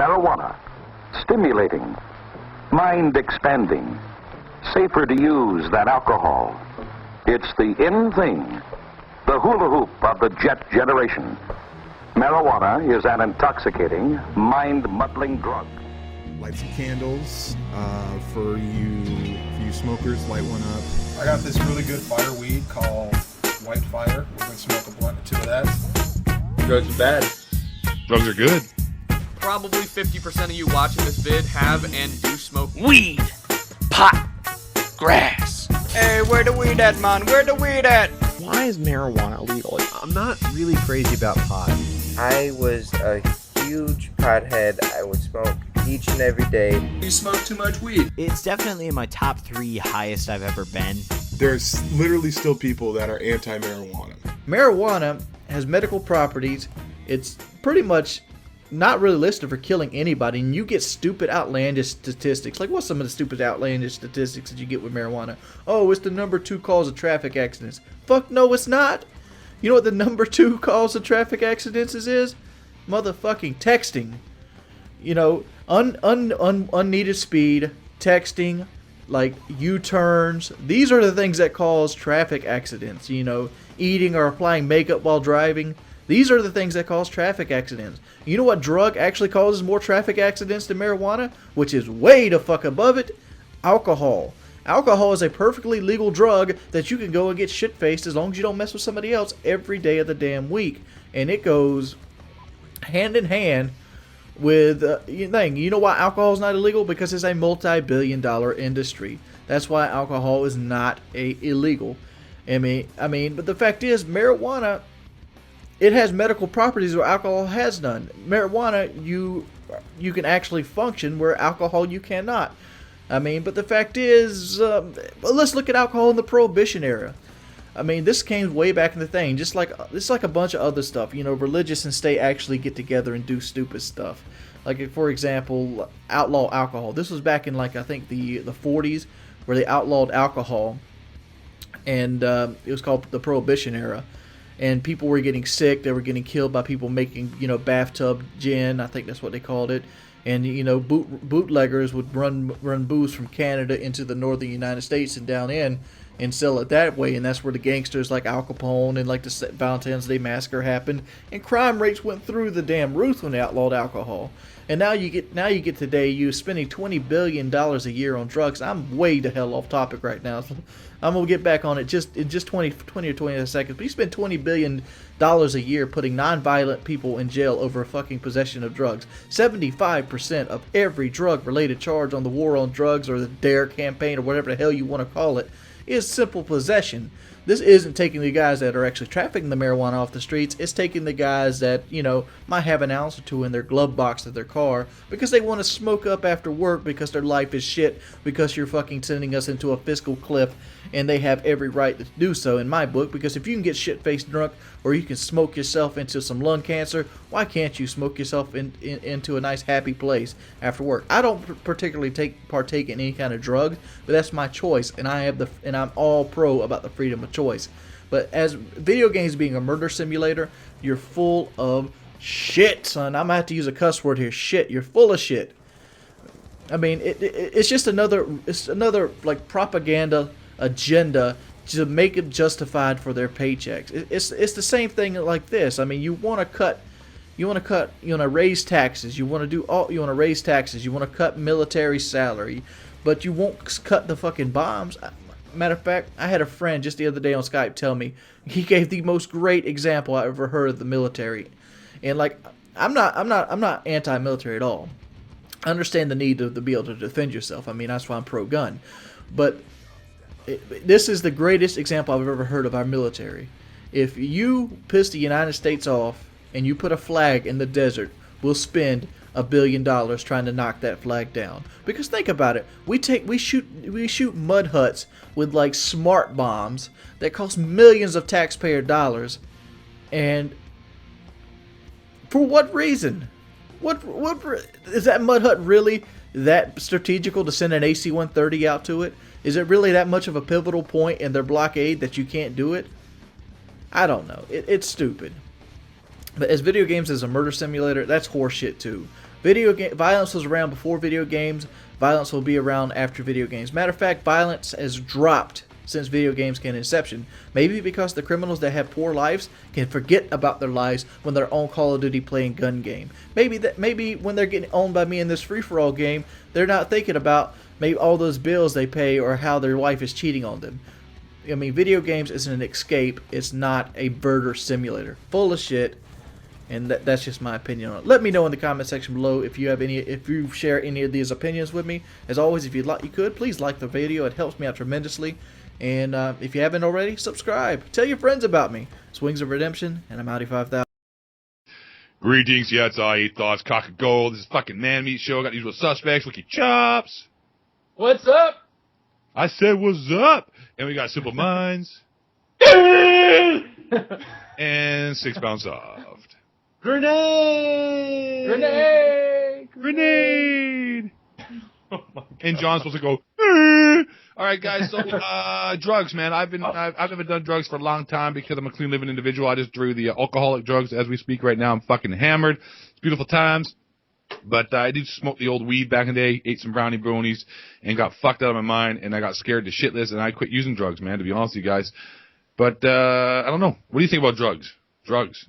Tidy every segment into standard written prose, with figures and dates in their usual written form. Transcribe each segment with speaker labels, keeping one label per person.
Speaker 1: marijuana, stimulating, mind-expanding, safer to use than alcohol. It's the in thing, the hula hoop of the jet generation. Marijuana is an intoxicating, mind-muddling drug.
Speaker 2: Light some candles for you smokers. Light one up.
Speaker 3: I got this really good fire weed called White Fire. We're gonna smoke a blunt or two of that.
Speaker 4: Drugs are bad.
Speaker 2: Drugs are good.
Speaker 5: Probably 50% of you watching this vid have and do smoke
Speaker 6: weed, pot, grass.
Speaker 7: Hey, where the weed at, man? Where the weed at?
Speaker 6: Why is marijuana illegal?
Speaker 8: I'm not really crazy about pot.
Speaker 9: I was a huge pothead. I would smoke each and every day.
Speaker 4: You smoke too much weed.
Speaker 8: It's definitely in my top 3 highest I've ever been.
Speaker 2: There's literally still people that are anti-marijuana.
Speaker 10: Marijuana has medical properties. It's pretty much not really listed for killing anybody, and you get stupid, outlandish statistics. Like, what's some of the stupid, outlandish statistics that you get with marijuana? Oh, it's the number 2 cause of traffic accidents. Fuck no, it's not. You know what the number 2 cause of traffic accidents is? Motherfucking texting. You know, unneeded speed, texting, like U-turns. These are the things that cause traffic accidents. You know, eating or applying makeup while driving. These are the things that cause traffic accidents. You know what drug actually causes more traffic accidents than marijuana? Which is way the fuck above it? Alcohol. Alcohol is a perfectly legal drug that you can go and get shit-faced as long as you don't mess with somebody else every day of the damn week. And it goes hand in hand with you know why alcohol is not illegal? Because it's a multi-billion-dollar industry. That's why alcohol is not illegal. I mean, but the fact is, marijuana, it has medical properties where alcohol has none. Marijuana, you can actually function where alcohol you cannot. I mean, but the fact is, let's look at alcohol in the Prohibition era. I mean, this came way back in the thing, just like a bunch of other stuff. You know, religious and state actually get together and do stupid stuff. Like, for example, outlaw alcohol. This was back in, like, I think the 40s, where they outlawed alcohol, and it was called the Prohibition era. And people were getting sick. They were getting killed by people making, you know, bathtub gin. I think that's what they called it. And, you know, bootleggers would run booze from Canada into the northern United States and down in and sell it that way. And that's where the gangsters like Al Capone and like the Valentine's Day Massacre happened. And crime rates went through the damn roof when they outlawed alcohol. And now you get today, you spending $20 billion a year on drugs. I'm way the hell off topic right now. So I'm going to get back on it in just 20 or 20 seconds. But you spend $20 billion a year putting non-violent people in jail over fucking possession of drugs. 75% of every drug-related charge on the war on drugs or the DARE campaign or whatever the hell you want to call it is simple possession. This isn't taking the guys that are actually trafficking the marijuana off the streets. It's taking the guys that, you know, might have an ounce or two in their glove box of their car because they want to smoke up after work because their life is shit, because you're fucking sending us into a fiscal cliff, and they have every right to do so in my book, because if you can get shit-faced drunk or you can smoke yourself into some lung cancer, why can't you smoke yourself into a nice happy place after work? I don't particularly partake in any kind of drug, but that's my choice, and I'm all pro about the freedom of choice. But as video games being a murder simulator, you're full of shit, son. I'm gonna have to use a cuss word here. Shit. You're full of shit. I mean, it's just another like propaganda agenda to make it justified for their paychecks. It's the same thing like this. I mean, you want to raise taxes. You want to raise taxes. You want to cut military salary, but you won't cut the fucking bombs. Matter of fact, I had a friend just the other day on Skype tell me he gave the most great example I ever heard of the military. And like, I'm not anti-military at all. I understand the need to be able to defend yourself. I mean, that's why I'm pro-gun. But this is the greatest example I've ever heard of our military. If you piss the United States off and you put a flag in the desert, we'll spend $1 billion trying to knock that flag down. Because think about it, we shoot mud huts with like smart bombs that cost millions of taxpayer dollars, and for what reason? What is that mud hut really that strategical to send an AC-130 out to it? Is it really that much of a pivotal point in their blockade that you can't do it? I don't know. It's stupid. But as video games as a murder simulator, that's horseshit too. Violence was around before video games. Violence will be around after video games. Matter of fact, violence has dropped since video games came inception. Maybe because the criminals that have poor lives can forget about their lives when they're on Call of Duty playing gun game. Maybe when they're getting owned by me in this free-for-all game, they're not thinking about maybe all those bills they pay or how their wife is cheating on them. I mean, video games is an escape. It's not a murder simulator. Full of shit. And that's just my opinion on it. Let me know in the comment section below if you share any of these opinions with me. As always, if you could please like the video. It helps me out tremendously. And if you haven't already, subscribe. Tell your friends about me. It's Wings of Redemption, and I'm out 5,000.
Speaker 4: Greetings, yeah, it's IAmTheAttack, Cock of Gold. This is fucking Man Meat Show. Got the usual suspects, Wiki Chops.
Speaker 5: What's up?
Speaker 4: I said, what's up? And we got Simple Minds. And 6 Pound Soft.
Speaker 5: Grenade! Grenade!
Speaker 4: Grenade! And John's supposed to go, all right, guys, so, drugs, man. I've never done drugs for a long time because I'm a clean living individual. I just drew the alcoholic drugs as we speak right now. I'm fucking hammered. It's beautiful times. But I did smoke the old weed back in the day, ate some brownie bronies, and got fucked out of my mind, and I got scared to shitless, and I quit using drugs, man, to be honest with you guys. But, I don't know. What do you think about drugs? Drugs.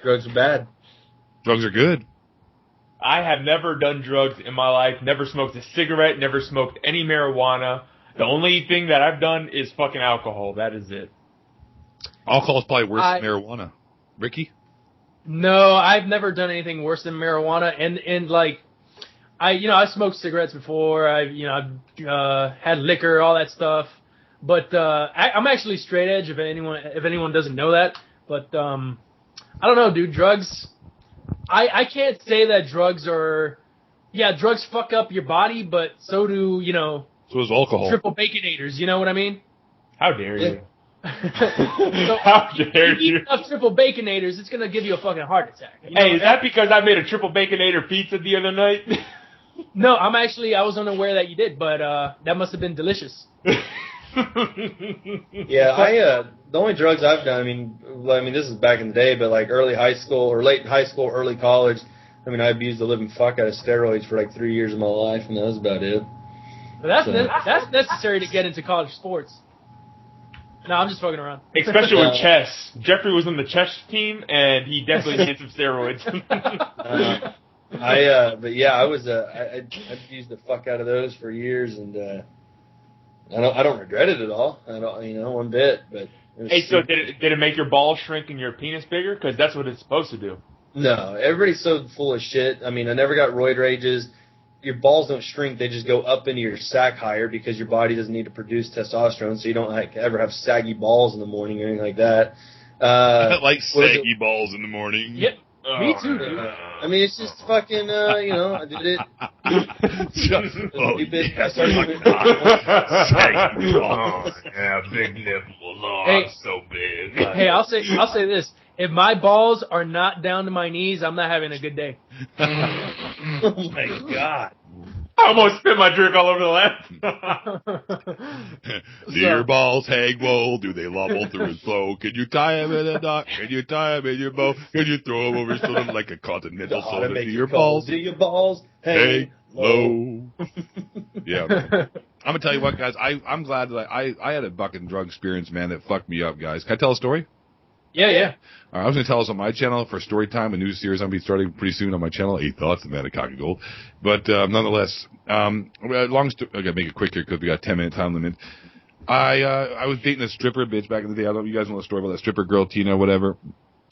Speaker 11: Drugs are bad.
Speaker 4: Drugs are good.
Speaker 11: I have never done drugs in my life, never smoked a cigarette, never smoked any marijuana. The only thing that I've done is fucking alcohol. That is it.
Speaker 4: Alcohol is probably worse than marijuana. Ricky?
Speaker 12: No, I've never done anything worse than marijuana. And like, I smoked cigarettes before. I've had liquor, all that stuff. But I'm actually straight edge. If anyone doesn't know that. But I don't know, dude. Drugs. I can't say that drugs are. Yeah, drugs fuck up your body, but so do
Speaker 4: So is alcohol.
Speaker 12: Triple baconators. You know what I mean?
Speaker 11: How dare you?
Speaker 12: So
Speaker 11: How dare you?
Speaker 12: Eat enough triple baconators, it's gonna give you a fucking heart attack.
Speaker 11: Hey, is that because I made a triple baconator pizza the other night?
Speaker 12: No, I was unaware that you did, but that must have been delicious.
Speaker 13: Yeah, the only drugs I've done, I mean, this is back in the day, but like early high school or late high school, early college, I mean, I abused the living fuck out of steroids for like 3 years of my life, and that was about it.
Speaker 12: But that's necessary to get into college sports. No, I'm just fucking around.
Speaker 11: Especially with chess. Jeffrey was on the chess team, and he definitely did some steroids.
Speaker 13: But yeah, I used the fuck out of those for years, and I don't regret it at all. I don't, one bit. But
Speaker 11: hey, so did it make your balls shrink and your penis bigger? Because that's what it's supposed to do.
Speaker 13: No, everybody's so full of shit. I mean, I never got roid rages. Your balls don't shrink; they just go up into your sack higher because your body doesn't need to produce testosterone, so you don't ever have saggy balls in the morning or anything like that.
Speaker 4: I like saggy balls in the morning.
Speaker 12: Yep. Me too, dude.
Speaker 13: I mean, it's just fucking, I did it.
Speaker 11: Yeah, big nipple. Oh,
Speaker 12: hey,
Speaker 11: I'm so big.
Speaker 12: Hey, I'll say this. If my balls are not down to my knees, I'm not having a good day.
Speaker 13: Oh, my God.
Speaker 11: I almost spit my drink all over the land.
Speaker 4: Do your balls hang low? Do they lobble through his flow? Can you tie him in a knot? Can you tie him in your bow? Can you throw him over your shoulder like a continental soda? Do your balls hang low? Yeah. Man. I'm going to tell you what, guys. I'm glad that I had a fucking drug experience, man, that fucked me up, guys. Can I tell a story?
Speaker 12: Yeah.
Speaker 4: All right, I was going to tell us on my channel for Storytime, a new series I'm going to be starting pretty soon on my channel, 8Thoughts, the Man of Cock of Gold. But nonetheless, I'm going to make it quick here because we got a 10-minute time limit. I was dating a stripper bitch back in the day. I don't know if you guys know the story about that stripper girl, Tina, whatever.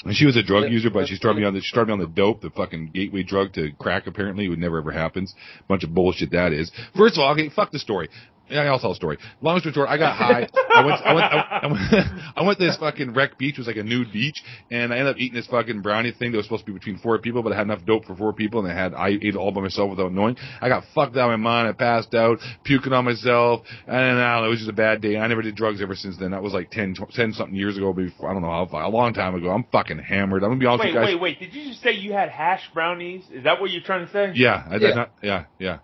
Speaker 4: And she was a drug user, but she started me on the dope, the fucking gateway drug to crack, apparently. It would never ever happens. Bunch of bullshit that is. First of all, okay, fuck the story. Yeah, I'll tell a story. Long story short, I got high. I went to this fucking wreck beach. It was like a nude beach, and I ended up eating this fucking brownie thing that was supposed to be between 4 people, but I had enough dope for 4 people, and I ate it all by myself without knowing. I got fucked out of my mind. I passed out, puking on myself, and I don't know, it was just a bad day. I never did drugs ever since then. That was like 10 something years ago. Before, I don't know how far, a long time ago. I'm fucking hammered. I'm gonna be honest with you guys.
Speaker 11: Wait. Did you just say you had hash brownies? Is that what you're trying to say?
Speaker 4: Yeah. Yeah.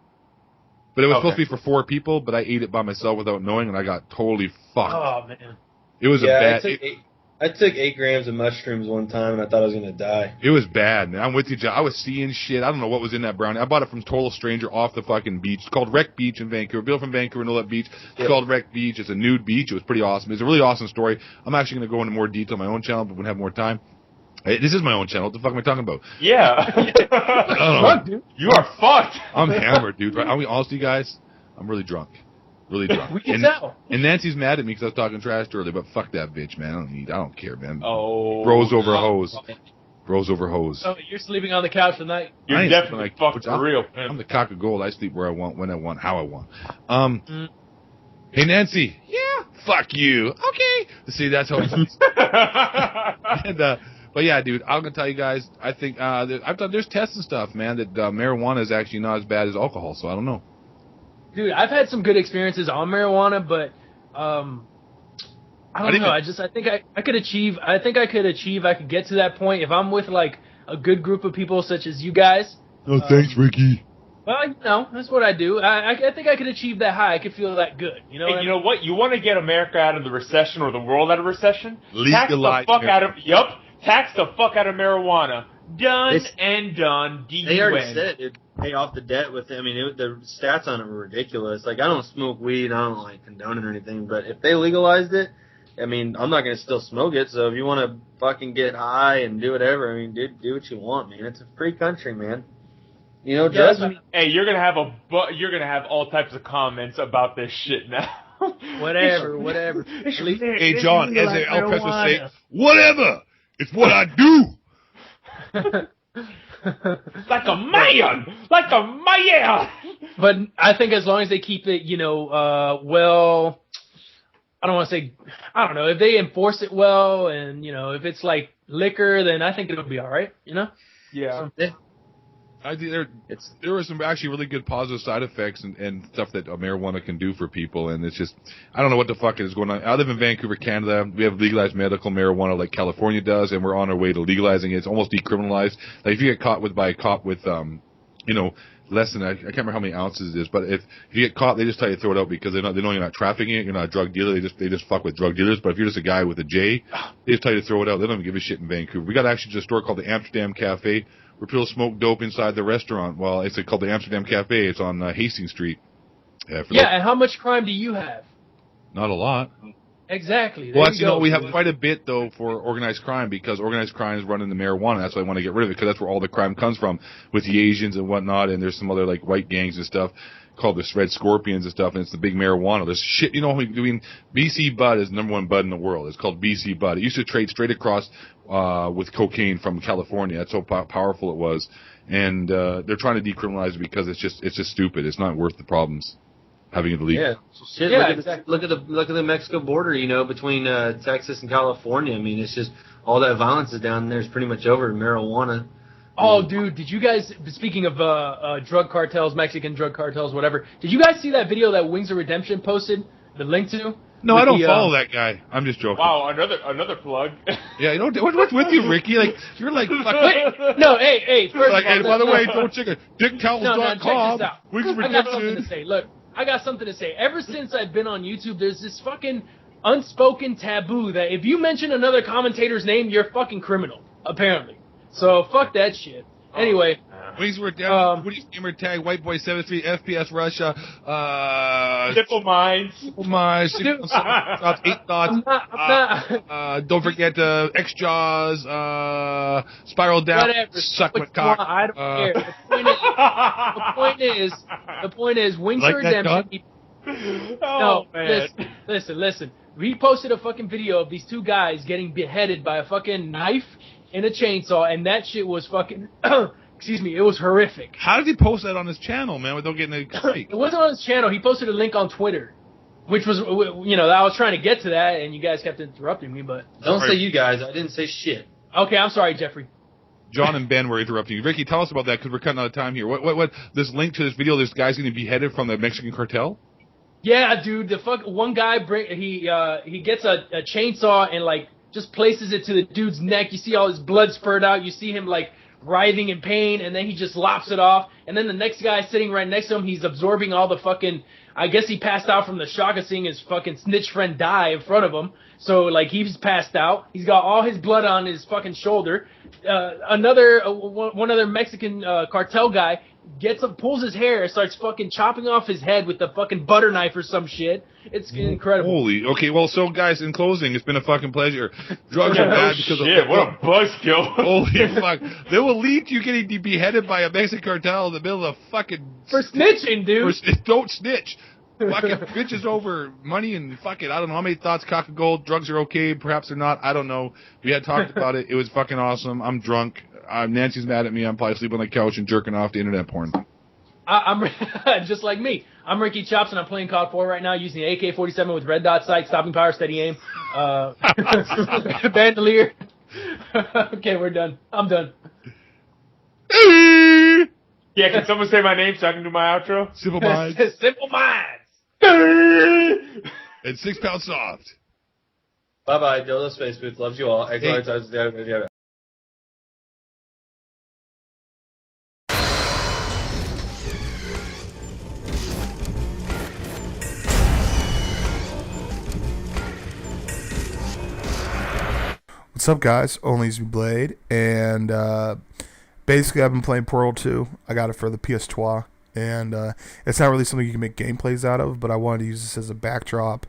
Speaker 4: But it was supposed to be for 4 people, but I ate it by myself without knowing, and I got totally fucked.
Speaker 12: Oh, man.
Speaker 4: It was a bad...
Speaker 13: I took 8 grams of mushrooms one time, and I thought I was going to die.
Speaker 4: It was bad, man. I'm with you, John. I was seeing shit. I don't know what was in that brownie. I bought it from total stranger off the fucking beach. It's called Wreck Beach in Vancouver. Bill from Vancouver, Nolette Beach. It's called Wreck Beach. It's a nude beach. It was pretty awesome. It's a really awesome story. I'm actually going to go into more detail on my own channel, but when I have more time. Hey, this is my own channel. What the fuck am I talking about?
Speaker 11: Yeah.
Speaker 4: Fuck,
Speaker 11: dude. You are fucked.
Speaker 4: I'm hammered, dude. I mean, honestly, guys, I'm really drunk. Really drunk.
Speaker 12: We can tell.
Speaker 4: And Nancy's mad at me because I was talking trash earlier, but fuck that bitch, man. I don't care, man.
Speaker 11: Oh.
Speaker 4: Bros over hose. Bros over hose.
Speaker 12: So you're sleeping on the couch tonight?
Speaker 11: You're definitely fucked for real.
Speaker 4: I'm the cock of gold. I sleep where I want, when I want, how I want. Hey, Nancy. Yeah. Fuck you. Okay. See, that's how it and, but yeah, dude, I'm gonna tell you guys. I think I've done. There's tests and stuff, man. That marijuana is actually not as bad as alcohol. So I don't know.
Speaker 12: Dude, I've had some good experiences on marijuana, but I don't know. I think I could achieve. I could get to that point if I'm with like a good group of people, such as you guys.
Speaker 4: Oh, thanks, Ricky.
Speaker 12: Well, you know, that's what I do. I think I could achieve that high. I could feel that good. You know.
Speaker 11: Hey, you know what? You want to get America out of the recession or the world out of recession?
Speaker 4: Legalize.
Speaker 11: Tax the fuck out of marijuana. Done and done.
Speaker 13: They already said it. Pay off the debt with it. I mean, the stats on it were ridiculous. Like, I don't smoke weed. I don't, like, condone it or anything. But if they legalized it, I mean, I'm not going to still smoke it. So if you want to fucking get high and do whatever, I mean, dude, do what you want, man. It's a free country, man. You know, drugs.
Speaker 11: Hey, you're gonna have all types of comments about this shit now.
Speaker 12: Whatever.
Speaker 4: Hey, John, as El Press would say, whatever. It's what I do.
Speaker 11: Like a man.
Speaker 12: But I think as long as they keep it, you know, well, I don't want to say, I don't know, if they enforce it well, and you know, if it's like liquor, then I think it'll be all right. You know.
Speaker 11: Yeah.
Speaker 4: I think there were some actually really good positive side effects and stuff that marijuana can do for people, and it's just, I don't know what the fuck is going on. I live in Vancouver, Canada. We have legalized medical marijuana like California does, and we're on our way to legalizing it. It's almost decriminalized. Like if you get caught by a cop with, you know, less than, I can't remember how many ounces it is, but if you get caught, they just tell you to throw it out because they know you're not trafficking it, you're not a drug dealer, they just fuck with drug dealers. But if you're just a guy with a J, they just tell you to throw it out. They don't even give a shit in Vancouver. We got actually just a store called the Amsterdam Cafe, where people smoke dope inside the restaurant. Well, it's called the Amsterdam Cafe. It's on Hastings Street.
Speaker 12: And how much crime do you have?
Speaker 4: Not a lot.
Speaker 12: Exactly.
Speaker 4: Well, you know, we have quite a bit, though, for organized crime, because organized crime is running the marijuana. That's why I want to get rid of it, because that's where all the crime comes from, with the Asians and whatnot, and there's some other, like, white gangs and stuff called the Red Scorpions and stuff, and it's the big marijuana. There's shit, you know, BC Bud is the #1 bud in the world. It's called BC Bud. It used to trade straight across with cocaine from California. That's how powerful it was. And they're trying to decriminalize it because it's just stupid. It's not worth the problems having it illegal.
Speaker 13: Yeah, shit. Look at the Mexico border. You know, between Texas and California. I mean, it's just all that violence is down there is pretty much over marijuana.
Speaker 12: Oh, dude, did you guys, speaking of drug cartels, Mexican drug cartels, whatever, did you guys see that video that Wings of Redemption posted, the link to?
Speaker 4: No, I don't follow that guy. I'm just joking.
Speaker 11: Wow, another plug.
Speaker 4: Yeah, you know, what's with you, Ricky? Like, you're like, fuck.
Speaker 12: No, hey, first
Speaker 4: like,
Speaker 12: of all,
Speaker 4: hey, by the way, don't check it. DickTowels.com.
Speaker 12: Check this out.
Speaker 4: Wings of
Speaker 12: I got something
Speaker 4: Redemption.
Speaker 12: to say. Look, I got something to say. Ever since I've been on YouTube, there's this fucking unspoken taboo that if you mention another commentator's name, you're a fucking criminal, apparently. So, fuck that shit. Anyway.
Speaker 4: Wings were down. WoodysGamertag, White Boy 73, FPS Russia,
Speaker 11: Simple Minds,
Speaker 4: EightThoughts. Don't forget xJawz, Spiral Down,
Speaker 12: Whatever.
Speaker 4: Suck my cock.
Speaker 12: I don't care. The point is, Wings
Speaker 4: like
Speaker 12: of Redemption.
Speaker 11: Man.
Speaker 12: Listen. We posted a fucking video of these two guys getting beheaded by a fucking knife and a chainsaw, and that shit was fucking, excuse me, it was horrific.
Speaker 4: How did he post that on his channel, man, without getting a strike?
Speaker 12: It wasn't on his channel. He posted a link on Twitter, which was, you know, I was trying to get to that, and you guys kept interrupting me, but...
Speaker 13: Don't say you guys. I didn't say shit.
Speaker 12: Okay, I'm sorry, Jeffrey.
Speaker 4: John and Ben were interrupting you. Ricky, tell us about that, because we're cutting out of time here. What, this link to this video, this guy's getting beheaded from the Mexican cartel?
Speaker 12: Yeah, dude, one guy, he gets a chainsaw and, like, just places it to the dude's neck. You see all his blood spurt out. You see him, like, writhing in pain, and then he just lops it off. And then the next guy sitting right next to him, he's absorbing all the fucking, I guess he passed out from the shock of seeing his fucking snitch friend die in front of him. So, like, he's passed out. He's got all his blood on his fucking shoulder. One other Mexican cartel guy gets up, pulls his hair, and starts fucking chopping off his head with the fucking butter knife or some shit. It's incredible.
Speaker 4: Holy, okay, well, so guys, in closing, it's been a fucking pleasure. Drugs are bad because of...
Speaker 11: What a buzzkill.
Speaker 4: Holy fuck. They will lead to you getting beheaded by a Mexican cartel in the middle of fucking...
Speaker 12: For snitching, dude.
Speaker 4: Don't snitch. Fucking bitches over money and fucking, I don't know how many thoughts, cock and gold, drugs are okay, perhaps they're not, I don't know. We had talked about it. It was fucking awesome. I'm drunk. Nancy's mad at me. I'm probably sleeping on the couch and jerking off to internet porn.
Speaker 12: I'm just like me. I'm Ricky Chops, and I'm playing COD 4 right now using the AK-47 with red dot sight, stopping power, steady aim, bandolier. Okay, we're done. I'm done.
Speaker 11: Yeah, can someone say my name so I can do my outro?
Speaker 4: Simple Minds.
Speaker 12: Simple Minds.
Speaker 4: And 6 pound soft.
Speaker 13: Bye-bye. Dildo Space Booth loves you all. XJawz.
Speaker 14: What's up, guys? ONLYUSEmeBLADE, and basically I've been playing Portal 2. I got it for the PS2, and it's not really something you can make gameplays out of, but I wanted to use this as a backdrop,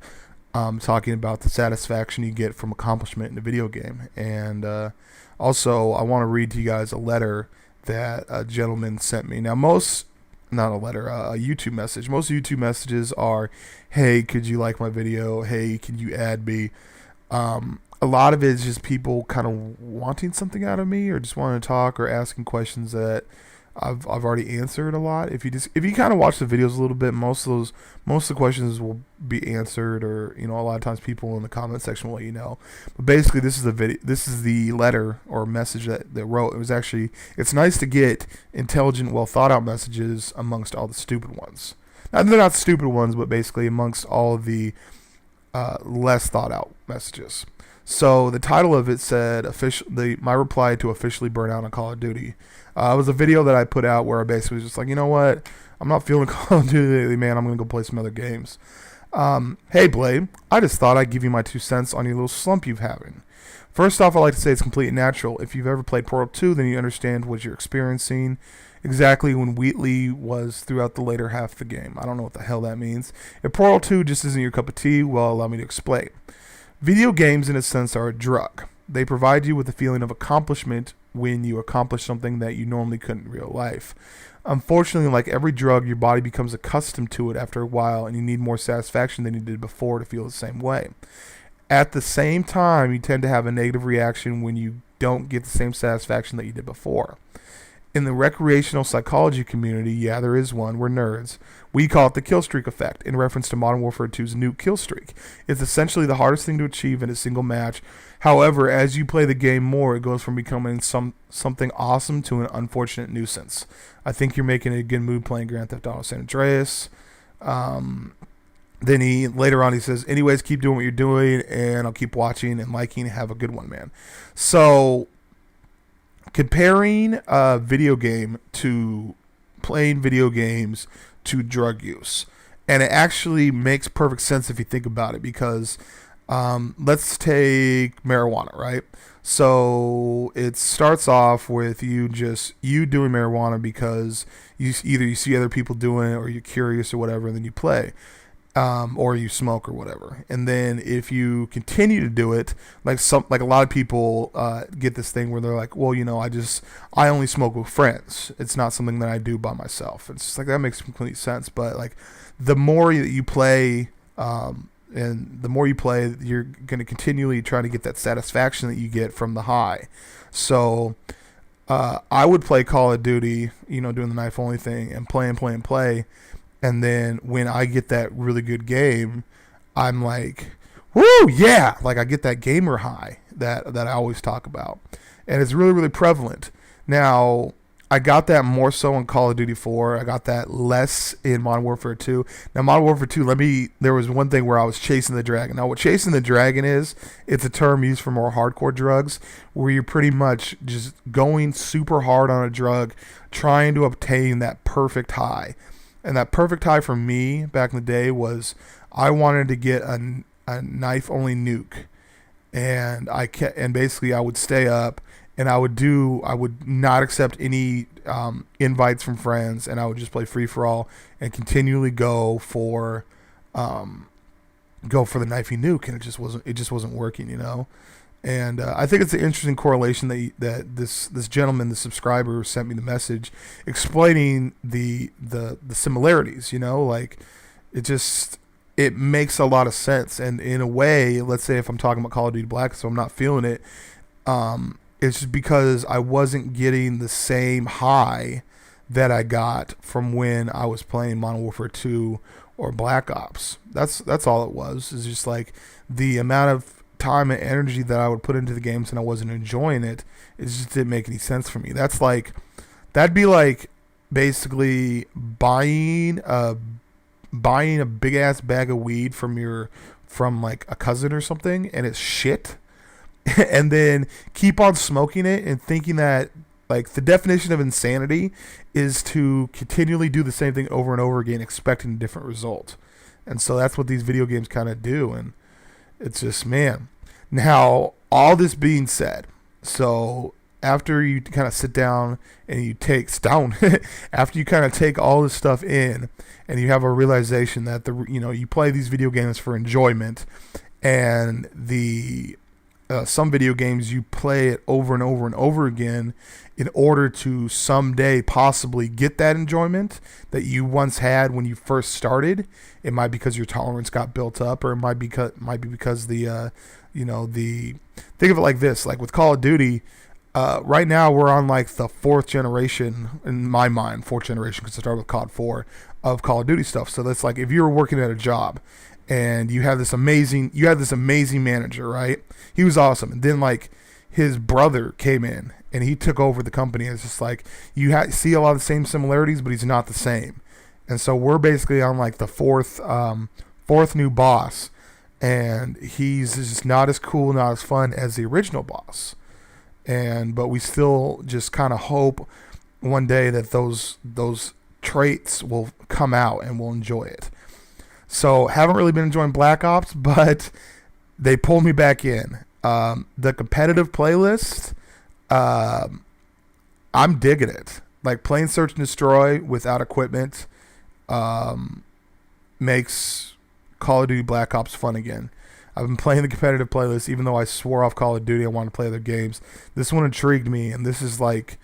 Speaker 14: talking about the satisfaction you get from accomplishment in a video game. And also, I want to read to you guys a letter that a gentleman sent me. Now, not a letter, a YouTube message. Most YouTube messages are, hey, could you like my video? Hey, can you add me? A lot of it is just people kind of wanting something out of me, or just wanting to talk, or asking questions that I've already answered a lot. If you kind of watch the videos a little bit, most of the questions will be answered, or a lot of times people in the comment section will let you know. But basically, this is the letter or message that they wrote. It's nice to get intelligent, well thought out messages amongst all the stupid ones. Now, they're not stupid ones, but basically amongst all of the less thought out messages. So the title of it said, my reply to officially burn out on Call of Duty. It was a video that I put out where I basically was just like, you know what? I'm not feeling Call of Duty lately, man. I'm going to go play some other games. Hey, Blade. I just thought I'd give you my 2 cents on your little slump you've having. First off, I'd like to say it's completely natural. If you've ever played Portal 2, then you understand what you're experiencing exactly when Wheatley was throughout the later half of the game. I don't know what the hell that means. If Portal 2 just isn't your cup of tea, well, allow me to explain. Video games, in a sense, are a drug. They provide you with a feeling of accomplishment when you accomplish something that you normally couldn't in real life. Unfortunately, like every drug, your body becomes accustomed to it after a while, and you need more satisfaction than you did before to feel the same way. At the same time, you tend to have a negative reaction when you don't get the same satisfaction that you did before. In the recreational psychology community, yeah, there is one, we're nerds, we call it the kill streak effect, in reference to Modern Warfare 2's nuke kill streak. It's essentially the hardest thing to achieve in a single match. However, as you play the game more, it goes from becoming something awesome to an unfortunate nuisance. I think you're making a good mood playing Grand Theft Auto San Andreas. Then later on he says, anyways, keep doing what you're doing, and I'll keep watching and liking. Have a good one, man. So, comparing a video game to playing video games to drug use. And it actually makes perfect sense if you think about it, because let's take marijuana, right? So it starts off with you doing marijuana because you see other people doing it, or you're curious or whatever, and then you play. Or you smoke or whatever. And then if you continue to do it, like a lot of people get this thing where they're like, well, I only smoke with friends. It's not something that I do by myself. It's just like, that makes complete sense. But like, the more that you play, and the more you play, you're going to continually try to get that satisfaction that you get from the high. So I would play Call of Duty, doing the knife only thing, and play. And then when I get that really good game, I'm like, woo, yeah! Like, I get that gamer high that I always talk about. And it's really, really prevalent. Now, I got that more so in Call of Duty 4. I got that less in Modern Warfare 2. Now, Modern Warfare 2, there was one thing where I was chasing the dragon. Now, what chasing the dragon is, it's a term used for more hardcore drugs, where you're pretty much just going super hard on a drug, trying to obtain that perfect high. And that perfect high for me back in the day was I wanted to get a knife-only nuke. And basically I would stay up, and I would not accept any invites from friends, and I would just play free for all and continually go for the knifey nuke, and it just wasn't working, you know. And I think it's an interesting correlation that this gentleman, the subscriber, sent me the message explaining the similarities, you know, like it makes a lot of sense. And in a way, let's say if I'm talking about Call of Duty Black, so I'm not feeling it, it's just because I wasn't getting the same high that I got from when I was playing Modern Warfare 2 or Black Ops. That's all it was. It's just like the amount of time and energy that I would put into the games and I wasn't enjoying it. It just didn't make any sense for me. That'd be like basically buying a big ass bag of weed from like a cousin or something, and it's shit. And then keep on smoking it and thinking that, like, the definition of insanity is to continually do the same thing over and over again, expecting a different result. And so that's what these video games kind of do. And it's just, man. Now, all this being said, so after you kind of sit down and after you kind of take all this stuff in, and you have a realization that you play these video games for enjoyment, and some video games you play it over and over and over again in order to someday possibly get that enjoyment that you once had when you first started. It might be because your tolerance got built up, or it might be because think of it like this, like with Call of Duty, right now we're on like the fourth generation, in my mind, because I started with COD 4 of Call of Duty stuff. So that's like if you were working at a job and you had this amazing manager, right? He was awesome. And then like his brother came in and he took over the company. It's just like you see a lot of the same similarities, but he's not the same. And so we're basically on like the fourth new boss, and he's just not as cool, not as fun as the original boss. But we still just kind of hope one day that those traits will come out and we'll enjoy it. So haven't really been enjoying Black Ops, but they pulled me back in. The competitive playlist, I'm digging it. Like playing Search and Destroy without equipment makes Call of Duty Black Ops fun again. I've been playing the competitive playlist, even though I swore off Call of Duty. I wanted to play other games. This one intrigued me, and this is like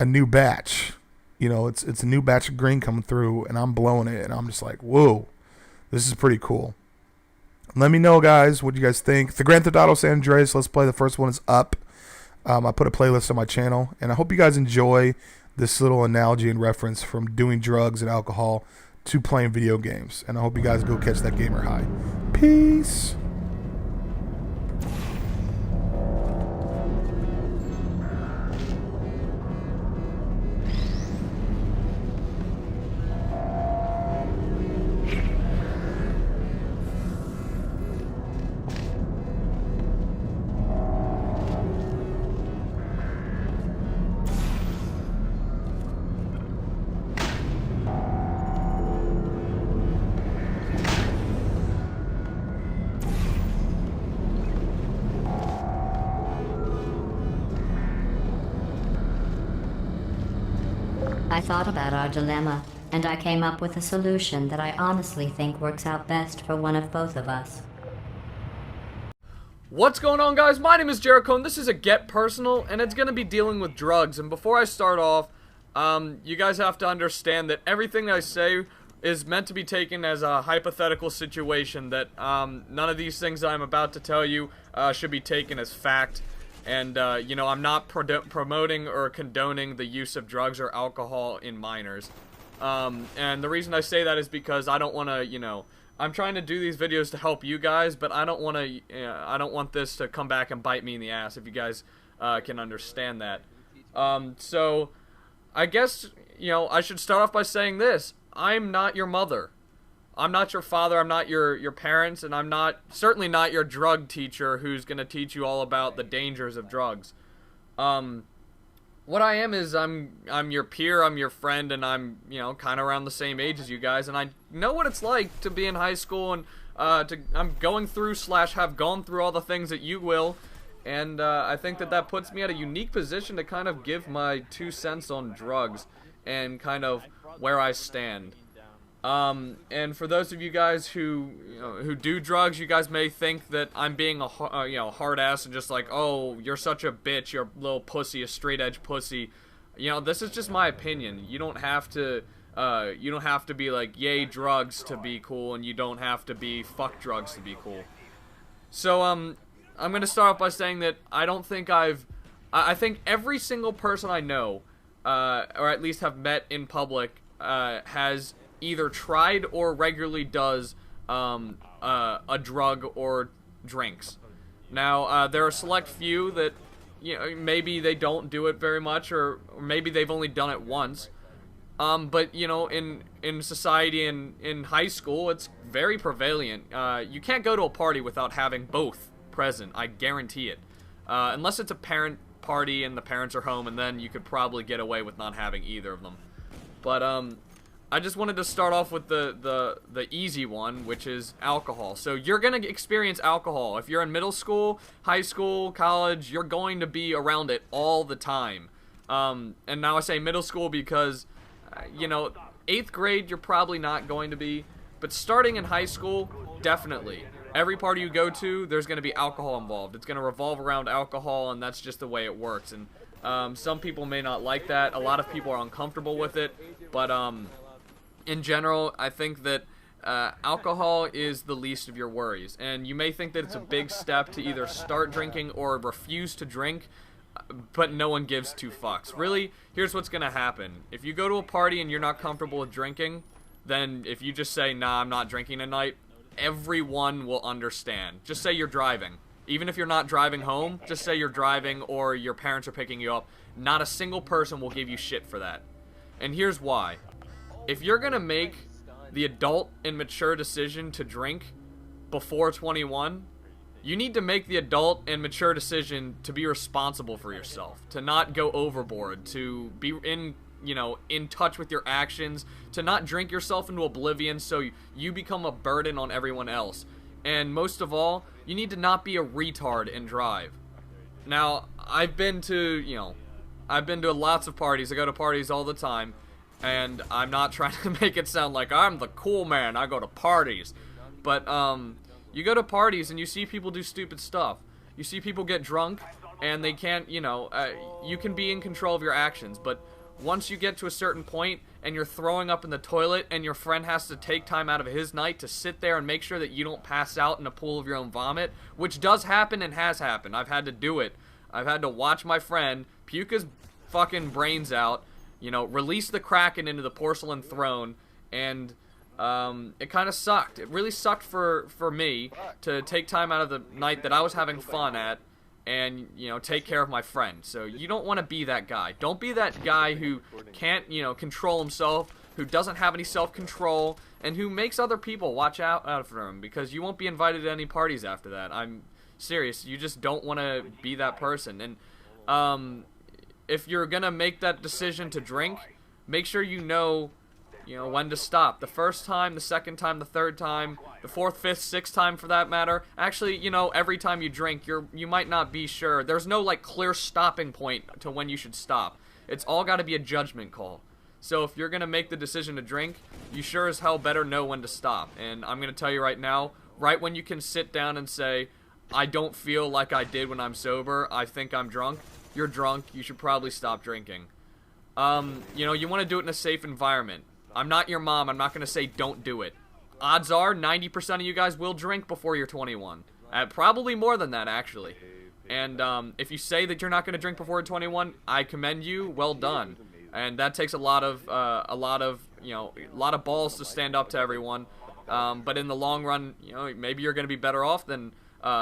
Speaker 14: a new batch. You know, it's a new batch of green coming through, and I'm blowing it, and I'm just like, whoa, this is pretty cool. Let me know, guys, what you guys think. The Grand Theft Auto San Andreas Let's Play, the first one is up. I put a playlist on my channel, and I hope you guys enjoy this little analogy and reference from doing drugs and alcohol to playing video games. And I hope you guys go catch that gamer high. Peace.
Speaker 15: I thought about our dilemma, and I came up with a solution that I honestly think works out best for one of both of us.
Speaker 5: What's going on, guys? My name is Jericho, and this is a Get Personal, and it's going to be dealing with drugs. And before I start off, you guys have to understand that everything that I say is meant to be taken as a hypothetical situation, that none of these things that I'm about to tell you should be taken as fact. And, I'm not promoting or condoning the use of drugs or alcohol in minors. And the reason I say that is because I don't want to, I'm trying to do these videos to help you guys, but I don't want to, I don't want this to come back and bite me in the ass, if you guys can understand that. So I guess, you know, I should start off by saying this. I'm not your mother. I'm not your father, I'm not your parents, and I'm certainly not your drug teacher who's going to teach you all about the dangers of drugs. What I am is I'm your peer, I'm your friend, and I'm, you know, kind of around the same age as you guys, and I know what it's like to be in high school, and I'm going through / have gone through all the things that you will, and I think that puts me at a unique position to kind of give my 2 cents on drugs and kind of where I stand. And for those of you guys who do drugs, you guys may think that I'm being a hard ass and just like, oh, you're such a bitch, you're a little pussy, a straight edge pussy. You know, this is just my opinion. You don't have to be like, yay drugs to be cool, and you don't have to be fuck drugs to be cool. So I'm gonna start off by saying that I don't think I think every single person I know, or at least have met in public, has either tried or regularly does a drug or drinks. Now, there are a select few that, you know, maybe they don't do it very much, or maybe they've only done it once. But, you know, in society and in high school, it's very prevalent. You can't go to a party without having both present, I guarantee it. Unless it's a parent party and the parents are home, and then you could probably get away with not having either of them. But, I just wanted to start off with the easy one, which is alcohol. So you're going to experience alcohol. If you're in middle school, high school, college, you're going to be around it all the time. And now I say middle school because, you know, 8th grade you're probably not going to be. But starting in high school, definitely. Every party you go to, there's going to be alcohol involved. It's going to revolve around alcohol, and that's just the way it works. And some people may not like that. A lot of people are uncomfortable with it. But, in general, I think that alcohol is the least of your worries. And you may think that it's a big step to either start drinking or refuse to drink, but no one gives 2 fucks. Really, here's what's going to happen. If you go to a party and you're not comfortable with drinking, then if you just say, nah, I'm not drinking tonight, everyone will understand. Just say you're driving. Even if you're not driving home, just say you're driving or your parents are picking you up. Not a single person will give you shit for that. And here's why. If you're going to make the adult and mature decision to drink before 21, you need to make the adult and mature decision to be responsible for yourself, to not go overboard, to be in touch with your actions, to not drink yourself into oblivion so you become a burden on everyone else. And most of all, you need to not be a retard and drive. Now, I've been to lots of parties. I go to parties all the time. And I'm not trying to make it sound like I'm the cool man, I go to parties. But, you go to parties and you see people do stupid stuff. You see people get drunk, and they can't, you can be in control of your actions. But once you get to a certain point, and you're throwing up in the toilet, and your friend has to take time out of his night to sit there and make sure that you don't pass out in a pool of your own vomit, which does happen and has happened. I've had to do it. I've had to watch my friend puke his fucking brains out, release the Kraken into the porcelain throne, and it kind of sucked. It really sucked for me to take time out of the night that I was having fun at and, take care of my friend. So you don't want to be that guy. Don't be that guy who can't, control himself, who doesn't have any self-control, and who makes other people watch out for him, because you won't be invited to any parties after that. I'm serious. You just don't want to be that person. And, if you're gonna make that decision to drink, make sure you know when to stop. The first time, the second time, the third time, the fourth, fifth, sixth time for that matter. Actually, every time you drink, you might not be sure. There's no clear stopping point to when you should stop. It's all got to be a judgment call. So if you're gonna make the decision to drink, you sure as hell better know when to stop. And I'm gonna tell you right now, right when you can sit down and say, I don't feel like I did when I'm sober, I think I'm drunk. You're drunk, you should probably stop drinking. You want to do it in a safe environment. I'm not your mom, I'm not going to say don't do it. Odds are 90% of you guys will drink before you're 21. Probably more than that, actually. And if you say that you're not going to drink before you're 21, I commend you, well done. And that takes a lot of balls to stand up to everyone. But in the long run, maybe you're going to be better off than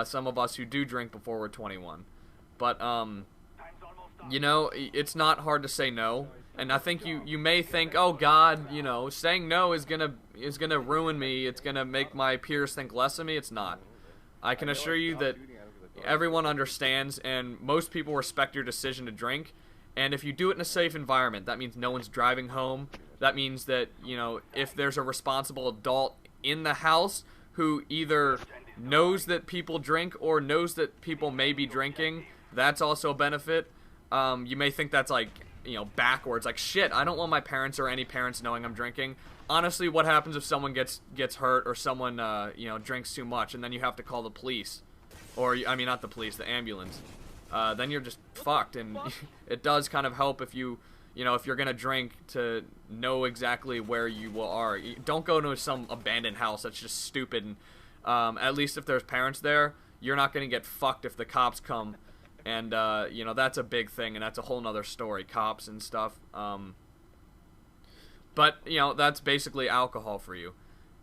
Speaker 5: some of us who do drink before we're 21. But, it's not hard to say no. And I think you may think, oh God, you know, saying no is gonna ruin me. It's gonna make my peers think less of me. It's not. I can assure you that everyone understands, and most people respect your decision to drink. And if you do it in a safe environment, that means no one's driving home. That means that, you know, if there's a responsible adult in the house who either knows that people drink or knows that people may be drinking, that's also a benefit. You may think that's like, you know, backwards, like, shit, I don't want my parents or any parents knowing I'm drinking. Honestly, what happens if someone gets hurt or someone, you know, drinks too much, and then you have to call the police? Or, I mean, not the police, the ambulance. Then you're just fucked, and it does kind of help if you know, if you're gonna drink, to know exactly where you are. Don't go to some abandoned house, that's just stupid, and at least if there's parents there, you're not gonna get fucked if the cops come. And, you know, that's a big thing, and that's a whole nother story, cops and stuff. But, you know, that's basically alcohol for you.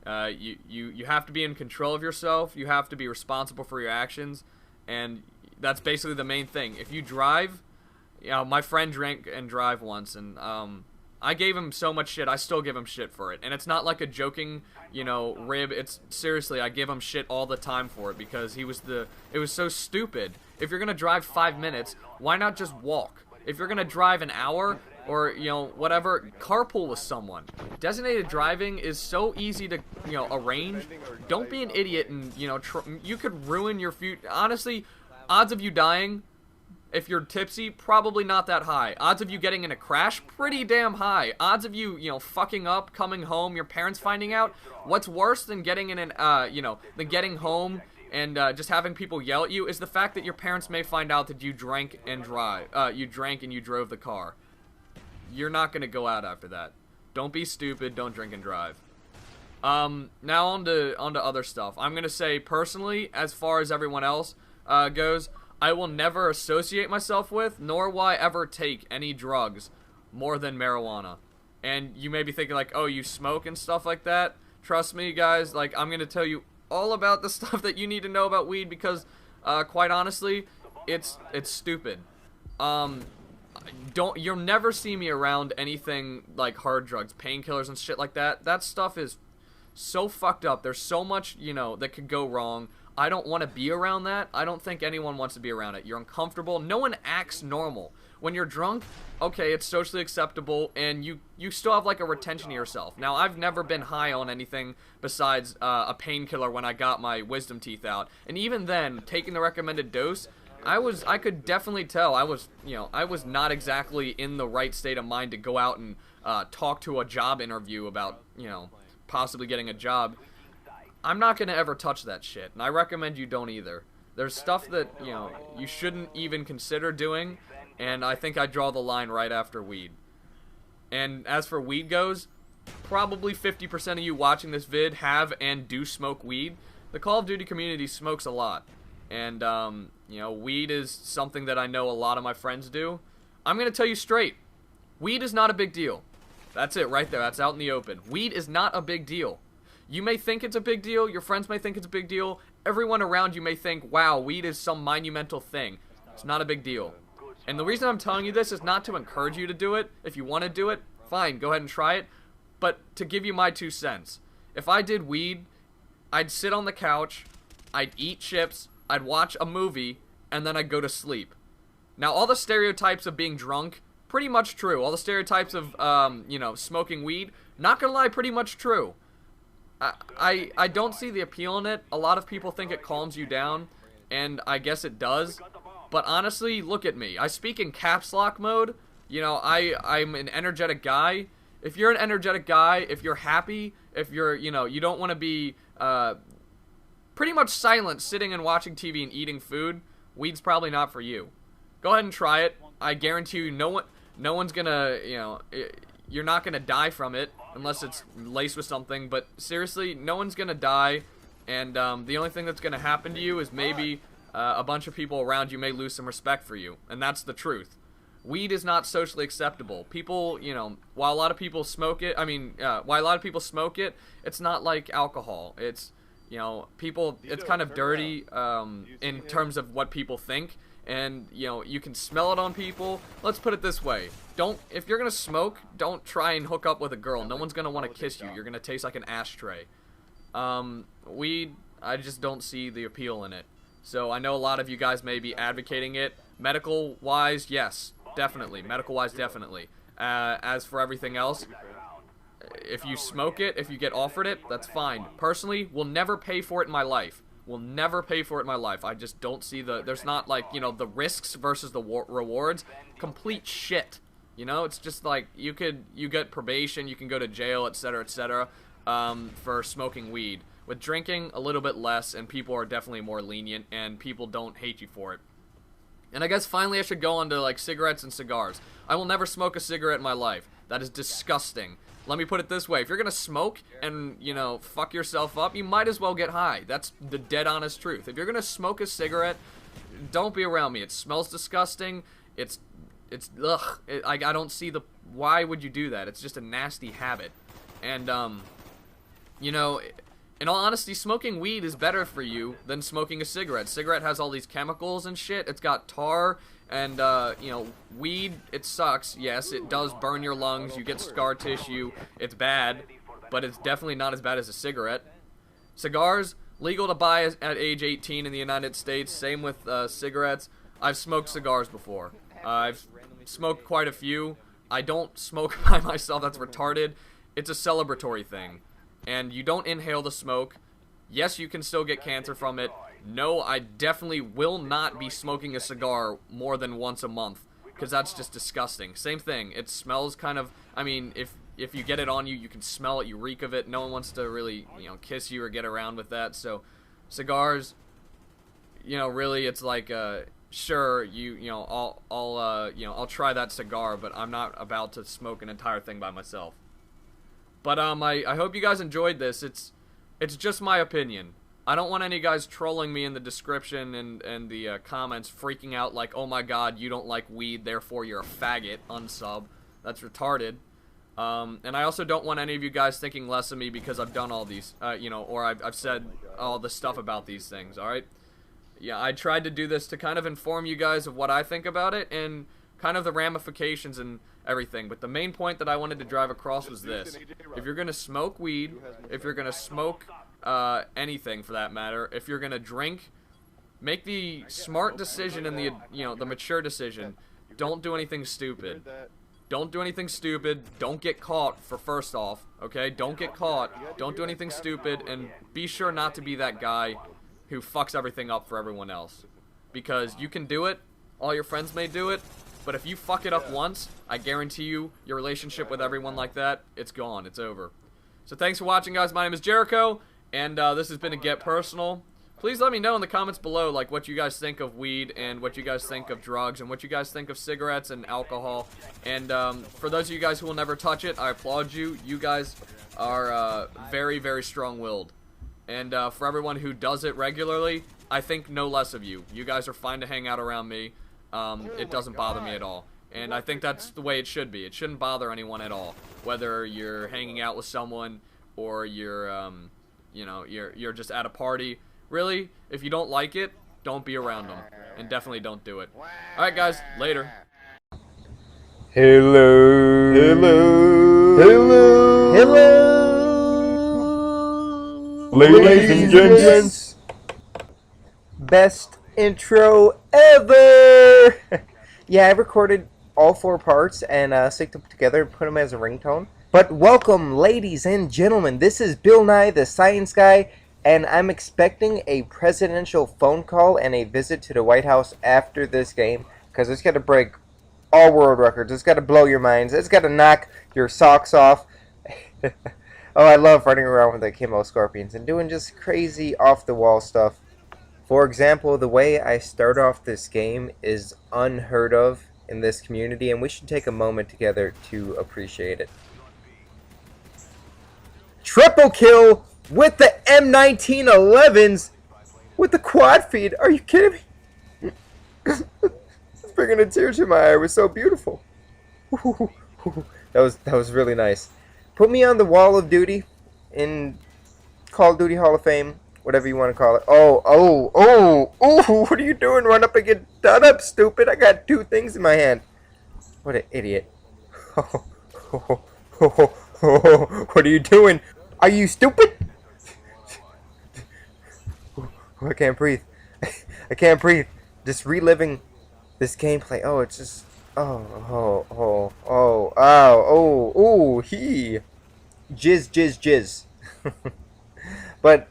Speaker 5: You have to be in control of yourself, you have to be responsible for your actions, and that's basically the main thing. If you drive, you know, my friend drank and drive once, and, I gave him so much shit, I still give him shit for it. And it's not like a joking, you know, rib, it's seriously, I give him shit all the time for it, because it was so stupid. If you're gonna drive 5 minutes, why not just walk? If you're gonna drive an hour, or, you know, whatever, carpool with someone. Designated driving is so easy to, you know, arrange. Don't be an idiot and, you know, you could ruin your future. Honestly, odds of you dying, if you're tipsy, probably not that high. Odds of you getting in a crash, pretty damn high. Odds of you, you know, fucking up, coming home, your parents finding out. What's worse than getting in an, you know, than getting home and just having people yell at you is the fact that your parents may find out that you drank and you drank and you drove the car. You're not gonna go out after that. Don't be stupid. Don't drink and drive. Now on to other stuff. I'm gonna say personally, as far as everyone else goes, I will never associate myself with, nor will I ever take any drugs more than marijuana. And you may be thinking like, oh, you smoke and stuff like that. Trust me, guys, like, I'm gonna tell you all about the stuff that you need to know about weed, because quite honestly, it's stupid. You'll never see me around anything like hard drugs, painkillers and shit like that. That stuff is so fucked up. There's so much, you know, that could go wrong. I don't want to be around that. I don't think anyone wants to be around it. You're uncomfortable. No one acts normal. When you're drunk, okay, it's socially acceptable, and you still have like a retention of yourself. Now, I've never been high on anything besides a painkiller when I got my wisdom teeth out. And even then, taking the recommended dose, I could definitely tell I was not exactly in the right state of mind to go out and talk to a job interview about, you know, possibly getting a job. I'm not going to ever touch that shit, and I recommend you don't either. There's stuff that, you know, you shouldn't even consider doing, and I think I draw the line right after weed. And as for weed goes, probably 50% of you watching this vid have and do smoke weed. The Call of Duty community smokes a lot, and, you know, weed is something that I know a lot of my friends do. I'm going to tell you straight, weed is not a big deal. That's it right there, that's out in the open. Weed is not a big deal. You may think it's a big deal, your friends may think it's a big deal, everyone around you may think, wow, weed is some monumental thing. It's not a big deal. And the reason I'm telling you this is not to encourage you to do it. If you want to do it, fine, go ahead and try it. But to give you my 2 cents, if I did weed, I'd sit on the couch, I'd eat chips, I'd watch a movie, and then I'd go to sleep. Now, all the stereotypes of being drunk, pretty much true. All the stereotypes of, you know, smoking weed, not gonna lie, pretty much true. I don't see the appeal in it. A lot of people think it calms you down, and I guess it does. But honestly, look at me. I speak in caps lock mode. You know, I'm an energetic guy. If you're an energetic guy, if you're happy, if you're, you know, you don't want to be pretty much silent sitting and watching TV and eating food, weed's probably not for you. Go ahead and try it. I guarantee you no one's gonna, you know, you're not gonna die from it unless it's laced with something, but seriously, no one's gonna die, and the only thing that's gonna happen to you is maybe a bunch of people around you may lose some respect for you, and that's the truth. Weed is not socially acceptable. People, you know, while a lot of people smoke it, it's not like alcohol. It's, you know, people, it's kind of dirty in terms of what people think, and you know, you can smell it on people. Let's put it this way: if you're gonna smoke, don't try and hook up with a girl. No one's gonna want to kiss you. You're gonna taste like an ashtray. Weed, I just don't see the appeal in it. So I know a lot of you guys may be advocating it. Medical wise, yes, definitely. Medical wise, definitely. As for everything else, if you smoke it, if you get offered it, that's fine. Personally, will never pay for it in my life. Will never pay for it in my life. I just don't see there's not like, you know, the risks versus the rewards. Complete shit. You know, it's just like you get probation, you can go to jail, etc., etc., for smoking weed. With drinking, a little bit less, and people are definitely more lenient, and people don't hate you for it. And I guess finally I should go on to like cigarettes and cigars. I will never smoke a cigarette in my life. That is disgusting. Let me put it this way: if you're gonna smoke and, you know, fuck yourself up, you might as well get high. That's the dead honest truth. If you're gonna smoke a cigarette, don't be around me. It smells disgusting. It's ugh. I don't see why would you do that? It's just a nasty habit. And you know, in all honesty, smoking weed is better for you than smoking a cigarette. Cigarette has all these chemicals and shit. It's got tar. And, you know, weed, it sucks. Yes, it does burn your lungs. You get scar tissue. It's bad, but it's definitely not as bad as a cigarette. Cigars, legal to buy at age 18 in the United States. Same with cigarettes. I've smoked cigars before. I've smoked quite a few. I don't smoke by myself. That's retarded. It's a celebratory thing. And you don't inhale the smoke. Yes, you can still get cancer from it. No, I definitely will not be smoking a cigar more than once a month, because that's just disgusting. Same thing. It smells kind of, I mean, if you get it on you, you can smell it, you reek of it. No one wants to really, you know, kiss you or get around with that. So, cigars, you know, really, it's like, sure, I'll try that cigar, but I'm not about to smoke an entire thing by myself. But I hope you guys enjoyed this. It's just my opinion. I don't want any guys trolling me in the description and the comments, freaking out like, oh my god, you don't like weed, therefore you're a faggot, unsub. That's retarded. And I also don't want any of you guys thinking less of me because I've done all these, you know, or I've said all this stuff about these things, alright? Yeah, I tried to do this to kind of inform you guys of what I think about it and kind of the ramifications and everything. But the main point that I wanted to drive across was this. If you're going to smoke weed, if you're going to smoke anything for that matter, if you're going to drink, make the smart decision and the mature decision. Don't do anything stupid. Don't do anything stupid. Don't get caught, for first off, okay? Don't get caught. Don't do anything stupid, and be sure not to be that guy who fucks everything up for everyone else. Because you can do it, all your friends may do it, but if you fuck it up once, I guarantee you, your relationship with everyone like that, it's gone, it's over. So thanks for watching, guys. My name is Jericho, and this has been a Get Personal. Please let me know in the comments below, like, what you guys think of weed, and what you guys think of drugs, and what you guys think of cigarettes and alcohol. And for those of you guys who will never touch it, I applaud you. You guys are very, very strong-willed. And for everyone who does it regularly, I think no less of you. You guys are fine to hang out around me. It doesn't bother me at all. And I think that's the way it should be. It shouldn't bother anyone at all. Whether you're hanging out with someone, or you're, you know, you're just at a party. Really, if you don't like it, don't be around them. And definitely don't do it. Alright, guys. Later.
Speaker 9: Hello. Hello. Hello. Hello. Ladies and gents. Best intro ever. Yeah, I recorded all 4 parts and synced them together and put them as a ringtone. But welcome, ladies and gentlemen. This is Bill Nye, the Science Guy, and I'm expecting a presidential phone call and a visit to the White House after this game, because it's got to break all world records. It's got to blow your minds. It's got to knock your socks off. Oh, I love running around with the Camo Scorpions and doing just crazy off-the-wall stuff. For example, the way I start off this game is unheard of in this community, and we should take a moment together to appreciate it. Triple kill with the M1911s with the quad feed. Are you kidding me? It's bringing a tear to my eye. It was so beautiful. That was really nice. Put me on the wall of duty in Call of Duty Hall of Fame, whatever you want to call it. Oh, what are you doing? Run up and get done up, stupid. I got 2 things in my hand. What an idiot. What are you doing? Are you stupid? I can't breathe. I can't breathe. Just reliving this gameplay. Oh, it's just... he. Jizz. But,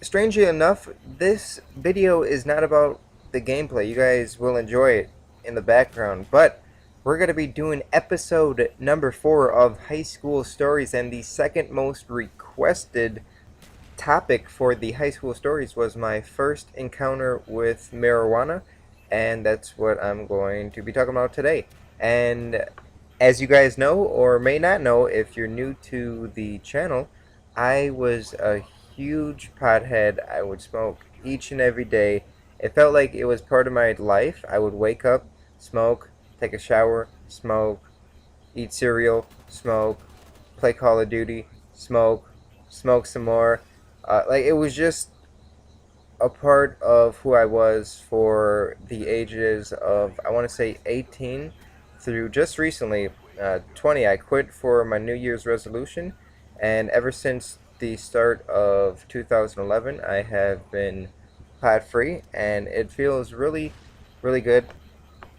Speaker 9: strangely enough, this video is not about the gameplay. You guys will enjoy it in the background. But, we're going to be doing episode number 4 of High School Stories, and the second most requested topic for the High School Stories was my first encounter with marijuana, and that's what I'm going to be talking about today. And as you guys know, or may not know if you're new to the channel, I was a huge pothead. I would smoke each and every day. It felt like it was part of my life. I would wake up, smoke, take a shower, smoke, eat cereal, smoke, play Call of Duty, smoke some more. Like, it was just a part of who I was for the ages of, I want to say, 18 through just recently, 20. I quit for my New Year's resolution, and ever since the start of 2011, I have been pot-free, and it feels really, really good.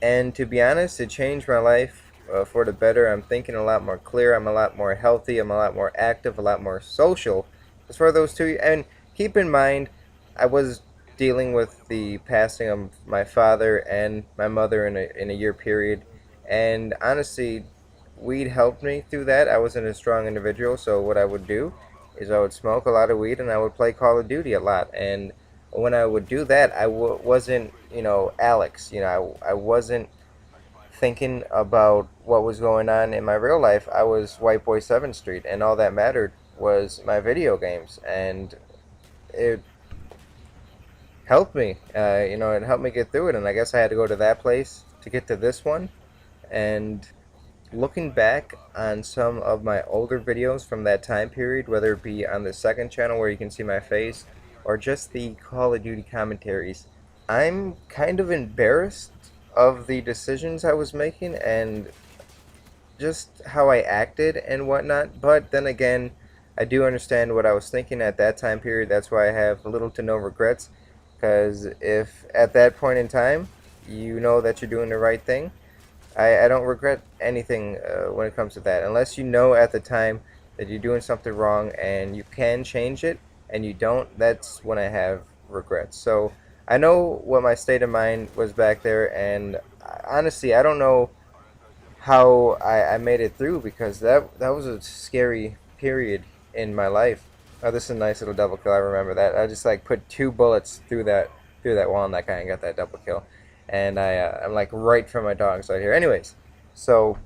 Speaker 9: And to be honest, it changed my life for the better. I'm thinking a lot more clear. I'm a lot more healthy. I'm a lot more active, a lot more social. As for those two, and keep in mind, I was dealing with the passing of my father and my mother in a year period. And honestly, weed helped me through that. I wasn't a strong individual, so what I would do is I would smoke a lot of weed and I would play Call of Duty a lot. And when I would do that, I wasn't, Alex. I wasn't thinking about what was going on in my real life. I was White Boy 7th Street, and all that mattered was my video games. And it helped me. It helped me get through it. And I guess I had to go to that place to get to this one. And looking back on some of my older videos from that time period, whether it be on the second channel where you can see my face, or just the Call of Duty commentaries, I'm kind of embarrassed of the decisions I was making and just how I acted and whatnot. But then again, I do understand what I was thinking at that time period. That's why I have little to no regrets, because if at that point in time you know that you're doing the right thing, I don't regret anything when it comes to that. Unless you know at the time that you're doing something wrong and you can change it, and you don't, that's when I have regrets. So I know what my state of mind was back there, and honestly, I don't know how I made it through, because that was a scary period in my life. Oh, this is a nice little double kill. I remember that. I just put 2 bullets through that wall on that guy and got that double kill. And I'm right from my dogs right here. Anyways, so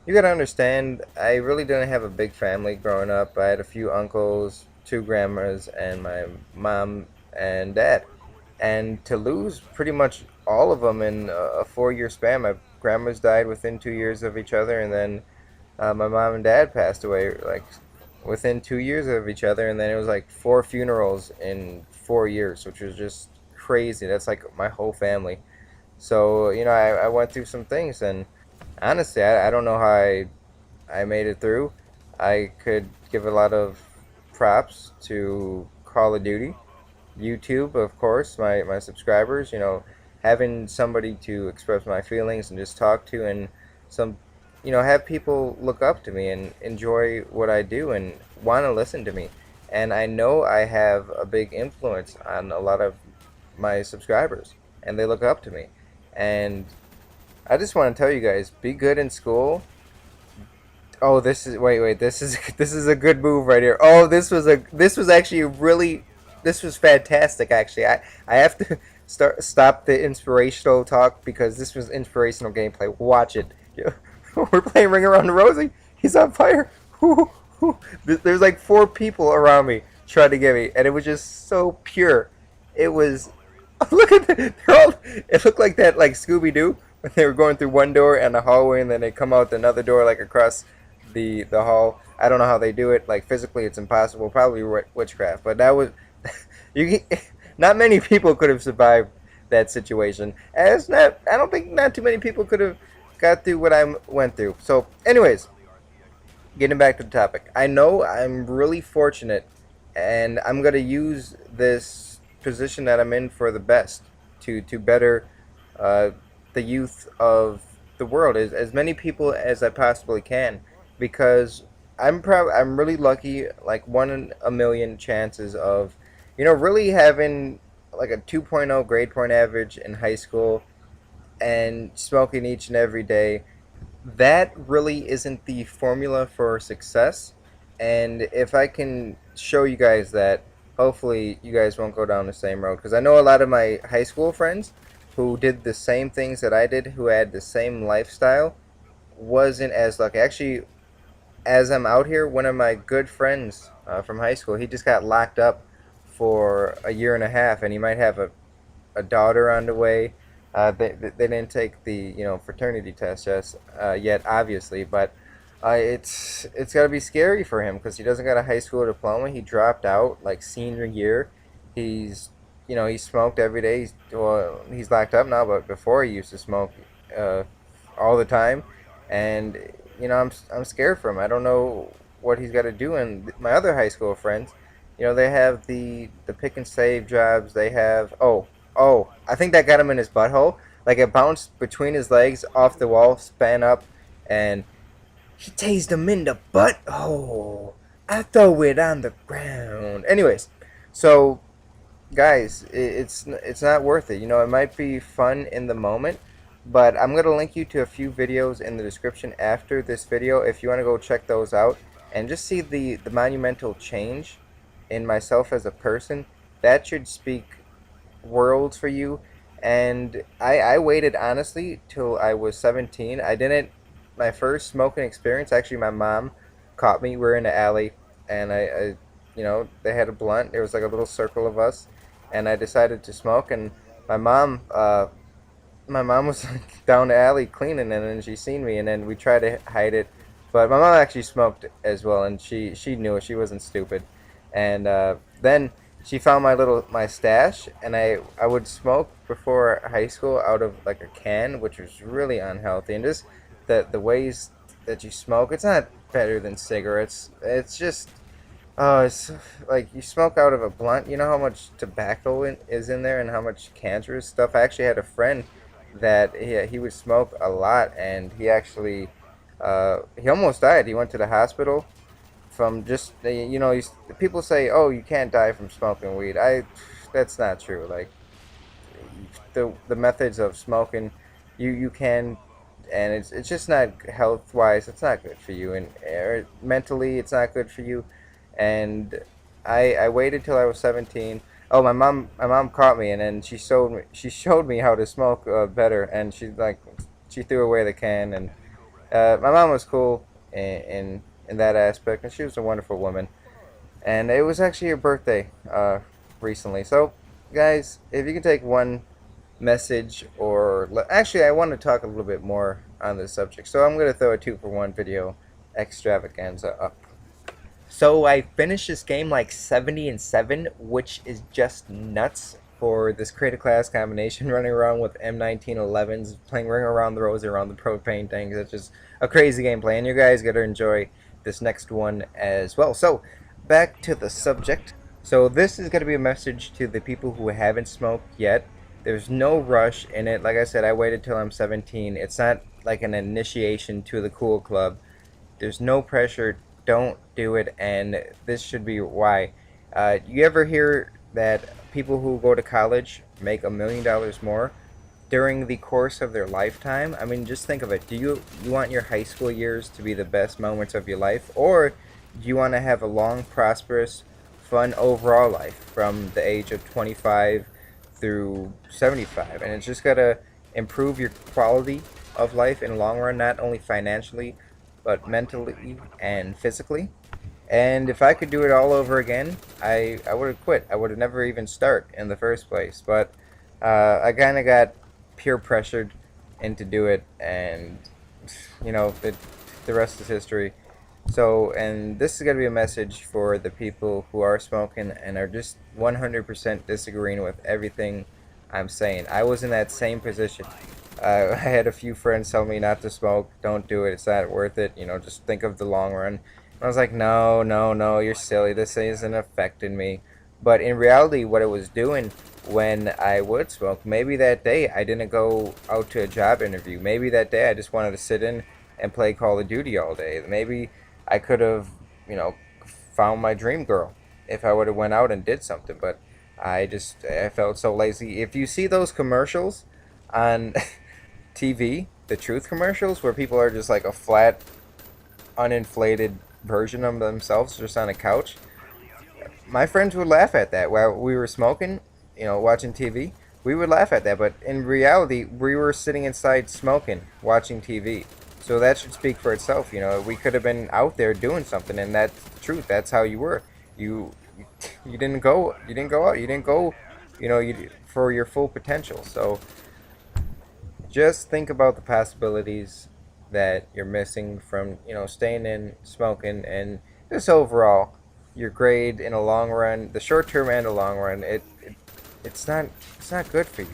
Speaker 9: you gotta understand, I really didn't have a big family growing up. I had a few uncles, 2 grandmas, and my mom and dad. And to lose pretty much all of them in a 4-year span. My grandmas died within 2 years of each other, and then my mom and dad passed away within 2 years of each other, and then it was 4 funerals in 4 years, which was just crazy. That's my whole family. So, I went through some things, and honestly, I don't know how I made it through. I could give a lot of props to Call of Duty, YouTube, of course, my subscribers, having somebody to express my feelings and just talk to, and have people look up to me and enjoy what I do and want to listen to me. And I know I have a big influence on a lot of my subscribers, and they look up to me. And I just want to tell you guys, be good in school. Oh, this is this is a good move right here. Oh, this was fantastic actually. I have to stop the inspirational talk, because this was inspirational gameplay. Watch it. We're playing Ring Around the Rosie. He's on fire. There's 4 people around me trying to get me, and it was just so pure. It was look at it looked like that Scooby-Doo when they were going through one door and a hallway, and then they come out another door across the hall. I don't know how they do it. Physically, it's impossible. Probably witchcraft. But that Not many people could have survived that situation. As not, I don't think not too many people could have got through what I went through. So, anyways, getting back to the topic. I know I'm really fortunate, and I'm gonna use this position that I'm in for the best to better the youth of the world, as many people as I possibly can, because I'm really lucky, like 1 in a million chances of, really having like a 2.0 grade point average in high school and smoking each and every day. That really isn't the formula for success, and if I can show you guys that, hopefully you guys won't go down the same road, because I know a lot of my high school friends who did the same things that I did, who had the same lifestyle, wasn't as lucky. Actually, as I'm out here, one of my good friends from high school, he just got locked up for a year and a half, and he might have a daughter on the way. They didn't take the fraternity test yet, obviously, but it's got to be scary for him because he doesn't got a high school diploma. He dropped out like senior year. He smoked every day. He's locked up now, but before he used to smoke all the time, and I'm scared for him. I don't know what he's got to do. And my other high school friends, they have the pick and save jobs. They have I think that got him in his butthole. Like it bounced between his legs off the wall, span up, and he tased him in the butt. Oh, I throw it on the ground. Anyways, so guys, it's not worth it. It might be fun in the moment, but I'm gonna link you to a few videos in the description after this video if you want to go check those out and just see the monumental change in myself as a person. That should speak worlds for you. And I waited honestly till I was 17. My first smoking experience, actually my mom caught me. We were in the alley, and I they had a blunt. There was like a little circle of us, and I decided to smoke. And my mom was down the alley cleaning, and then she seen me, and then we tried to hide it, but my mom actually smoked as well, and she knew it. She wasn't stupid. And then she found my stash, and I would smoke before high school out of like a can, which was really unhealthy. And just the ways that you smoke, it's not better than cigarettes. It's just it's like you smoke out of a blunt. You know how much tobacco is in there and how much cancerous stuff. I actually had a friend that he would smoke a lot, and he actually he almost died. He went to the hospital from just people say, oh, you can't die from smoking weed. That's not true. Like the methods of smoking, you can, and it's just not health wise. It's not good for you, and mentally it's not good for you. And I waited till I was 17. Oh, my mom caught me, and then she showed me how to smoke better, and she threw away the can. And my mom was cool in that aspect, and she was a wonderful woman. And it was actually her birthday recently. So guys, if you can take one message, or actually I want to talk a little bit more on this subject, so I'm going to throw a 2-for-1 video extravaganza up. So I finished this game like 70-7, which is just nuts for this creative class combination, running around with M1911s, playing Ring Around the Rosie around the propane tanks. It's just a crazy gameplay, and you guys got to enjoy this next one as well. So back to the subject. So this is going to be a message to the people who haven't smoked yet. There's no rush in it. Like I said, I waited till I'm 17. It's not like an initiation to the cool club. There's no pressure. Don't do it, and this should be why. You ever hear that people who go to college make $1 million more during the course of their lifetime? I mean, just think of it. Do you want your high school years to be the best moments of your life, or do you want to have a long, prosperous, fun overall life from the age of 25 through 75? And it's just got to improve your quality of life in the long run, not only financially, but mentally and physically. And if I could do it all over again, I would have quit. I would have never even start in the first place. But I kind of got peer pressured into do it, and the rest is history. So, and this is going to be a message for the people who are smoking and are just 100% disagreeing with everything I'm saying. I was in that same position. I had a few friends tell me not to smoke, don't do it, it's not worth it, you know, just think of the long run. And I was like, no, no, no, you're silly, this isn't affecting me. But in reality, what it was doing when I would smoke, maybe that day I didn't go out to a job interview. Maybe that day I just wanted to sit in and play Call of Duty all day. Maybe I could have, you know, found my dream girl if I would have went out and did something. But I felt so lazy. If you see those commercials on TV, the truth commercials, where people are just like a flat, uninflated version of themselves just on a couch, my friends would laugh at that while we were smoking, you know, watching TV. We would laugh at that, but in reality, we were sitting inside smoking, watching TV. So that should speak for itself, you know. We could have been out there doing something, and that's the truth. That's how you were. You didn't go out. You didn't go, you know, for your full potential. So just think about the possibilities that you're missing from, you know, staying in, smoking, and just overall, your grade in the long run, the short term and the long run, it's not good for you.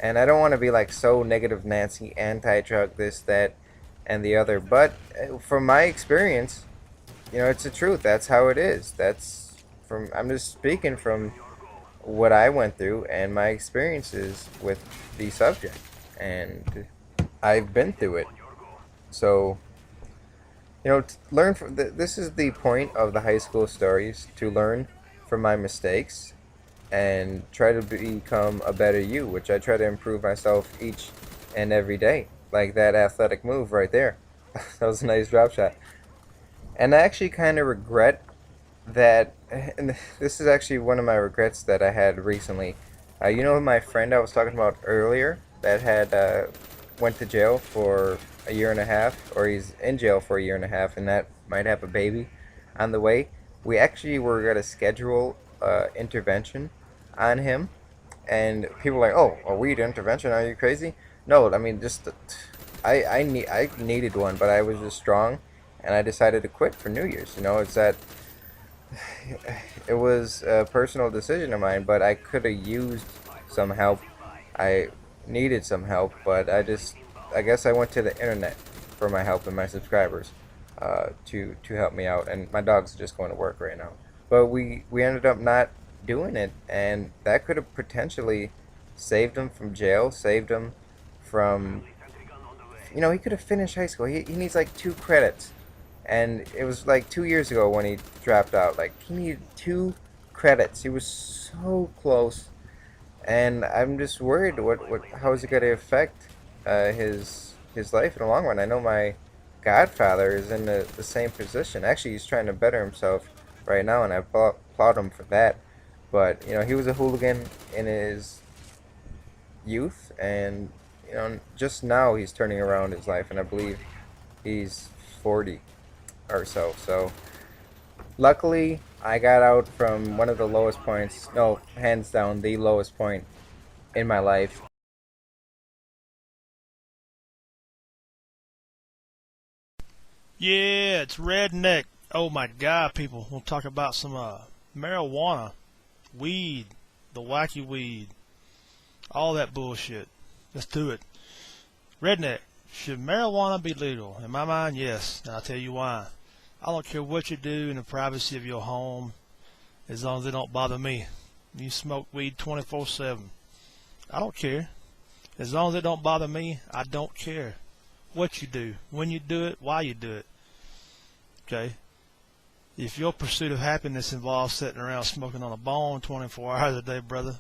Speaker 9: And I don't want to be like so negative Nancy, anti-drug, this, that, and the other, but from my experience, you know, it's the truth. That's how it is. I'm just speaking from what I went through and my experiences with the subject, and I've been through it. So, you know, learn from this is the point of the high school stories, to learn from my mistakes and try to become a better you, which I try to improve myself each and every day. Like that athletic move right there. That was a nice drop shot. And I actually kind of regret that, and this is actually one of my regrets that I had recently. You know my friend I was talking about earlier that had went to jail for a year and a half, or he's in jail for a year and a half, and that might have a baby on the way. We actually were going to schedule intervention on him, and people were like, oh, a weed intervention, are you crazy? No, I mean, just I needed one, but I was just strong, and I decided to quit for New Year's. You know, it was a personal decision of mine, but I could have used some help. I needed some help, but I guess I went to the internet for my help and my subscribers to help me out, and my dog's just going to work right now. But we ended up not doing it, and that could have potentially saved him from jail, saved him from, you know, he could have finished high school. He needs like 2 credits, and it was like 2 years ago when he dropped out. Like, he needed 2 credits. He was so close, and I'm just worried how is it going to affect his life in the long run. I know my godfather is in the same position. Actually, he's trying to better himself right now, and I applaud him for that. But, you know, he was a hooligan in his youth, and, you know, just now he's turning around his life, and I believe he's 40 or so. So luckily I got out from one of the lowest points, no, hands down the lowest point in my life.
Speaker 16: Yeah, it's Redneck. Oh my god, people, we'll talk about some marijuana, weed, the wacky weed, all that bullshit. Let's do it. Redneck, should marijuana be legal? In my mind, yes, and I'll tell you why. I don't care what you do in the privacy of your home, as long as it don't bother me. You smoke weed 24/7. I don't care. As long as it don't bother me, I don't care what you do, when you do it, why you do it. Okay? If your pursuit of happiness involves sitting around smoking on a bone 24 hours a day, brother,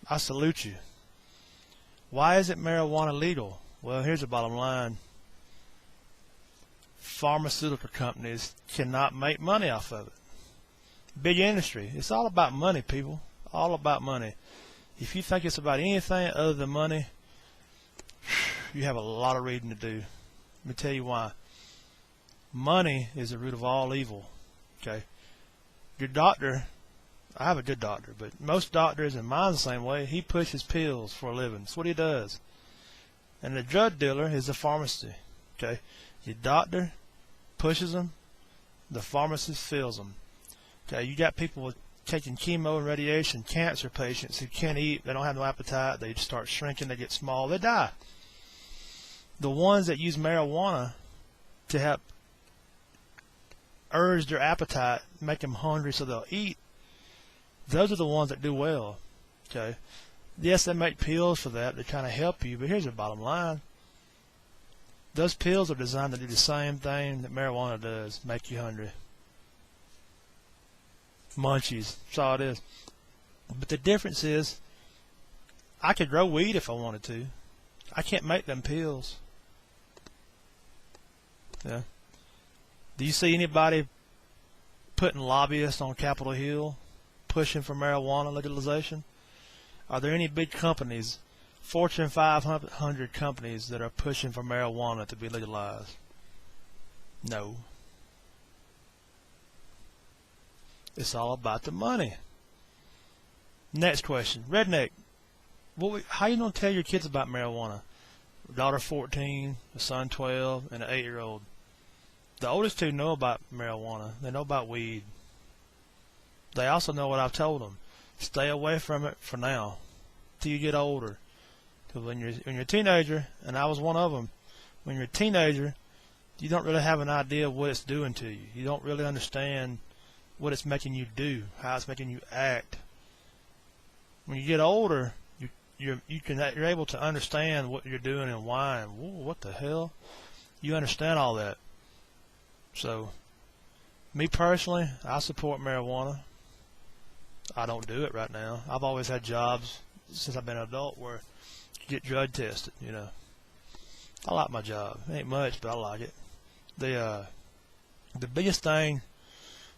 Speaker 16: I salute you. Why isn't marijuana legal? Well, here's the bottom line. Pharmaceutical companies cannot make money off of it. Big industry. It's all about money, people. All about money. If you think it's about anything other than money, you have a lot of reading to do. Let me tell you why. Money is the root of all evil. Okay? Your doctor, I have a good doctor, but most doctors, and mine's the same way, he pushes pills for a living. That's what he does. And the drug dealer is the pharmacy. Okay? Your doctor pushes them, the pharmacist fills them. Okay, you got people with taking chemo and radiation, cancer patients who can't eat, they don't have no appetite, they just start shrinking, they get small, they die. The ones that use marijuana to help urge their appetite, make them hungry so they'll eat, those are the ones that do well. Okay, yes, they make pills for that to kind of help you, but here's the bottom line. Those pills are designed to do the same thing that marijuana does, make you hungry. Munchies, that's all it is. But the difference is, I could grow weed if I wanted to. I can't make them pills. Yeah. Do you see anybody putting lobbyists on Capitol Hill, pushing for marijuana legalization? Are there any big companies, Fortune 500 companies, that are pushing for marijuana to be legalized? No. It's all about the money. Next question. Redneck, how you going to tell your kids about marijuana? Daughter 14, a son 12, and an 8-year-old. The oldest two know about marijuana. They know about weed. They also know what I've told them. Stay away from it for now, till you get older. Because when you're a teenager, and I was one of them, when you're a teenager, you don't really have an idea of what it's doing to you. You don't really understand what it's making you do, how it's making you act. When you get older, you're able to understand what you're doing and why, and what the hell? You understand all that. So, me personally, I support marijuana. I don't do it right now. I've always had jobs since I've been an adult where you get drug tested, you know. I like my job. It ain't much, but I like it. The biggest thing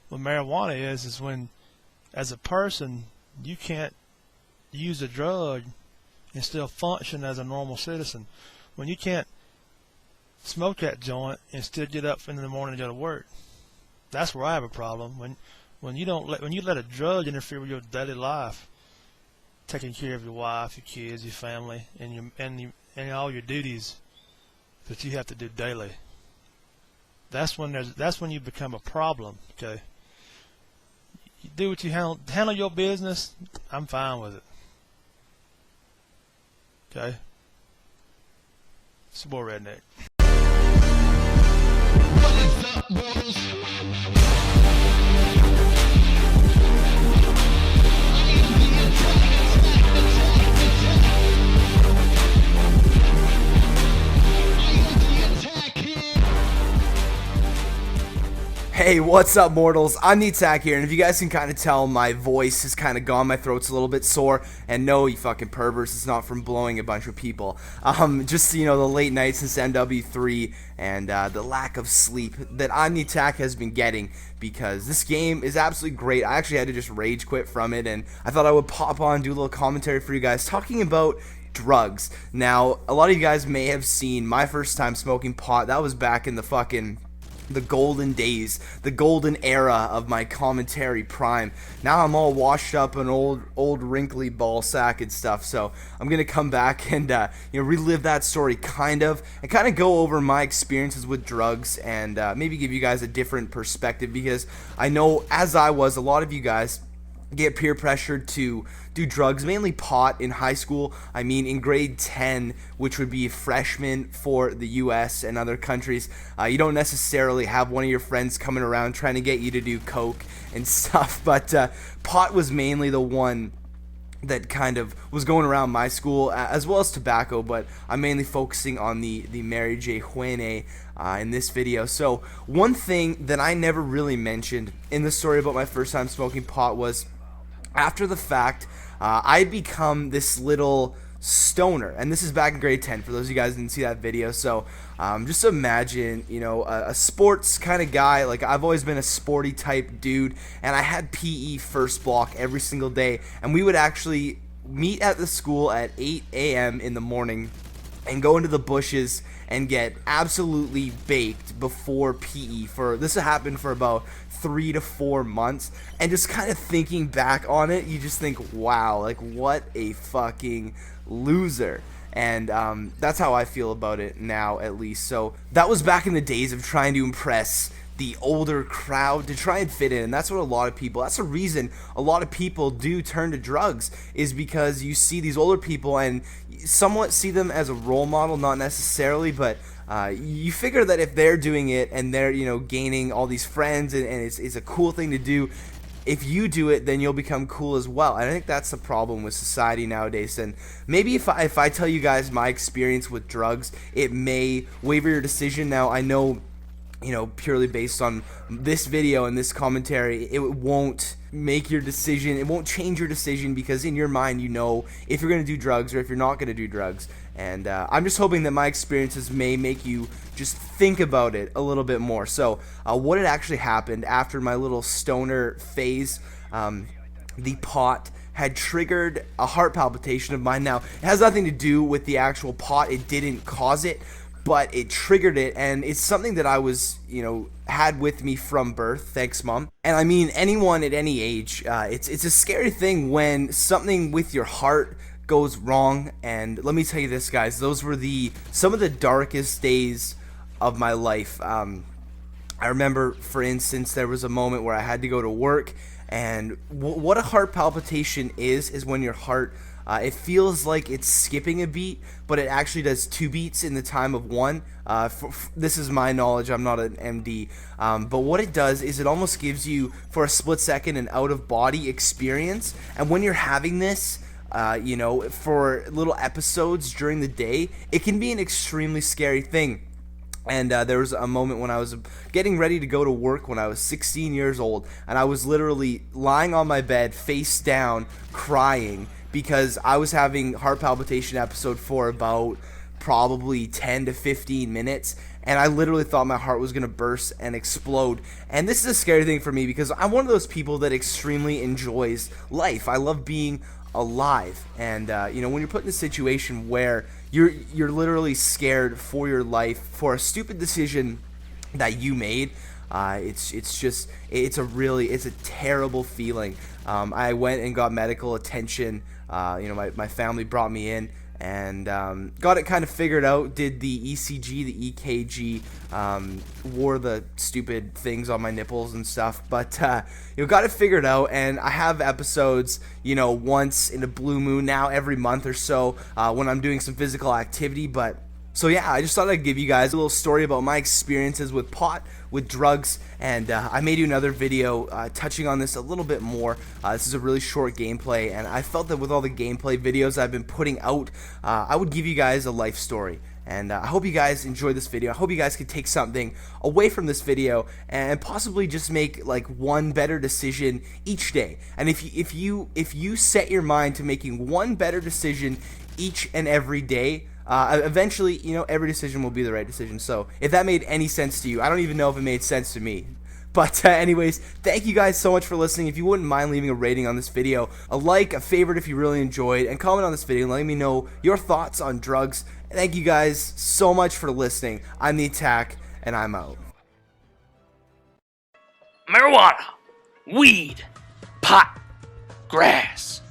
Speaker 16: with marijuana is when, as a person, you can't use a drug and still function as a normal citizen. When you can't smoke that joint and still get up in the morning and go to work, that's where I have a problem. When you let a drug interfere with your daily life, taking care of your wife, your kids, your family, and all your duties that you have to do daily. That's when you become a problem. Okay. You do what you handle your business. I'm fine with it. Okay. It's more redneck.
Speaker 17: What's up, boys?
Speaker 18: Hey, what's up, mortals? I'm IZEDNECK here, and if you guys can kind of tell, my voice is kind of gone, my throat's a little bit sore, and no, you fucking perverts, it's not from blowing a bunch of people. Just, you know, the late nights since MW3 and the lack of sleep that IZEDNECK has been getting, because this game is absolutely great. I actually had to just rage quit from it, and I thought I would pop on and do a little commentary for you guys talking about drugs. Now, a lot of you guys may have seen my first time smoking pot. That was back in the golden days, the golden era of my commentary prime. Now I'm all washed up, an old wrinkly ball sack and stuff, so I'm gonna come back and relive that story and kind of go over my experiences with drugs, and maybe give you guys a different perspective, because I know, as I was, a lot of you guys get peer pressured to do drugs, mainly pot, in high school. I mean, in grade 10, which would be freshman for the US and other countries, you don't necessarily have one of your friends coming around trying to get you to do coke and stuff, but pot was mainly the one that kind of was going around my school, as well as tobacco, but I'm mainly focusing on the marijuana in this video. So one thing that I never really mentioned in the story about my first time smoking pot was, after the fact, I'd become this little stoner, and this is back in grade 10 for those of you guys who didn't see that video. So just imagine, you know, a sports kind of guy. Like, I've always been a sporty type dude, and I had PE first block every single day, and we would actually meet at the school at 8 a.m. in the morning and go into the bushes and get absolutely baked before PE. This happened for about 3 to 4 months, and just kind of thinking back on it, you just think, wow, like, what a fucking loser. And that's how I feel about it now, at least. So that was back in the days of trying to impress the older crowd, to try and fit in. And that's what a lot of people, that's the reason a lot of people do turn to drugs, is because you see these older people and somewhat see them as a role model, not necessarily, but you figure that if they're doing it and they're, you know, gaining all these friends and it's a cool thing to do, if you do it, then you'll become cool as well. And I think that's the problem with society nowadays. And maybe if I tell you guys my experience with drugs, it may waver your decision. Now, I know, you know, purely based on this video and this commentary, it won't make your decision, it won't change your decision, because in your mind you know if you're going to do drugs or if you're not going to do drugs. And I'm just hoping that my experiences may make you just think about it a little bit more. So what had actually happened after my little stoner phase, the pot had triggered a heart palpitation of mine. Now, it has nothing to do with the actual pot, it didn't cause it, but it triggered it, and it's something that I was, you know, had with me from birth. Thanks, Mom. And I mean, anyone at any age, it's a scary thing when something with your heart goes wrong. And let me tell you this, guys, those were some of the darkest days of my life. I remember, for instance, there was a moment where I had to go to work, and what a heart palpitation is when your heart, it feels like it's skipping a beat, but it actually does 2 beats in the time of 1. This is my knowledge, I'm not an MD, but what it does is it almost gives you, for a split second, an out-of-body experience. And when you're having this, you know, for little episodes during the day, it can be an extremely scary thing. And there was a moment when I was getting ready to go to work when I was 16 years old, and I was literally lying on my bed face down crying because I was having heart palpitation episode for about probably 10 to 15 minutes, and I literally thought my heart was going to burst and explode. And this is a scary thing for me because I'm one of those people that extremely enjoys life. I love being alive, and you know, when you're put in a situation where you're literally scared for your life for a stupid decision that you made, it's a terrible feeling. I went and got medical attention. You know, my family brought me in and got it kind of figured out, did the ECG, the EKG, wore the stupid things on my nipples and stuff, but you know, got it figured out. And I have episodes, you know, once in a blue moon now, every month or so, when I'm doing some physical activity. But so yeah, I just thought I'd give you guys a little story about my experiences with pot, with drugs, and I may do another video touching on this a little bit more. This is a really short gameplay, and I felt that with all the gameplay videos I've been putting out, I would give you guys a life story. And I hope you guys enjoyed this video. I hope you guys could take something away from this video and possibly just make like one better decision each day. And if you set your mind to making one better decision each and every day, eventually, you know, every decision will be the right decision. So if that made any sense to you, I don't even know if it made sense to me. But anyways, thank you guys so much for listening. If you wouldn't mind leaving a rating on this video, a like, a favorite if you really enjoyed, and comment on this video and letting me know your thoughts on drugs. Thank you guys so much for listening. I'm the Attack, and I'm out.
Speaker 6: Marijuana, weed, pot, grass,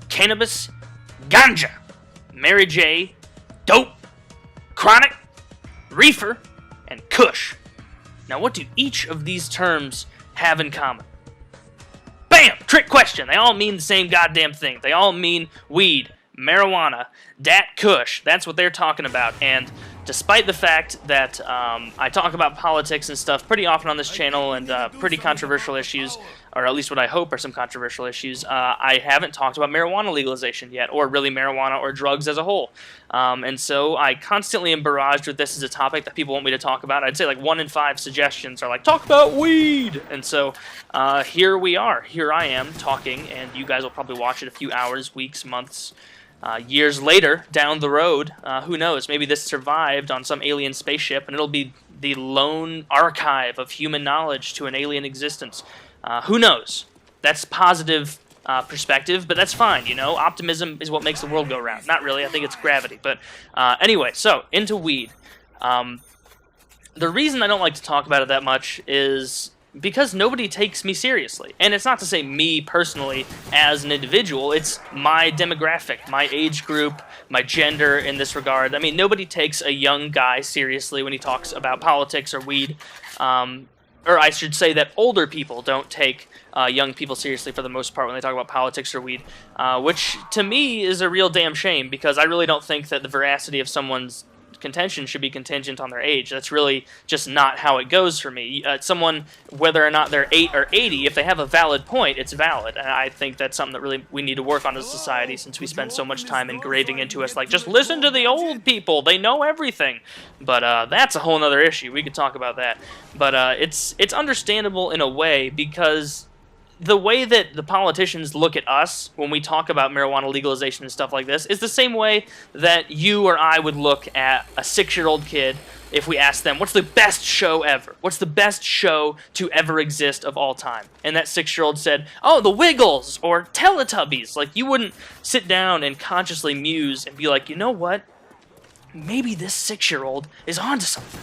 Speaker 6: cannabis, ganja, Mary J, dope, chronic, reefer, and kush. Now, what do each of these terms have in common? Bam! Trick question. They all mean the same goddamn thing. They all mean weed, marijuana, dat kush. That's what they're talking about. And despite the fact that I talk about politics and stuff pretty often on this channel and pretty controversial issues, or at least what I hope are some controversial issues, I haven't talked about marijuana legalization yet, or really marijuana or drugs as a whole. And so I constantly am barraged with this as a topic that people want me to talk about. I'd say like 1 in 5 suggestions are like, talk about weed! And so here we are. Here I am talking, and you guys will probably watch it a few hours, weeks, months, years later down the road. Who knows? Maybe this survived on some alien spaceship, and it'll be the lone archive of human knowledge to an alien existence. Who knows? That's positive perspective, but that's fine, you know? Optimism is what makes the world go round. Not really, I think it's gravity. But anyway, so, into weed. The reason I don't like to talk about it that much is because nobody takes me seriously. And it's not to say me personally as an individual, it's my demographic, my age group, my gender in this regard. I mean, nobody takes a young guy seriously when he talks about politics or weed. Or I should say that older people don't take young people seriously for the most part when they talk about politics or weed, which to me is a real damn shame, because I really don't think that the veracity of someone's contention should be contingent on their age. That's really just not how it goes for me. Someone, whether or not they're 8 or 80, if they have a valid point, it's valid. And I think that's something that really we need to work on as a society, since we spend so much time engraving into us, like, just listen to the old people, they know everything. But that's a whole nother issue. We could talk about that. But it's understandable in a way, because the way that the politicians look at us when we talk about marijuana legalization and stuff like this is the same way that you or I would look at a 6-year-old kid if we asked them, what's the best show ever? What's the best show to ever exist of all time? And that 6-year-old said, oh, The Wiggles or Teletubbies. Like, you wouldn't sit down and consciously muse and be like, you know what? Maybe this 6-year-old is onto something.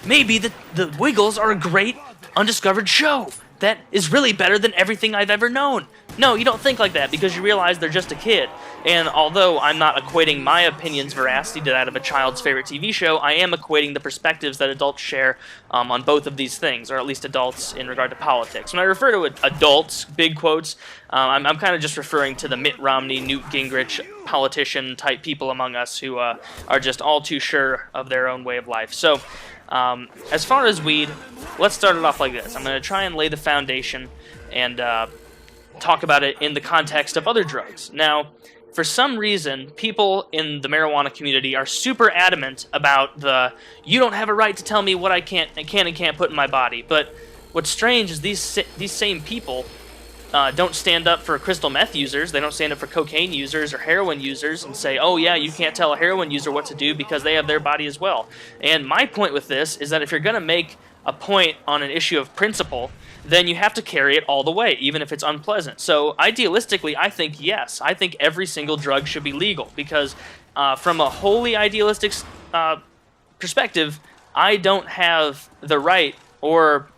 Speaker 6: Maybe the Wiggles are a great undiscovered show that is really better than everything I've ever known. No, you don't think like that, because you realize they're just a kid. And although I'm not equating my opinion's veracity to that of a child's favorite TV show, I am equating the perspectives that adults share on both of these things, or at least adults in regard to politics. When I refer to adults, big quotes, I'm kind of just referring to the Mitt Romney, Newt Gingrich politician-type people among us who are just all too sure of their own way of life. So, as far as weed, let's start it off like this. I'm going to try and lay the foundation and talk about it in the context of other drugs. Now, for some reason, people in the marijuana community are super adamant about you don't have a right to tell me what I can and can't put in my body. But what's strange is these same people don't stand up for crystal meth users. They don't stand up for cocaine users or heroin users and say, oh yeah, you can't tell a heroin user what to do because they have their body as well. And my point with this is that if you're going to make a point on an issue of principle, then you have to carry it all the way, even if it's unpleasant. So idealistically, I think yes. I think every single drug should be legal, because from a wholly idealistic perspective, I don't have the right or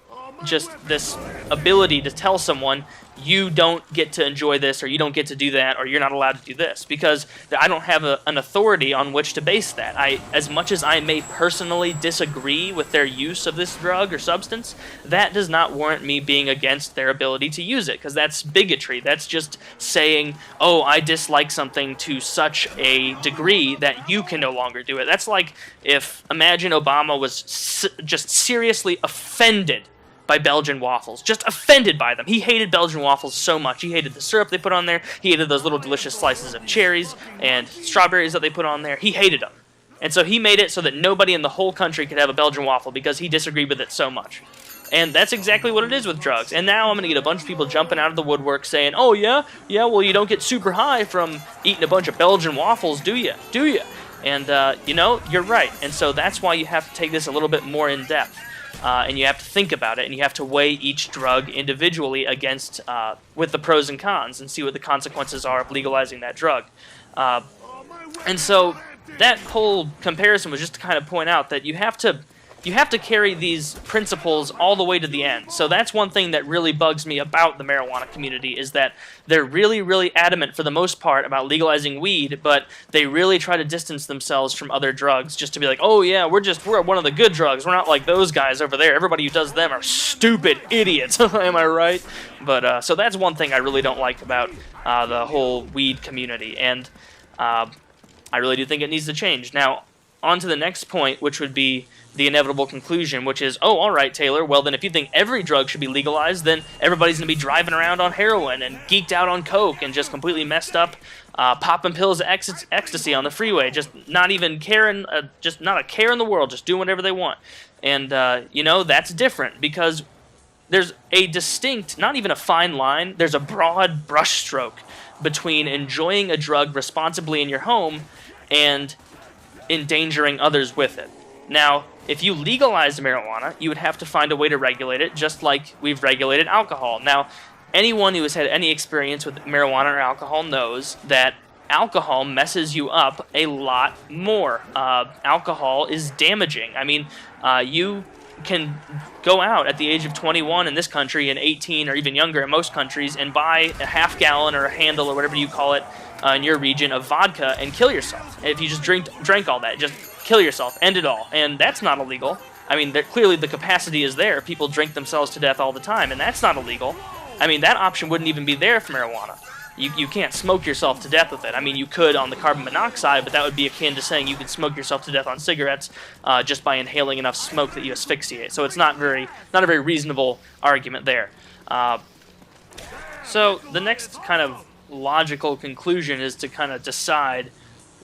Speaker 6: just this ability to tell someone, you don't get to enjoy this, or you don't get to do that, or you're not allowed to do this, because I don't have an authority on which to base that. As much as I may personally disagree with their use of this drug or substance, that does not warrant me being against their ability to use it, because that's bigotry. That's just saying, oh, I dislike something to such a degree that you can no longer do it. That's like if, imagine Obama was just seriously offended by Belgian waffles. Just offended by them. He hated Belgian waffles so much. He hated the syrup they put on there. He hated those little delicious slices of cherries and strawberries that they put on there. He hated them. And so he made it so that nobody in the whole country could have a Belgian waffle because he disagreed with it so much. And that's exactly what it is with drugs. And now I'm going to get a bunch of people jumping out of the woodwork saying, oh yeah, well you don't get super high from eating a bunch of Belgian waffles, do you? Do you? And, you're right. And so that's why you have to take this a little bit more in depth. And you have to think about it, and you have to weigh each drug individually against, with the pros and cons, and see what the consequences are of legalizing that drug. And so that whole comparison was just to kind of point out that you have to carry these principles all the way to the end. So that's one thing that really bugs me about the marijuana community, is that they're really, really adamant for the most part about legalizing weed, but they really try to distance themselves from other drugs just to be like, oh yeah, we're one of the good drugs. We're not like those guys over there. Everybody who does them are stupid idiots. Am I right? But so that's one thing I really don't like about the whole weed community, and I really do think it needs to change. Now, on to the next point, which would be the inevitable conclusion, which is, oh, all right, Taylor, well, then if you think every drug should be legalized, then everybody's going to be driving around on heroin and geeked out on coke and just completely messed up, popping pills of ecstasy on the freeway, just not even caring, just not a care in the world, just doing whatever they want. And, that's different, because there's a distinct, not even a fine line, there's a broad brushstroke between enjoying a drug responsibly in your home and endangering others with it. Now, if you legalize marijuana, you would have to find a way to regulate it, just like we've regulated alcohol. Now, anyone who has had any experience with marijuana or alcohol knows that alcohol messes you up a lot more. Alcohol is damaging. I mean, you can go out at the age of 21 in this country and 18 or even younger in most countries and buy a half gallon or a handle or whatever you call it in your region of vodka and kill yourself. If you just drank all that, just kill yourself, end it all. And that's not illegal. I mean, clearly the capacity is there. People drink themselves to death all the time, and that's not illegal. I mean, that option wouldn't even be there for marijuana. You can't smoke yourself to death with it. I mean, you could on the carbon monoxide, but that would be akin to saying you could smoke yourself to death on cigarettes just by inhaling enough smoke that you asphyxiate. So it's not a very reasonable argument there. So the next kind of logical conclusion is to kind of decide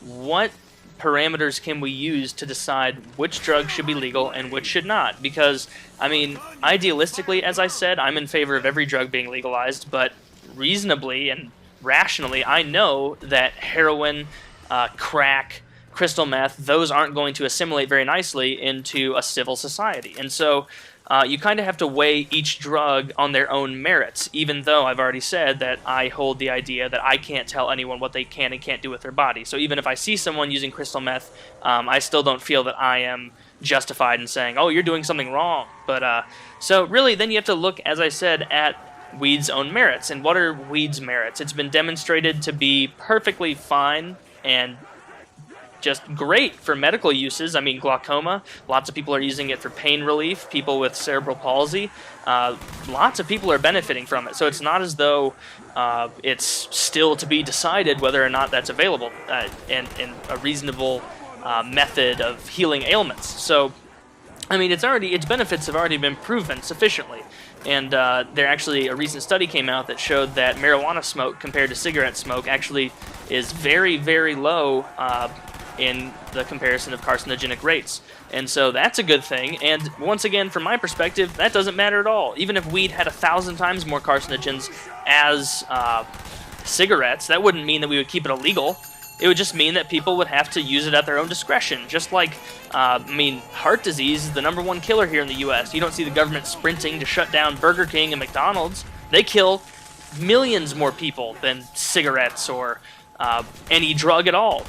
Speaker 6: what parameters can we use to decide which drugs should be legal and which should not. Because, I mean, idealistically, as I said, I'm in favor of every drug being legalized, but reasonably and rationally, I know that heroin, crack, crystal meth, those aren't going to assimilate very nicely into a civil society. And so you kind of have to weigh each drug on their own merits, even though I've already said that I hold the idea that I can't tell anyone what they can and can't do with their body. So even if I see someone using crystal meth, I still don't feel that I am justified in saying, oh, you're doing something wrong. But so really, then you have to look, as I said, at weed's own merits. And what are weed's merits? It's been demonstrated to be perfectly fine and just great for medical uses. I mean, glaucoma, lots of people are using it for pain relief. People with cerebral palsy, lots of people are benefiting from it. So it's not as though it's still to be decided whether or not that's available and a reasonable method of healing ailments. So, I mean, its benefits have already been proven sufficiently. And there actually, a recent study came out that showed that marijuana smoke compared to cigarette smoke actually is very, very low in the comparison of carcinogenic rates. And so that's a good thing. And once again, from my perspective, that doesn't matter at all. Even if weed had 1,000 times more carcinogens as cigarettes, that wouldn't mean that we would keep it illegal. It would just mean that people would have to use it at their own discretion. Just like, I mean, heart disease is the #1 killer here in the U.S. You don't see the government sprinting to shut down Burger King and McDonald's. They kill millions more people than cigarettes or any drug at all,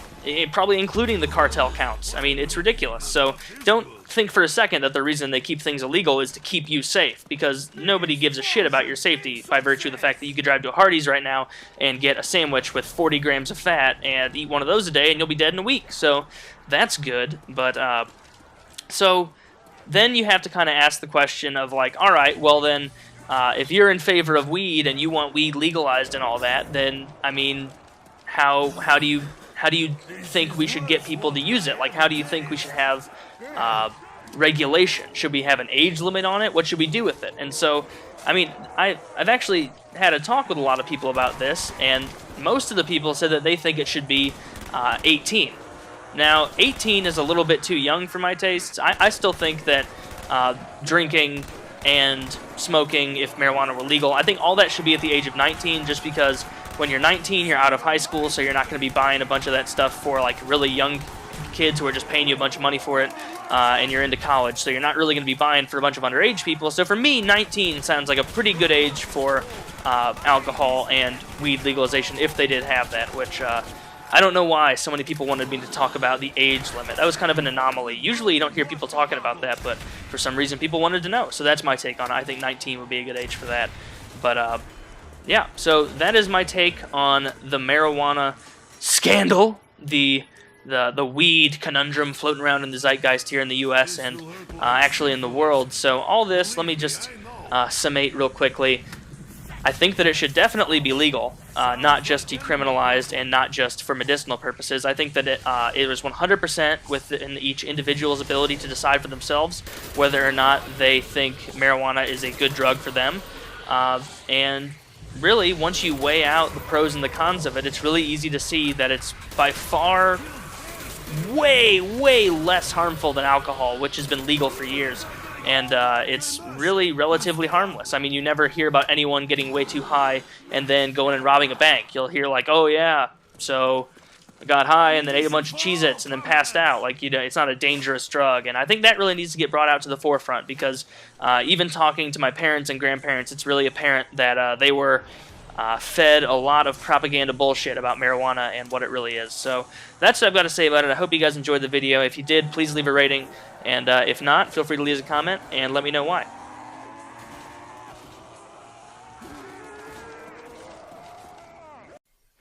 Speaker 6: probably including the cartel counts. I mean, it's ridiculous. So don't think for a second that the reason they keep things illegal is to keep you safe, because nobody gives a shit about your safety by virtue of the fact that you could drive to a Hardee's right now and get a sandwich with 40 grams of fat and eat one of those a day and you'll be dead in a week. So that's good. But so then you have to kind of ask the question of like, all right, well then if you're in favor of weed and you want weed legalized and all that, then I mean, how do you think we should get people to use it? Like, how do you think we should have regulation? Should we have an age limit on it? What should we do with it? And so, I mean, I've actually had a talk with a lot of people about this, and most of the people said that they think it should be 18. Now, 18 is a little bit too young for my tastes. I still think that drinking and smoking, if marijuana were legal, I think all that should be at the age of 19, just because when you're 19, you're out of high school, so you're not going to be buying a bunch of that stuff for like really young kids who are just paying you a bunch of money for it, and you're into college, so you're not really going to be buying for a bunch of underage people. So for me, 19 sounds like a pretty good age for alcohol and weed legalization, if they did have that, which I don't know why so many people wanted me to talk about the age limit. That was kind of an anomaly. Usually you don't hear people talking about that, but for some reason people wanted to know. So that's my take on it. I think 19 would be a good age for that. But yeah, so that is my take on the marijuana scandal, the weed conundrum floating around in the zeitgeist here in the U.S. and actually in the world. So all this, let me just summate real quickly. I think that it should definitely be legal, not just decriminalized and not just for medicinal purposes. I think that it is 100% within each individual's ability to decide for themselves whether or not they think marijuana is a good drug for them. And really, once you weigh out the pros and the cons of it, it's really easy to see that it's by far way, way less harmful than alcohol, which has been legal for years. And it's really relatively harmless. I mean, you never hear about anyone getting way too high and then going and robbing a bank. You'll hear like, oh yeah, so I got high and then ate a bunch of Cheez-Its and then passed out. Like, you know, it's not a dangerous drug. And I think that really needs to get brought out to the forefront, because even talking to my parents and grandparents, it's really apparent that they were fed a lot of propaganda bullshit about marijuana and what it really is. So that's what I've got to say about it. I hope you guys enjoyed the video. If you did, please leave a rating, and if not, feel free to leave a comment and let me know why.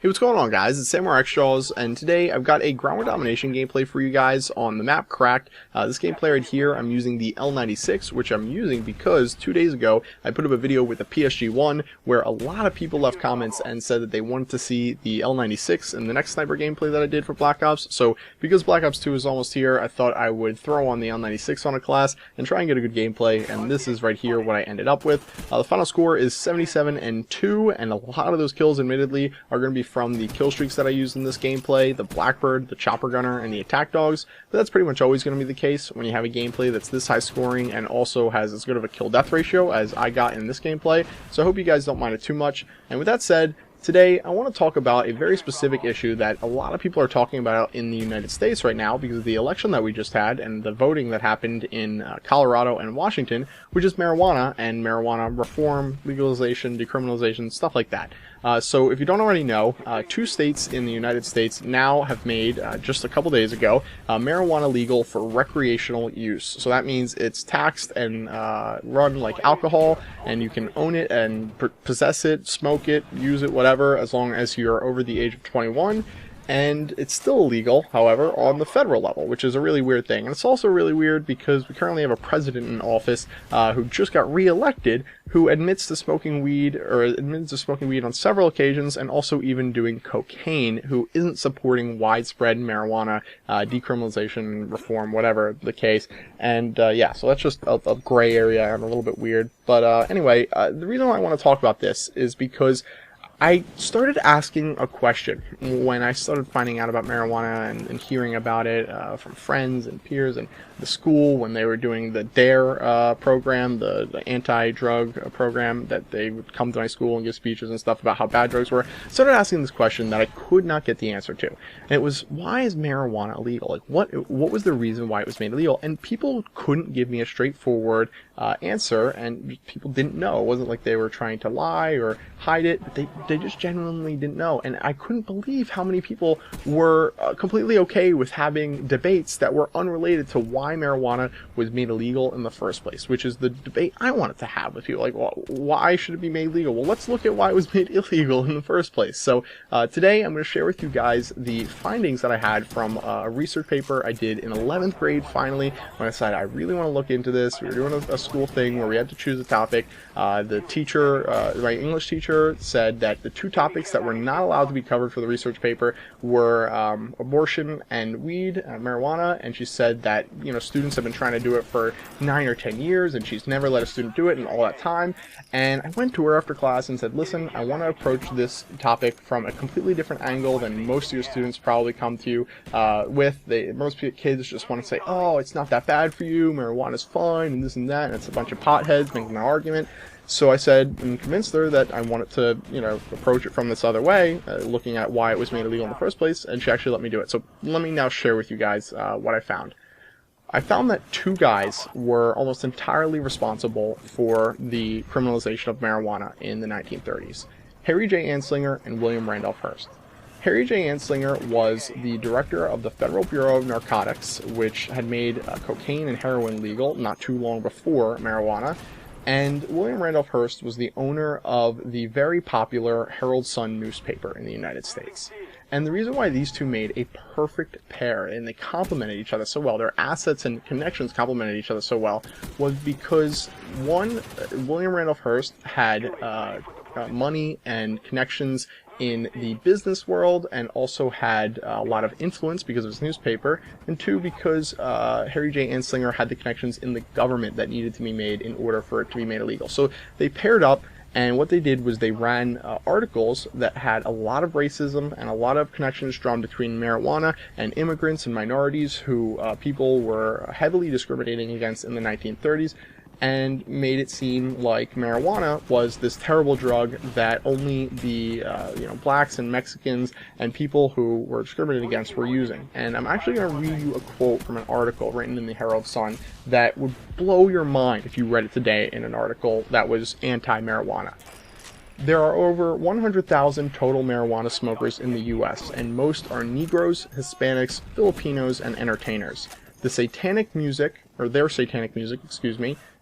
Speaker 19: Hey, what's going on, guys? It's Samurai xJawz, and today I've got a Ground War Domination gameplay for you guys on the map Cracked. This gameplay right here, I'm using the L96, which I'm using because 2 days ago I put up a video with the PSG-1 where a lot of people left comments and said that they wanted to see the L96 in the next sniper gameplay that I did for Black Ops. So because Black Ops 2 is almost here, I thought I would throw on the L96 on a class and try and get a good gameplay, and this is right here what I ended up with. The final score is 77-2, and a lot of those kills, admittedly, are going to be from the kill streaks that I used in this gameplay, the Blackbird, the Chopper Gunner, and the Attack Dogs, but that's pretty much always going to be the case when you have a gameplay that's this high scoring and also has as good of a kill-death ratio as I got in this gameplay, so I hope you guys don't mind it too much. And with that said, today I want to talk about a very specific issue that a lot of people are talking about in the United States right now because of the election that we just had and the voting that happened in Colorado and Washington, which is marijuana and marijuana reform, legalization, decriminalization, stuff like that. So if you don't already know, 2 states in the United States now have made, just a couple days ago, marijuana legal for recreational use. So that means it's taxed and run like alcohol, and you can own it and possess it, smoke it, use it, whatever, as long as you're over the age of 21. And it's still illegal, however, on the federal level, which is a really weird thing. And it's also really weird because we currently have a president in office who just got re-elected, who admits to smoking weed, or admits to smoking weed on several occasions, and also even doing cocaine, who isn't supporting widespread marijuana decriminalization, reform, whatever the case. And yeah, so that's just a gray area and a little bit weird. But anyway, the reason why I want to talk about this is because I started asking a question when I started finding out about marijuana and hearing about it from friends and peers and the school when they were doing the DARE program, the anti-drug program, that they would come to my school and give speeches and stuff about how bad drugs were. I started asking this question that I could not get the answer to. And it was, why is marijuana illegal? Like, what was the reason why it was made illegal? And people couldn't give me a straightforward answer, and people didn't know. It wasn't like they were trying to lie or hide it, but they just genuinely didn't know. And I couldn't believe how many people were completely okay with having debates that were unrelated to why marijuana was made illegal in the first place, which is the debate I wanted to have with people. Like, well, why should it be made legal? Well, let's look at why it was made illegal in the first place. So today I'm going to share with you guys the findings that I had from a research paper I did in 11th grade finally, when I decided I really want to look into this. We were doing a school thing where we had to choose a topic. The teacher, my English teacher, said that the 2 topics that were not allowed to be covered for the research paper were abortion and weed, marijuana, and she said that, you know, students have been trying to do it for 9 or 10 years, and she's never let a student do it in all that time. And I went to her after class and said, listen, I want to approach this topic from a completely different angle than most of your students probably come to you with. Most kids just want to say, oh, it's not that bad for you, marijuana's fine, and this and that, and it's a bunch of potheads making an argument. So I said and convinced her that I wanted to, you know, approach it from this other way, looking at why it was made illegal in the first place, and she actually let me do it. So let me now share with you guys what I found. I found that 2 guys were almost entirely responsible for the criminalization of marijuana in the 1930s. Harry J. Anslinger and William Randolph Hearst. Harry J. Anslinger was the director of the Federal Bureau of Narcotics, which had made cocaine and heroin legal not too long before marijuana. And William Randolph Hearst was the owner of the very popular Herald Sun newspaper in the United States. And the reason why these 2 made a perfect pair, and they complemented each other so well, their assets and connections complemented each other so well, was because, one, William Randolph Hearst had money and connections in the business world, and also had a lot of influence because of his newspaper, and 2, because Harry J. Anslinger had the connections in the government that needed to be made in order for it to be made illegal. So they paired up, and what they did was they ran articles that had a lot of racism and a lot of connections drawn between marijuana and immigrants and minorities who people were heavily discriminating against in the 1930s, and made it seem like marijuana was this terrible drug that only the blacks and Mexicans and people who were discriminated against were using. And I'm actually going to read you a quote from an article written in the Herald Sun that would blow your mind if you read it today in an article that was anti-marijuana. There are over 100,000 total marijuana smokers in the US, and most are Negroes, Hispanics, Filipinos, and entertainers. Their satanic music,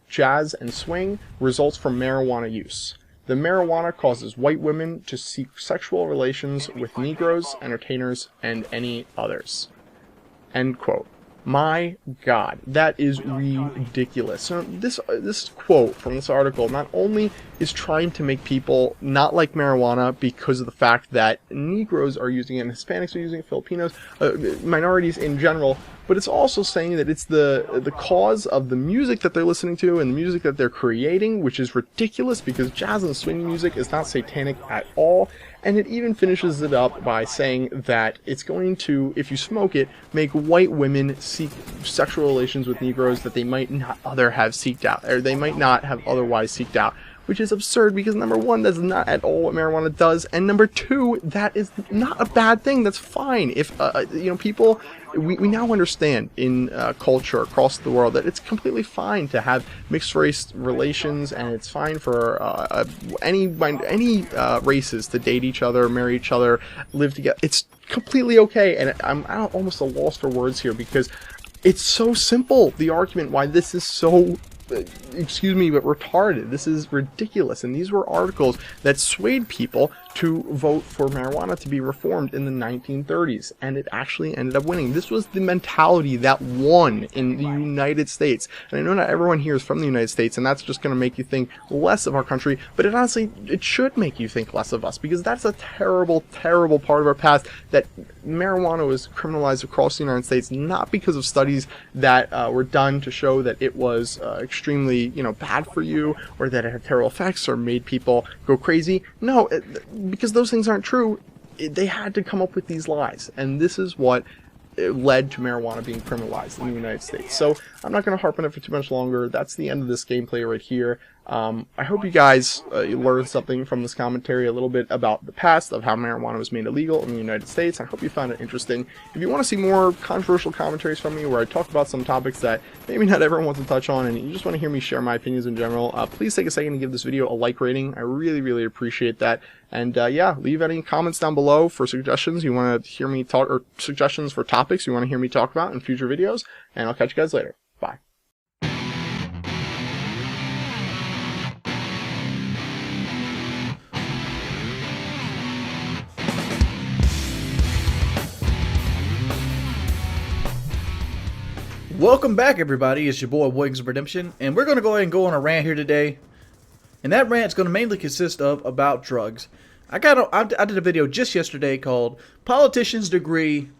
Speaker 19: jazz and swing, results from marijuana use. The marijuana causes white women to seek sexual relations with Negroes, entertainers, and any others. End quote. My God, that is ridiculous. So this quote from this article not only is trying to make people not like marijuana because of the fact that Negroes are using it, and Hispanics are using it, Filipinos, minorities in general, but it's also saying that it's the cause of the music that they're listening to and the music that they're creating, which is ridiculous because jazz and swing music is not satanic at all. And it even finishes it up by saying that it's going to, if you smoke it, make white women seek sexual relations with Negroes that they might not have seeked out, or they might not have otherwise seeked out. Which is absurd because number one, that's not at all what marijuana does, and number two, that is not a bad thing. That's fine. If people, we now understand in culture across the world that it's completely fine to have mixed race relations, and it's fine for any races to date each other, marry each other, live together. It's completely okay, and I'm almost a loss for words here because it's so simple. The argument why this is so, excuse me, but retarded. This is ridiculous. And these were articles that swayed people to vote for marijuana to be reformed in the 1930s. And it actually ended up winning. This was the mentality that won in the United States. And I know not everyone here is from the United States, and that's just going to make you think less of our country. But it honestly, it should make you think less of us, because that's a terrible, terrible part of our past, that marijuana was criminalized across the United States, not because of studies that were done to show that it was extremely, bad for you, or that it had terrible effects or made people go crazy. No, because those things aren't true. They had to come up with these lies, and this is what led to marijuana being criminalized in the United States. So I'm not going to harp on it for too much longer. That's the end of this gameplay right here. I hope you guys learned something from this commentary, a little bit about the past of how marijuana was made illegal in the United States. I hope you found it interesting. If you want to see more controversial commentaries from me where I talk about some topics that maybe not everyone wants to touch on, and you just want to hear me share my opinions in general, please take a second to give this video a like rating. I really, really appreciate that. And yeah, leave any comments down below for suggestions you want to hear me talk, or suggestions for topics you want to hear me talk about in future videos. And I'll catch you guys later. Bye.
Speaker 10: Welcome back, everybody. It's your boy WingsofRedemption, and we're going to go ahead and go on a rant here today. And that rant's going to mainly consist of about drugs. I did a video just yesterday called Politicians Degree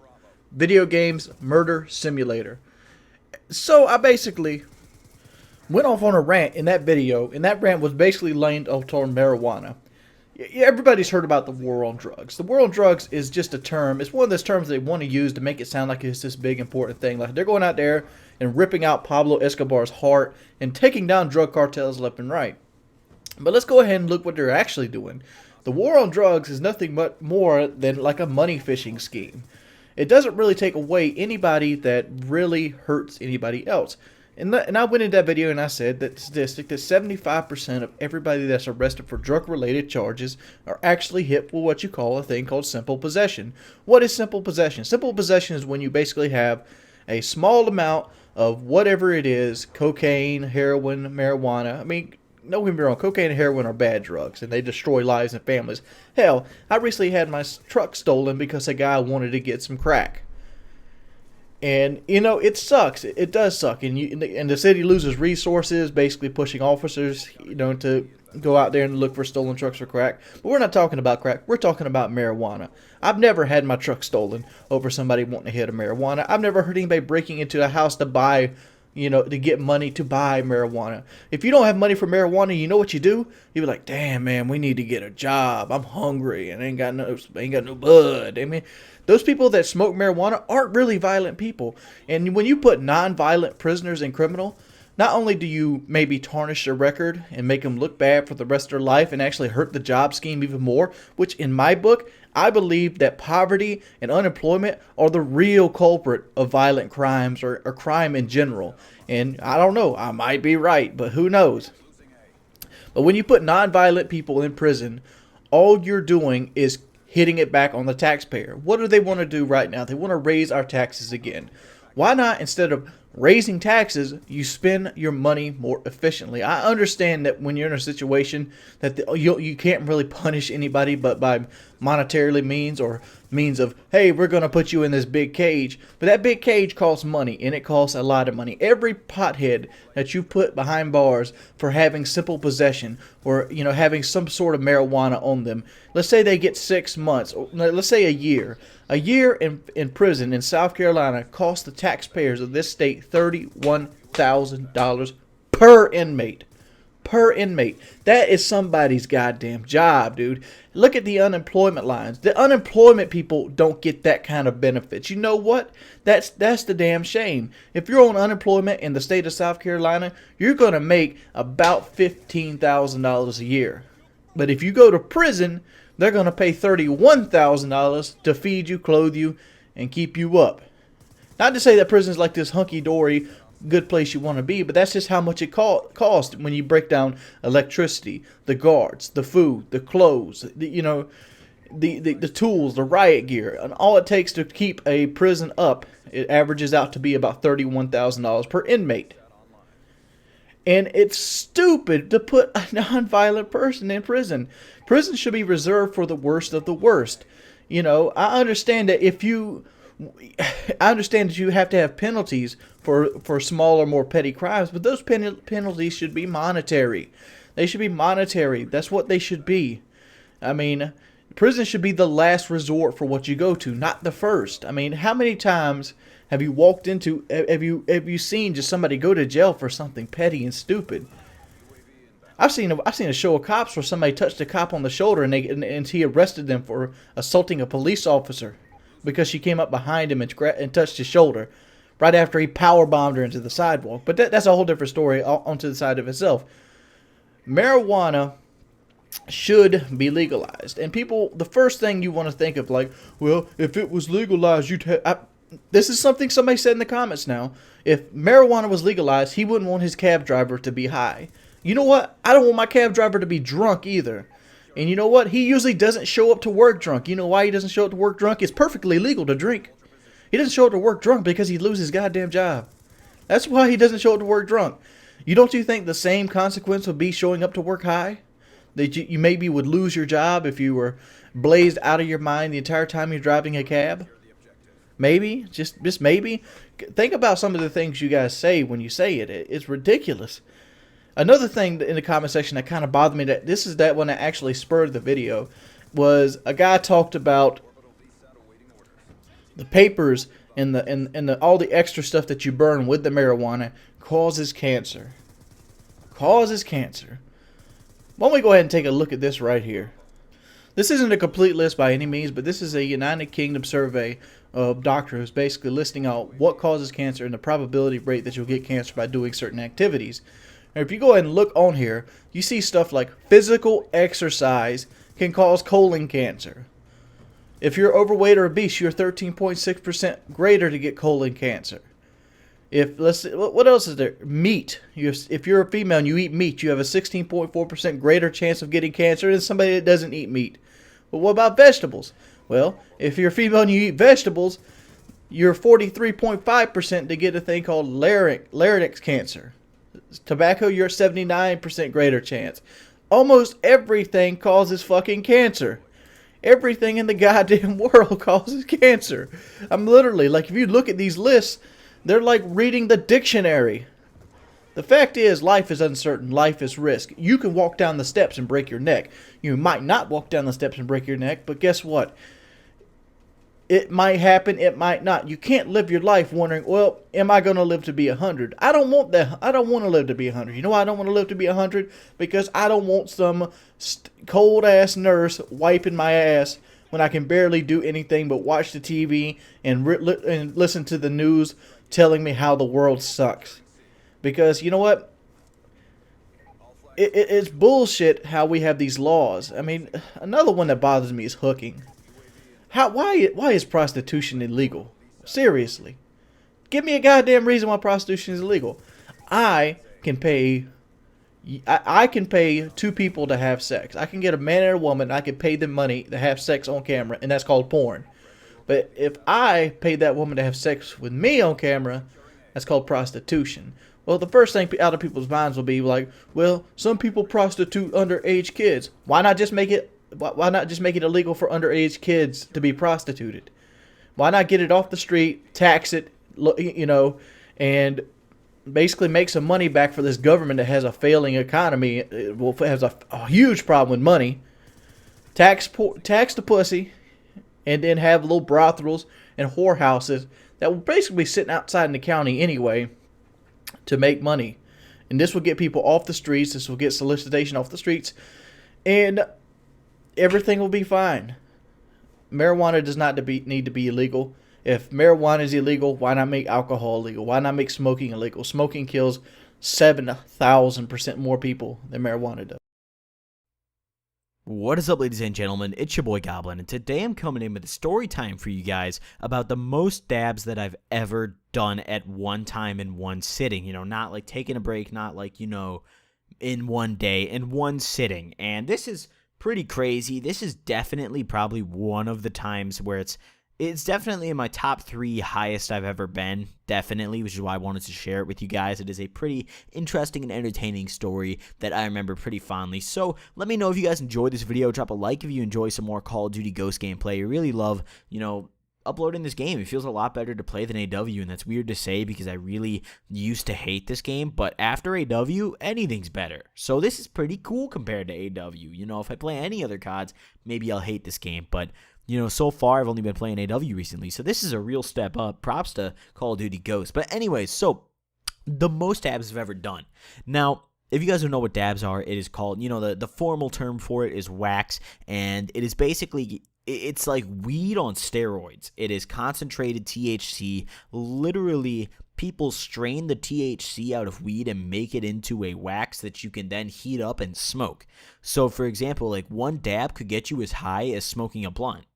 Speaker 10: Video Games Murder Simulator. So I basically went off on a rant in that video, and that rant was basically laying on marijuana. Everybody's heard about the war on drugs. The war on drugs is just a term. It's one of those terms they want to use to make it sound like it's this big important thing. Like they're going out there and ripping out Pablo Escobar's heart and taking down drug cartels left and right. But let's go ahead and look what they're actually doing. The war on drugs is nothing but more than like a money fishing scheme. It doesn't really take away anybody that really hurts anybody else. And I went into that video and I said that statistic that 75% of everybody that's arrested for drug-related charges are actually hit with what you call a thing called simple possession. What is simple possession? Simple possession is when you basically have a small amount of whatever it is, cocaine, heroin, marijuana. I mean, don't get me wrong, cocaine and heroin are bad drugs, and they destroy lives and families. Hell, I recently had my truck stolen because a guy wanted to get some crack. And, it sucks. It does suck. And the city loses resources, basically pushing officers, to go out there and look for stolen trucks or crack. But we're not talking about crack. We're talking about marijuana. I've never had my truck stolen over somebody wanting to hit a marijuana. I've never heard anybody breaking into a house to buy, to get money to buy marijuana. If you don't have money for marijuana, you know what you do? You be like, damn, man, we need to get a job. I'm hungry and ain't got no bud. I mean, those people that smoke marijuana aren't really violent people. And when you put non-violent prisoners in criminal, not only do you maybe tarnish their record and make them look bad for the rest of their life and actually hurt the job scheme even more, which in my book, I believe that poverty and unemployment are the real culprit of violent crimes or crime in general. And I don't know, I might be right, but who knows? But when you put non-violent people in prison, all you're doing is hitting it back on the taxpayer. What do they want to do right now? They want to raise our taxes again. Why not, instead of raising taxes, you spend your money more efficiently? I understand that when you're in a situation that you can't really punish anybody but by monetarily means, or means of, hey, we're going to put you in this big cage. But that big cage costs money, and it costs a lot of money. Every pothead that you put behind bars for having simple possession, or having some sort of marijuana on them, let's say they get 6 months, or let's say a year. A year in prison in South Carolina costs the taxpayers of this state $31,000 per inmate. Per inmate. That is somebody's goddamn job, dude. Look at the unemployment lines. The unemployment people don't get that kind of benefits. You know what? That's the damn shame. If you're on unemployment in the state of South Carolina, you're going to make about $15,000 a year. But if you go to prison, they're going to pay $31,000 to feed you, clothe you, and keep you up. Not to say that prison's like this hunky-dory good place you want to be, but that's just how much it costs when you break down electricity, the guards, the food, the clothes, the tools, the riot gear, and all it takes to keep a prison up, it averages out to be about $31,000 per inmate. And it's stupid to put a non-violent person in prison. Prison should be reserved for the worst of the worst. I understand that you have to have penalties for smaller, more petty crimes, but those penalties should be monetary. They should be monetary. That's what they should be. I mean, prison should be the last resort for what you go to, not the first. I mean, how many times have you have you seen just somebody go to jail for something petty and stupid? I've seen a show of cops where somebody touched a cop on the shoulder and he arrested them for assaulting a police officer because she came up behind him and touched his shoulder right after he power bombed her into the sidewalk. But that's a whole different story onto the side of itself. Marijuana should be legalized, and people, the first thing you want to think of, like, well, if it was legalized, this is something somebody said in the comments now. If marijuana was legalized, he wouldn't want his cab driver to be high. You know what? I don't want my cab driver to be drunk either. And you know what? He usually doesn't show up to work drunk. You know why he doesn't show up to work drunk? It's perfectly legal to drink. He doesn't show up to work drunk because he'd lose his goddamn job. That's why he doesn't show up to work drunk. Don't you think the same consequence would be showing up to work high? That you maybe would lose your job if you were blazed out of your mind the entire time you're driving a cab? Maybe, just maybe. Think about some of the things you guys say when you say it. It's ridiculous. Another thing in the comment section that kind of bothered me, that this is that one that actually spurred the video, was a guy talked about the papers and all the extra stuff that you burn with the marijuana causes cancer. Causes cancer. Why don't we go ahead and take a look at this right here? This isn't a complete list by any means, but this is a United Kingdom survey of doctors basically listing out what causes cancer and the probability rate that you'll get cancer by doing certain activities. And if you go ahead and look on here, you see stuff like physical exercise can cause colon cancer. If you're overweight or obese, you're 13.6% greater to get colon cancer. What else is there? Meat. If you're a female and you eat meat, you have a 16.4% greater chance of getting cancer than somebody that doesn't eat meat. But what about vegetables? Well, if you're a female and you eat vegetables, you're 43.5% to get a thing called larynx cancer. Tobacco, you're 79% greater chance. Almost everything causes fucking cancer. Everything in the goddamn world causes cancer. I'm literally, like, if you look at these lists, they're like reading the dictionary. The fact is, life is uncertain. Life is risk. You can walk down the steps and break your neck. You might not walk down the steps and break your neck, but guess what? It might happen, it might not. You can't live your life wondering, well, am I going to live to be 100? I don't want that. I don't want to live to be 100. You know why I don't want to live to be 100? Because I don't want some cold-ass nurse wiping my ass when I can barely do anything but watch the TV and listen to the news telling me how the world sucks. Because, you know what? It's bullshit how we have these laws. I mean, another one that bothers me is hooking. Why is prostitution illegal? Seriously. Give me a goddamn reason why prostitution is illegal. I can pay I can pay two people to have sex. I can get a man and a woman. I can pay them money to have sex on camera, and that's called porn. But if I paid that woman to have sex with me on camera, that's called prostitution. Well, the first thing out of people's minds will be like, well, some people prostitute underage kids. Why not just make it illegal for underage kids to be prostituted? Why not get it off the street, tax it, and basically make some money back for this government that has a failing economy, has a huge problem with money. Tax the pussy, and then have little brothels and whorehouses that will basically be sitting outside in the county anyway to make money. And this will get people off the streets. This will get solicitation off the streets, and everything will be fine. Marijuana does not need to be illegal. If marijuana is illegal, why not make alcohol illegal? Why not make smoking illegal? Smoking kills 7,000% more people than marijuana does.
Speaker 8: What is up, ladies and gentlemen? It's your boy Goblin, and today I'm coming in with a story time for you guys about the most dabs that I've ever done at one time in one sitting. Not like taking a break, not like, in one day, in one sitting. And this is pretty crazy. This is definitely probably one of the times where it's definitely in my top 3 highest I've ever been, definitely, which is why I wanted to share it with you guys. It is a pretty interesting and entertaining story that I remember pretty fondly. So let me know if you guys enjoyed this video. Drop a like if you enjoy some more Call of Duty Ghost gameplay. I really love, uploading this game. It feels a lot better to play than AW, and that's weird to say because I really used to hate this game, but after AW, anything's better. So this is pretty cool compared to AW. If I play any other CODs, maybe I'll hate this game, but so far I've only been playing AW recently, so this is a real step up. Props to Call of Duty Ghost. But anyways, so the most dabs I've ever done. Now, if you guys don't know what dabs are, it is called, the formal term for it is wax, and it is basically, it's like weed on steroids. It is concentrated THC. Literally, people strain the THC out of weed and make it into a wax that you can then heat up and smoke. So, for example, like one dab could get you as high as smoking a blunt.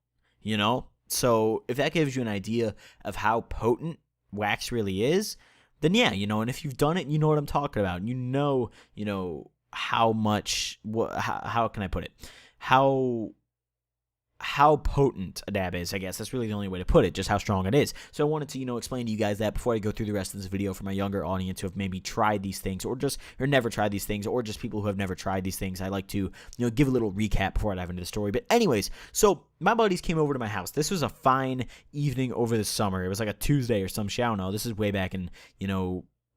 Speaker 8: So if that gives you an idea of how potent wax really is, then yeah, and if you've done it, you know what I'm talking about. How much, how can I put it? How potent a dab is, I guess. That's really the only way to put it, just how strong it is. So I wanted to, explain to you guys that before I go through the rest of this video for my younger audience who have maybe tried these things or never tried these things, or just people who have never tried these things. I like to, give a little recap before I dive into the story. But anyways, so my buddies came over to my house. This was a fine evening over the summer. It was like a Tuesday or some shit. I don't know. This is way back in,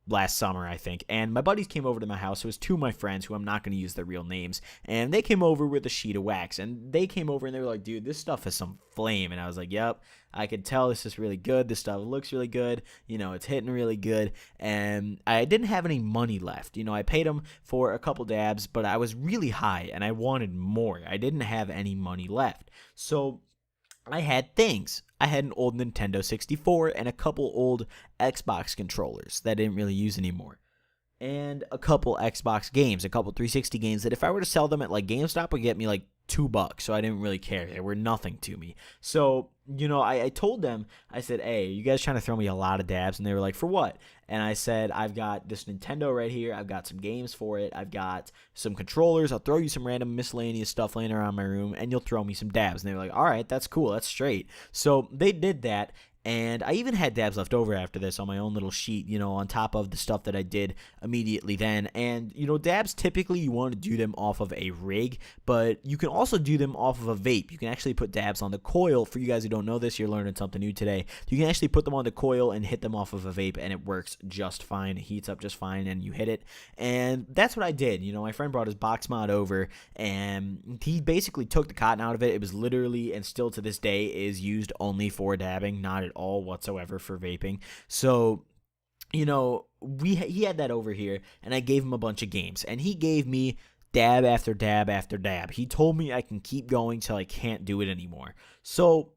Speaker 8: last summer, I think, and my buddies came over to my house. It was 2 of my friends who I'm not going to use their real names, and they came over with a sheet of wax, and they came over and they were like, dude, this stuff has some flame. And I was like, yep, I could tell this is really good. This stuff looks really good. It's hitting really good. And I didn't have any money left. I paid them for a couple dabs, but I was really high and I wanted more. I didn't have any money left. So I had things. I had an old Nintendo 64 and a couple old Xbox controllers that I didn't really use anymore. And a couple Xbox games, a couple 360 games that if I were to sell them at like GameStop would get me like $2, so I didn't really care. They were nothing to me. So, I told them, I said, hey, you guys trying to throw me a lot of dabs? And they were like, for what? And I said, I've got this Nintendo right here. I've got some games for it. I've got some controllers. I'll throw you some random miscellaneous stuff laying around my room, and you'll throw me some dabs. And they were like, all right, that's cool. That's straight. So they did that. And I even had dabs left over after this on my own little sheet, on top of the stuff that I did immediately then. And, dabs, typically you want to do them off of a rig, but you can also do them off of a vape. You can actually put dabs on the coil. For you guys who don't know this, you're learning something new today. You can actually put them on the coil and hit them off of a vape, and it works just fine. It heats up just fine, and you hit it. And that's what I did. My friend brought his box mod over, and he basically took the cotton out of it. It was literally, and still to this day, is used only for dabbing, not at all whatsoever for vaping. So, he had that over here, and I gave him a bunch of games, and he gave me dab after dab after dab. He told me I can keep going till I can't do it anymore. So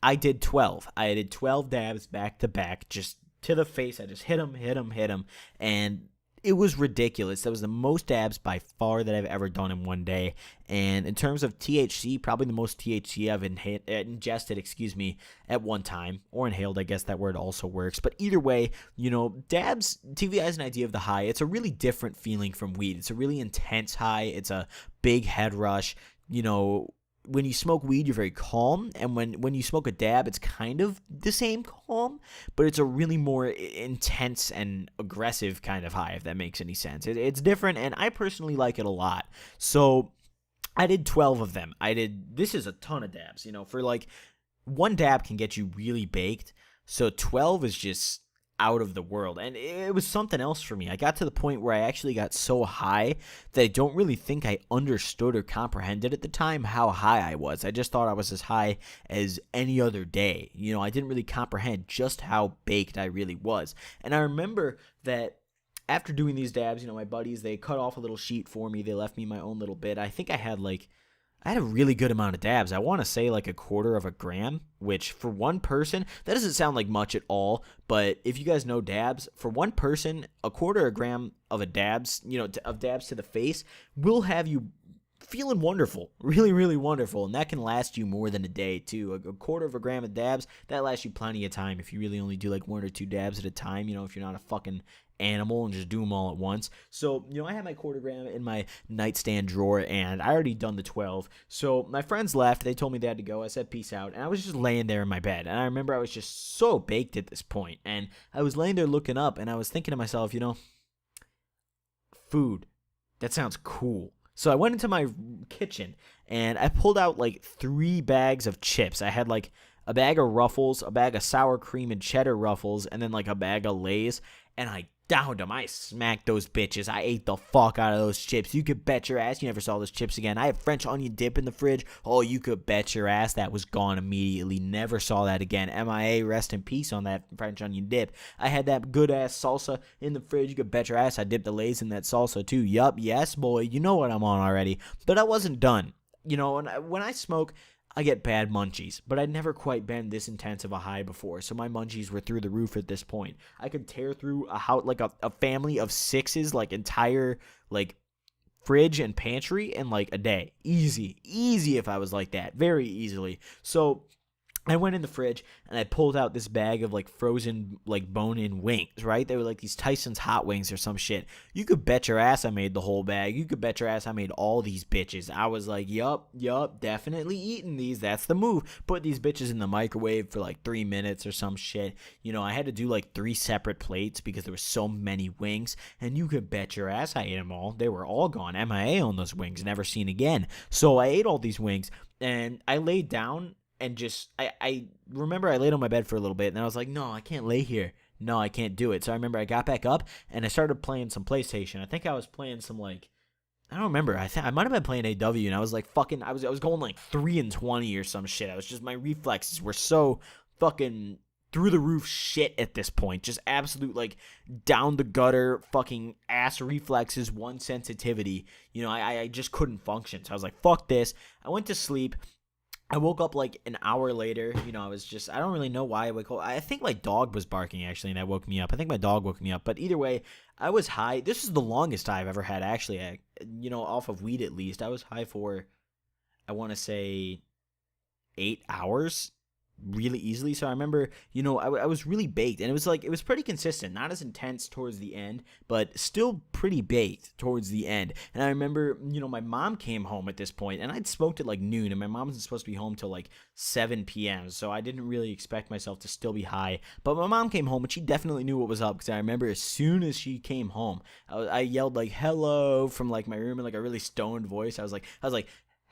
Speaker 8: I did 12. I did 12 dabs back to back, just to the face. I just hit him, and it was ridiculous. That was the most dabs by far that I've ever done in one day. And in terms of THC, probably the most THC I've ingested, at one time. Or inhaled, I guess that word also works. But either way, dabs, TV has an idea of the high. It's a really different feeling from weed. It's a really intense high. It's a big head rush. When you smoke weed, you're very calm, and when you smoke a dab, it's kind of the same calm, but it's a really more intense and aggressive kind of high, if that makes any sense. It's different, and I personally like it a lot. So I did 12 of them. This is a ton of dabs, for like one dab can get you really baked, so 12 is just out of the world. And it was something else for me. I got to the point where I actually got so high that I don't really think I understood or comprehended at the time how high I was. I just thought I was as high as any other day. I didn't really comprehend just how baked I really was. And I remember that after doing these dabs, my buddies, they cut off a little sheet for me. They left me my own little bit. I think I had a really good amount of dabs. I want to say like 1/4 of a gram, which for one person, that doesn't sound like much at all. But if you guys know dabs, for one person, 1/4 of a gram of dabs, of dabs to the face will have you feeling wonderful, really, really wonderful. And that can last you more than a day too. 1/4 of a gram of dabs, that lasts you plenty of time if you really only do like 1 or 2 dabs at a time, if you're not a fucking animal and just do them all at once. So, I had my 1/4 gram in my nightstand drawer, and I already done the 12. So my friends left. They told me they had to go. I said peace out, and I was just laying there in my bed. And I remember I was just so baked at this point, and I was laying there looking up, and I was thinking to myself, food, that sounds cool. So I went into my kitchen, and I pulled out like 3 bags of chips. I had like a bag of Ruffles, a bag of sour cream and cheddar Ruffles, and then like a bag of Lay's, and I downed them. I smacked those bitches. I ate the fuck out of those chips. You could bet your ass you never saw those chips again. I have French onion dip in the fridge. Oh, you could bet your ass that was gone immediately. Never saw that again. MIA, rest in peace on that French onion dip. I had that good ass salsa in the fridge. You could bet your ass I dipped the Lay's in that salsa too. Yup, yes, boy. You know what I'm on already. But I wasn't done. And when I smoke, I get bad munchies, but I'd never quite been this intense of a high before, so my munchies were through the roof at this point. I could tear through a house, like a family of 6's, like entire, like, fridge and pantry in like a day. Easy if I was like that, very easily. So I went in the fridge and I pulled out this bag of like frozen like bone-in wings, right? They were like these Tyson's hot wings or some shit. You could bet your ass I made the whole bag. You could bet your ass I made all these bitches. I was like, yup, definitely eating these. That's the move. Put these bitches in the microwave for like 3 minutes or some shit. I had to do like 3 separate plates because there were so many wings, and you could bet your ass I ate them all. They were all gone. MIA on those wings, never seen again. So I ate all these wings and I laid down. And just, I remember I laid on my bed for a little bit, and I was like, no, I can't lay here. No, I can't do it. So I remember I got back up, and I started playing some PlayStation. I think I was playing some, like, I don't remember. I might have been playing AW, and I was like fucking, I was going like 3-20 or some shit. I was just, my reflexes were so fucking through the roof shit at this point. Just absolute, like, down the gutter fucking ass reflexes, 1 sensitivity. I just couldn't function. So I was like, fuck this. I went to sleep. I woke up like an hour later. I was just, I don't really know why I woke up. I think my dog was barking actually, and that woke me up. I think my dog woke me up. But either way, I was high. This is the longest high I've ever had actually. Off of weed at least. I was high for, I want to say, 8 hours. Really easily. So I remember, I was really baked, and it was pretty consistent, not as intense towards the end, but still pretty baked towards the end. And I remember, my mom came home at this point, and I'd smoked at like noon, and my mom wasn't supposed to be home till like 7 p.m. So I didn't really expect myself to still be high, but my mom came home, and she definitely knew what was up, because I remember as soon as she came home, I yelled like hello from like my room in like a really stoned voice. I was like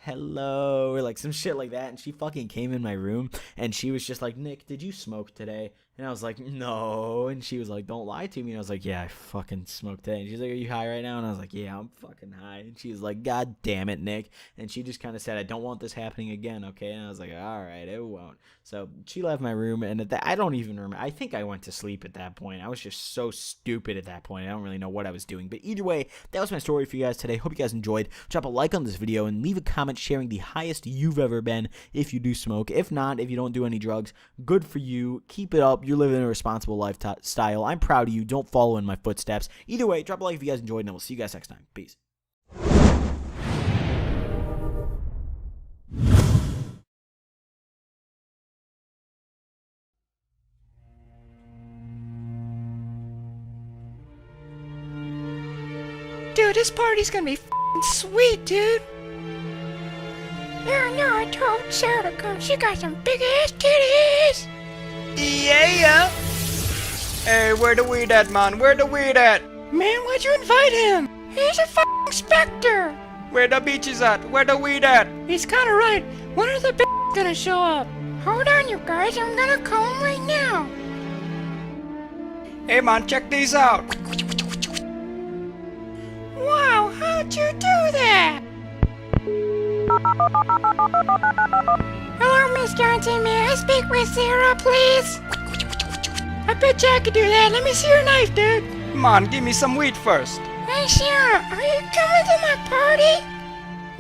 Speaker 8: hello, or like some shit like that, and she fucking came in my room, and she was just like, Nick, did you smoke today? And I was like, no. And she was like, don't lie to me. And I was like, yeah, I fucking smoked today. And she's like, are you high right now? And I was like, yeah, I'm fucking high. And she was like, God damn it, Nick. And she just kind of said, I don't want this happening again, okay? And I was like, all right, it won't. So she left my room, and at that, I don't even remember. I think I went to sleep at that point. I was just so stupid at that point. I don't really know what I was doing. But either way, that was my story for you guys today. Hope you guys enjoyed. Drop a like on this video and leave a comment sharing the highest you've ever been if you do smoke. If not, if you don't do any drugs, good for you. Keep it up. you're living a responsible lifestyle. I'm proud of you. Don't follow in my footsteps. Either way, drop a like if you guys enjoyed, and we'll see you guys next time. Peace.
Speaker 7: Dude, this party's gonna be f***ing sweet, dude. Yeah, no, I told Sarah to come. She got some big ass titties. Yeah. Hey, where the weed at, man? Where the weed at? Man, why'd you invite him? He's a f***ing specter. Where the bitches at? Where the weed at? He's kinda right. When are the bitches gonna show up? Hold on, you guys. I'm gonna call him right now. Hey, man, check these out. Wow, how'd you do that? Hello, Miss Johnson. May I speak with Sarah, please? I bet you I could do that. Let me see your knife, dude. Come on, give me some weed first. Hey, Sarah, are you coming to my party?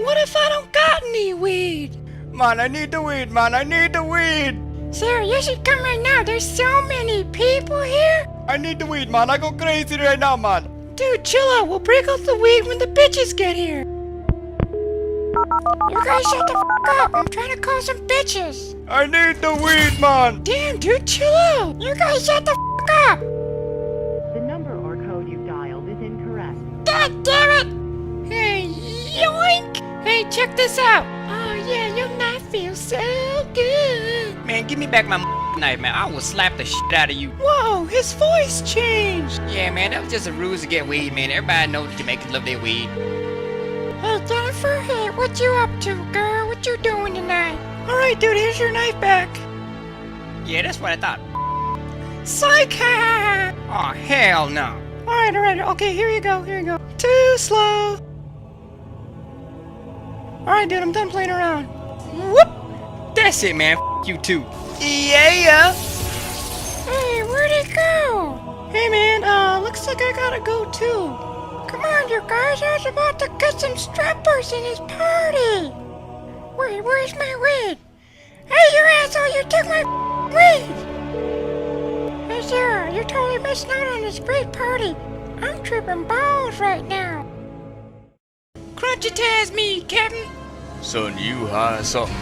Speaker 7: What if I don't got any weed? Man, I need the weed, man. I need the weed. Sarah, you should come right now. There's so many people here. I need the weed, man. I go crazy right now, man. Dude, chill out. We'll break out the weed when the bitches get here. You guys shut the f*** up. I'm trying to call some bitches. I need the weed, man. Damn, dude, chill out. You guys shut the f*** up.
Speaker 20: The number or code you dialed is incorrect.
Speaker 7: God damn it. Hey, yoink. Hey, check this out. Oh, yeah, your knife feels so good. Man, give me back my knife, man. I will slap the shit out of you. Whoa, his voice changed. Yeah, man, that was just a ruse to get weed, man. Everybody knows Jamaicans love their weed. Hey, Jennifer, hey, what you up to, girl? What you doing tonight? Alright, dude, here's your knife back. Yeah, that's what I thought. Psych! Oh, hell no. Alright, okay, here you go. Too slow. Alright, dude, I'm done playing around. Whoop! That's it, man. F you too. Yeah! Hey, where'd he go? Hey, man, looks like I gotta go too. Come on, you guys, I was about to get some strippers in his party. Wait, where's my weed? Hey, you asshole, you took my weed. Hey, Sarah, you're totally missing out on this great party. I'm tripping balls right now. Crunchitize me, Captain.
Speaker 21: Son, you high something.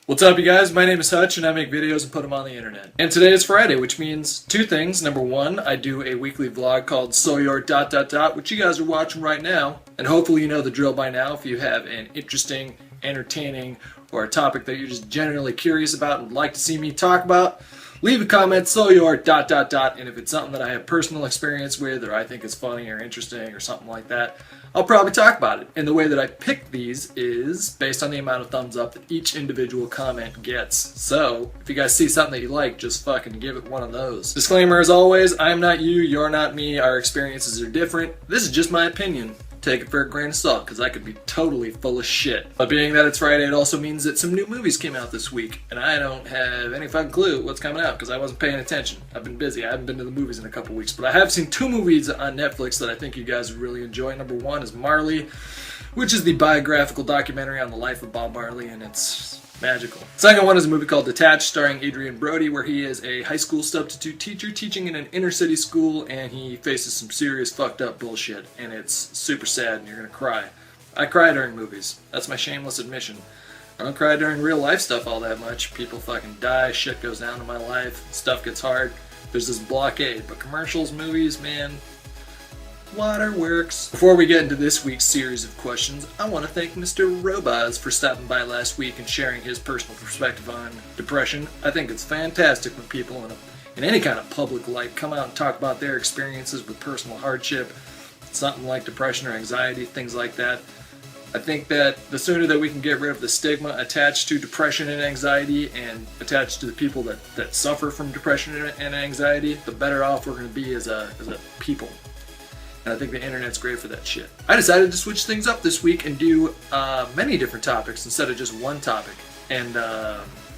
Speaker 5: What's up, you guys? My name is Hutch, and I make videos and put them on the internet. And today is Friday, which means two things. Number one, I do a weekly vlog called Soulja ... which you guys are watching right now. And hopefully you know the drill by now. If you have an interesting, entertaining, or a topic that you're just generally curious about and would like to see me talk about, leave a comment, Soulja ... and if it's something that I have personal experience with, or I think is funny or interesting or something like that, I'll probably talk about it. And the way that I pick these is based on the amount of thumbs up that each individual comment gets. So, if you guys see something that you like, just fucking give it one of those. Disclaimer as always, I'm not you, you're not me, our experiences are different. This is just my opinion. Take it for a grain of salt, because I could be totally full of shit. But being that it's Friday, it also means that some new movies came out this week, and I don't have any fucking clue what's coming out, because I wasn't paying attention. I've been busy. I haven't been to the movies in a couple weeks, but I have seen two movies on Netflix that I think you guys would really enjoy. Number one is Marley, which is the biographical documentary on the life of Bob Marley, and it's magical. Second one is a movie called Detached, starring Adrian Brody, where he is a high school substitute teacher teaching in an inner city school, and he faces some serious fucked up bullshit, and it's super sad, and you're gonna cry. I cry during movies. That's my shameless admission. I don't cry during real life stuff all that much. People fucking die, shit goes down in my life, stuff gets hard. There's this blockade, but commercials, movies, man, waterworks. Before we get into this week's series of questions, I want to thank Mr. Robaz for stopping by last week and sharing his personal perspective on depression. I think it's fantastic when people in any kind of public light come out and talk about their experiences with personal hardship, something like depression or anxiety, things like that. I think that the sooner that we can get rid of the stigma attached to depression and anxiety and attached to the people that suffer from depression and anxiety, the better off we're going to be as a people. And I think the internet's great for that shit. I decided to switch things up this week and do many different topics instead of just one topic. And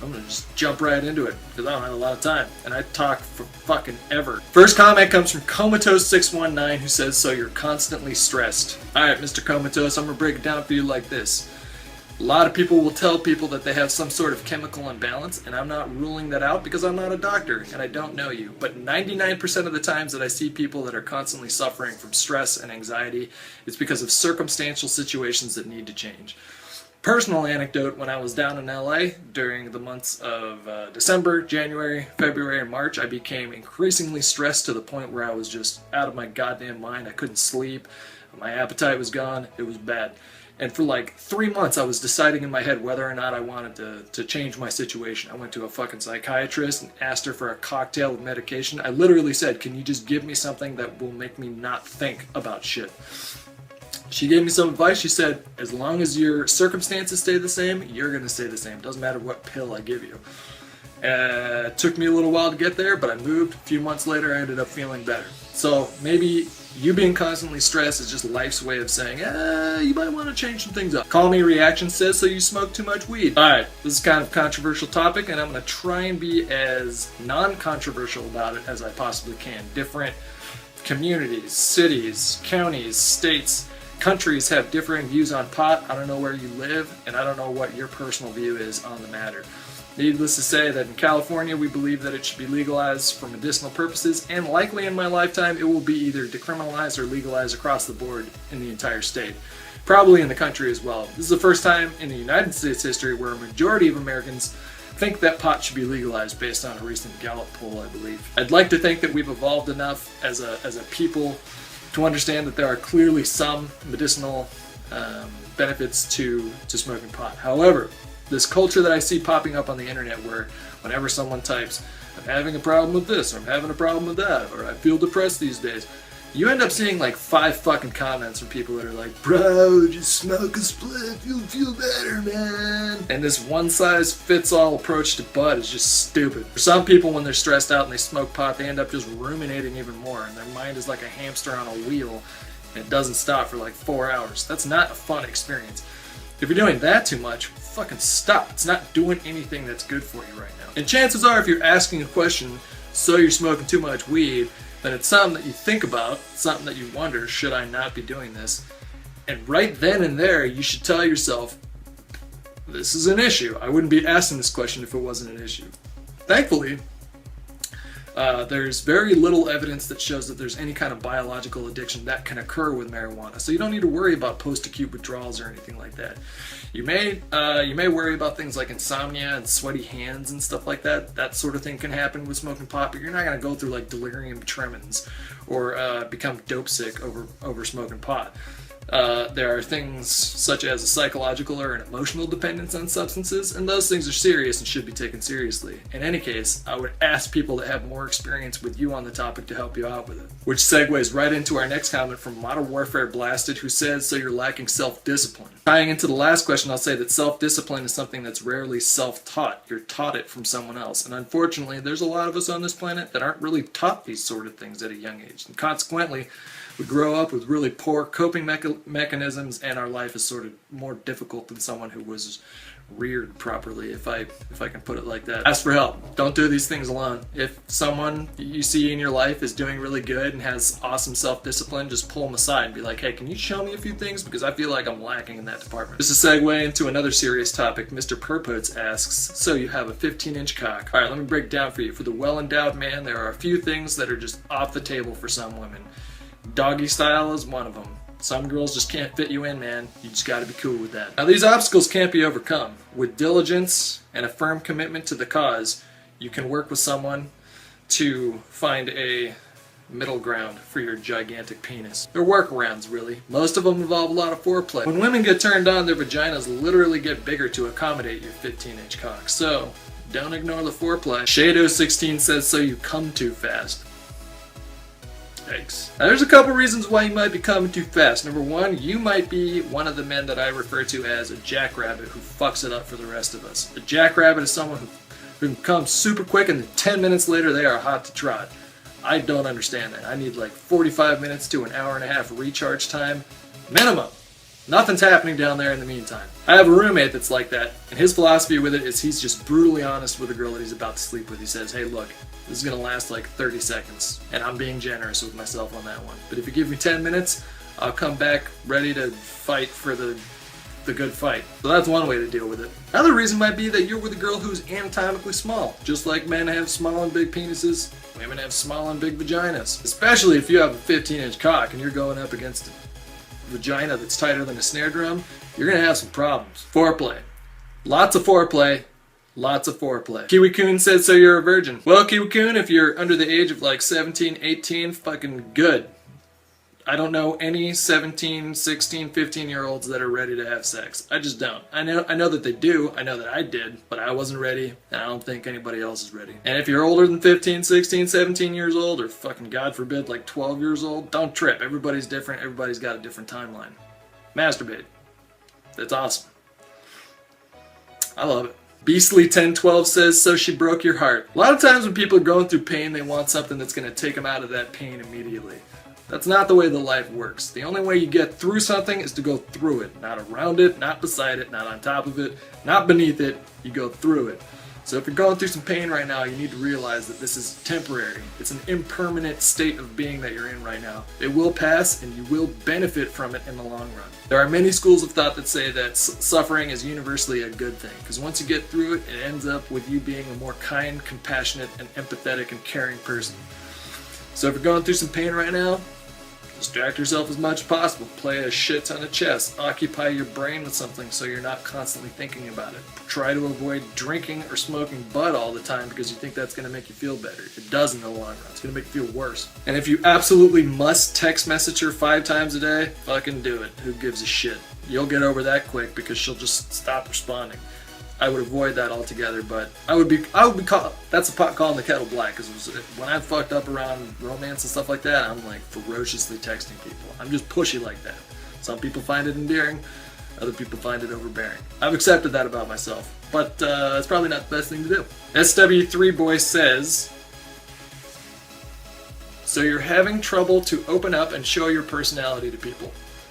Speaker 1: I'm gonna just jump right into it because I don't have a lot of time and I talk for fucking ever. First comment comes from Comatose619 who says, so you're constantly stressed. Alright, Mr. Comatose, I'm gonna break it down for you like this. A lot of people will tell people that they have some sort of chemical imbalance, and I'm not ruling that out because I'm not a doctor and I don't know you. But 99% of the times that I see people that are constantly suffering from stress and anxiety, it's because of circumstantial situations that need to change. Personal anecdote, when I was down in LA during the months of December, January, February, and March, I became increasingly stressed to the point where I was just out of my goddamn mind. I couldn't sleep. My appetite was gone. It was bad. And for like 3 months, I was deciding in my head whether or not I wanted to change my situation. I went to a fucking psychiatrist and asked her for a cocktail of medication. I literally said, can you just give me something that will make me not think about shit? She gave me some advice. She said, as long as your circumstances stay the same, you're going to stay the same. Doesn't matter what pill I give you. It took me a little while to get there, but I moved. A few months later, I ended up feeling better. So maybe you being constantly stressed is just life's way of saying, you might want to change some things up. Call Me Reaction says, so you smoke too much weed. Alright, this is kind of a controversial topic, and I'm going to try and be as non-controversial about it as I possibly can. Different communities, cities, counties, states, countries have differing views on pot. I don't know where you live, and I don't know what your personal view is on the matter. Needless to say that in California we believe that it should be legalized for medicinal purposes, and likely in my lifetime it will be either decriminalized or legalized across the board in the entire state. Probably in the country as well. This is the first time in the United States history where a majority of Americans think that pot should be legalized based on a recent Gallup poll, I believe. I'd like to think that we've evolved enough as a people to understand that there are clearly some medicinal benefits to smoking pot. However, this culture that I see popping up on the internet where whenever someone types, I'm having a problem with this, or I'm having a problem with that, or I feel depressed these days, you end up seeing like 5 fucking comments from people that are like, bro, just smoke a split, you'll feel better, man. And this one-size-fits-all approach to bud is just stupid. For some people, when they're stressed out and they smoke pot, they end up just ruminating even more, and their mind is like a hamster on a wheel, and it doesn't stop for like 4 hours. That's not a fun experience. If you're doing that too much, fucking stop. It's not doing anything that's good for you right now. And chances are, if you're asking a question, so you're smoking too much weed, then it's something that you think about, something that you wonder, should I not be doing this? And right then and there, you should tell yourself, this is an issue. I wouldn't be asking this question if it wasn't an issue. Thankfully, there's very little evidence that shows that there's any kind of biological addiction that can occur with marijuana. So you don't need to worry about post-acute withdrawals or anything like that. You may worry about things like insomnia and sweaty hands and stuff like that. That sort of thing can happen with smoking pot, but you're not going to go through like delirium tremens or become dope sick over smoking pot. There are things such as a psychological or an emotional dependence on substances, and those things are serious and should be taken seriously. In any case, I would ask people that have more experience with you on the topic to help you out with it. Which segues right into our next comment from Modern Warfare Blasted, who says, so you're lacking self-discipline. Tying into the last question, I'll say that self-discipline is something that's rarely self-taught. You're taught it from someone else, and unfortunately, there's a lot of us on this planet that aren't really taught these sort of things at a young age, and consequently, we grow up with really poor coping mechanisms, and our life is sort of more difficult than someone who was reared properly, if I can put it like that. Ask for help. Don't do these things alone. If someone you see in your life is doing really good and has awesome self-discipline, just pull them aside and be like, hey, can you show me a few things? Because I feel like I'm lacking in that department. Just a segue into another serious topic. Mr. Purputs asks, so you have a 15-inch cock. Alright, let me break it down for you. For the well-endowed man, there are a few things that are just off the table for some women. Doggy style is one of them. Some girls just can't fit you in, man. You just gotta be cool with that. Now, these obstacles can't be overcome. With diligence and a firm commitment to the cause, you can work with someone to find a middle ground for your gigantic penis. They're workarounds, really. Most of them involve a lot of foreplay. When women get turned on, their vaginas literally get bigger to accommodate your 15-inch cock. So, don't ignore the foreplay. Shado16 says, so you come too fast. Yikes. Now, there's a couple reasons why you might be coming too fast. Number one, you might be one of the men that I refer to as a jackrabbit who fucks it up for the rest of us. A jackrabbit is someone who can come super quick and then 10 minutes later they are hot to trot. I don't understand that. I need like 45 minutes to an hour and a half recharge time minimum. Nothing's happening down there in the meantime. I have a roommate that's like that, and his philosophy with it is he's just brutally honest with the girl that he's about to sleep with. He says, hey, look, this is going to last like 30 seconds, and I'm being generous with myself on that one. But if you give me 10 minutes, I'll come back ready to fight for the good fight. So that's one way to deal with it. Another reason might be that you're with a girl who's anatomically small. Just like men have small and big penises, women have small and big vaginas. Especially if you have a 15-inch cock and you're going up against a vagina that's tighter than a snare drum, you're gonna have some problems. Foreplay. Lots of foreplay. Lots of foreplay. Kiwi-kun says, so you're a virgin. Well, Kiwi-kun, if you're under the age of like 17, 18, fucking good. I don't know any 17, 16, 15-year-olds that are ready to have sex. I just don't. I know that they do. I know that I did, but I wasn't ready, and I don't think anybody else is ready. And if you're older than 15, 16, 17 years old, or fucking God forbid, like 12 years old, don't trip. Everybody's different. Everybody's got a different timeline. Masturbate. That's awesome. I love it. Beastly1012 says, so she broke your heart. A lot of times when people are going through pain, they want something that's going to take them out of that pain immediately. That's not the way the life works. The only way you get through something is to go through it. Not around it, not beside it, not on top of it, not beneath it. You go through it. So if you're going through some pain right now, you need to realize that this is temporary. It's an impermanent state of being that you're in right now. It will pass, and you will benefit from it in the long run. There are many schools of thought that say that suffering is universally a good thing, because once you get through it, it ends up with you being a more kind, compassionate, and empathetic and caring person. So if you're going through some pain right now, distract yourself as much as possible. Play a shit ton of chess. Occupy your brain with something so you're not constantly thinking about it. Try to avoid drinking or smoking bud all the time because you think that's going to make you feel better. It does in the long run. It's going to make you feel worse. And if you absolutely must text message her 5 times a day, fucking do it. Who gives a shit? You'll get over that quick because she'll just stop responding. I would avoid that altogether, but I would be that's a pot calling the kettle black, because when I'm fucked up around romance and stuff like that, I'm like ferociously texting people. I'm just pushy like that. Some people find it endearing, other people find it overbearing. I've accepted that about myself, but it's probably not the best thing to do. SW3Boy says, so you're having trouble to open up and show your personality to people.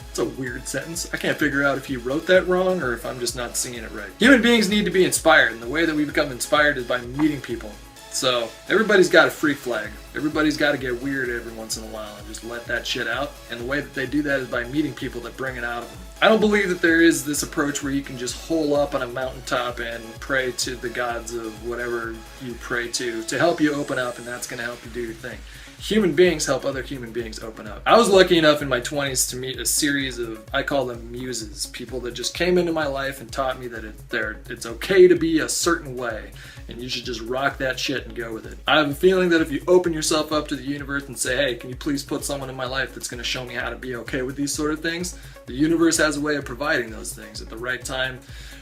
Speaker 1: It's a weird sentence. I can't figure out if he wrote that wrong or if I'm just not seeing it right. Human beings need to be inspired, and the way that we become inspired is by meeting people. So everybody's got a freak flag. Everybody's got to get weird every once in a while and just let that shit out. And the way that they do that is by meeting people that bring it out of them. I don't believe that there is this approach where you can just hole up on a mountaintop and pray to the gods of whatever you pray to help you open up, and that's going to help you do your thing. Human beings help other human beings open up. I was lucky enough in my 20s to meet a series of, I call them muses, people that just came into my life and taught me that it's okay to be a certain way, and you should just rock that shit and go with it. I have a feeling that if you open yourself up to the universe and say, hey, can you please put someone in my life that's going to show me how to be okay with these sort of things, the universe has a way of providing those things at the right time,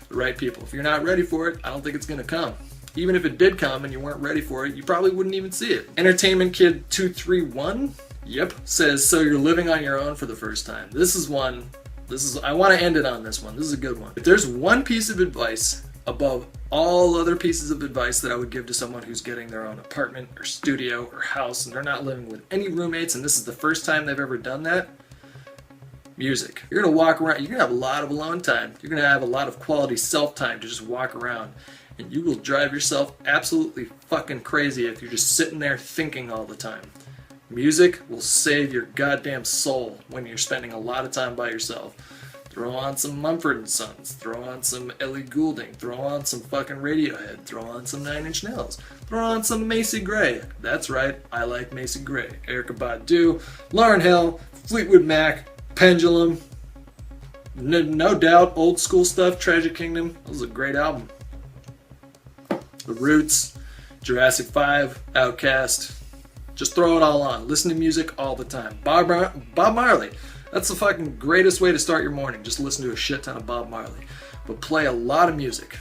Speaker 1: the right people. If you're not ready for it, I don't think it's going to come. Even if it did come and you weren't ready for it, you probably wouldn't even see it. Entertainment Kid 231, yep, says, so you're living on your own for the first time. I want to end it on this one. This is a good one. If there's one piece of advice above all other pieces of advice that I would give to someone who's getting their own apartment or studio or house and they're not living with any roommates and this is the first time they've ever done that, music. You're going to walk around, you're going to have a lot of alone time. You're going to have a lot of quality self-time to just walk around. And you will drive yourself absolutely fucking crazy if you're just sitting there thinking all the time. Music will save your goddamn soul when you're spending a lot of time by yourself. Throw on some Mumford & Sons, throw on some Ellie Goulding, throw on some fucking Radiohead, throw on some Nine Inch Nails, throw on some Macy Gray. That's right, I like Macy Gray. Erykah Badu, Lauryn Hill, Fleetwood Mac, Pendulum, no doubt, old school stuff, Tragic Kingdom. That was a great album. The Roots, Jurassic 5, Outkast. Just throw it all on. Listen to music all the time. Bob Marley. That's the fucking greatest way to start your morning. Just listen to a shit ton of Bob Marley. But play a lot of music.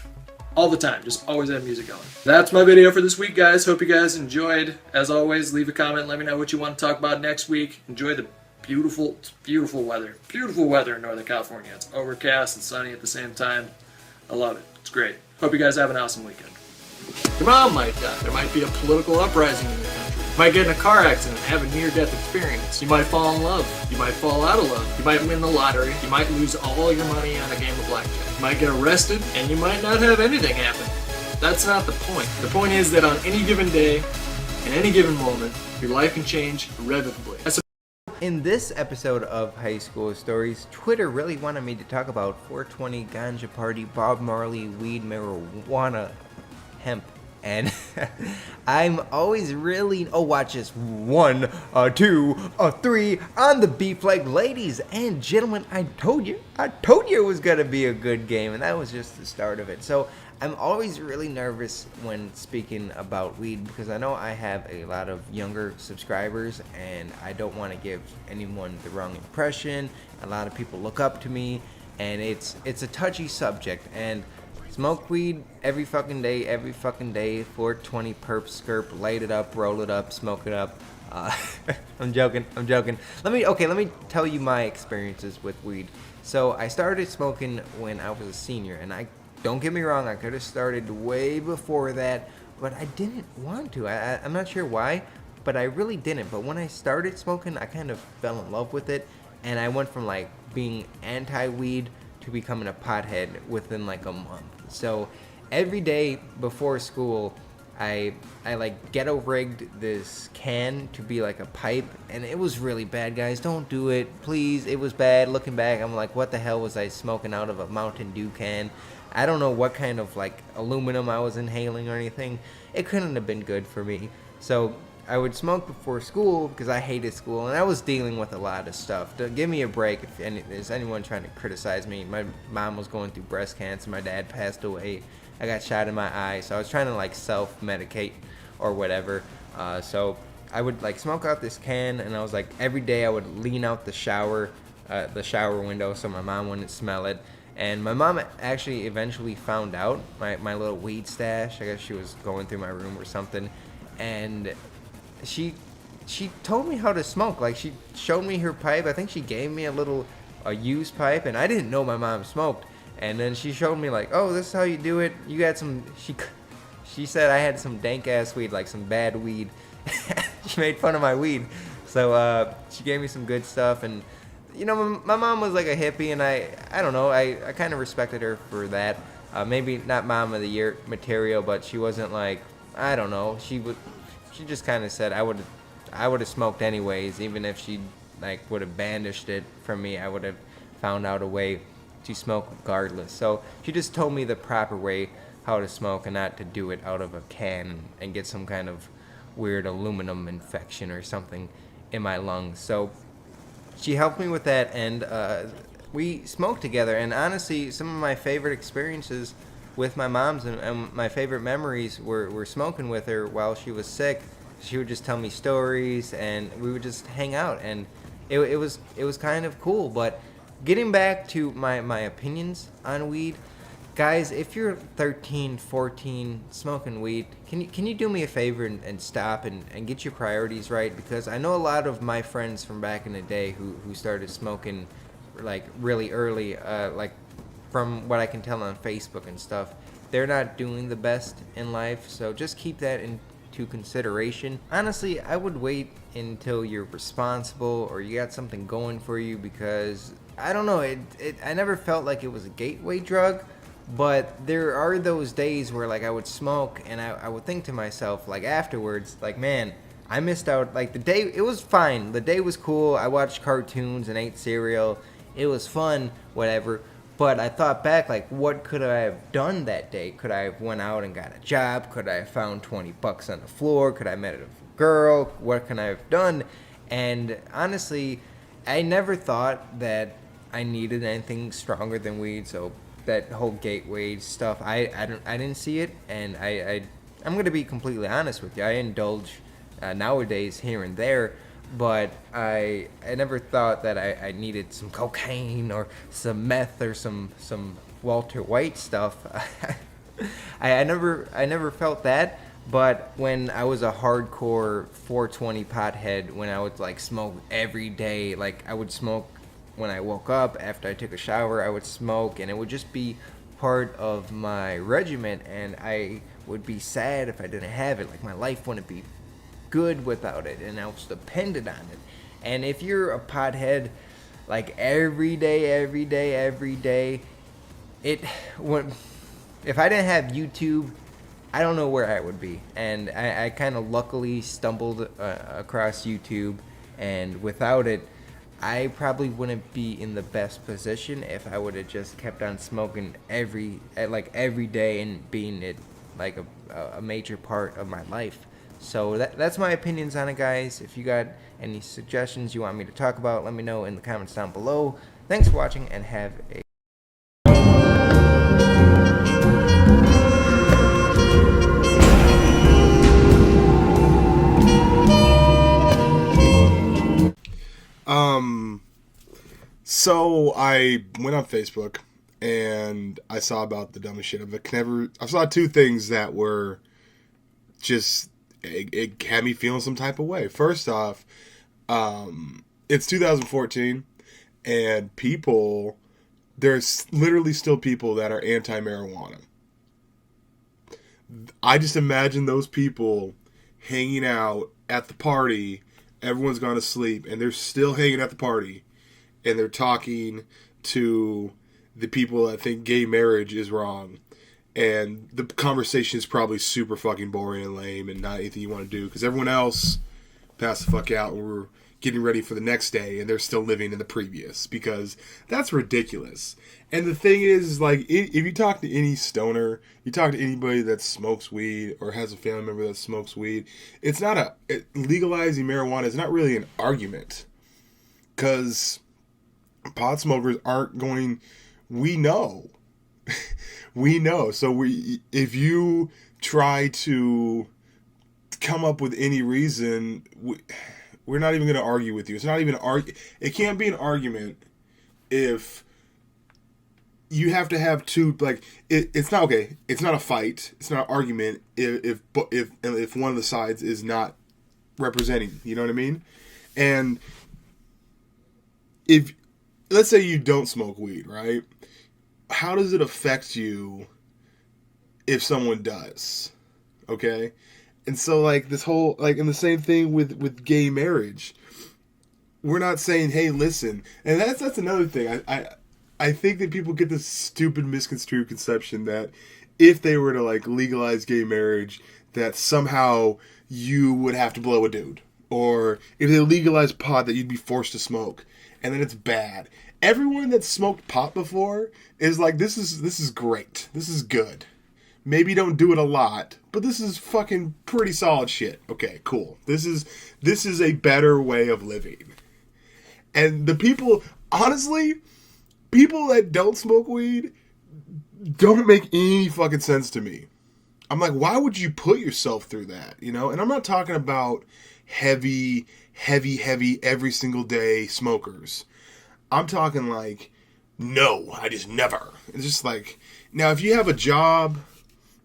Speaker 1: All the time. Just always have music going. That's my video for this week, guys. Hope you guys enjoyed. As always, leave a comment. Let me know what you want to talk about next week. Enjoy the beautiful weather. Beautiful weather in Northern California. It's overcast and sunny at the same time. I love it. It's great. Hope you guys have an awesome weekend. Come on, my God. There might be a political uprising in the country. You might get in a car accident and have a near-death experience. You might fall in love. You might fall out of love. You might win the lottery. You might lose all your money on a game of blackjack. You might get arrested, and you might not have anything happen. That's not the point. The point is that on any given day, in any given moment, your life can change irrevocably.
Speaker 9: In this episode of High School Stories, Twitter really wanted me to talk about 420, ganja party, Bob Marley, weed, marijuana, hemp, and I'm always really, watch this, 1, 2, 3 on the B flag. Ladies and gentlemen, I told you it was gonna be a good game, and that was just the start of it. So I'm always really nervous when speaking about weed because I know I have a lot of younger subscribers and I don't want to give anyone the wrong impression. A lot of people look up to me and it's a touchy subject, and smoke weed every fucking day, 420 perp skirp, light it up, roll it up, smoke it up. I'm joking. Let me tell you my experiences with weed. So I started smoking when I was a senior, and don't get me wrong, I could have started way before that, but I didn't want to. I'm not sure why, but I really didn't. But when I started smoking, I kind of fell in love with it, and I went from like being anti-weed to becoming a pothead within like a month. So every day before school, I like ghetto rigged this can to be like a pipe, and it was really bad, guys. Don't do it, please. It was bad. Looking back, I'm like, what the hell was I smoking out of a Mountain Dew can? I don't know what kind of like aluminum I was inhaling or anything. It couldn't have been good for me. So I would smoke before school because I hated school, and I was dealing with a lot of stuff. Give me a break if there's anyone trying to criticize me. My mom was going through breast cancer. My dad passed away. I got shot in my eye, so I was trying to like self-medicate or whatever. So I would like smoke out this can, and I was like, every day I would lean out the shower window so my mom wouldn't smell it. And my mom actually eventually found out my little weed stash. I guess she was going through my room or something, and she told me how to smoke. Like, she showed me her pipe. I think she gave me a used pipe, and I didn't know my mom smoked. And then she showed me like, oh, this is how you do it. You got some. She said I had some dank ass weed, like some bad weed. She made fun of my weed, so she gave me some good stuff. And you know, my mom was like a hippie, and I don't know, I kind of respected her for that. Maybe not mom of the year material, but she wasn't like, I don't know. She just kind of said I would have smoked anyways, even if she like would have banished it from me. I would have found out a way to smoke regardless. So she just told me the proper way how to smoke and not to do it out of a can and get some kind of weird aluminum infection or something in my lungs. So she helped me with that, and we smoked together. And honestly, some of my favorite experiences with my mom's and my favorite memories were smoking with her while she was sick. She would just tell me stories, and we would just hang out, and it was kind of cool. But getting back to my opinions on weed, guys, if you're 13, 14, smoking weed, can you do me a favor and stop and get your priorities right? Because I know a lot of my friends from back in the day who started smoking like really early, like from what I can tell on Facebook and stuff, they're not doing the best in life. So just keep that into consideration. Honestly, I would wait until you're responsible or you got something going for you, because I don't know, I never felt like it was a gateway drug. But there are those days where like I would smoke and I would think to myself like afterwards, like, man, I missed out. Like the day, it was fine. The day was cool. I watched cartoons and ate cereal. It was fun, whatever. But I thought back, like, what could I have done that day? Could I have went out and got a job? Could I have found $20 on the floor? Could I have met a girl? What can I have done? And honestly, I never thought that I needed anything stronger than weed. So that whole gateway stuff, I didn't see it, and I'm gonna be completely honest with you. I indulge nowadays here and there, but I never thought that I needed some cocaine or some meth or some Walter White stuff. I never felt that. But when I was a hardcore 420 pothead, when I would like smoke every day, like I would smoke when I woke up, after I took a shower, I would smoke, and it would just be part of my regiment, and I would be sad if I didn't have it. Like, my life wouldn't be good without it, and I was dependent on it. And if you're a pothead, like every day, if I didn't have YouTube, I don't know where I would be. And I kind of luckily stumbled across YouTube, and without it, I probably wouldn't be in the best position if I would have just kept on smoking every day and being it like a major part of my life. So that's my opinions on it, guys. If you got any suggestions you want me to talk about, let me know in the comments down below. Thanks for watching, and have a
Speaker 14: So I went on Facebook and I saw about the dumbest shit. I saw two things that were just, it had me feeling some type of way. First off, it's 2014 and there's literally still people that are anti-marijuana. I just imagine those people hanging out at the party, everyone's gone to sleep, and they're still hanging at the party, and they're talking to the people that think gay marriage is wrong. And the conversation is probably super fucking boring and lame and not anything you want to do, because everyone else passed the fuck out and we're getting ready for the next day, and they're still living in the previous, because that's ridiculous. And the thing is, like, if you talk to any stoner, you talk to anybody that smokes weed or has a family member that smokes weed, it's not legalizing marijuana is not really an argument, because pot smokers aren't going, we know. We know. So if you try to come up with any reason, we're not even going to argue with you. It's not even it can't be an argument if you have to have two, like, it's not okay. It's not a fight. It's not an argument if one of the sides is not representing, you know what I mean? And if, let's say you don't smoke weed, right? How does it affect you if someone does? Okay? And so, like, this whole, like, and the same thing with gay marriage. We're not saying, hey, listen. And that's another thing. I think that people get this stupid misconstrued conception that if they were to, like, legalize gay marriage, that somehow you would have to blow a dude. Or if they legalize pot, that you'd be forced to smoke. And then it's bad. Everyone that smoked pot before is like, this is great. This is good. Maybe don't do it a lot, but this is fucking pretty solid shit. Okay, cool. This is a better way of living. And the people, honestly, people that don't smoke weed don't make any fucking sense to me. I'm like, why would you put yourself through that, you know? And I'm not talking about heavy every single day smokers. I'm talking like, no, I just never. It's just like, now if you have a job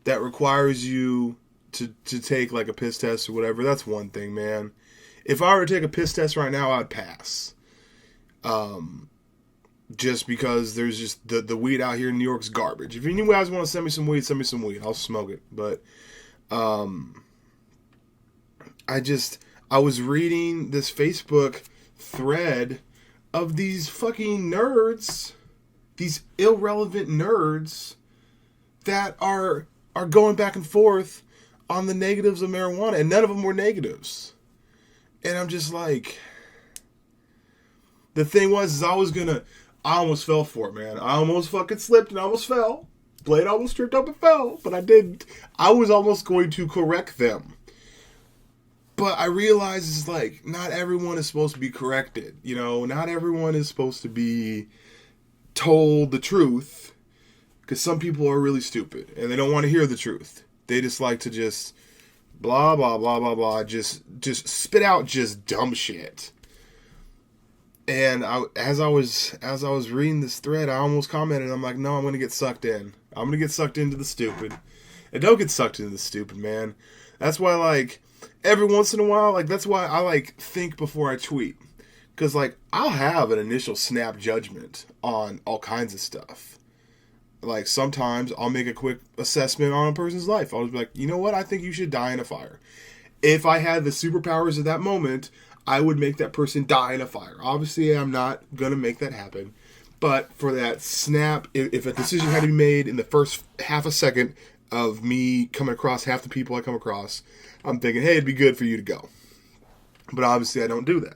Speaker 14: that requires you to take like a piss test or whatever, that's one thing, man. If I were to take a piss test right now, I'd pass. Just because there's just the weed out here in New York's garbage. If you guys want to send me some weed, I'll smoke it. But I was reading this Facebook thread of these fucking nerds, these irrelevant nerds that are going back and forth on the negatives of marijuana, and none of them were negatives. And I'm just like, the thing was, I almost fell for it, man. I almost fucking slipped and I almost fell. Blade almost tripped up and fell, but I didn't. I was almost going to correct them. But I realize it's like, not everyone is supposed to be corrected. You know, not everyone is supposed to be told the truth. Because some people are really stupid and they don't want to hear the truth. They just like to just blah, blah, blah, blah, blah. Just spit out just dumb shit. And as I was reading this thread, I almost commented, I'm like, no, I'm going to get sucked in. I'm going to get sucked into the stupid. And don't get sucked into the stupid, man. That's why, like, every once in a while, like, that's why I, like, think before I tweet. Because, like, I'll have an initial snap judgment on all kinds of stuff. Like, sometimes I'll make a quick assessment on a person's life. I'll just be like, you know what? I think you should die in a fire. If I had the superpowers at that moment, I would make that person die in a fire. Obviously, I'm not going to make that happen. But for that snap, if a decision had to be made in the first half a second of me coming across half the people I come across, I'm thinking, hey, it'd be good for you to go. But obviously, I don't do that.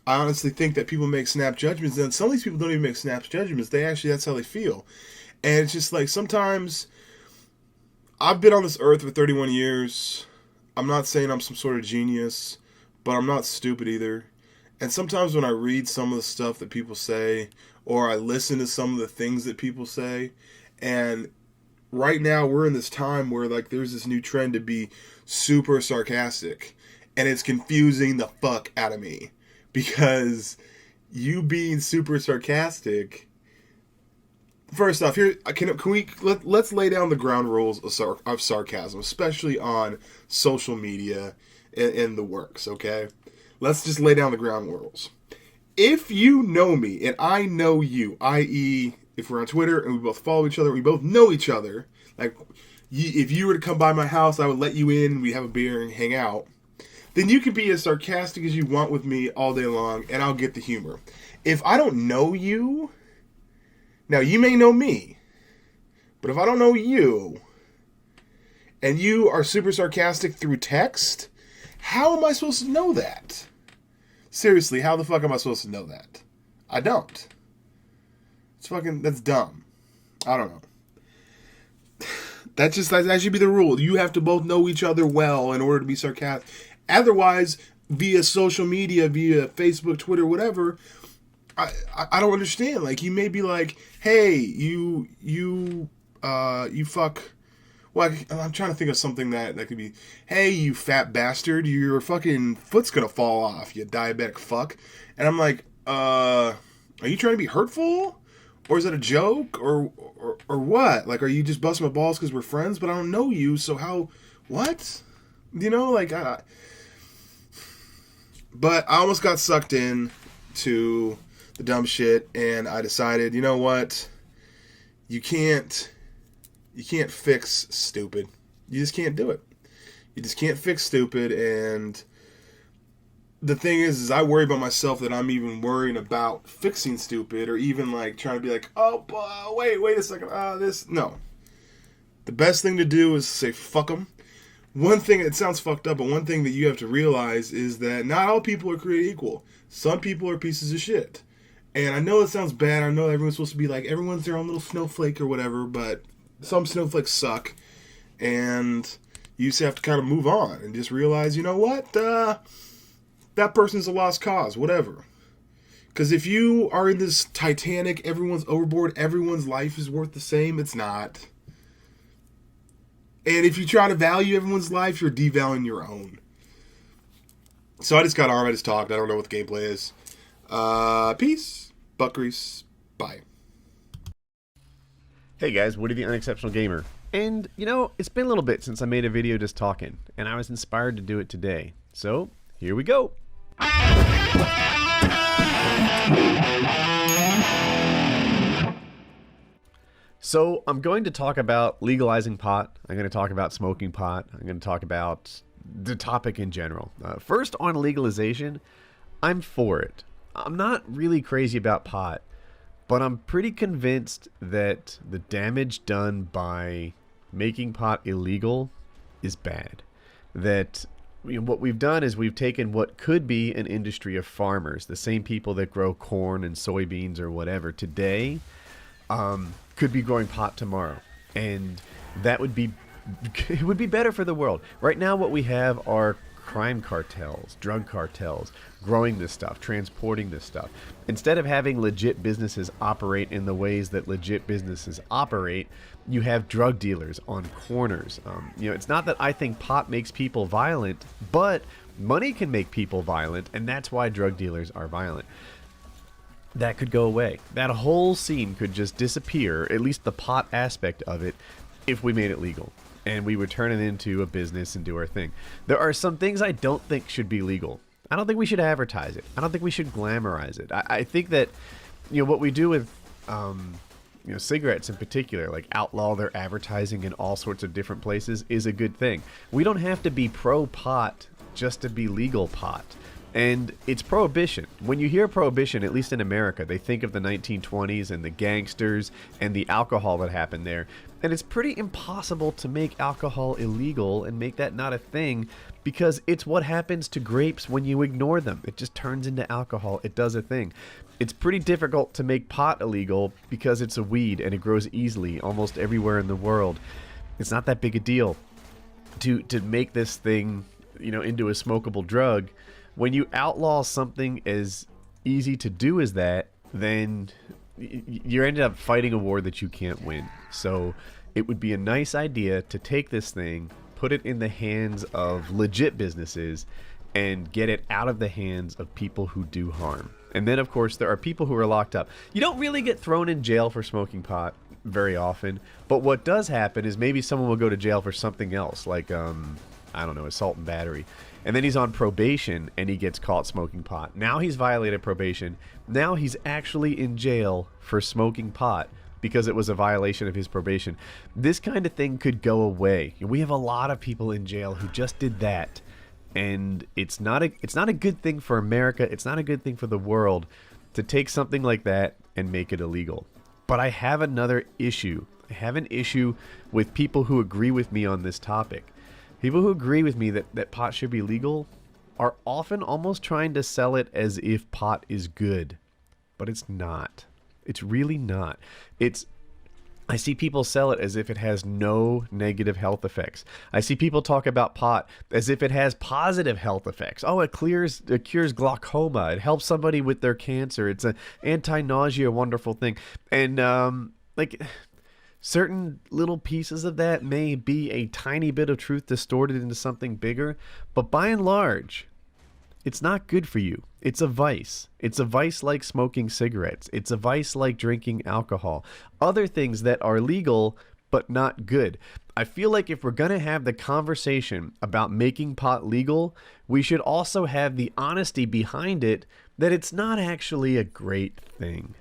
Speaker 14: I honestly think that people make snap judgments, and some of these people don't even make snap judgments. That's how they feel. And it's just like, sometimes, I've been on this earth for 31 years. I'm not saying I'm some sort of genius, but I'm not stupid either. And sometimes when I read some of the stuff that people say, or I listen to some of the things that people say, and right now we're in this time where like there's this new trend to be super sarcastic, and it's confusing the fuck out of me, because you being super sarcastic, first off, here let's lay down the ground rules of sarcasm, especially on social media and the works, okay? Let's just lay down the ground rules. If you know me and I know you, i.e., if we're on Twitter and we both follow each other, we both know each other, like if you were to come by my house, I would let you in, we'd have a beer and hang out, then you can be as sarcastic as you want with me all day long, and I'll get the humor. If I don't know you, now you may know me, but if I don't know you, and you are super sarcastic through text, how am I supposed to know that? Seriously, how the fuck am I supposed to know that? I don't. That's dumb. I don't know. That should be the rule. You have to both know each other well in order to be sarcastic. Otherwise, via social media, via Facebook, Twitter, whatever, I don't understand. Like, you may be like, hey, you fuck. Well, I'm trying to think of something that could be, hey, you fat bastard, your fucking foot's gonna fall off, you diabetic fuck. And I'm like, are you trying to be hurtful? Or is that a joke? Or what? Like, are you just busting my balls because we're friends? But I don't know you, so how, what? You know, like, but I almost got sucked in to the dumb shit, and I decided, you know what? You can't fix stupid. You just can't do it. You just can't fix stupid, and the thing is I worry about myself that I'm even worrying about fixing stupid, or even like trying to be like, oh, wait a second, no. The best thing to do is say fuck them. One thing, it sounds fucked up, but one thing that you have to realize is that not all people are created equal. Some people are pieces of shit. And I know it sounds bad, I know everyone's supposed to be like, everyone's their own little snowflake or whatever, but some snowflakes suck, and you just have to kind of move on and just realize, you know what, that person's a lost cause, whatever. Because if you are in this Titanic, everyone's overboard, everyone's life is worth the same, it's not. And if you try to value everyone's life, you're devaluing your own. So I just got on, I just talked, I don't know what the gameplay is. Peace, butt grease, bye.
Speaker 3: Hey guys, Woody the Unexceptional Gamer. And, you know, it's been a little bit since I made a video just talking, and I was inspired to do it today. So, here we go. So, I'm going to talk about legalizing pot. I'm going to talk about smoking pot. I'm going to talk about the topic in general. First, on legalization, I'm for it. I'm not really crazy about pot. But I'm pretty convinced that the damage done by making pot illegal is bad. That what we've done is we've taken what could be an industry of farmers, the same people that grow corn and soybeans or whatever today, could be growing pot tomorrow. And that would be, it would be better for the world. Right now what we have are crime cartels, drug cartels, growing this stuff, transporting this stuff. Instead of having legit businesses operate in the ways that legit businesses operate, you have drug dealers on corners. You know, it's not that I think pot makes people violent, but money can make people violent, and that's why drug dealers are violent. That could go away. That whole scene could just disappear, at least the pot aspect of it, if we made it legal. And we would turn it into a business and do our thing. There are some things I don't think should be legal. I don't think we should advertise it. I don't think we should glamorize it. I think that, you know, what we do with cigarettes in particular, like outlaw their advertising in all sorts of different places, is a good thing. We don't have to be pro pot just to be legal pot. And it's prohibition. When you hear prohibition, at least in America, they think of the 1920s and the gangsters and the alcohol that happened there. And it's pretty impossible to make alcohol illegal and make that not a thing, because it's what happens to grapes when you ignore them. It just turns into alcohol. It does a thing. It's pretty difficult to make pot illegal because it's a weed and it grows easily almost everywhere in the world. It's not that big a deal to make this thing, into a smokable drug. When you outlaw something as easy to do as that, then you ended up fighting a war that you can't win. So it would be a nice idea to take this thing, put it in the hands of legit businesses, and get it out of the hands of people who do harm. And then, of course, there are people who are locked up. You don't really get thrown in jail for smoking pot very often, but what does happen is maybe someone will go to jail for something else, like, I don't know, assault and battery. And then he's on probation and he gets caught smoking pot. Now he's violated probation. Now he's actually in jail for smoking pot because it was a violation of his probation. This kind of thing could go away. We have a lot of people in jail who just did that. And it's not a good thing for America. It's not a good thing for the world to take something like that and make it illegal. But I have another issue. I have an issue with people who agree with me on this topic. People who agree with me that pot should be legal are often almost trying to sell it as if pot is good. But it's not. It's really not. I see people sell it as if it has no negative health effects. I see people talk about pot as if it has positive health effects. Oh, it cures glaucoma. It helps somebody with their cancer. It's an anti-nausea wonderful thing. And certain little pieces of that may be a tiny bit of truth distorted into something bigger, but by and large, it's not good for you. It's a vice. It's a vice like smoking cigarettes. It's a vice like drinking alcohol. Other things that are legal but not good. I feel like if we're going to have the conversation about making pot legal, we should also have the honesty behind it that it's not actually a great thing.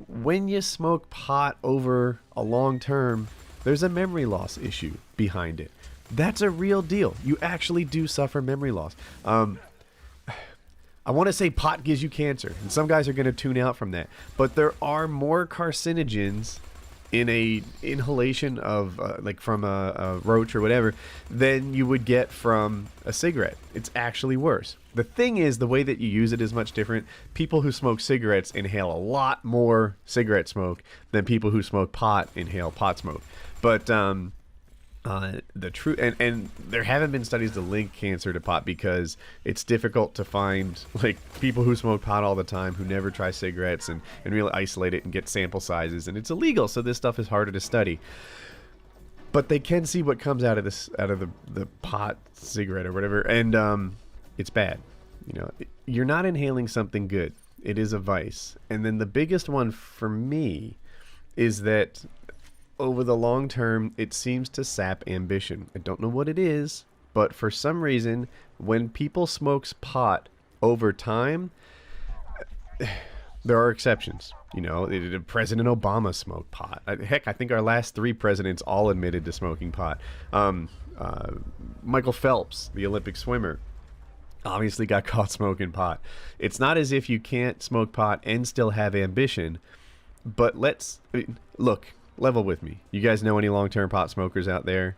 Speaker 3: When you smoke pot over a long term, there's a memory loss issue behind it. That's a real deal. You actually do suffer memory loss. I want to say pot gives you cancer, and some guys are going to tune out from that. But there are more carcinogens in a inhalation of from a roach or whatever than you would get from a cigarette. It's actually worse. The thing is, the way that you use it is much different. People who smoke cigarettes inhale a lot more cigarette smoke than people who smoke pot inhale pot smoke. But the truth, and there haven't been studies to link cancer to pot because it's difficult to find people who smoke pot all the time who never try cigarettes and really isolate it and get sample sizes, and it's illegal, so this stuff is harder to study. But they can see what comes out of the pot cigarette or whatever, and it's bad. You're not inhaling something good. It is a vice. And then the biggest one for me is that over the long term, it seems to sap ambition. I don't know what it is, but for some reason, when people smoke pot over time, there are exceptions. President Obama smoked pot. Heck, I think our last 3 presidents all admitted to smoking pot. Michael Phelps, the Olympic swimmer, obviously got caught smoking pot. It's not as if you can't smoke pot and still have ambition, but look. Level with me. You guys know any long-term pot smokers out there?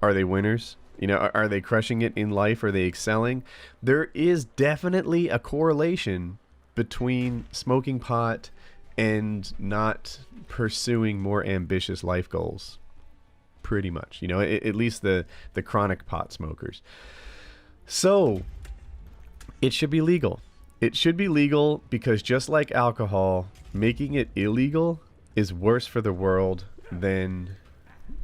Speaker 3: Are they winners? Are they crushing it in life? Are they excelling? There is definitely a correlation between smoking pot and not pursuing more ambitious life goals. Pretty much. At least the chronic pot smokers. So, it should be legal. It should be legal because just like alcohol, making it illegal is worse for the world than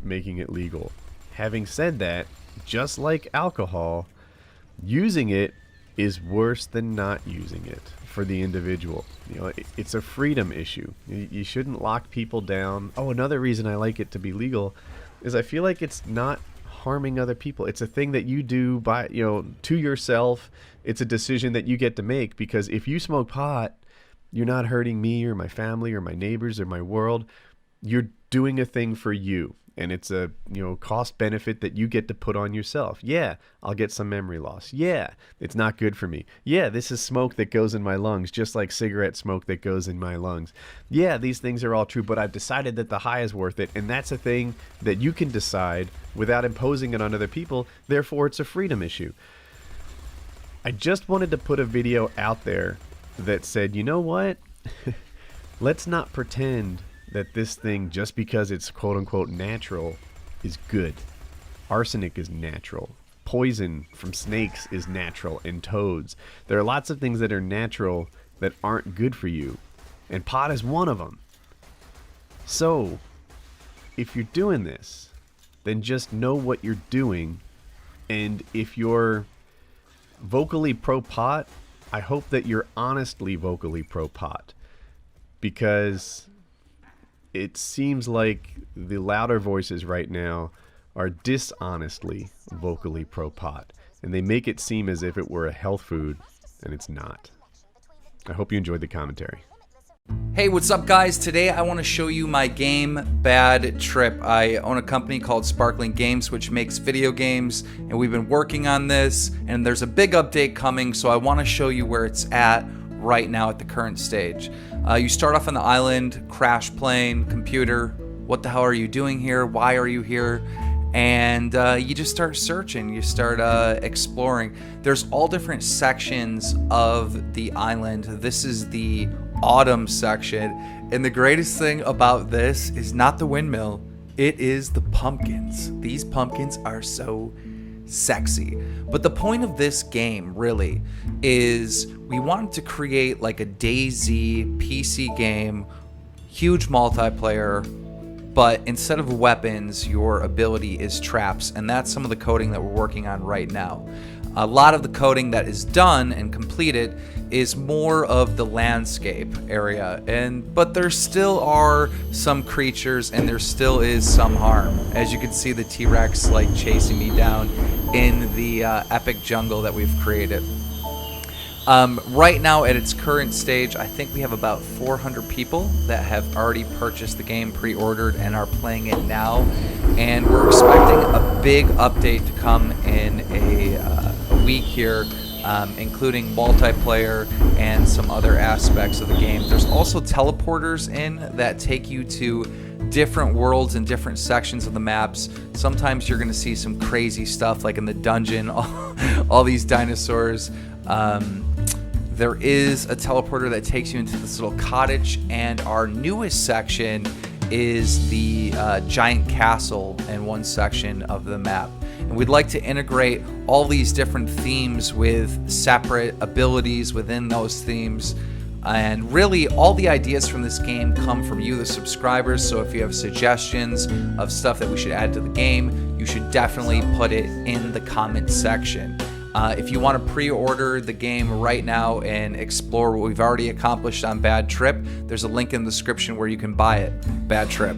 Speaker 3: making it legal. Having said that, just like alcohol, using it is worse than not using it for the individual. It's a freedom issue. You shouldn't lock people down. Oh, another reason I like it to be legal is I feel like it's not harming other people. It's a thing that you do to yourself. It's a decision that you get to make, because if you smoke pot, You're not hurting me or my family or my neighbors or my world. You're doing a thing for you. And it's a, cost benefit that you get to put on yourself. Yeah, I'll get some memory loss. Yeah, it's not good for me. Yeah, this is smoke that goes in my lungs, just like cigarette smoke that goes in my lungs. Yeah, these things are all true, but I've decided that the high is worth it. And that's a thing that you can decide without imposing it on other people. Therefore, it's a freedom issue. I just wanted to put a video out there that said, you know what? Let's not pretend that this thing, just because it's quote-unquote natural, is good. Arsenic is natural. Poison from snakes is natural, and toads. There are lots of things that are natural that aren't good for you, and pot is one of them. So, if you're doing this, then just know what you're doing, and if you're vocally pro-pot, I hope that you're honestly vocally pro-pot, because it seems like the louder voices right now are dishonestly vocally pro-pot, and they make it seem as if it were a health food, and it's not. I hope you enjoyed the commentary.
Speaker 2: Hey, what's up guys? Today I want to show you my game Bad Trip. I own a company called Sparkling Games which makes video games, and we've been working on this, and there's a big update coming, so I want to show you where it's at right now at the current stage. You start off on the island, crash plane, computer, what the hell are you doing here? Why are you here? And you just start searching, you start exploring. There's all different sections of the island. This is the autumn section, and the greatest thing about this is not the windmill, it is the pumpkins. These pumpkins are so sexy. But the point of this game really is we wanted to create like a DayZ PC game, huge multiplayer, but instead of weapons, your ability is traps, and that's some of the coding that we're working on right now. A lot of the coding that is done and completed is more of the landscape area, but there still are some creatures and there still is some harm. As you can see, the T-Rex like chasing me down in the epic jungle that we've created. Right now at its current stage, I think we have about 400 people that have already purchased the game, pre-ordered, and are playing it now. And we're expecting a big update to come in a week here, including multiplayer and some other aspects of the game. There's also teleporters in that take you to different worlds and different sections of the maps. Sometimes you're going to see some crazy stuff like in the dungeon, all these dinosaurs. There is a teleporter that takes you into this little cottage, and our newest section is the giant castle in one section of the map. And we'd like to integrate all these different themes with separate abilities within those themes. And really, all the ideas from this game come from you, the subscribers. So if you have suggestions of stuff that we should add to the game, you should definitely put it in the comment section. If you want to pre-order the game right now and explore what we've already accomplished on Bad Trip, there's a link in the description where you can buy it. Bad Trip.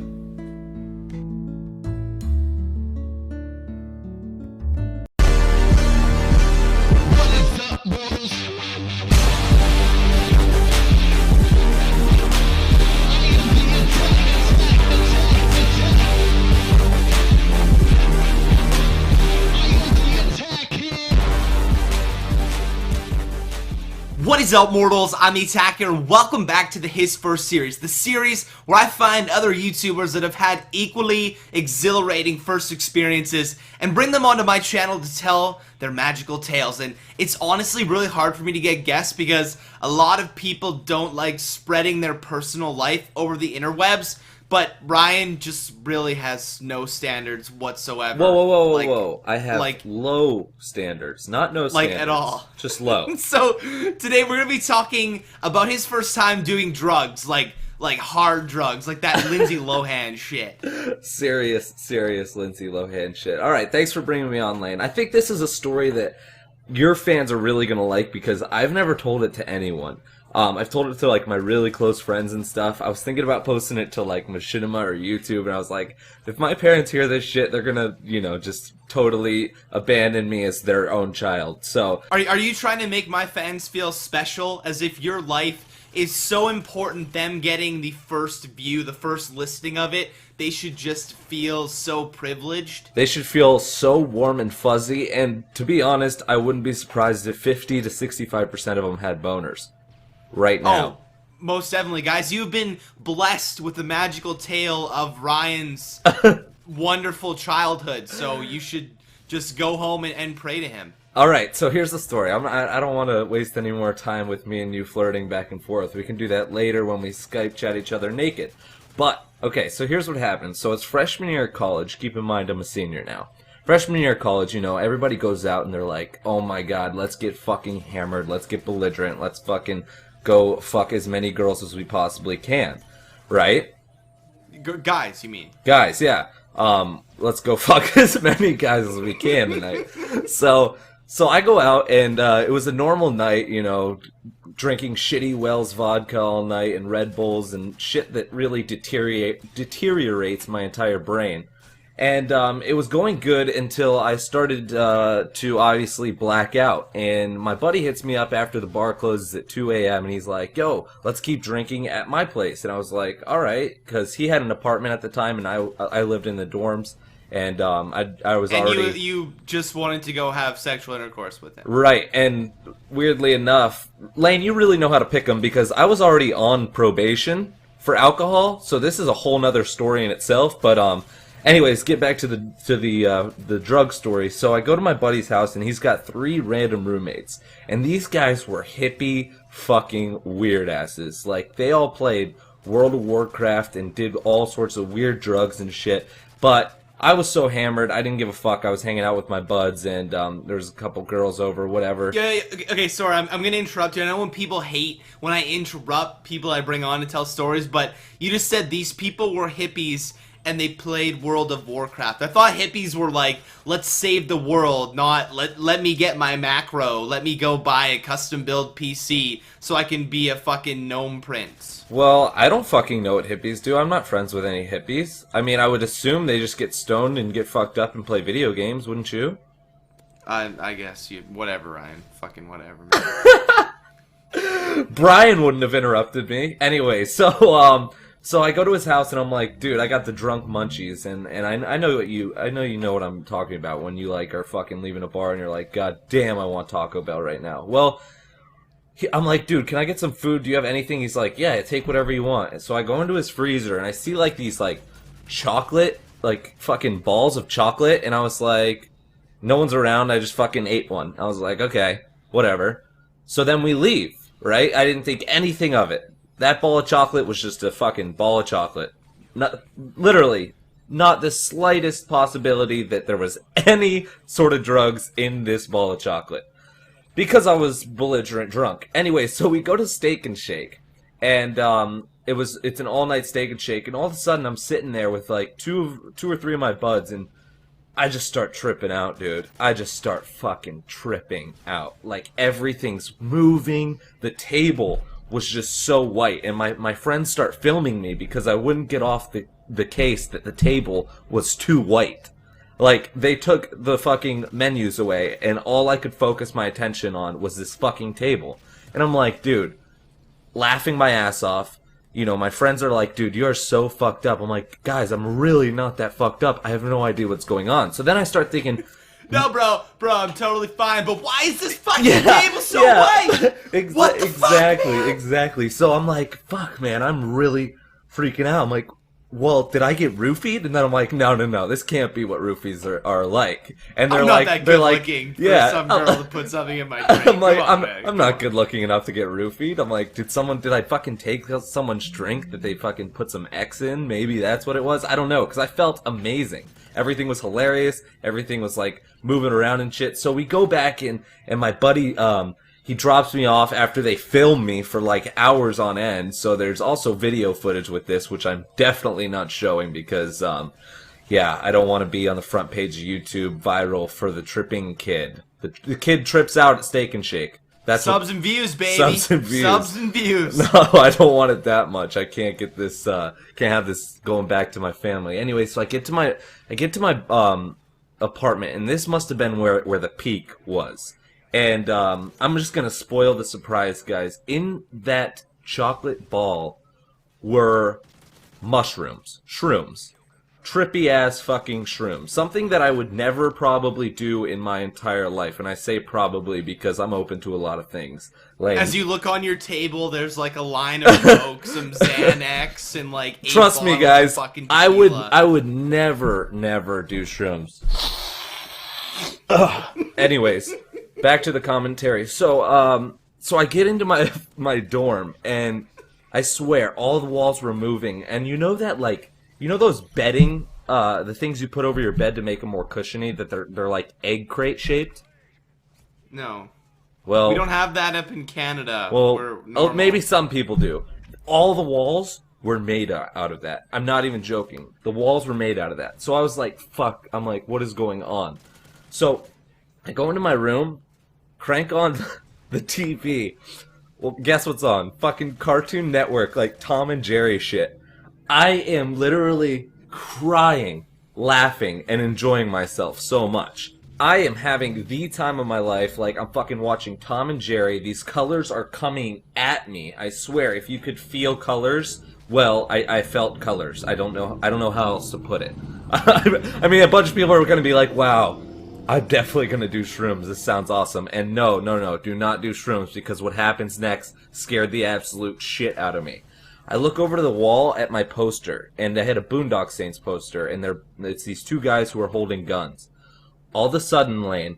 Speaker 18: What is up, mortals? I'm EightThoughts here, and welcome back to the His First series, the series where I find other YouTubers that have had equally exhilarating first experiences and bring them onto my channel to tell their magical tales. And it's honestly really hard for me to get guests because a lot of people don't like spreading their personal life over the interwebs. But Ryan just really has no standards whatsoever.
Speaker 22: Whoa. I have low standards. Not no standards.
Speaker 18: Like at all.
Speaker 22: Just low.
Speaker 18: So today we're going to be talking about his first time doing drugs, like hard drugs, like that Lindsay Lohan shit.
Speaker 22: Serious Lindsay Lohan shit. Alright, thanks for bringing me on, Lane. I think this is a story that your fans are really going to like because I've never told it to anyone. I've told it to like my really close friends and stuff. I was thinking about posting it to like Machinima or YouTube, and I was like, if my parents hear this shit, they're gonna, you know, just totally abandon me as their own child. So
Speaker 18: Are you trying to make my fans feel special, as if your life is so important, them getting the first view, the first listing of it, they should just feel so privileged?
Speaker 22: they should feel so warm and fuzzy, and to be honest, I wouldn't be surprised if 50 to 65% of them had boners right now.
Speaker 18: Oh, most definitely, guys. You've been blessed with the magical tale of Ryan's wonderful childhood, so you should just go home and pray to him.
Speaker 22: Alright, so here's the story. I don't want to waste any more time with me and you flirting back and forth. We can do that later when we Skype chat each other naked. But, okay, so here's what happens. So it's freshman year of college. Keep in mind I'm a senior now. Freshman year of college, you know, everybody goes out and they're like, oh my god, let's get fucking hammered, let's get belligerent, let's fucking go fuck as many girls as we possibly can. Right?
Speaker 18: Guys, you mean?
Speaker 22: Guys, yeah. Let's go fuck as many guys as we can tonight. So I go out, and it was a normal night, you know, drinking shitty Wells vodka all night and Red Bulls and shit that really deteriorates my entire brain. And it was going good until I started to obviously black out. And my buddy hits me up after the bar closes at 2 a.m. and he's like, yo, let's keep drinking at my place. And I was like, all right, because he had an apartment at the time and I lived in the dorms. And I was already...
Speaker 18: And you just wanted to go have sexual intercourse with him.
Speaker 22: Right, and weirdly enough, Lane, you really know how to pick them because I was already on probation for alcohol, so this is a whole nother story in itself. But anyways, get back to the drug story. So I go to my buddy's house, and he's got 3 random roommates, and these guys were hippie fucking weird asses. Like, they all played World of Warcraft and did all sorts of weird drugs and shit, but I was so hammered, I didn't give a fuck. I was hanging out with my buds, and there was a couple girls over, whatever.
Speaker 18: Yeah, okay, sorry, I'm going to interrupt you. I know when people hate when I interrupt people I bring on to tell stories, but you just said these people were hippies and they played World of Warcraft. I thought hippies were like, let's save the world, not let me get my macro, let me go buy a custom-build PC so I can be a fucking gnome prince.
Speaker 22: Well, I don't fucking know what hippies do. I'm not friends with any hippies. I mean, I would assume they just get stoned and get fucked up and play video games, wouldn't you?
Speaker 18: I guess you... Whatever, Ryan. Fucking whatever, man.
Speaker 22: Brian wouldn't have interrupted me. Anyway, so I go to his house and I'm like, dude, I got the drunk munchies, and I know you know what I'm talking about when you like are fucking leaving a bar and you're like, god damn, I want Taco Bell right now. Well, I'm like, dude, can I get some food? Do you have anything? He's like, yeah, take whatever you want. And so I go into his freezer and I see like these like chocolate, like fucking balls of chocolate, and I was like, no one's around, I just fucking ate one. I was like, okay, whatever. So then we leave, right? I didn't think anything of it. That ball of chocolate was just a fucking ball of chocolate. Literally, not the slightest possibility that there was any sort of drugs in this ball of chocolate. Because I was belligerent drunk. Anyway, so we go to Steak and Shake. And it's an all-night Steak and Shake. And all of a sudden, I'm sitting there with like two or three of my buds. And I just start tripping out, dude. I just start fucking tripping out. Like, everything's moving. The table was just so white. And my friends start filming me because I wouldn't get off the case that the table was too white. Like, they took the fucking menus away, and all I could focus my attention on was this fucking table. And I'm like, dude, laughing my ass off. You know, my friends are like, dude, you are so fucked up. I'm like, guys, I'm really not that fucked up. I have no idea what's going on. So then I start thinking...
Speaker 18: No, bro, I'm totally fine, but why is this fucking table so white? What the fuck, man?
Speaker 22: Exactly. So I'm like, fuck, man, I'm really freaking out. I'm like, well, did I get roofied? And then I'm like, no, this can't be what roofies are like. And they're
Speaker 18: I'm
Speaker 22: like,
Speaker 18: not that
Speaker 22: they're
Speaker 18: good
Speaker 22: like,
Speaker 18: looking
Speaker 22: yeah,
Speaker 18: for some girl to put something in my drink.
Speaker 22: I'm like,
Speaker 18: Come on, man.
Speaker 22: I'm not good looking enough to get roofied. I'm like, did I fucking take someone's drink that they fucking put some X in? Maybe that's what it was. I don't know, because I felt amazing. Everything was hilarious. Everything was like moving around and shit. So we go back and my buddy, he drops me off after they film me for like hours on end. So there's also video footage with this, which I'm definitely not showing because, yeah, I don't want to be on the front page of YouTube viral for the tripping kid. The kid trips out at Steak and Shake. That's
Speaker 11: subs and views, baby.
Speaker 22: Subs and views.
Speaker 11: Subs and views.
Speaker 22: No, I don't want it that much. I can't get this. Can't have this going back to my family. Anyway, so I get to my apartment, and this must have been where the peak was. And I'm just gonna spoil the surprise, guys. In that chocolate ball were mushrooms, shrooms. Trippy ass fucking shrooms. Something that I would never probably do in my entire life. And I say probably because I'm open to a lot of things. Like,
Speaker 11: as you look on your table, there's like a line of Coke, some Xanax, and like 8
Speaker 22: trust me,
Speaker 11: bottles
Speaker 22: guys,
Speaker 11: of fucking
Speaker 22: I
Speaker 11: tequila.
Speaker 22: would never do shrooms. Anyways, back to the commentary. So I get into my dorm, and I swear all the walls were moving. And you know that, like, you know those bedding, the things you put over your bed to make them more cushiony, that they're like egg crate shaped?
Speaker 11: No.
Speaker 22: Well,
Speaker 11: we don't have that up in Canada.
Speaker 22: Well, maybe some people do. All the walls were made out of that. I'm not even joking. The walls were made out of that. So I was like, fuck. I'm like, what is going on? So I go into my room, crank on the TV. Well, guess what's on? Fucking Cartoon Network, like Tom and Jerry shit. I am literally crying, laughing, and enjoying myself so much. I am having the time of my life. Like, I'm fucking watching Tom and Jerry. These colors are coming at me. I swear, if you could feel colors, well, I felt colors. I don't know how else to put it. I mean, a bunch of people are gonna be like, wow, I'm definitely gonna do shrooms. This sounds awesome. And no, do not do shrooms, because what happens next scared the absolute shit out of me. I look over to the wall at my poster, and I had a Boondock Saints poster, and it's these two guys who are holding guns. All of a sudden, Lane,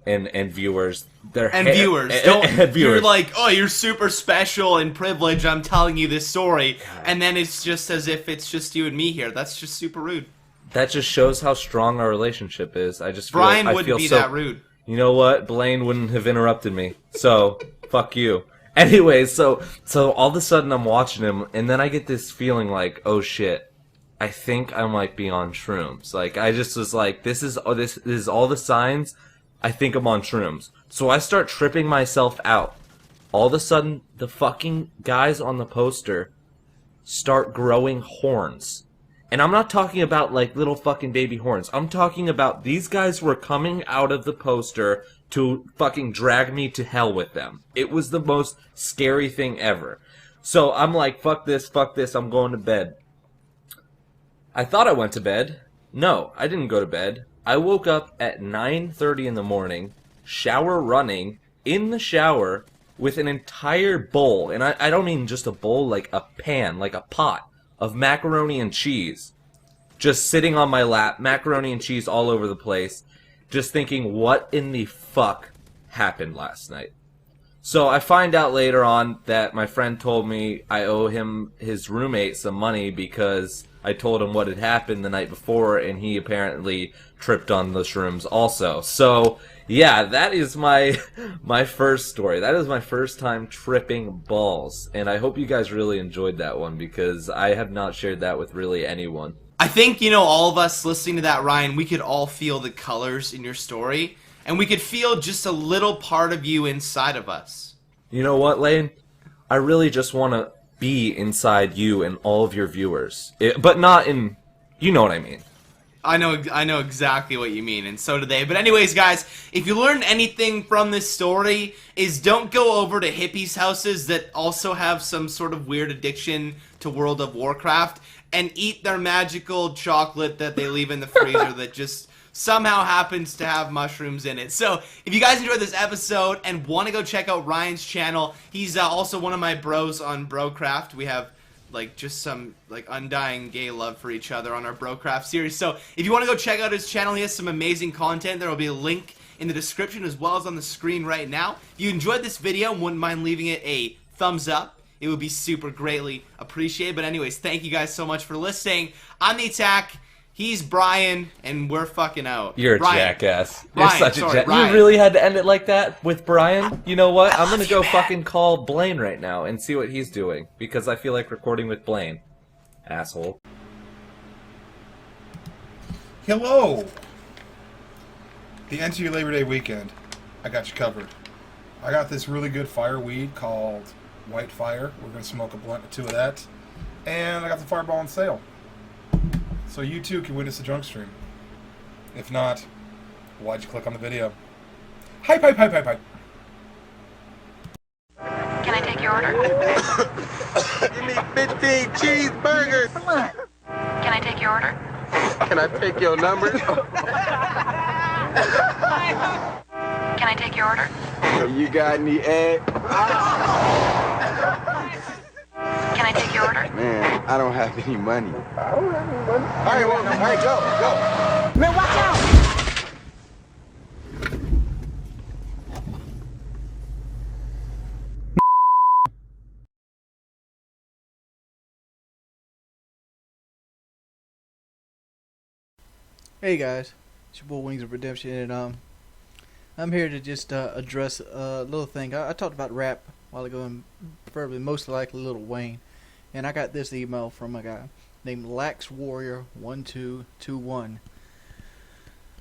Speaker 22: and viewers,
Speaker 11: you're like, oh, you're super special and privileged, I'm telling you this story, and then it's just as if it's just you and me here. That's just super rude.
Speaker 22: That just shows how strong our relationship is.
Speaker 11: Brian wouldn't be that rude.
Speaker 22: You know what? Blaine wouldn't have interrupted me, so fuck you. Anyway, so all of a sudden I'm watching him, and then I get this feeling like, oh shit, I think I might be on shrooms. Like, I just was like, this is all the signs. I think I'm on shrooms. So I start tripping myself out. All of a sudden, the fucking guys on the poster start growing horns. And I'm not talking about like little fucking baby horns. I'm talking about these guys were coming out of the poster to fucking drag me to hell with them. It was the most scary thing ever. So I'm like, fuck this, I'm going to bed. I thought I went to bed. No, I didn't go to bed. I woke up at 9:30 in the morning, shower running, in the shower, with an entire bowl, and I don't mean just a bowl, like a pan, like a pot, of macaroni and cheese. Just sitting on my lap, macaroni and cheese all over the place, just thinking, what in the fuck happened last night? So I find out later on that my friend told me I owe his roommate some money because I told him what had happened the night before, and he apparently tripped on the shrooms also. So yeah, that is my first story. That is my first time tripping balls, and I hope you guys really enjoyed that one, because I have not shared that with really anyone.
Speaker 11: I think, all of us listening to that, Ryan, we could all feel the colors in your story, and we could feel just a little part of you inside of us.
Speaker 22: You know what, Lane? I really just want to be inside you and all of your viewers. But not in... You know what I mean.
Speaker 11: I know exactly what you mean, and so do they. But anyways, guys, if you learned anything from this story, is don't go over to hippies' houses that also have some sort of weird addiction to World of Warcraft and eat their magical chocolate that they leave in the freezer that just somehow happens to have mushrooms in it. So if you guys enjoyed this episode and want to go check out Ryan's channel, he's also one of my bros on Brocraft. We have just some undying gay love for each other on our Brocraft series. So if you want to go check out his channel, he has some amazing content. There will be a link in the description as well as on the screen right now. If you enjoyed this video and wouldn't mind leaving it a thumbs up, it would be super greatly appreciated. But anyways, thank you guys so much for listening. I'm the Attack. He's Brian, and we're fucking out.
Speaker 22: You're a
Speaker 11: Brian.
Speaker 22: jackass. You're such a jackass.
Speaker 11: Ryan.
Speaker 22: You really had to end it like that with Brian? You know what? I'm gonna go fucking call Blaine right now and see what he's doing, because I feel like recording with Blaine. Asshole.
Speaker 14: Hello! The end to your Labor Day weekend. I got you covered. I got this really good fire weed called White Fire. We're going to smoke a blunt or two of that. And I got the Fireball on sale. So you too can witness the drunk stream. If not, why'd you click on the video? Hype, hype, hype, hype, hype.
Speaker 4: Can I take your order?
Speaker 12: Give me 15 cheeseburgers.
Speaker 4: Can I take your order?
Speaker 12: Can I pick your number?
Speaker 4: Can I take your order?
Speaker 12: You got any egg?
Speaker 4: Can I take your order?
Speaker 12: Man, I don't have any money. I don't have any money. All right, well, all right, go.
Speaker 4: Man, watch out!
Speaker 10: Hey guys, it's your boy Wings of Redemption, and I'm here to just address a little thing. I talked about rap a while ago, and preferably most likely Lil Wayne, and I got this email from a guy named LaxWarrior1221.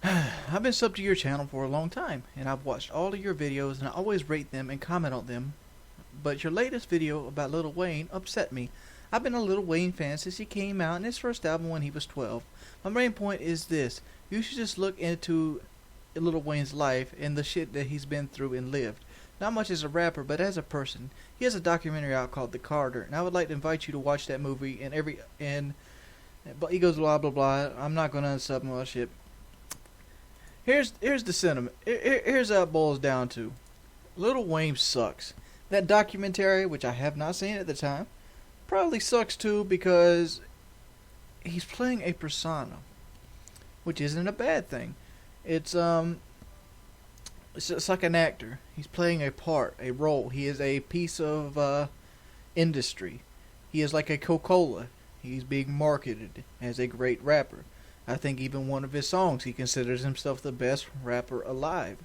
Speaker 10: I've been subbed to your channel for a long time, and I've watched all of your videos, and I always rate them and comment on them, but your latest video about Lil Wayne upset me. I've been a Lil Wayne fan since he came out in his first album when he was 12. My main point is this: you should just look into Lil Wayne's life and the shit that he's been through and lived. Not much as a rapper, but as a person. He has a documentary out called The Carter, and I would like to invite you to watch that movie. But he goes blah blah blah. I'm not gonna unsub my shit. Here's the sentiment. Here's how it boils down to. Lil Wayne sucks. That documentary, which I have not seen at the time, probably sucks too because he's playing a persona, which isn't a bad thing. It's just like an actor. He's playing a part, a role. He is a piece of industry. He is like a Coca-Cola. He's being marketed as a great rapper. I think even one of his songs, he considers himself the best rapper alive,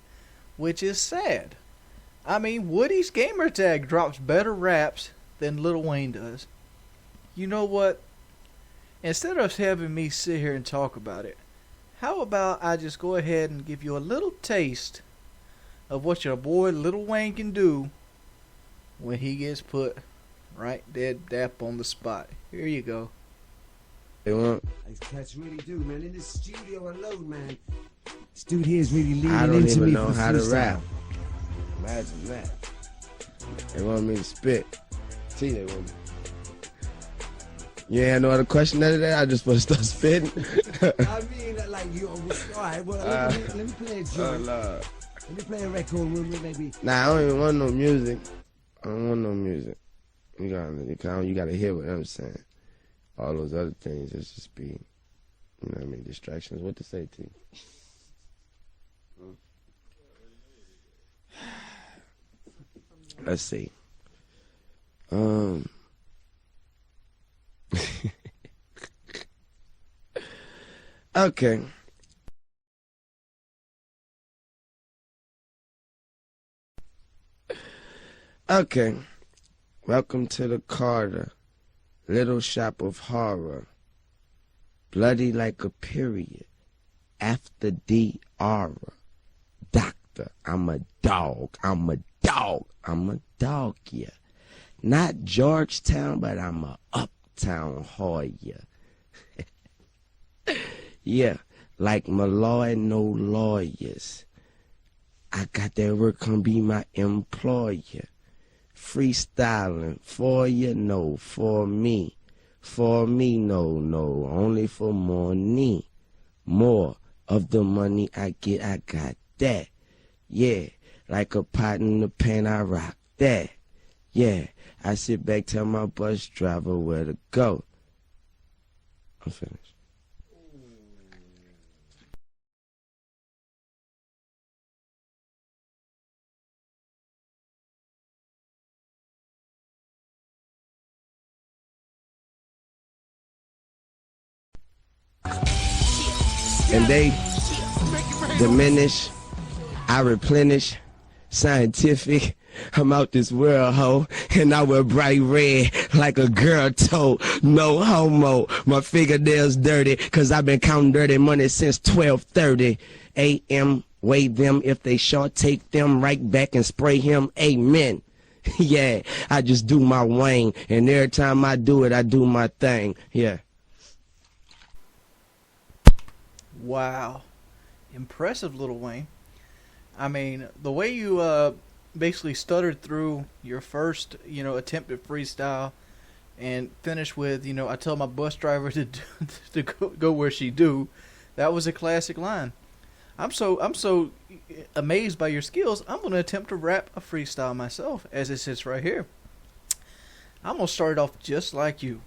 Speaker 10: which is sad. I mean, WoodysGamertag drops better raps than Lil Wayne does. You know what? Instead of having me sit here and talk about it, how about I just go ahead and give you a little taste of what your boy Lil Wayne can do when he gets put right dead dap on the spot. Here you go.
Speaker 23: Cats really do, man. In this studio alone, man. This dude here is really leaning
Speaker 24: I don't
Speaker 23: into
Speaker 24: even
Speaker 23: me
Speaker 24: know
Speaker 23: for
Speaker 24: how to
Speaker 23: freestyle.
Speaker 24: rap. Imagine that. They want me to spit. See, they want me. You ain't no other question other than that? I just supposed to start spitting.
Speaker 23: I mean, like, you. Alright, well, let me play a joint. Let me play a record with me, maybe.
Speaker 24: Nah, I don't even want no music. I don't want no music. You gotta hear what I'm saying. All those other things, it's just be, you know what I mean, distractions. What to say to you? Let's see. Okay. Okay. Welcome to the Carter, little shop of horror. Bloody like a period. After the aura. Doctor, I'm a dog. I'm a dog. I'm a dog, yeah. Not Georgetown, but I'm a uptown Hoya. Yeah, like Malloy, no lawyers. I got that work, come be my employer. Freestyling, for you, no, for me. For me, no, no, only for money. More of the money I get, I got that. Yeah, like a pot in the pan, I rock that. Yeah, I sit back, tell my bus driver where to go. I'm finished. And they diminish, I replenish, scientific, I'm out this world, ho, and I wear bright red like a girl toe, no homo, my fingernails dirty, cause I've been counting dirty money since 12:30 a.m. Weigh them if they short, take them right back and spray him. Amen. Yeah, I just do my Wayne, and every time I do it, I do my thing. Yeah.
Speaker 10: Wow. Impressive, Lil Wayne. I mean, the way you basically stuttered through your first, attempt at freestyle and finished with, I tell my bus driver to go where she do, that was a classic line. I'm so amazed by your skills, I'm going to attempt to rap a freestyle myself, as it sits right here. I'm going to start it off just like you.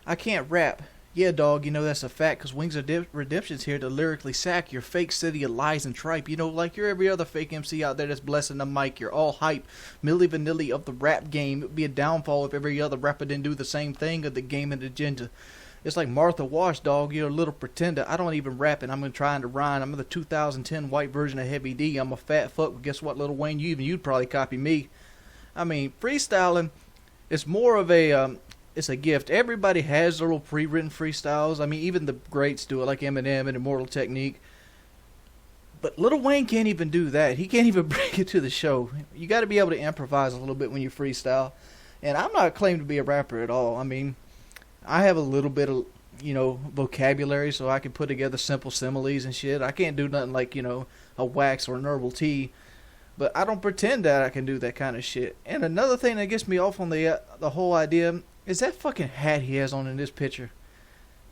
Speaker 10: I can't rap. Yeah, dog, that's a fact, because Wings of Redemption's here to lyrically sack your fake city of lies and tripe. Like you're every other fake MC out there that's blessing the mic. You're all hype. Milli Vanilli of the rap game. It would be a downfall if every other rapper didn't do the same thing of the game and agenda. It's like Martha Wash, dog. You're a little pretender. I don't even rap, and I'm trying to rhyme. I'm the 2010 white version of Heavy D. I'm a fat fuck, but guess what, Lil Wayne? You'd probably copy me. I mean, freestyling is more of a... it's a gift. Everybody has their little pre-written freestyles. I mean, even the greats do it, like Eminem and Immortal Technique. But Lil Wayne can't even do that. He can't even bring it to the show. You got to be able to improvise a little bit when you freestyle. And I'm not claiming to be a rapper at all. I mean, I have a little bit of, vocabulary, so I can put together simple similes and shit. I can't do nothing like, a Wax or a Nurple T. But I don't pretend that I can do that kind of shit. And another thing that gets me off on the whole idea is that fucking hat he has on in this picture.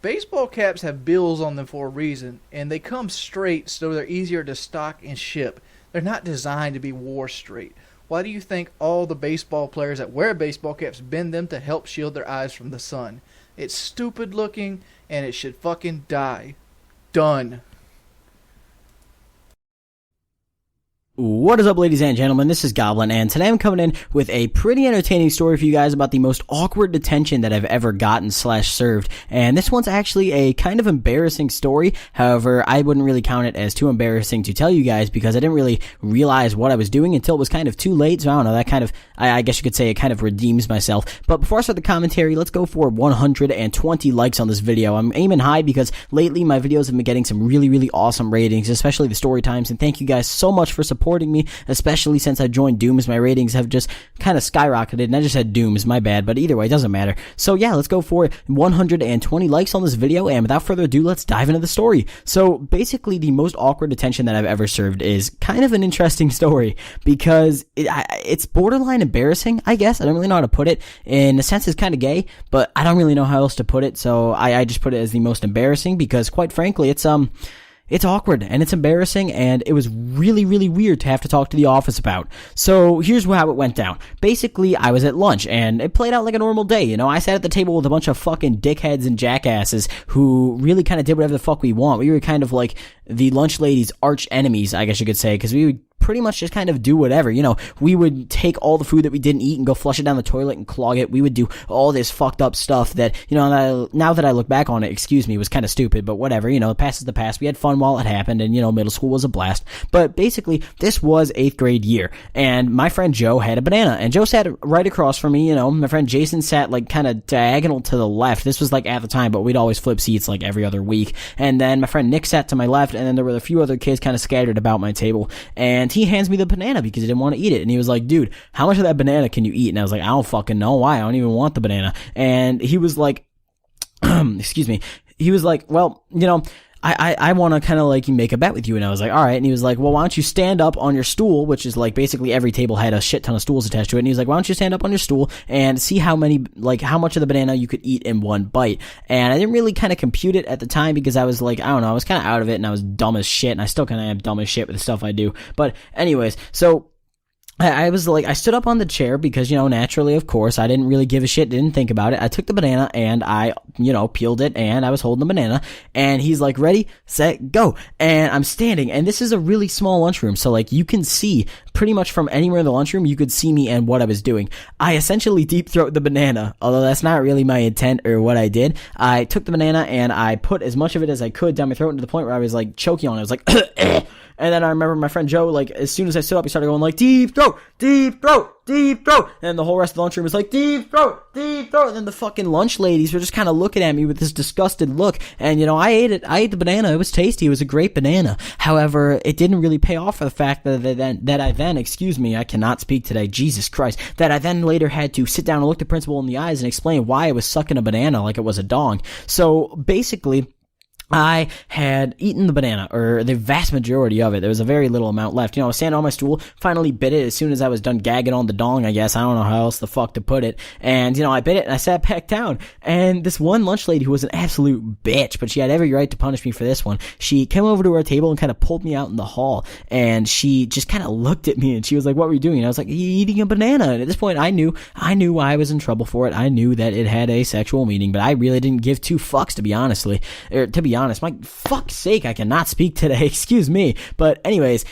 Speaker 10: Baseball caps have bills on them for a reason, and they come straight so they're easier to stock and ship. They're not designed to be wore straight. Why do you think all the baseball players that wear baseball caps bend them to help shield their eyes from the sun? It's stupid looking, and it should fucking die. Done.
Speaker 8: What is up, ladies and gentlemen? This is Goblin, and today I'm coming in with a pretty entertaining story for you guys about the most awkward detention that I've ever gotten / served. And this one's actually a kind of embarrassing story. However, I wouldn't really count it as too embarrassing to tell you guys because I didn't really realize what I was doing until it was kind of too late. So I don't know, that kind of, I guess you could say it kind of redeems myself. But before I start the commentary, let's go for 120 likes on this video. I'm aiming high because lately my videos have been getting some really, really awesome ratings, especially the story times. And thank you guys so much for supporting me, especially since I joined Dooms. My ratings have just kind of skyrocketed, and I just had Dooms, my bad, but either way, it doesn't matter. So yeah, let's go for 120 likes on this video, and without further ado, let's dive into the story. So basically, the most awkward detention that I've ever served is kind of an interesting story, because it's borderline embarrassing, I guess. I don't really know how to put it. In a sense, it's kind of gay, but I don't really know how else to put it, so I just put it as the most embarrassing, because quite frankly, it's awkward and it's embarrassing, and it was really, really weird to have to talk to the office about. So here's how it went down. Basically, I was at lunch and it played out like a normal day. I sat at the table with a bunch of fucking dickheads and jackasses who really kind of did whatever the fuck we want. We were kind of like the lunch ladies' arch enemies, I guess you could say, because we would pretty much just kind of do whatever. We would take all the food that we didn't eat and go flush it down the toilet and clog it. We would do all this fucked up stuff that, now that I look back on it, was kind of stupid, but whatever. The past is the past. We had fun while it happened, and, middle school was a blast. But basically, this was 8th grade year, and my friend Joe had a banana, and Joe sat right across from me. My friend Jason sat like kind of diagonal to the left. This was like at the time, but we'd always flip seats like every other week. And then my friend Nick sat to my left, and then there were a few other kids kind of scattered about my table, and he hands me the banana because he didn't want to eat it. And he was like, dude, how much of that banana can you eat? And I was like, I don't fucking know. Why? I don't even want the banana. And he was like, excuse me. He was like, well, I want to kind of like make a bet with you. And I was like, all right. And he was like, well, why don't you stand up on your stool, which is like basically every table had a shit ton of stools attached to it. And he was like, why don't you stand up on your stool and see how much of the banana you could eat in one bite. And I didn't really kind of compute it at the time because I was like, I don't know, I was kind of out of it and I was dumb as shit. And I still kind of am dumb as shit with the stuff I do. But anyways, so I was like, I stood up on the chair because, naturally, of course, I didn't really give a shit, didn't think about it. I took the banana and I, peeled it and I was holding the banana, and he's like, ready, set, go. And I'm standing, and this is a really small lunchroom. So like you can see pretty much from anywhere in the lunchroom, you could see me and what I was doing. I essentially deep throat the banana, although that's not really my intent or what I did. I took the banana and I put as much of it as I could down my throat to the point where I was like choking on it. I was like, And then I remember my friend Joe, like, as soon as I stood up, he started going like, deep throat, deep throat, deep throat. And the whole rest of the lunchroom was like, deep throat, deep throat. And then the fucking lunch ladies were just kind of looking at me with this disgusted look. And, you know, I ate it. I ate the banana. It was tasty. It was a great banana. However, it didn't really pay off for the fact that I then, excuse me, I cannot speak today, Jesus Christ, that I then later had to sit down and look the principal in the eyes and explain why I was sucking a banana like it was a dong. So basically, I had eaten the banana, or the vast majority of it. There was a very little amount left. You know, I was standing on my stool, finally bit it as soon as I was done gagging on the dong, I guess. I don't know how else the fuck to put it. And, you know, I bit it and I sat back down. And this one lunch lady who was an absolute bitch, but she had every right to punish me for this one, she came over to our table and kind of pulled me out in the hall. And she just kind of looked at me and she was like, what were you doing? And I was like, eating a banana. And at this point, I knew I was in trouble for it. I knew that it had a sexual meaning, but I really didn't give two fucks, to be honest, my fuck's sake, I cannot speak today, excuse me. But anyways,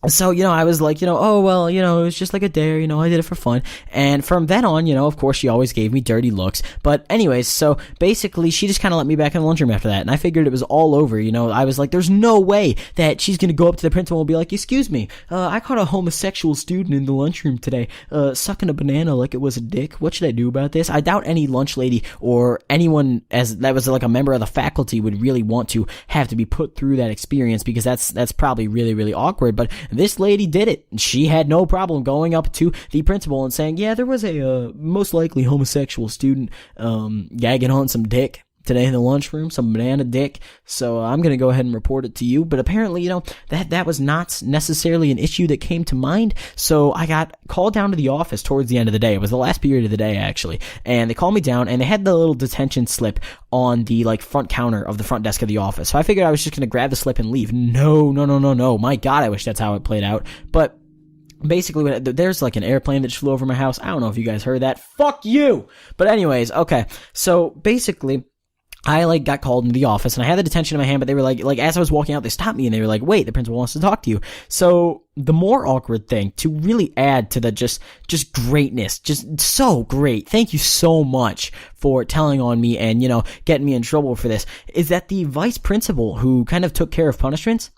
Speaker 8: so, you know, I was like, you know, oh, well, you know, it was just like a dare, you know, I did it for fun. And from then on, you know, of course, she always gave me dirty looks. But anyways, so basically, she just kind of let me back in the lunchroom after that. And I figured it was all over, you know. I was like, there's no way that she's going to go up to the principal and be like, excuse me, I caught a homosexual student in the lunchroom today, sucking a banana like it was a dick. What should I do about this? I doubt any lunch lady or anyone as that was like a member of the faculty would really want to have to be put through that experience, because that's probably really, really awkward. But this lady did it. She had no problem going up to the principal and saying, yeah, there was a most likely homosexual student gagging on some dick today in the lunchroom, some banana dick. So I'm going to go ahead and report it to you. But apparently, you know, that was not necessarily an issue that came to mind. So I got called down to the office towards the end of the day. It was the last period of the day, actually. And they called me down and they had the little detention slip on the like front counter of the front desk of the office. So I figured I was just going to grab the slip and leave. No. My God, I wish that's how it played out. But basically, there's like an airplane that just flew over my house. I don't know if you guys heard that. Fuck you! But anyways, okay. So basically, I like got called into the office and I had the detention in my hand, but they were like as I was walking out, they stopped me and they were like, wait, the principal wants to talk to you. So the more awkward thing, to really add to the just greatness, just so great, thank you so much for telling on me and, you know, getting me in trouble for this, is that the vice principal who kind of took care of punishments,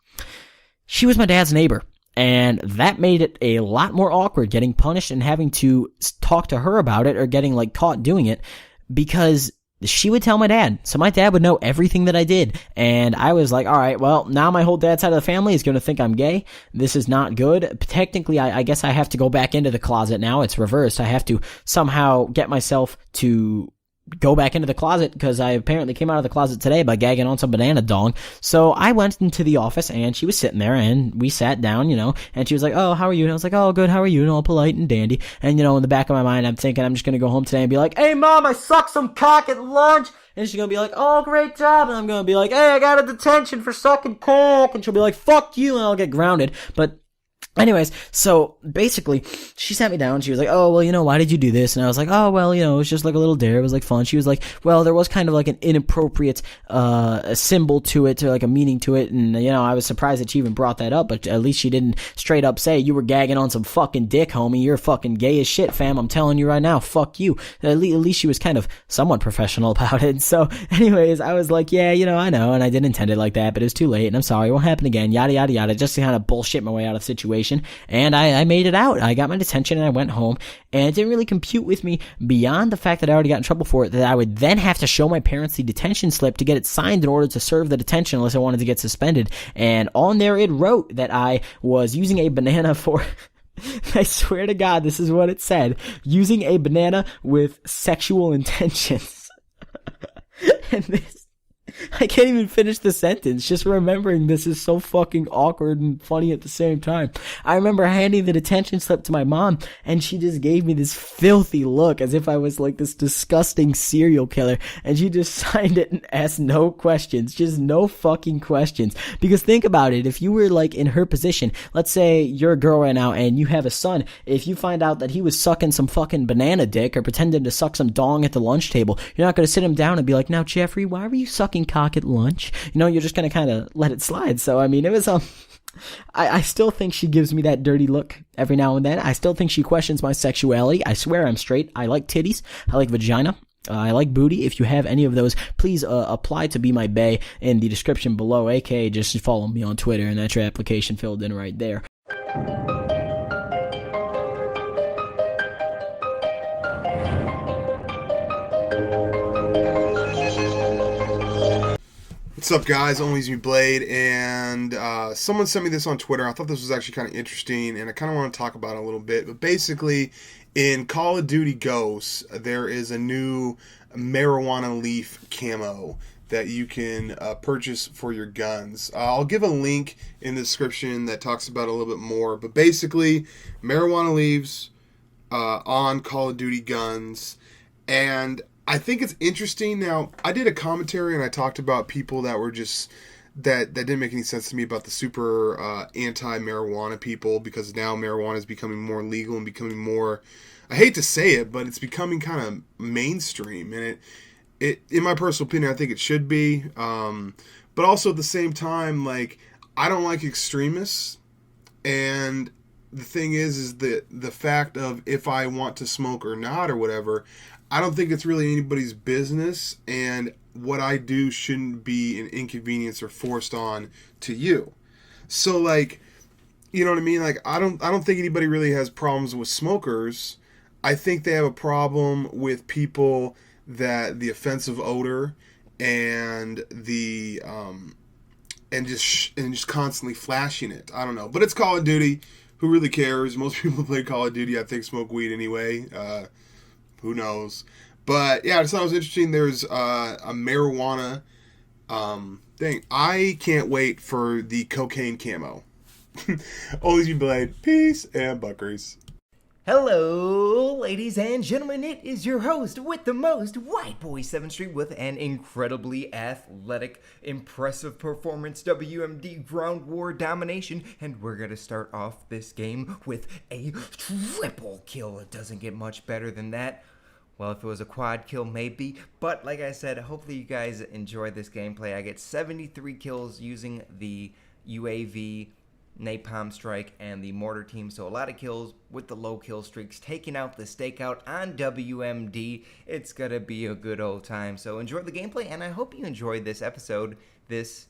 Speaker 8: she was my dad's neighbor. And that made it a lot more awkward getting punished and having to talk to her about it or getting like caught doing it, because she would tell my dad. So my dad would know everything that I did. And I was like, all right, well, now my whole dad's side of the family is going to think I'm gay. This is not good. Technically, I guess I have to go back into the closet now. It's reversed. I have to somehow get myself to go back into the closet, because I apparently came out of the closet today by gagging on some banana dong. So I went into the office and she was sitting there and we sat down, you know, and she was like, oh, how are you? And I was like, oh, good, how are you? And all polite and dandy. And, you know, in the back of my mind, I'm thinking I'm just going to go home today and be like, hey, Mom, I sucked some cock at lunch. And she's going to be like, oh, great job. And I'm going to be like, hey, I got a detention for sucking cock. And she'll be like, fuck you. And I'll get grounded. But anyways, so basically, she sat me down. She was like, oh, well, you know, why did you do this? And I was like, oh, well, you know, it was just like a little dare. It was like fun. She was like, well, there was kind of like an inappropriate symbol to it, or like a meaning to it. And, you know, I was surprised that she even brought that up, but at least she didn't straight up say, you were gagging on some fucking dick, homie. You're fucking gay as shit, fam. I'm telling you right now, fuck you. At least she was kind of somewhat professional about it. So anyways, I was like, yeah, you know, I know. And I didn't intend it like that, but it was too late. And I'm sorry. It won't happen again. Yada, yada, yada. Just to kind of bullshit my way out of the situation. And I made it out. I got my detention and I went home, and it didn't really compute with me beyond the fact that I already got in trouble for it, that I would then have to show my parents the detention slip to get it signed in order to serve the detention unless I wanted to get suspended. And on there it wrote that I was using a banana for I swear to God, this is what it said: using a banana with sexual intentions. And this, I can't even finish the sentence. Just remembering this is so fucking awkward and funny at the same time. I remember handing the detention slip to my mom, and she just gave me this filthy look as if I was like this disgusting serial killer, and she just signed it and asked no questions. Just no fucking questions. Because think about it, if you were like in her position, let's say you're a girl right now and you have a son, if you find out that he was sucking some fucking banana dick or pretending to suck some dong at the lunch table, you're not going to sit him down and be like, now Jeffrey, why were you sucking cock at lunch? You know, you're just gonna kind of let it slide. So I mean, it was I still think she gives me that dirty look every now and then. I still think she questions my sexuality. I swear I'm straight. I like titties. I like vagina. I like booty. If you have any of those, please apply to be my bae in the description below, aka just follow me on Twitter, and that's your application filled in right there.
Speaker 14: What's up, guys? ONLYUSEmeBLADE, and someone sent me this on Twitter. I thought this was actually kind of interesting, and I kind of want to talk about it a little bit. But basically, in Call of Duty Ghosts, there is a new marijuana leaf camo that you can purchase for your guns. I'll give a link in the description that talks about it a little bit more. But basically, marijuana leaves on Call of Duty guns, and I think it's interesting. Now, I did a commentary and I talked about people that were just, that didn't make any sense to me about the super anti-marijuana people, because now marijuana is becoming more legal and becoming more, I hate to say it, but it's becoming kind of mainstream. And it in my personal opinion, I think it should be. But also at the same time, like, I don't like extremists. And the thing is the fact of if I want to smoke or not or whatever, I don't think it's really anybody's business, and what I do shouldn't be an inconvenience or forced on to you. So, like, you know what I mean? Like, I don't think anybody really has problems with smokers. I think they have a problem with people that the offensive odor and the and just constantly flashing it. I don't know, but it's Call of Duty. Who really cares? Most people who play Call of Duty, I think, smoke weed anyway. Who knows? But yeah, I just thought it was interesting. There's a marijuana thing. I can't wait for the cocaine camo. ONLYUSEmeBLADE. Peace and buckries.
Speaker 13: Hello, ladies and gentlemen. It is your host with the most, White Boy 7th Street, with an incredibly athletic, impressive performance, WMD Ground War Domination, and we're gonna start off this game with a triple kill. It doesn't get much better than that. Well, if it was a quad kill, maybe. But like I said, hopefully you guys enjoy this gameplay. I get 73 kills using the UAV, Napalm Strike, and the Mortar Team. So a lot of kills with the low kill streaks, taking out the stakeout on WMD. It's gonna be a good old time. So enjoy the gameplay, and I hope you enjoyed this episode, this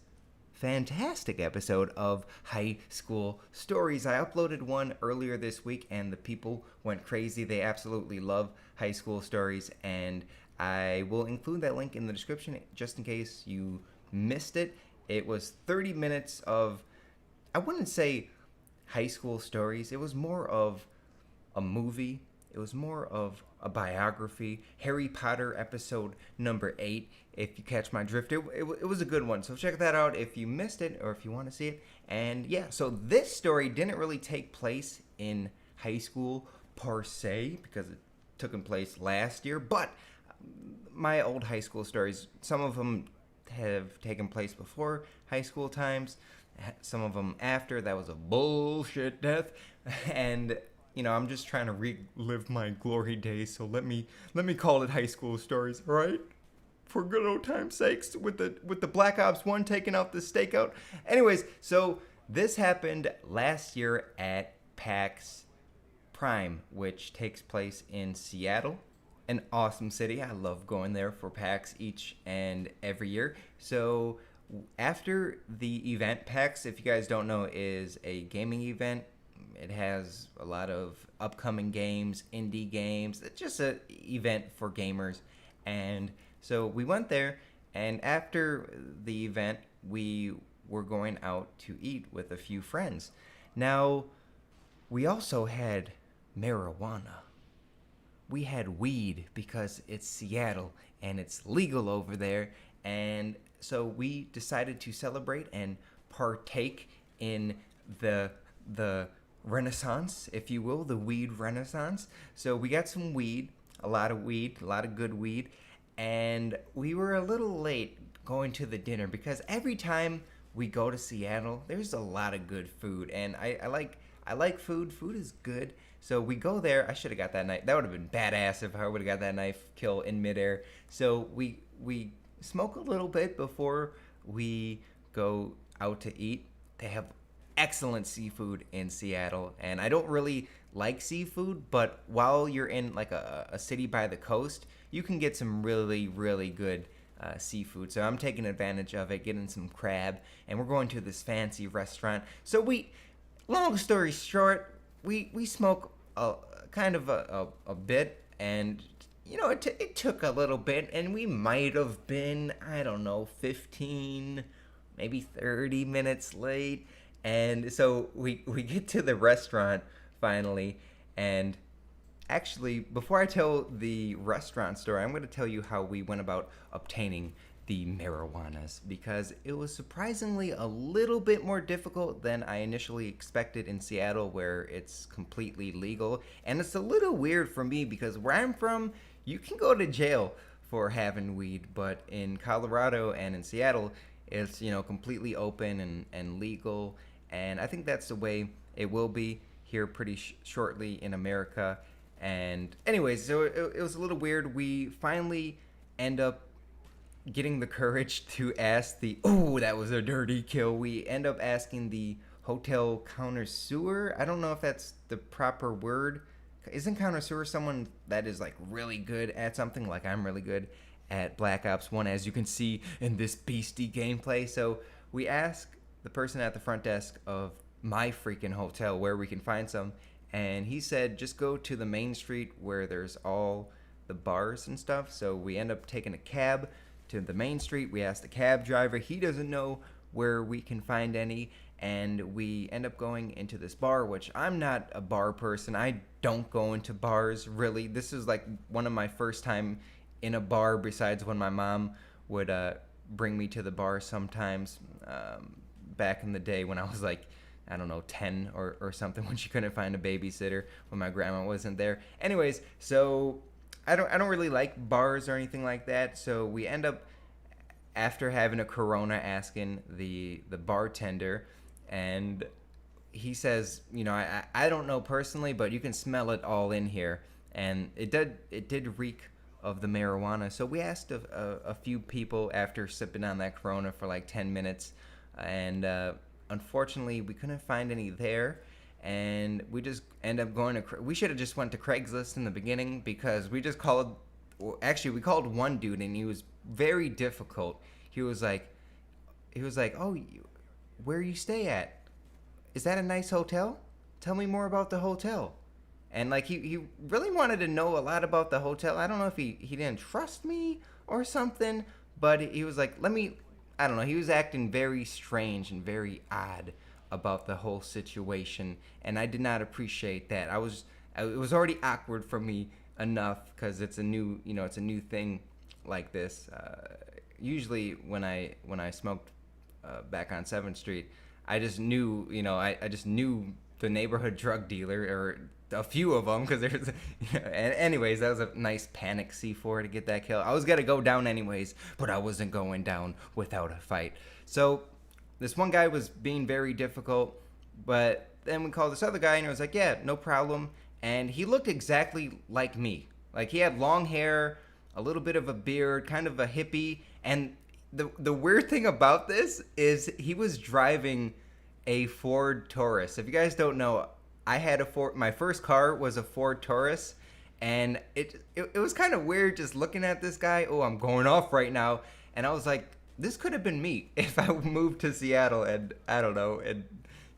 Speaker 13: fantastic episode of High School Stories. I uploaded one earlier this week, and the people went crazy. They absolutely love High School Stories, and I will include that link in the description just in case you missed it. It was 30 minutes of, I wouldn't say high school stories. It was more of a movie. It was more of a biography. Harry Potter episode number 8, if you catch my drift. It was a good one, so check that out if you missed it or if you want to see it. And yeah, so this story didn't really take place in high school per se, because it took place last year, but my old high school stories, some of them have taken place before high school times, some of them after. That was a bullshit death, and you know, I'm just trying to relive my glory days, so let me call it High School Stories, all right? For good old time's sakes, with the Black Ops 1 taking out the stakeout. Anyways, so this happened last year at PAX Prime, which takes place in Seattle, an awesome city. I love going there for PAX each and every year. So after the event, PAX, if you guys don't know, is a gaming event. It has a lot of upcoming games, indie games. It's just an event for gamers. And so we went there, and after the event, we were going out to eat with a few friends. Now, we also had marijuana. We had weed because it's Seattle and it's legal over there. And so we decided to celebrate and partake in the renaissance, if you will, the weed renaissance. So we got some weed, a lot of good weed, and we were a little late going to the dinner because every time we go to Seattle, there's a lot of good food, and I like food. Food is good. So we go there. I should have got that knife. That would have been badass if I would have got that knife kill in midair. So we smoke a little bit before we go out to eat. They have excellent seafood in Seattle, and I don't really like seafood, but while you're in like a city by the coast, you can get some really, really good seafood. So I'm taking advantage of it, getting some crab, and we're going to this fancy restaurant. So long story short, we smoke kind of a bit, and it took a little bit, and we might have been, I don't know, 15, maybe 30 minutes late. And so we get to the restaurant finally, and actually, before I tell the restaurant story, I'm going to tell you how we went about obtaining the marijuanas, because it was surprisingly a little bit more difficult than I initially expected in Seattle, where it's completely legal. And it's a little weird for me because where I'm from, you can go to jail for having weed, but in Colorado and in Seattle, it's completely open and legal. And I think that's the way it will be here pretty shortly in America. And anyways, so it was a little weird. We finally end up getting the courage to ask that was a dirty kill. We end up asking the hotel connoisseur. I don't know if that's the proper word. Isn't connoisseur someone that is like really good at something? Like I'm really good at Black Ops 1, as you can see in this beastie gameplay. So we ask the person at the front desk of my freaking hotel where we can find some, and he said just go to the main street where there's all the bars and stuff. So we end up taking a cab to the main street. We ask the cab driver, he doesn't know where we can find any, and we end up going into this bar, which I'm not a bar person. I don't go into bars really. This is like one of my first time in a bar, besides when my mom would bring me to the bar sometimes back in the day when I was like, I don't know, 10 or something, when she couldn't find a babysitter when my grandma wasn't there. Anyways, so I don't really like bars or anything like that. So we end up, after having a Corona, asking the bartender, and he says, I don't know personally, but you can smell it all in here, and it did reek of the marijuana. So we asked a few people after sipping on that Corona for like 10 minutes, and unfortunately we couldn't find any there, and we just end up going to, we should have just went to Craigslist in the beginning, because we just called, actually we called one dude, and he was very difficult. He was like, oh, where you stay at? Is that a nice hotel? Tell me more about the hotel. And like he really wanted to know a lot about the hotel. I don't know if he didn't trust me or something, but he was like, I don't know, he was acting very strange and very odd about the whole situation, and I did not appreciate that. It was already awkward for me enough, because it's a new thing like this. Usually when I smoked back on 7th Street, I just knew, I just knew the neighborhood drug dealer, or a few of them, because there's, and anyways, that was a nice panic C4 to get that kill. I was gonna go down anyways, but I wasn't going down without a fight. So this one guy was being very difficult, but then we called this other guy, and he was like, yeah, no problem. And he looked exactly like me. Like, he had long hair, a little bit of a beard, kind of a hippie. And the weird thing about this is he was driving a Ford Taurus. If you guys don't know, I had my first car was a Ford Taurus, and it was kind of weird just looking at this guy. Oh, I'm going off right now. And I was like, this could have been me if I moved to Seattle and, I don't know, and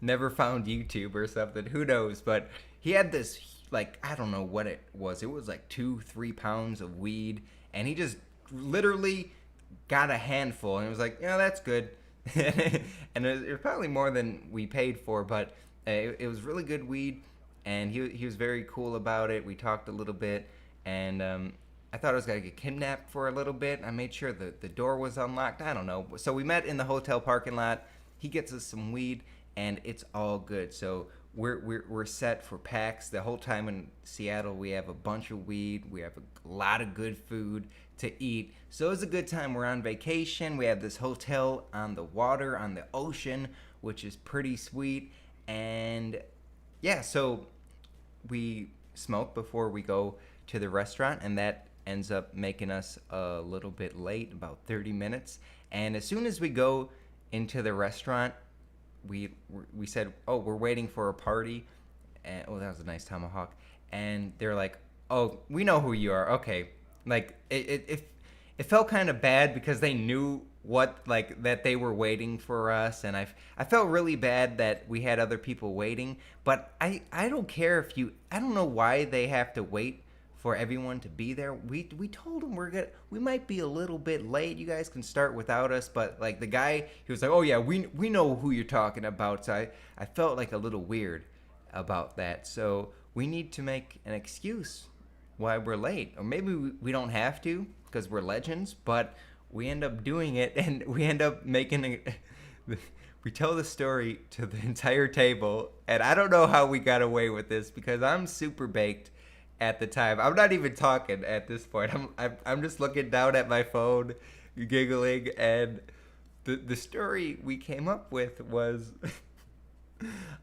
Speaker 13: never found YouTube or something. Who knows? But he had this, like, I don't know what it was. It was like 2-3 pounds of weed, and he just literally got a handful, and it was like, yeah, that's good. And it was probably more than we paid for, but it was really good weed, and he was very cool about it. We talked a little bit, and I thought I was going to get kidnapped for a little bit. I made sure the door was unlocked. I don't know. So we met in the hotel parking lot. He gets us some weed, and it's all good. So we're set for PAX. The whole time in Seattle, we have a bunch of weed. We have a lot of good food to eat. So it's a good time. We're on vacation. We have this hotel on the water, on the ocean, which is pretty sweet. And yeah, so we smoke before we go to the restaurant, and that ends up making us a little bit late, about 30 minutes. And as soon as we go into the restaurant, we said, oh, we're waiting for a party. And oh, that was a nice tomahawk. And they're like, oh, we know who you are. Okay, like it felt kind of bad because they knew that they were waiting for us, and I felt really bad that we had other people waiting. But I don't care if I don't know why they have to wait for everyone to be there. We told them we might be a little bit late. You guys can start without us. But like the guy, he was like, oh yeah, we know who you're talking about. So I felt like a little weird about that. So we need to make an excuse why we're late, or maybe we don't have to because we're legends, but we end up doing it, and we end up making we tell the story to the entire table, and I don't know how we got away with this because I'm super baked at the time. I'm not even talking at this point. I'm just looking down at my phone, giggling, and the story we came up with was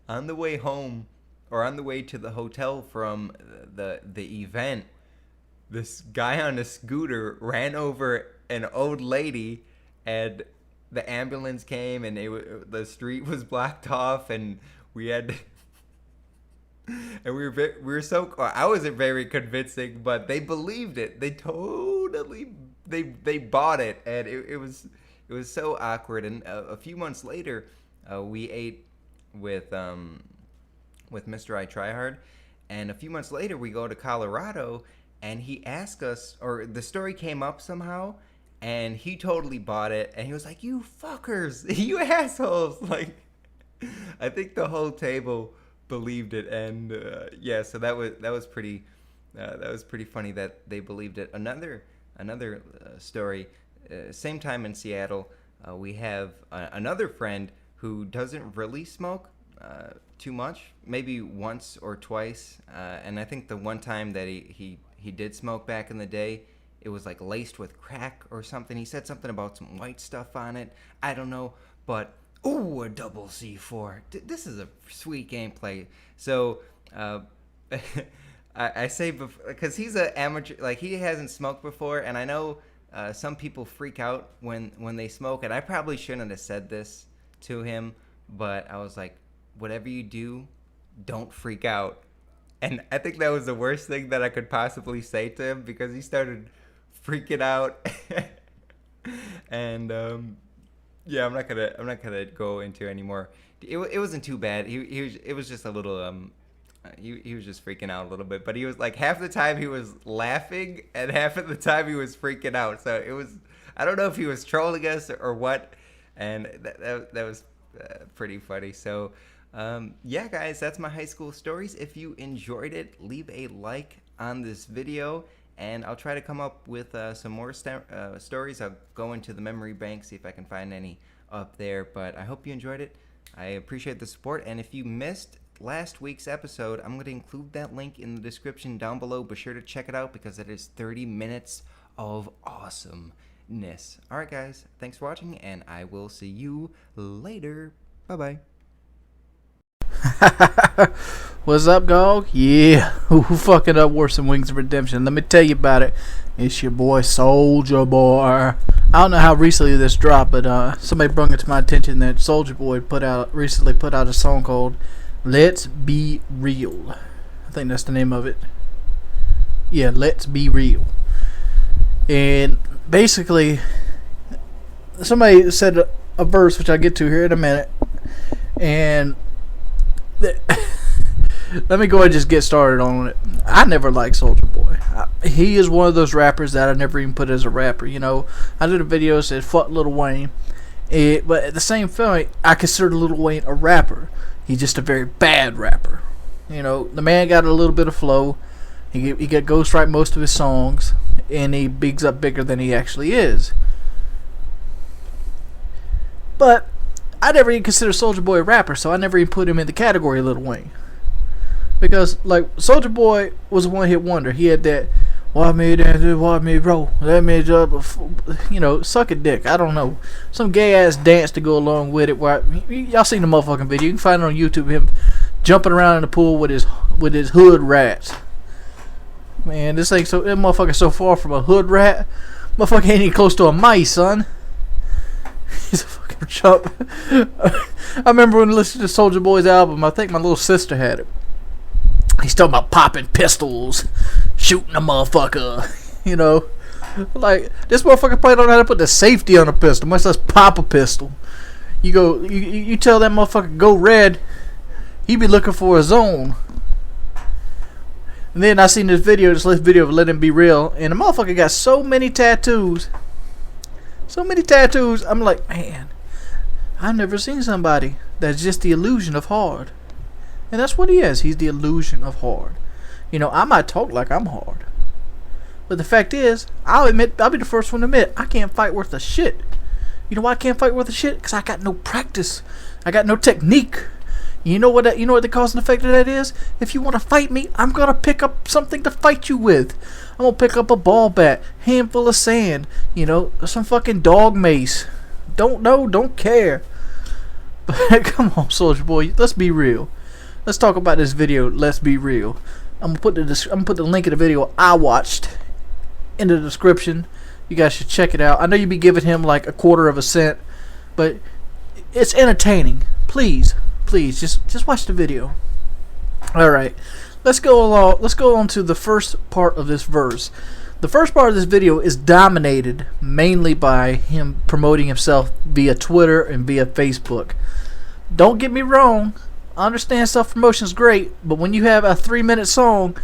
Speaker 13: on the way home, or on the way to the hotel from the event, this guy on a scooter ran over an old lady, and the ambulance came, and the street was blocked off, and we had and we were so, I wasn't very convincing, but they believed it. They totally they bought it, and it was so awkward. And a few months later, we ate with Mr. I Try Hard, and a few months later we go to Colorado, and he asked us, or the story came up somehow, and he totally bought it, and he was like, you fuckers, you assholes. Like, I think the whole table believed it, and yeah, so that was pretty funny that they believed it. Another story, same time in Seattle, we have another friend who doesn't really smoke too much, maybe once or twice, and I think the one time that he did smoke back in the day, it was like laced with crack or something. He said something about some white stuff on it. I don't know, but ooh, a double C4. This is a sweet gameplay. So I say, because he's an amateur, like he hasn't smoked before, and I know some people freak out when they smoke, and I probably shouldn't have said this to him, but I was like, whatever you do, don't freak out. And I think that was the worst thing that I could possibly say to him, because he started freaking out. And yeah, I'm not gonna go into anymore. It wasn't too bad. It was just a little he was just freaking out a little bit, but he was like, half the time he was laughing and half of the time he was freaking out. So it was, I don't know if he was trolling us or what, and that was pretty funny. So yeah, guys, that's my high school stories. If you enjoyed it, leave a like on this video, and I'll try to come up with some more stories. I'll go into the memory bank, see if I can find any up there, but I hope you enjoyed it. I appreciate the support, and if you missed last week's episode, I'm going to include that link in the description down below. Be sure to check it out, because it is 30 minutes of awesomeness. Alright guys, thanks for watching, and I will see you later. Bye-bye.
Speaker 10: What's up, dog? Yeah, who fucking up worse than Wings of Redemption? Let me tell you about it. It's your boy Soulja Boy. I don't know how recently this dropped, but somebody brought it to my attention that Soulja Boy recently put out a song called Let's Be Real. I think that's the name of it. Yeah, Let's Be Real. And basically, somebody said a verse, which I'll get to here in a minute, and let me go ahead and just get started on it. I never liked Soulja Boy. He is one of those rappers that I never even put as a rapper. You know, I did a video that said fuck Lil Wayne, but at the same time, I consider Lil Wayne a rapper. He's just a very bad rapper. You know, the man got a little bit of flow. He got ghostwrite most of his songs, and he bigs up bigger than he actually is. But I never even consider Soulja Boy a rapper, so I never even put him in the category of Lil Wayne. Because, like, Soulja Boy was a one-hit wonder. He had that, why me dance, why me roll, let me just, you know, suck a dick. I don't know. Some gay-ass dance to go along with it. Where y'all seen the motherfucking video. You can find it on YouTube, him jumping around in the pool with his hood rats. Man, this motherfucker's so far from a hood rat. Motherfucker ain't even close to a mice, son. He's a fucking chump. I remember when listening to Soulja Boy's album, I think my little sister had it. He's talking about popping pistols, shooting a motherfucker, you know. Like, this motherfucker probably don't know how to put the safety on a pistol, much less pop a pistol. You tell that motherfucker go red, he be looking for a zone. And then I seen this video of Let Him Be Real, and the motherfucker got so many tattoos. So many tattoos. I'm like, man, I've never seen somebody that's just the illusion of hard. And that's what he is. He's the illusion of hard. You know, I might talk like I'm hard, but the fact is, I'll be the first one to admit, I can't fight worth a shit. You know why I can't fight worth a shit? Because I got no practice. I got no technique. You know what the cause and effect of that is? If you want to fight me, I'm going to pick up something to fight you with. I'm going to pick up a ball bat, handful of sand, you know, some fucking dog mace. Don't know, don't care. But come on, Soulja Boy, let's be real. Let's talk about this video, let's be real. I'm gonna put the link of the video I watched in the description. You guys should check it out. I know you'd be giving him like 1/4 cent, but it's entertaining. Please, just watch the video. All right, let's go on to the first part of this verse. The first part of this video is dominated mainly by him promoting himself via Twitter and via Facebook. Don't get me wrong, I understand self-promotion is great, but when you have a 3-minute song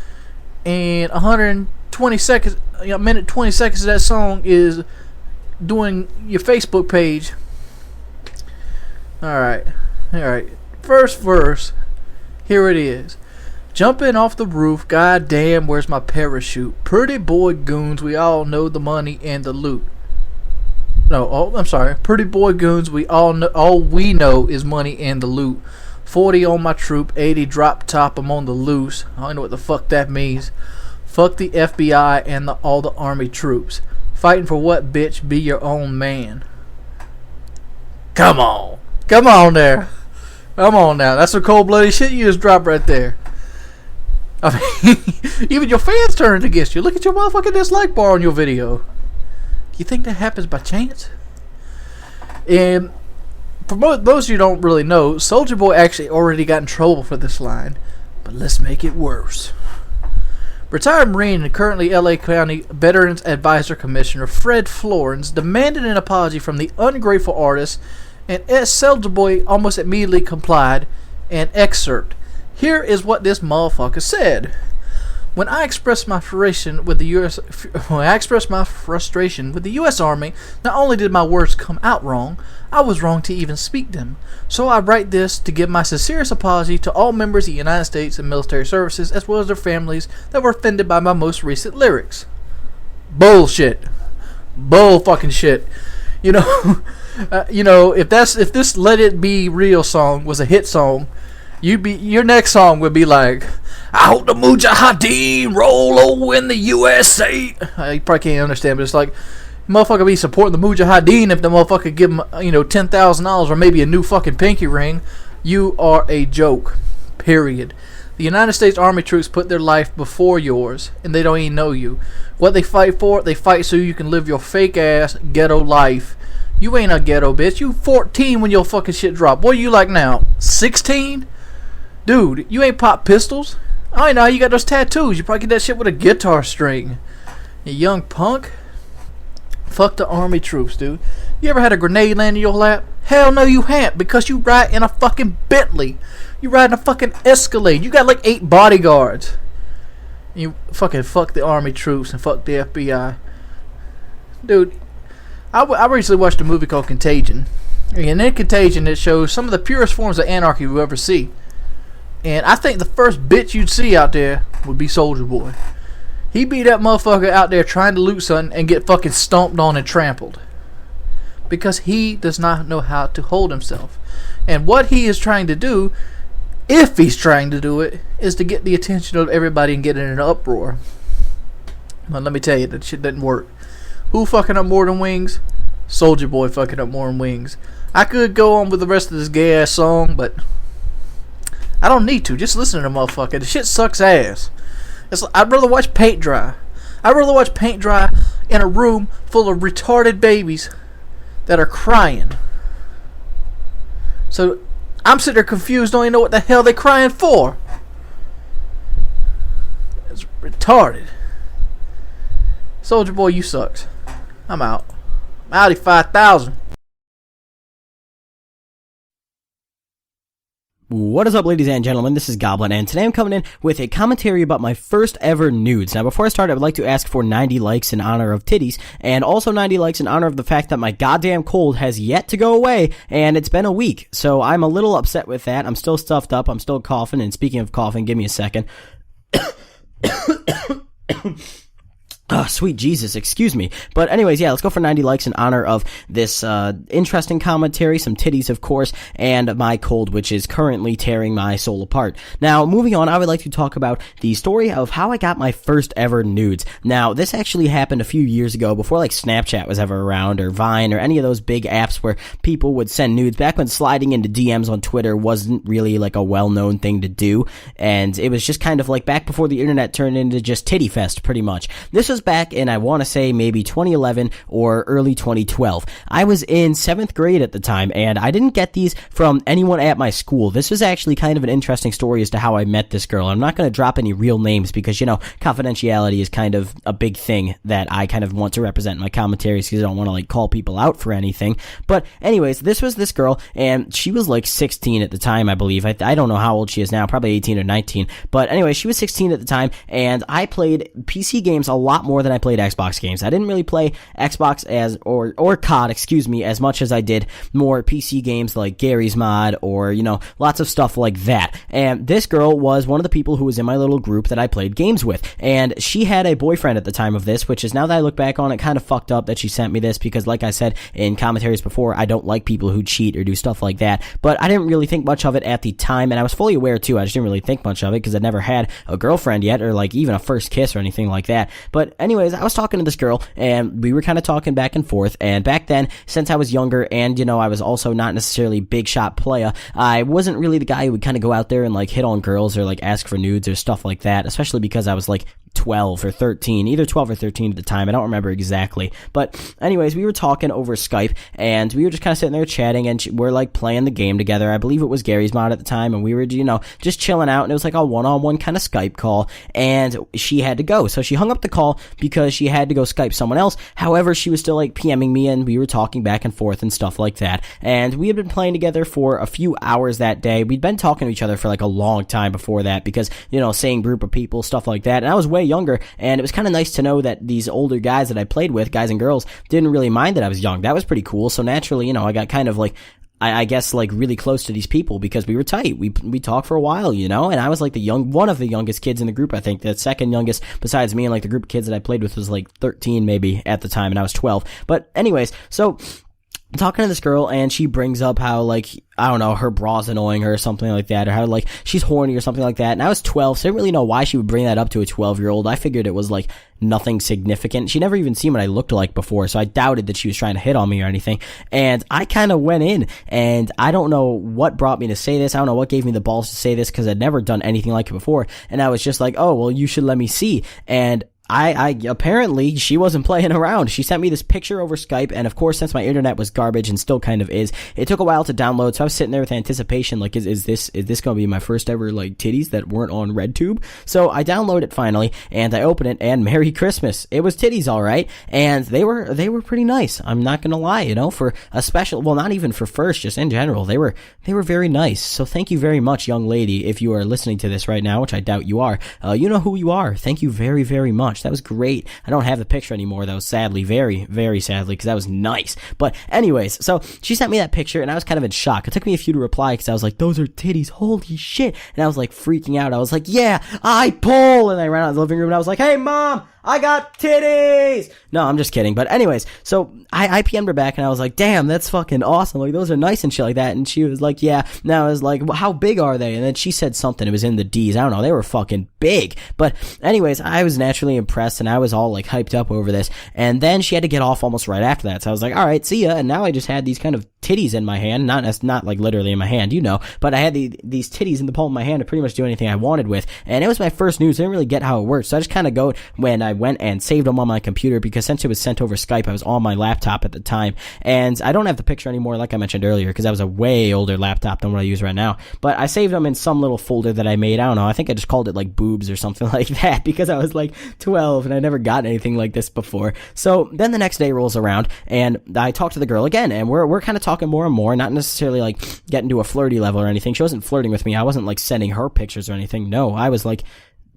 Speaker 10: and 120 seconds, a minute 20 seconds of that song is doing your Facebook page. Alright. First verse, here it is. Jumping off the roof, goddamn, where's my parachute? Pretty boy goons, we all know the money and the loot. I'm sorry. Pretty boy goons, all we know is money and the loot. 40 on my troop, 80 drop top, I'm on the loose. I don't know what the fuck that means. Fuck the FBI and all the army troops. Fighting for what, bitch? Be your own man. Come on there. Come on now. That's some cold-blooded shit you just dropped right there. I mean, even your fans turned against you. Look at your motherfucking dislike bar on your video. You think that happens by chance? And for those of you who don't really know, Soulja Boy actually already got in trouble for this line, but let's make it worse. Retired Marine and currently LA County Veterans Advisor Commissioner Fred Florence demanded an apology from the ungrateful artist, and Soulja Boy almost immediately complied. An excerpt. Here is what this motherfucker said. When I expressed my frustration with the U.S. Army, not only did my words come out wrong, I was wrong to even speak them. So I write this to give my sincerest apology to all members of the United States and military services, as well as their families that were offended by my most recent lyrics. Bullshit. Bull fucking shit. You know, if this Let It Be Real song was a hit song, your next song would be like, I hope the Mujahideen roll over in the USA. You probably can't understand, but it's like, motherfucker be supporting the Mujahideen if the motherfucker give him, $10,000 or maybe a new fucking pinky ring. You are a joke. Period. The United States Army troops put their life before yours, and they don't even know you. What they fight for, they fight so you can live your fake ass ghetto life. You ain't a ghetto bitch. You 14 when your fucking shit drop. What are you like now? 16? Dude, you ain't pop pistols. I know you got those tattoos. You probably get that shit with a guitar string. You young punk. Fuck the army troops, dude. You ever had a grenade land in your lap? Hell no you haven't, because you ride in a fucking Bentley. You ride in a fucking Escalade. You got like 8 bodyguards. You fucking fuck the army troops and fuck the FBI. Dude, I recently watched a movie called Contagion. And in Contagion it shows some of the purest forms of anarchy we'll ever see. And I think the first bitch you'd see out there would be Soulja Boy. He'd be that motherfucker out there trying to loot something and get fucking stomped on and trampled. Because he does not know how to hold himself. And what he is trying to do, if he's trying to do it, is to get the attention of everybody and get in an uproar. Well, let me tell you, that shit doesn't work. Who fucking up more than Wings? Soulja Boy fucking up more than Wings. I could go on with the rest of this gay ass song, but I don't need to. Just listen to the motherfucker. The shit sucks ass. I'd rather watch paint dry. I'd rather watch paint dry in a room full of retarded babies that are crying. So I'm sitting there confused, don't even know what the hell they're crying for. It's retarded. Soulja Boy, you sucks. I'm out. Audi 5000.
Speaker 8: What is up, ladies and gentlemen? This is Goblin, and today I'm coming in with a commentary about my first ever nudes. Now, before I start, I would like to ask for 90 likes in honor of titties, and also 90 likes in honor of the fact that my goddamn cold has yet to go away, and it's been a week, so I'm a little upset with that. I'm still stuffed up, I'm still coughing, and speaking of coughing, give me a second. Oh, sweet Jesus, excuse me. But anyways, yeah, let's go for 90 likes in honor of this interesting commentary, some titties, of course, and my cold, which is currently tearing my soul apart. Now, moving on, I would like to talk about the story of how I got my first ever nudes. Now, this actually happened a few years ago, before like Snapchat was ever around, or Vine, or any of those big apps where people would send nudes, back when sliding into DMs on Twitter wasn't really like a well-known thing to do, and it was just kind of like back before the internet turned into just titty fest, pretty much. This was back in, I want to say, maybe 2011 or early 2012. I was in 7th grade at the time, and I didn't get these from anyone at my school. This was actually kind of an interesting story as to how I met this girl. I'm not going to drop any real names because, you know, confidentiality is kind of a big thing that I kind of want to represent in my commentaries because I don't want to, like, call people out for anything. But anyways, this was this girl, and she was, like, 16 at the time, I believe. I don't know how old she is now, probably 18 or 19. But anyway, she was 16 at the time, and I played PC games a lot more than I played Xbox games. I didn't really play Xbox or COD, excuse me, as much as I did more PC games like Garry's Mod or, you know, lots of stuff like that. And this girl was one of the people who was in my little group that I played games with. And she had a boyfriend at the time of this, which is, now that I look back on it, kind of fucked up that she sent me this because, like I said in commentaries before, I don't like people who cheat or do stuff like that. But I didn't really think much of it at the time, and I was fully aware too. I just didn't really think much of it because I'd never had a girlfriend yet, or like even a first kiss or anything like that. But anyways, I was talking to this girl, and we were kind of talking back and forth, and back then, since I was younger, and, you know, I was also not necessarily big shot playa, I wasn't really the guy who would kind of go out there and, like, hit on girls or, like, ask for nudes or stuff like that, especially because I was, like, 12 or 13, either 12 or 13 at the time, I don't remember exactly. But anyways, we were talking over Skype, and we were just kind of sitting there chatting, and we're like playing the game together. I believe it was Garry's Mod at the time, and we were, you know, just chilling out, and it was like a one-on-one kind of Skype call, and she had to go, so she hung up the call because she had to go Skype someone else. However, she was still like PMing me, and we were talking back and forth and stuff like that, and we had been playing together for a few hours that day. We'd been talking to each other for like a long time before that because, you know, same group of people, stuff like that, and I was way younger, and it was kind of nice to know that these older guys that I played with, guys and girls, didn't really mind that I was young. That was pretty cool. So naturally, you know, I got kind of like, I guess, like, really close to these people because we were tight. We talked for a while, you know, and I was like one of the youngest kids in the group. I think the second youngest besides me, and like the group of kids that I played with was like 13 maybe at the time, and I was 12. But anyways, so I'm talking to this girl, and she brings up how, like, I don't know, her bra's annoying her or something like that, or how, like, she's horny or something like that. And I was 12, so I didn't really know why she would bring that up to a 12-year-old. I figured it was, like, nothing significant. She never even seen what I looked like before, so I doubted that she was trying to hit on me or anything. And I kind of went in, and I don't know what brought me to say this. I don't know what gave me the balls to say this, because I'd never done anything like it before. And I was just like, oh, well, you should let me see. And I apparently, she wasn't playing around. She sent me this picture over Skype, and of course, since my internet was garbage and still kind of is, it took a while to download, so I was sitting there with anticipation, like, is this gonna be my first ever, like, titties that weren't on RedTube? So I download it finally, and I open it, and Merry Christmas. It was titties, alright, and they were pretty nice. I'm not gonna lie, you know, for a special, well, not even for first, just in general, they were very nice. So thank you very much, young lady, if you are listening to this right now, which I doubt you are. You know who you are. Thank you very, very much. That was great. I don't have the picture anymore, though, sadly, very, very sadly, because that was nice. But anyways, so she sent me that picture, and I was kind of in shock. It took me a few to reply, because I was like, those are titties, holy shit. And I was like freaking out. I was like, yeah, I pull. And I ran out of the living room, and I was like, hey, Mom, I got titties! No, I'm just kidding. But anyways, so I PM'd her back, and I was like, damn, that's fucking awesome. Like, those are nice and shit like that. And she was like, yeah. And I was like, well, how big are they? And then she said something. It was in the D's. I don't know. They were fucking big. But anyways, I was naturally impressed, and I was all, like, hyped up over this. And then she had to get off almost right after that. So I was like, all right, see ya. And now I just had these kind of titties in my hand. Not like literally in my hand, you know. But I had these titties in the palm of my hand to pretty much do anything I wanted with. And it was my first news. I didn't really get how it worked. So I just kind of go, when I I went and saved them on my computer because since it was sent over Skype, I was on my laptop at the time. And I don't have the picture anymore, like I mentioned earlier, because that was a way older laptop than what I use right now. But I saved them in some little folder that I made. I don't know. I think I just called it like boobs or something like that because I was like 12 and I never got anything like this before. So then the next day rolls around and I talked to the girl again, and we're kind of talking more and more, not necessarily like getting to a flirty level or anything. She wasn't flirting with me. I wasn't like sending her pictures or anything. No, I was like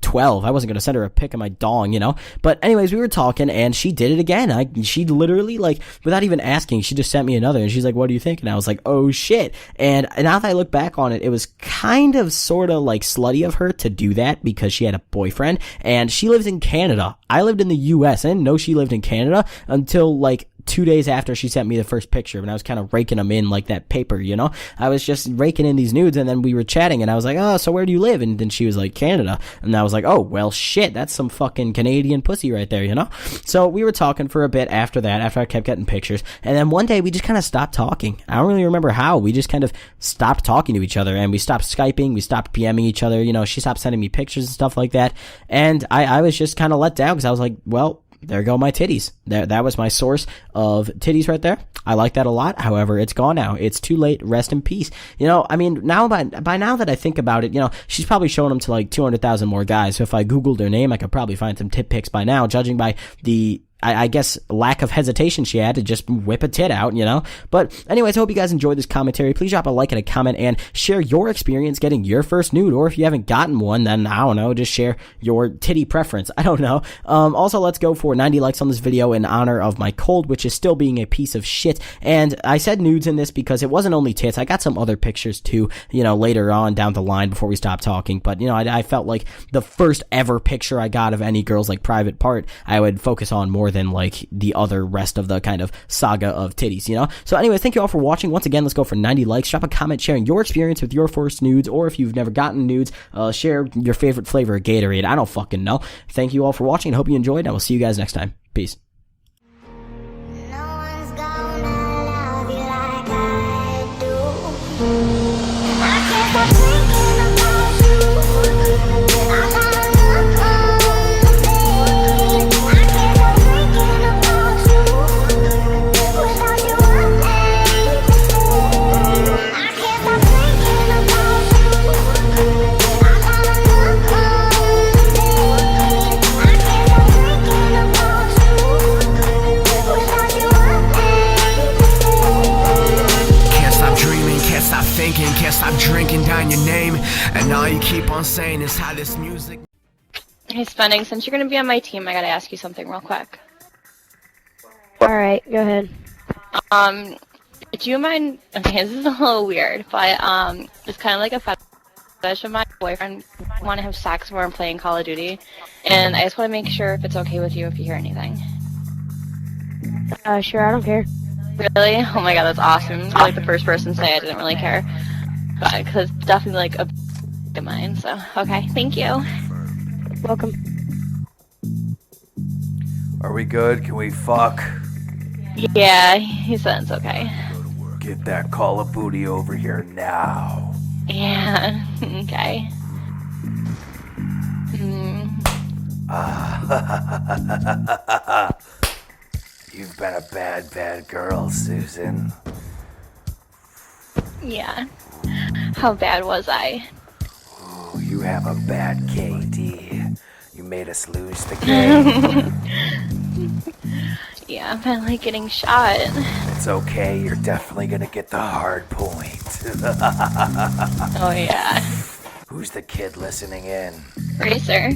Speaker 8: 12. I wasn't going to send her a pic of my dong, you know? But anyways, we were talking and she did it again. She literally, like, without even asking, she just sent me another and she's like, what do you think? And I was like, oh shit. And now that I look back on it, it was kind of sort of like slutty of her to do that because she had a boyfriend and she lives in Canada. I lived in the US. I didn't know she lived in Canada until like 2 days after she sent me the first picture, and I was kind of raking them in like that paper, you know? I was just raking in these nudes, and then we were chatting, and I was like, oh, so where do you live? And then she was like, Canada. And I was like, oh, well, shit, that's some fucking Canadian pussy right there, you know? So we were talking for a bit after that, after I kept getting pictures, and then one day we just kind of stopped talking. I don't really remember how. We just kind of stopped talking to each other, and we stopped Skyping, we stopped PMing each other, you know? She stopped sending me pictures and stuff like that, and I was just kind of let down, because I was like, well, there go my titties. That was my source of titties right there. I like that a lot. However, it's gone now. It's too late. Rest in peace. You know, I mean, now by now that I think about it, you know, she's probably showing them to like 200,000 more guys. So if I Googled her name, I could probably find some tit pics by now, judging by the I guess lack of hesitation she had to just whip a tit out, you know? But anyways, I hope you guys enjoyed this commentary. Please drop a like and a comment and share your experience getting your first nude. Or if you haven't gotten one, then I don't know, just share your titty preference. I don't know. Also, let's go for 90 likes on this video in honor of my cold, which is still being a piece of shit. And I said nudes in this because it wasn't only tits. I got some other pictures too, you know, later on down the line before we stopped talking. But, you know, I felt like the first ever picture I got of any girl's like private part, I would focus on more than like the other rest of the kind of saga of titties, you know? So anyways, thank you all for watching. Once again, let's go for 90 likes. Drop a comment sharing your experience with your first nudes, or if you've never gotten nudes, share your favorite flavor of Gatorade. I don't fucking know. Thank you all for watching. I hope you enjoyed, and we'll see you guys next time. Peace.
Speaker 6: Can't stop drinking down your name, and all you keep on saying is how this music.
Speaker 15: Hey, Spending, since you're gonna be on my team, I gotta ask you something real quick.
Speaker 16: Alright, go ahead.
Speaker 15: Do you mind, okay, this is a little weird, but, it's kind of like a fetish of my boyfriend want to have sex while I'm playing Call of Duty, and I just want to make sure if it's okay with you if you hear anything.
Speaker 16: Sure, I don't care.
Speaker 15: Really? Oh my god, that's awesome. You're like the first person to say I didn't really care. Because it's definitely like a of mine, so, okay, thank you.
Speaker 16: Welcome.
Speaker 17: Are we good? Can we fuck?
Speaker 15: Yeah, he said it's okay.
Speaker 17: Get that Call of Booty over here now.
Speaker 15: Yeah, okay.
Speaker 17: You've been a bad, bad girl, Susan.
Speaker 15: Yeah. How bad was I?
Speaker 17: Ooh, you have a bad KD. You made us lose the game.
Speaker 15: Yeah, I've been like getting shot.
Speaker 17: It's okay, you're definitely gonna get the hard point.
Speaker 15: Oh yeah.
Speaker 17: Who's the kid listening in?
Speaker 15: Racer.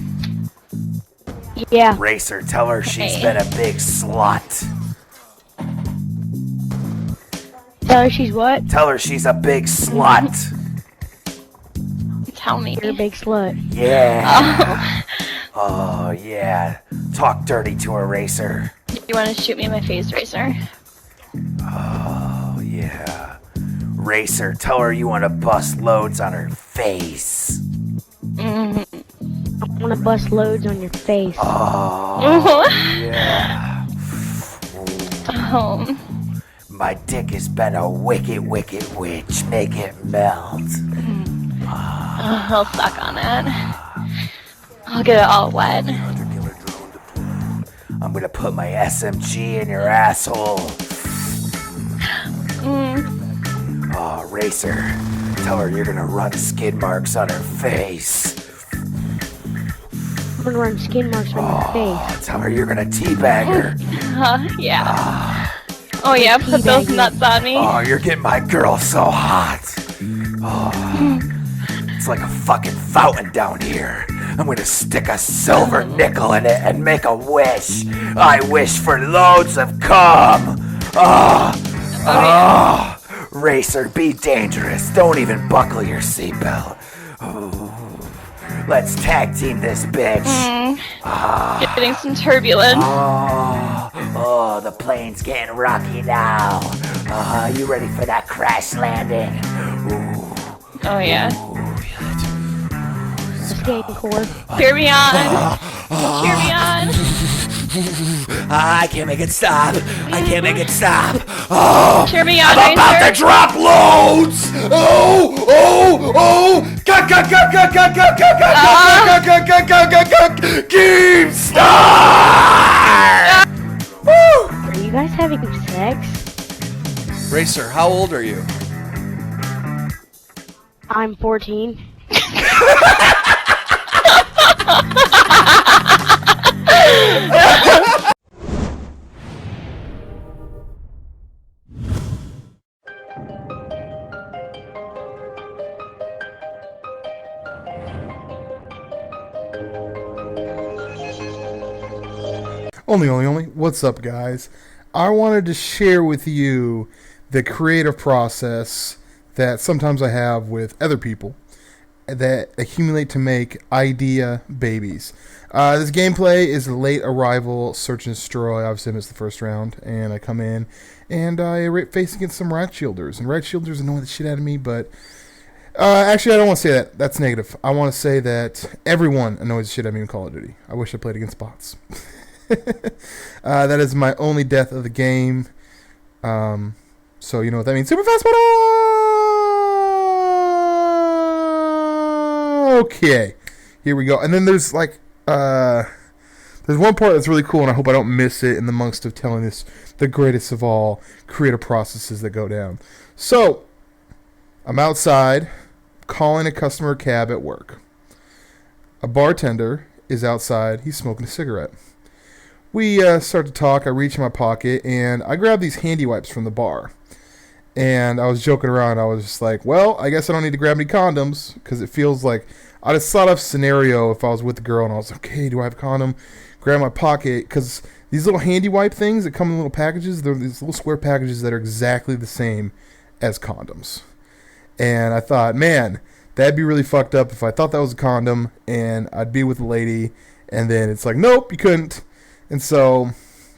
Speaker 16: Yeah.
Speaker 17: Racer, tell her she's been a big slut.
Speaker 16: Tell her she's what?
Speaker 17: Tell her she's a big slut.
Speaker 15: Tell me.
Speaker 16: You're a big slut.
Speaker 17: Yeah. Oh, yeah. Talk dirty to her, Racer.
Speaker 15: You want to shoot me in my face, Racer?
Speaker 17: Oh, yeah. Racer, tell her you want to bust loads on her face.
Speaker 16: I want to bust loads on your face.
Speaker 17: Oh, yeah.
Speaker 15: Oh.
Speaker 17: My dick has been a wicked, wicked witch. Make it melt.
Speaker 15: I'll suck on it. I'll get it all wet.
Speaker 17: I'm gonna put my SMG in your asshole. Oh, Racer, tell her you're gonna run skid marks on her face.
Speaker 16: I'm gonna run skin marks on my face.
Speaker 17: Tell her you're gonna teabag her.
Speaker 15: Yeah. Oh yeah, put those nuts on me.
Speaker 17: Oh, you're getting my girl so hot. Oh, it's like a fucking fountain down here. I'm gonna stick a silver nickel in it and make a wish. I wish for loads of cum. Racer, be dangerous. Don't even buckle your seatbelt. Let's tag team this bitch.
Speaker 15: Getting some turbulence.
Speaker 17: Oh, the plane's getting rocky now. You ready for that crash landing?
Speaker 15: Oh yeah.
Speaker 16: Skating core.
Speaker 15: Cheer me on. Cheer me on.
Speaker 17: I can't make it stop. I can't make it stop. Oh,
Speaker 15: Cheer me on,
Speaker 17: I'm about
Speaker 15: Racer.
Speaker 17: to drop loads. Oh. KEEMSTAR.
Speaker 16: Are you guys having sex?
Speaker 2: Racer, how old are you?
Speaker 16: I'm 14.
Speaker 14: Only. What's up, guys? I wanted to share with you the creative process that sometimes I have with other people that accumulate to make idea babies. This gameplay is a late arrival search and destroy. Obviously I missed the first round, and I come in and I face against some rat shielders, and rat shielders annoy the shit out of me, but actually I don't want to say that. That's negative. I want to say that everyone annoys the shit out of me in Call of Duty. I wish I played against bots. That is my only death of the game. So you know what that means. Super fast one. Okay, here we go. And then there's like there's one part that's really cool, and I hope I don't miss it in the amongst of telling this the greatest of all creative processes that go down. So I'm outside calling a customer cab at work. A bartender is outside. He's smoking a cigarette. We start to talk. I reach in my pocket, and I grab these handy wipes from the bar. And I was joking around. I was just like, well, I guess I don't need to grab any condoms, because it feels like I just thought of a scenario if I was with a girl, and I was like, okay, do I have a condom? Grab my pocket, because these little handy wipe things that come in little packages, they're these little square packages that are exactly the same as condoms. And I thought, man, that'd be really fucked up if I thought that was a condom, and I'd be with a lady, and then it's like, nope, you couldn't. And so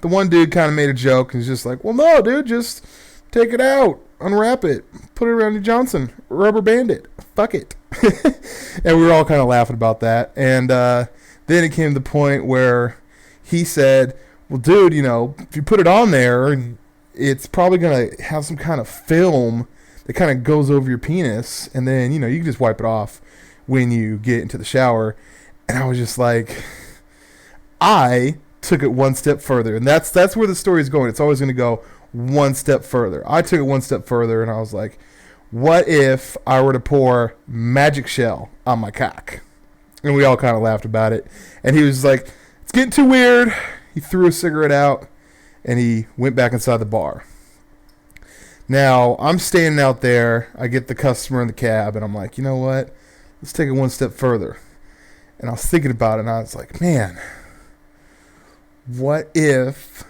Speaker 14: the one dude kind of made a joke and was just like, well, no, dude, just take it out, unwrap it, put it around your Johnson, rubber band it, fuck it. And we were all kind of laughing about that. And then it came to the point where he said, well, dude, you know, if you put it on there, it's probably going to have some kind of film that kind of goes over your penis. And then, you know, you can just wipe it off when you get into the shower. And I was just like, I took it one step further, and that's where the story is going. It's always going to go one step further. I took it one step further, and I was like, what if I were to pour magic shell on my cock? And we all kind of laughed about it, and he was like, it's getting too weird. He threw a cigarette out, and he went back inside the bar. Now I'm standing out there. I get the customer in the cab, and I'm like, you know what, let's take it one step further. And I was thinking about it, and I was like, man, what if...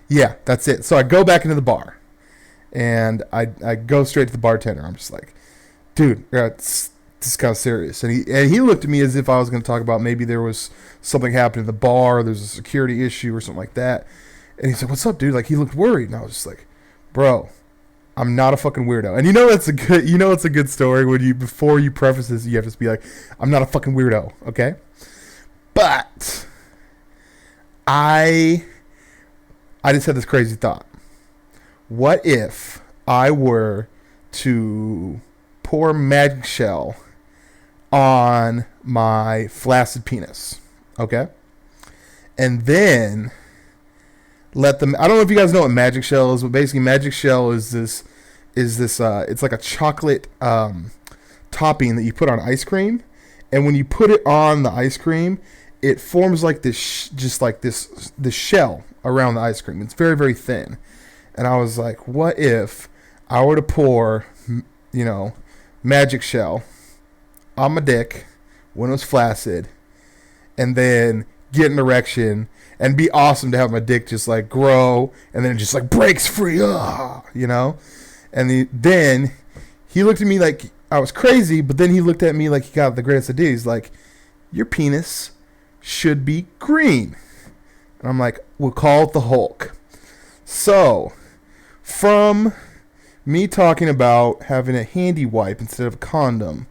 Speaker 14: Yeah, that's it. So I go back into the bar, and I go straight to the bartender. I'm just like, dude, this is kind of serious. And he looked at me as if I was going to talk about maybe there was something happening in the bar, there's a security issue or something like that. And he said, what's up, dude? Like, he looked worried. And I was just like, bro, I'm not a fucking weirdo. And it's a good story when you, before you preface this, you have to be like, I'm not a fucking weirdo, okay? But I just had this crazy thought. What if I were to pour magic shell on my flaccid penis, okay? and then let them. I don't know if you guys know what Magic Shell is, but basically Magic Shell is this. It's like a chocolate topping that you put on ice cream, and when you put it on the ice cream, it forms like this, this shell around the ice cream. It's very, very thin. And I was like, what if I were to pour, Magic Shell on my dick when it was flaccid, and then get an erection, and be awesome to have my dick just like grow, and then it just like breaks free, And then he looked at me like I was crazy, but then he looked at me like he got the greatest idea. He's like, your penis should be green. And I'm like, we'll call it the Hulk. So, from me talking about having a handy wipe instead of a condom,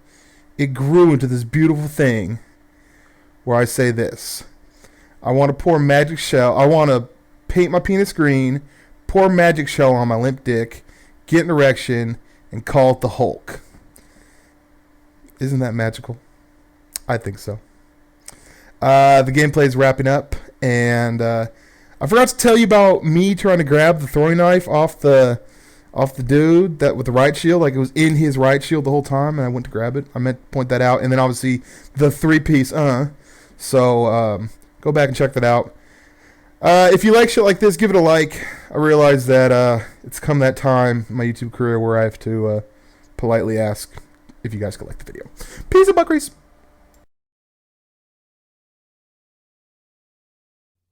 Speaker 14: it grew into this beautiful thing where I say this. I want to pour Magic Shell. I want to paint my penis green, pour Magic Shell on my limp dick, get an erection, and call it the Hulk. Isn't that magical? I think so. The gameplay is wrapping up, and I forgot to tell you about me trying to grab the throwing knife off the dude that with the right shield. Like, it was in his right shield the whole time, and I went to grab it. I meant to point that out, and then obviously the 3-piece. So go back and check that out. If you like shit like this, give it a like. I realize that it's come that time in my YouTube career where I have to politely ask if you guys could like the video. Peace and buckeries.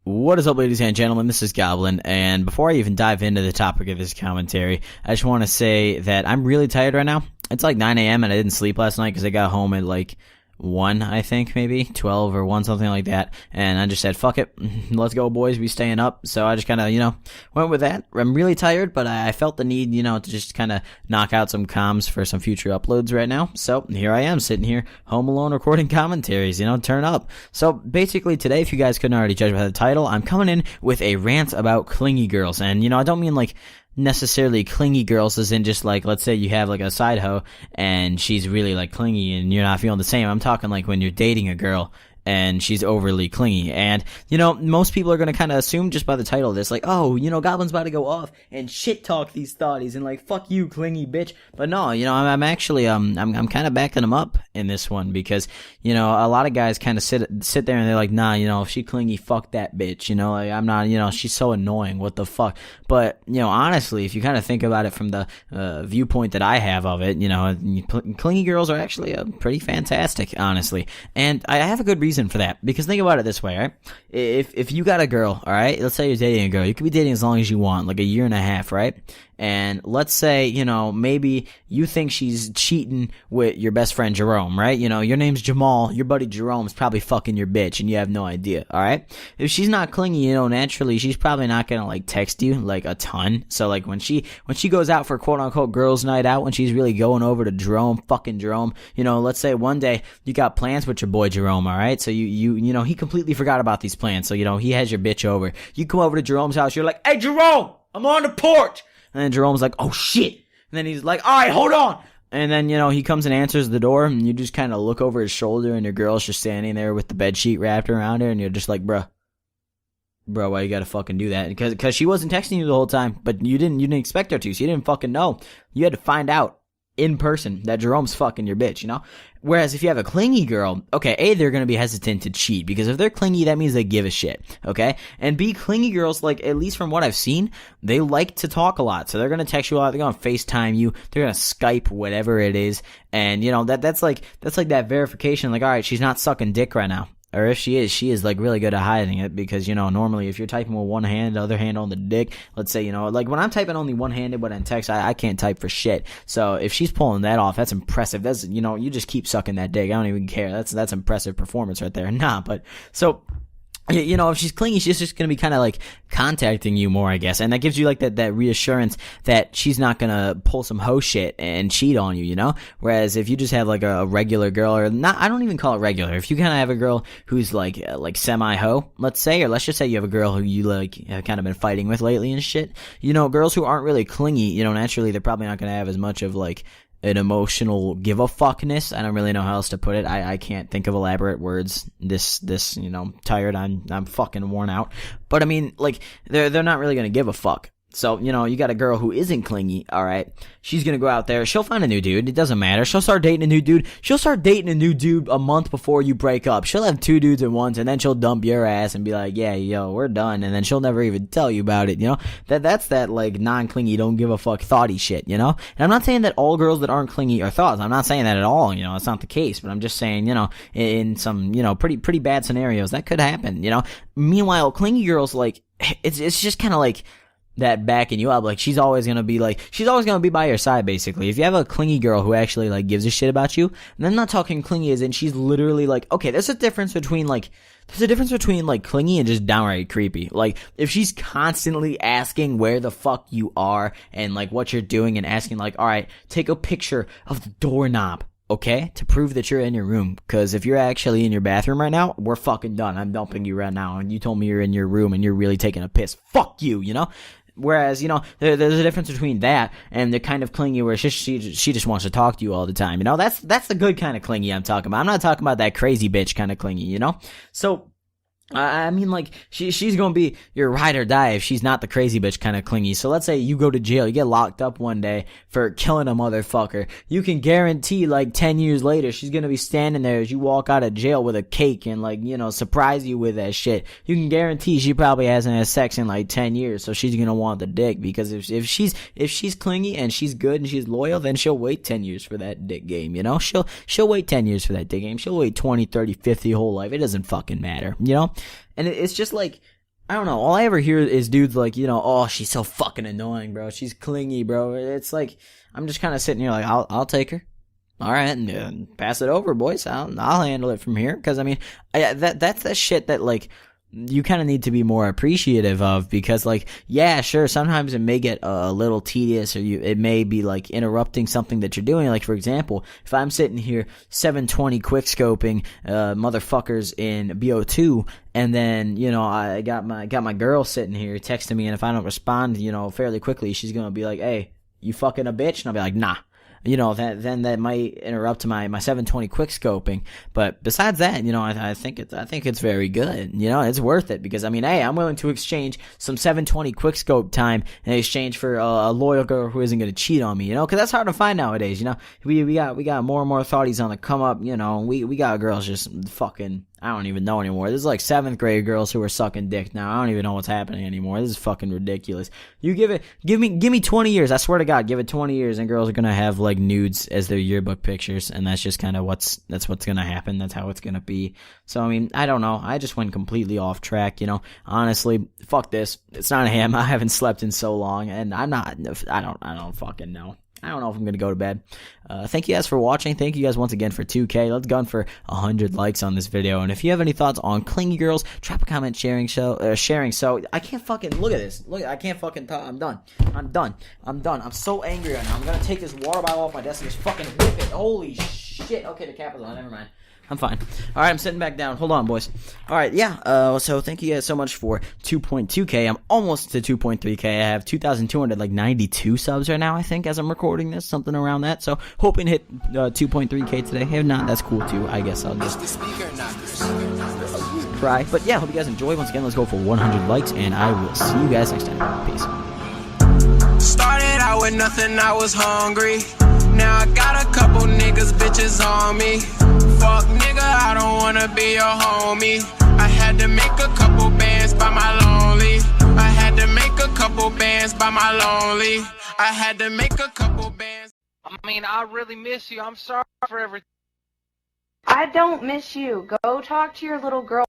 Speaker 8: What is up, ladies and gentlemen? This is Goblin, and before I even dive into the topic of this commentary, I just want to say that I'm really tired right now. It's like 9 a.m. and I didn't sleep last night because I got home at like 1, I think, maybe 12 or 1, something like that, and I just said, fuck it, let's go, boys, we staying up. So I just kind of, went with that. I'm really tired, but I felt the need, to just kind of knock out some comms for some future uploads right now. So here I am, sitting here, home alone, recording commentaries, turn up. So basically today, if you guys couldn't already judge by the title, I'm coming in with a rant about clingy girls, and I don't mean like necessarily clingy girls as in just like, let's say you have like a side hoe and she's really like clingy and you're not feeling the same. I'm talking like when you're dating a girl and she's overly clingy. And, most people are going to kind of assume just by the title of this, like, oh, Goblin's about to go off and shit talk these thotties and like, fuck you, clingy bitch. But no, I'm actually, I'm kind of backing them up in this one because, a lot of guys kind of sit there and they're like, nah, if she clingy, fuck that bitch, like, I'm not, she's so annoying, what the fuck. But, honestly, if you kind of think about it from the viewpoint that I have of it, clingy girls are actually pretty fantastic, honestly. And I have a good reason for that, because think about it this way, right? If you got a girl, all right, let's say you're dating a girl, you could be dating as long as you want, like a year and a half, right? And let's say, maybe you think she's cheating with your best friend Jerome, right? Your name's Jamal, your buddy Jerome's probably fucking your bitch and you have no idea, alright? If she's not clingy, naturally, she's probably not gonna like text you like a ton. So like when she goes out for quote unquote girls night out, when she's really going over to fucking Jerome, let's say one day you got plans with your boy Jerome, alright? So you he completely forgot about these plans. So, he has your bitch over. You come over to Jerome's house, you're like, hey Jerome, I'm on the porch. And then Jerome's like, oh shit. And then he's like, alright, hold on. And then, he comes and answers the door, and you just kind of look over his shoulder, and your girl's just standing there with the bed sheet wrapped around her, and you're just like, bruh, why you gotta fucking do that? Because she wasn't texting you the whole time, but you didn't expect her to, so you didn't fucking know. You had to find out in person that Jerome's fucking your bitch, Whereas if you have a clingy girl, okay, they're gonna be hesitant to cheat, because if they're clingy, that means they give a shit, okay? And clingy girls, like, at least from what I've seen, they like to talk a lot, so they're gonna text you a lot, they're gonna FaceTime you, they're gonna Skype, whatever it is, and, that's like that verification, like, alright, she's not sucking dick right now. Or if she is like really good at hiding it, because, normally if you're typing with one hand, the other hand on the dick, let's say, like when I'm typing only one-handed when I'm text, I can't type for shit. So if she's pulling that off, that's impressive. That's, you just keep sucking that dick. I don't even care. That's impressive performance right there. Nah, but so, if she's clingy, she's just going to be kind of like contacting you more, I guess. And that gives you like that reassurance that she's not going to pull some hoe shit and cheat on you, Whereas if you just have like a regular girl, or not, I don't even call it regular. If you kind of have a girl who's like semi-hoe, let's say, or let's just say you have a girl who you like have kind of been fighting with lately and shit, girls who aren't really clingy, naturally they're probably not going to have as much of like an emotional give a fuckness. I don't really know how else to put it. I can't think of elaborate words. This you know, tired. I'm fucking worn out. But I mean, like, they're not really gonna give a fuck. So, you know, you got a girl who isn't clingy, alright? She's gonna go out there, she'll find a new dude, it doesn't matter. She'll start dating a new dude. She'll start dating a new dude a month before you break up. She'll have 2 dudes at once, and then she'll dump your ass and be like, yeah, yo, we're done. And then she'll never even tell you about it, you know? That's that, like, non-clingy, don't give a fuck thoughty shit, you know? And I'm not saying that all girls that aren't clingy are thoughts. I'm not saying that at all, you know? It's not the case. But I'm just saying, you know, in some, you know, pretty bad scenarios, that could happen, you know? Meanwhile, clingy girls, like, it's just kind of like that backing you up. Like, she's always gonna be by your side, basically. If you have a clingy girl who actually, like, gives a shit about you, and I'm not talking clingy as in she's literally like, okay, there's a difference between like clingy and just downright creepy. Like, if she's constantly asking where the fuck you are and like what you're doing, and asking like, alright, take a picture of the doorknob, okay, to prove that you're in your room. Because if you're actually in your bathroom right now, we're fucking done. I'm dumping you right now. And you told me you're in your room and you're really taking a piss. Fuck you, you know? Whereas, you know, there's a difference between that and the kind of clingy where she just wants to talk to you all the time. You know, that's the good kind of clingy I'm talking about. I'm not talking about that crazy bitch kind of clingy, you know? So, I mean, like, she's gonna be your ride or die if she's not the crazy bitch kind of clingy. So let's say you go to jail, you get locked up one day for killing a motherfucker. You can guarantee, like, 10 years later, she's gonna be standing there as you walk out of jail with a cake and, like, you know, surprise you with that shit. You can guarantee she probably hasn't had sex in, like, 10 years, so she's gonna want the dick. Because if she's clingy and she's good and she's loyal, then she'll wait 10 years for that dick game, you know? She'll wait 10 years for that dick game. She'll wait 20, 30, 50 whole life. It doesn't fucking matter, you know? And it's just like, I don't know, all I ever hear is dudes like, you know, oh, she's so fucking annoying, bro. She's clingy, bro. It's like, I'm just kind of sitting here like, I'll take her. All right, and pass it over, boys. I'll handle it from here. Because, I mean, that's the shit that, like, you kind of need to be more appreciative of. Because, like, yeah, sure, sometimes it may get a little tedious, or it may be, like, interrupting something that you're doing. Like, for example, if I'm sitting here 720 quickscoping motherfuckers in BO2, and then, you know, I got my girl sitting here texting me, and if I don't respond, you know, fairly quickly, she's gonna be like, hey, you fucking a bitch? And I'll be like, nah. You know, then that might interrupt my 720 quick scoping. But besides that, you know, I think it's very good. You know, it's worth it, because I mean, hey, I'm willing to exchange some 720 quick scope time in exchange for a loyal girl who isn't going to cheat on me. You know, because that's hard to find nowadays. You know, we got more and more thoughties on the come up. You know, we got girls just fucking, I don't even know anymore. There's like 7th grade girls who are sucking dick now. I don't even know what's happening anymore. This is fucking ridiculous. You give me 20 years. I swear to God, give it 20 years and girls are gonna have like nudes as their yearbook pictures, and that's just kind of what's gonna happen. That's how it's gonna be. So I mean, I don't know. I just went completely off track. You know, honestly, fuck this. It's not him. I haven't slept in so long, and I don't fucking know. I don't know if I'm going to go to bed. Thank you guys for watching. Thank you guys once again for 2K. Let's gun for 100 likes on this video. And if you have any thoughts on clingy girls, drop a comment sharing. So I can't fucking look at this. Look, I can't fucking talk. I'm done. I'm so angry right now. I'm going to take this water bottle off my desk and just fucking whip it. Holy shit. Okay, the cap is on. Never mind. I'm fine. All right, I'm sitting back down. Hold on, boys. All right, yeah. So thank you guys so much for 2.2K. I'm almost to 2.3K. I have 2,292 subs right now, I think, as I'm recording this, something around that. So hoping to hit 2.3K today. If not, that's cool too. I guess I'll just cry. But yeah, hope you guys enjoy. Once again, let's go for 100 likes, and I will see you guys next time. Peace.
Speaker 6: Started out with nothing, I was hungry. Now I got a couple niggas, bitches on me. Fuck nigga, I don't wanna be your homie. I had to make a couple bands by my lonely. I had to make a couple bands by my lonely. I had to make a couple bands.
Speaker 7: I mean, I really miss you. I'm sorry for everything.
Speaker 19: I don't miss you. Go talk to your little girl.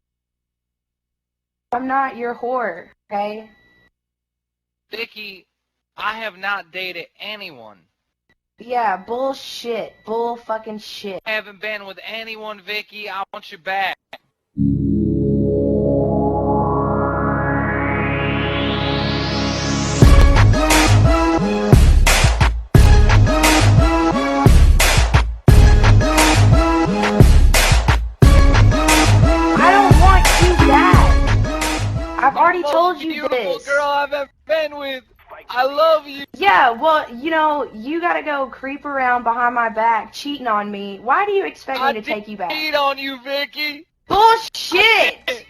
Speaker 19: I'm not your whore, okay?
Speaker 7: Vicky, I have not dated anyone.
Speaker 19: Yeah, bullshit. Bull fucking shit.
Speaker 7: I haven't been with anyone, Vicky. I want you back.
Speaker 19: I don't want you back. I've already told you
Speaker 7: Beautiful
Speaker 19: this.
Speaker 7: girl I've ever been with. I love you.
Speaker 19: Yeah, Yeah, well, you know, you gotta go creep around behind my back, cheating on me. Why do you expect me to take you back?
Speaker 7: I cheat on you, Vicky.
Speaker 19: Bullshit!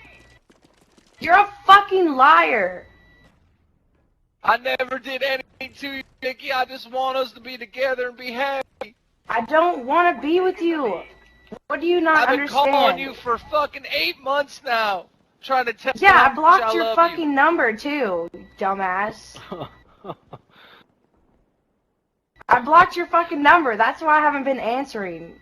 Speaker 19: You're a fucking liar.
Speaker 7: I never did anything to you, Vicky. I just want us to be together and be happy.
Speaker 19: I don't want to be with you. What do you not
Speaker 7: I've been
Speaker 19: understand?
Speaker 7: calling you for fucking 8 months now, trying to tell you
Speaker 19: Yeah,
Speaker 7: how
Speaker 19: I blocked
Speaker 7: much I
Speaker 19: your
Speaker 7: love
Speaker 19: fucking number too, dumbass. I blocked your fucking number. That's why I haven't been answering.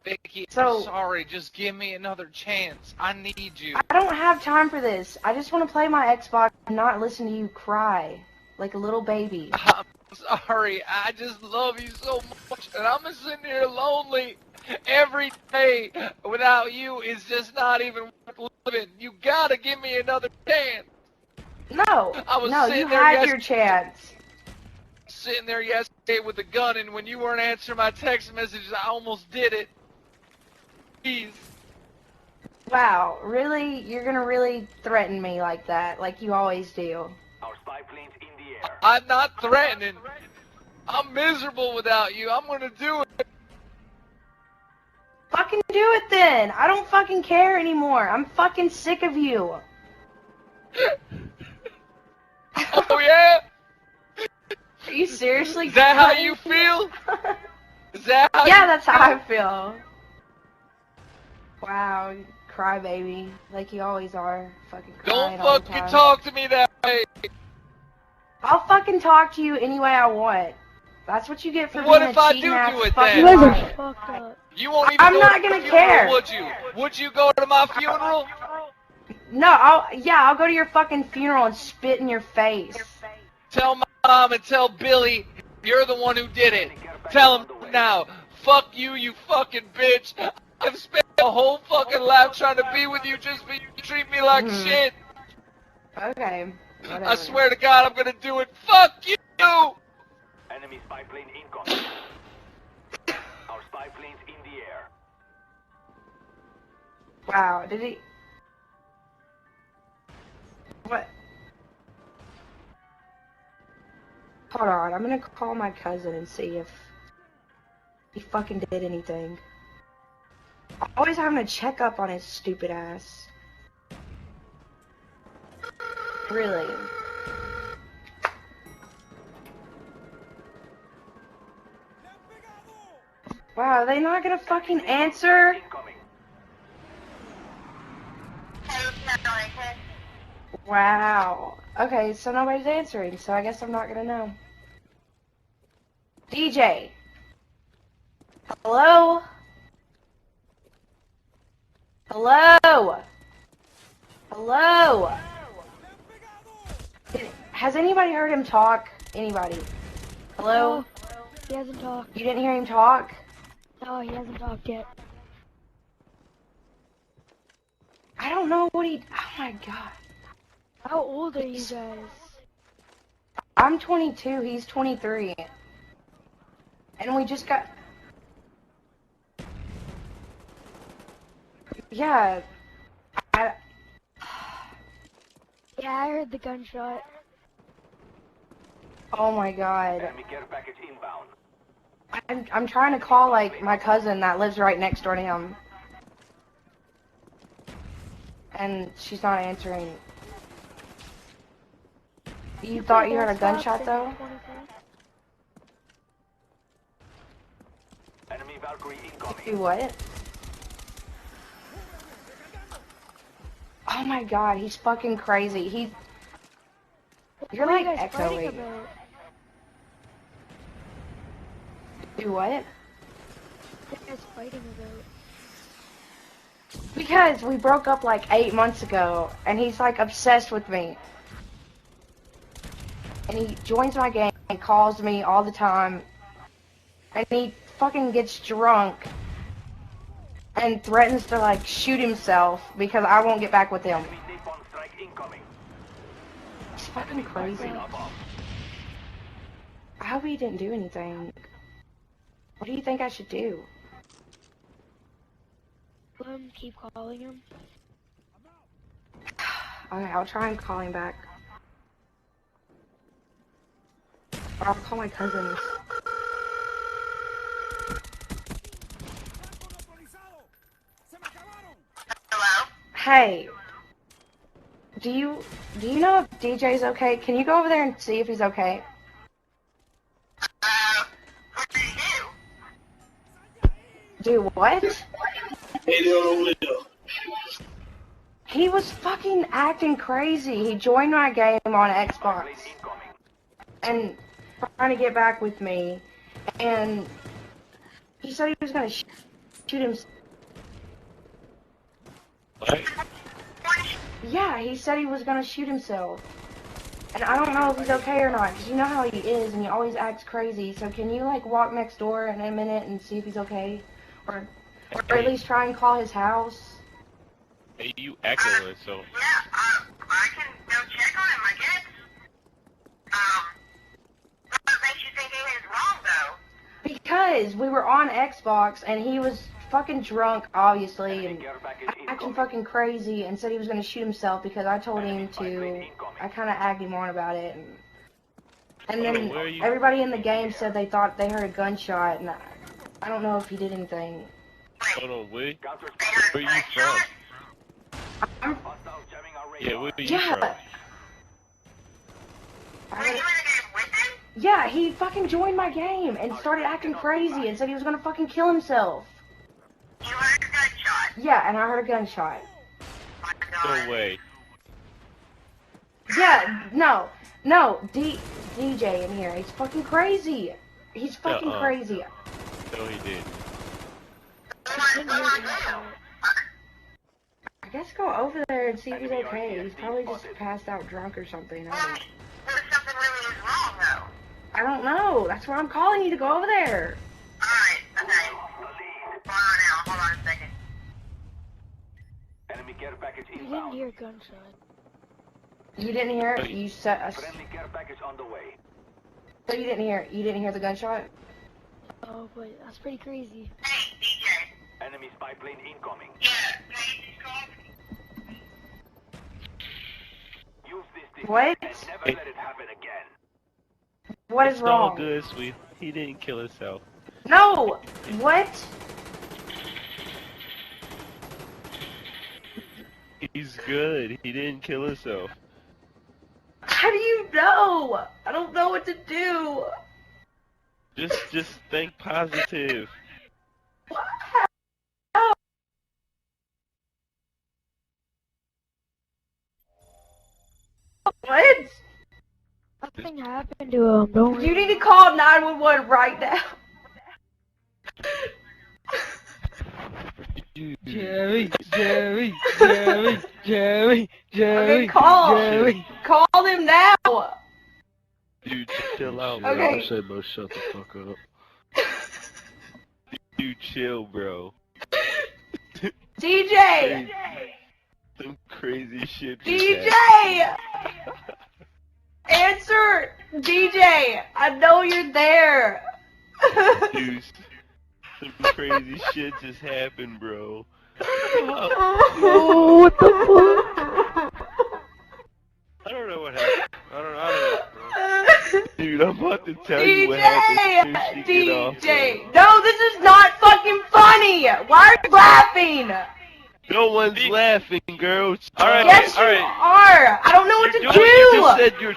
Speaker 7: Vicky,
Speaker 19: So-
Speaker 7: I'm sorry. Just give me another chance. I need you.
Speaker 19: I don't have time for this. I just want to play my Xbox and not listen to you cry like a little baby.
Speaker 7: I'm sorry. I just love you so much, and I'm sitting here lonely every day. Without you, it's just not even worth living. You gotta give me another chance.
Speaker 19: No,
Speaker 7: I was
Speaker 19: no,
Speaker 7: sitting
Speaker 19: you
Speaker 7: there
Speaker 19: had your chance.
Speaker 7: Sitting there yesterday with a gun, and when you weren't answering my text messages, I almost did it. Please.
Speaker 19: Wow, really? You're gonna really threaten me like that, like you always do.
Speaker 7: I'm not threatening. I'm miserable without you. I'm gonna do it.
Speaker 19: Fucking do it then! I don't fucking care anymore. I'm fucking sick of you.
Speaker 7: Oh yeah?
Speaker 19: Are you seriously?
Speaker 7: Is that how you feel? Is that how
Speaker 19: Yeah,
Speaker 7: you
Speaker 19: that's
Speaker 7: feel?
Speaker 19: how I feel. Wow, crybaby, like you always are. Fucking crying
Speaker 7: Don't
Speaker 19: all the
Speaker 7: fucking
Speaker 19: time.
Speaker 7: talk to me that way.
Speaker 19: I'll fucking talk to you any way I want. That's what you get for
Speaker 7: What
Speaker 19: being
Speaker 7: if
Speaker 19: a
Speaker 7: I
Speaker 19: cheating
Speaker 7: do
Speaker 19: ass
Speaker 7: do it
Speaker 19: fucking
Speaker 7: then?
Speaker 19: liar.
Speaker 7: You won't even
Speaker 19: I'm
Speaker 7: go
Speaker 19: not
Speaker 7: to
Speaker 19: gonna
Speaker 7: my funeral,
Speaker 19: care.
Speaker 7: would you? Would you go to my funeral?
Speaker 19: No, I'll go to your fucking funeral and spit in your face.
Speaker 7: Tell my mom and tell Billy you're the one who did it. Tell him now. Fuck you, you fucking bitch. I've spent a whole fucking life trying to be with you just because you treat me like shit.
Speaker 19: Okay, whatever.
Speaker 7: I swear to God I'm gonna do it. Fuck you!
Speaker 17: Enemy spy plane incoming. Our spy plane's in the air.
Speaker 19: Wow, did he? What? Hold on, I'm gonna call my cousin and see if he fucking did anything. Always having to check up on his stupid ass. Really? Wow, are they not gonna fucking answer? Wow. Okay, so nobody's answering, so I guess I'm not gonna know. DJ! Hello? Hello? Hello? Has anybody heard him talk? Anybody? Hello?
Speaker 16: No, he hasn't talked.
Speaker 19: You didn't hear him talk?
Speaker 16: No, he hasn't talked yet.
Speaker 19: I don't know what he... Oh my god.
Speaker 16: How old are you guys?
Speaker 19: I'm 22, he's 23. And we just got... Yeah.
Speaker 16: Yeah, I heard the gunshot.
Speaker 19: Oh my god.
Speaker 17: Enemy care package inbound.
Speaker 19: I'm trying to call, like, my cousin that lives right next door to him. And she's not answering. You thought you heard a gunshot, though?
Speaker 17: Enemy Valkyrie incoming.
Speaker 19: Do what? Oh my god, he's fucking crazy. You're
Speaker 16: What are
Speaker 19: like
Speaker 16: you guys fighting
Speaker 19: XO8.
Speaker 16: about?
Speaker 19: Do what?
Speaker 16: What are you guys fighting about?
Speaker 19: Because we broke up like 8 months ago, and he's like obsessed with me. And he joins my game and calls me all the time. And he fucking gets drunk and threatens to like shoot himself because I won't get back with him. It's fucking crazy. I hope he didn't do anything. What do you think I should do?
Speaker 16: Keep calling him.
Speaker 19: Okay, I'll try and call him back. I'll call my cousins. Hey, do you know if DJ's okay? Can you go over there and see if he's okay? Do what? He was fucking acting crazy. He joined my game on Xbox and trying to get back with me, and he said he was gonna shoot him.
Speaker 1: What?
Speaker 19: Yeah, he said he was gonna shoot himself. And I don't know if he's okay or not, because you know how he is, and he always acts crazy. So can you, like, walk next door in a minute and see if he's okay? Or at least try and call his house?
Speaker 1: Hey, you echoing, so...
Speaker 4: I can go check on him, I guess. What makes you think he is wrong, though?
Speaker 19: Because we were on Xbox, and he was fucking drunk, obviously, and acting fucking crazy, and said he was gonna shoot himself because I told him to. I kind of agged him on about it, and then everybody in the game said they thought they heard a gunshot, and I don't know if he did anything.
Speaker 1: Hold on, where are you from? Yeah, where are you from?
Speaker 19: Yeah, he fucking joined my game and started acting crazy and said he was gonna fucking kill himself.
Speaker 4: You heard a gunshot?
Speaker 19: Yeah, and I heard a gunshot.
Speaker 1: No way.
Speaker 19: Yeah, no, DJ in here, he's fucking crazy. He's fucking crazy.
Speaker 1: No, he did.
Speaker 19: I guess go over there and see if he's okay. He's probably just passed out drunk or something. I don't know. That's why I'm calling you to go over there.
Speaker 4: Alright, okay. Hold on now, hold on a second.
Speaker 12: Enemy care package
Speaker 16: I didn't hear a gunshot.
Speaker 19: You didn't hear it? You said
Speaker 12: Friendly care package on the way.
Speaker 19: So you didn't hear the gunshot?
Speaker 16: Oh, but that's pretty crazy.
Speaker 4: Hey, DJ.
Speaker 12: Enemy spy plane incoming.
Speaker 4: Yeah,
Speaker 12: Use this
Speaker 19: What?
Speaker 12: and never let it happen again.
Speaker 19: What is
Speaker 1: It's
Speaker 19: wrong?
Speaker 1: all good, sweet. He didn't kill himself.
Speaker 19: No! What?
Speaker 1: He's good. He didn't kill himself.
Speaker 19: How do you know? I don't know what to do.
Speaker 1: Just think positive.
Speaker 19: What?
Speaker 16: Nothing happened to him, don't worry.
Speaker 19: You need to call 911 right now.
Speaker 7: Jerry.
Speaker 19: Okay, call them now.
Speaker 1: Dude, chill out,
Speaker 19: Okay.
Speaker 1: bro. I said, bro, shut the fuck up. Dude, chill, bro.
Speaker 19: DJ!
Speaker 1: Some crazy shit.
Speaker 19: DJ! Answer! DJ! I know you're there!
Speaker 1: Dude, some crazy shit just happened, bro.
Speaker 16: Oh, what the fuck?
Speaker 1: I don't know what happened. I don't know, bro. Dude, I'm about to tell you what happened. As soon as you get off,
Speaker 19: DJ! No, this is not fucking funny! Why are you laughing?
Speaker 1: no one's laughing, girl.
Speaker 7: Alright,
Speaker 19: Yes, you are! I don't know what to do!
Speaker 1: You just said you're...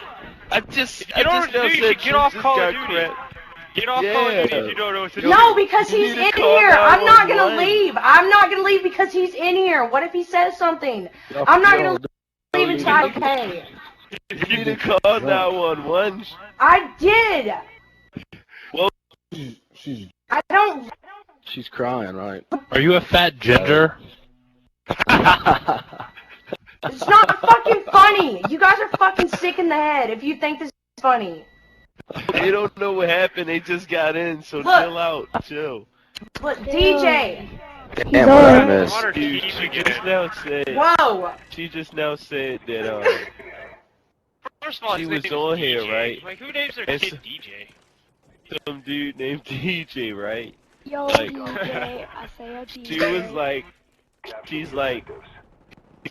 Speaker 1: I just now said
Speaker 7: get off
Speaker 1: this
Speaker 7: Call
Speaker 1: guy
Speaker 7: of Duty.
Speaker 1: crap.
Speaker 7: Get off Call of Duty if you don't know what to do.
Speaker 19: No, because
Speaker 1: You
Speaker 19: he's
Speaker 1: need to
Speaker 19: in
Speaker 1: call
Speaker 19: here! I'm not gonna
Speaker 1: 911.
Speaker 19: leave! I'm not gonna leave because he's in here! What if he says something? I'm not gonna leave until I pay.
Speaker 1: You need to call 911.
Speaker 19: I did!
Speaker 1: Well,
Speaker 19: I don't...
Speaker 5: She's crying, right?
Speaker 1: are you a fat ginger?
Speaker 19: It's not fucking funny! You guys are fucking sick in the head if you think this is funny.
Speaker 1: They don't know what happened. They just got in, so
Speaker 19: Look.
Speaker 1: chill out. Chill.
Speaker 19: Look, DJ!
Speaker 5: Damn, what I missed.
Speaker 1: Dude, she just now said...
Speaker 19: Whoa!
Speaker 1: She just now said that,
Speaker 7: First of all,
Speaker 1: she
Speaker 7: his
Speaker 1: was
Speaker 7: name is
Speaker 1: on
Speaker 7: DJ.
Speaker 1: here, right?
Speaker 7: Like, who names their
Speaker 1: And
Speaker 7: kid
Speaker 1: so-
Speaker 7: DJ?
Speaker 1: Some dude named DJ, right?
Speaker 16: Yo,
Speaker 1: Like,
Speaker 16: DJ, I say a DJ.
Speaker 1: she was like... She's like...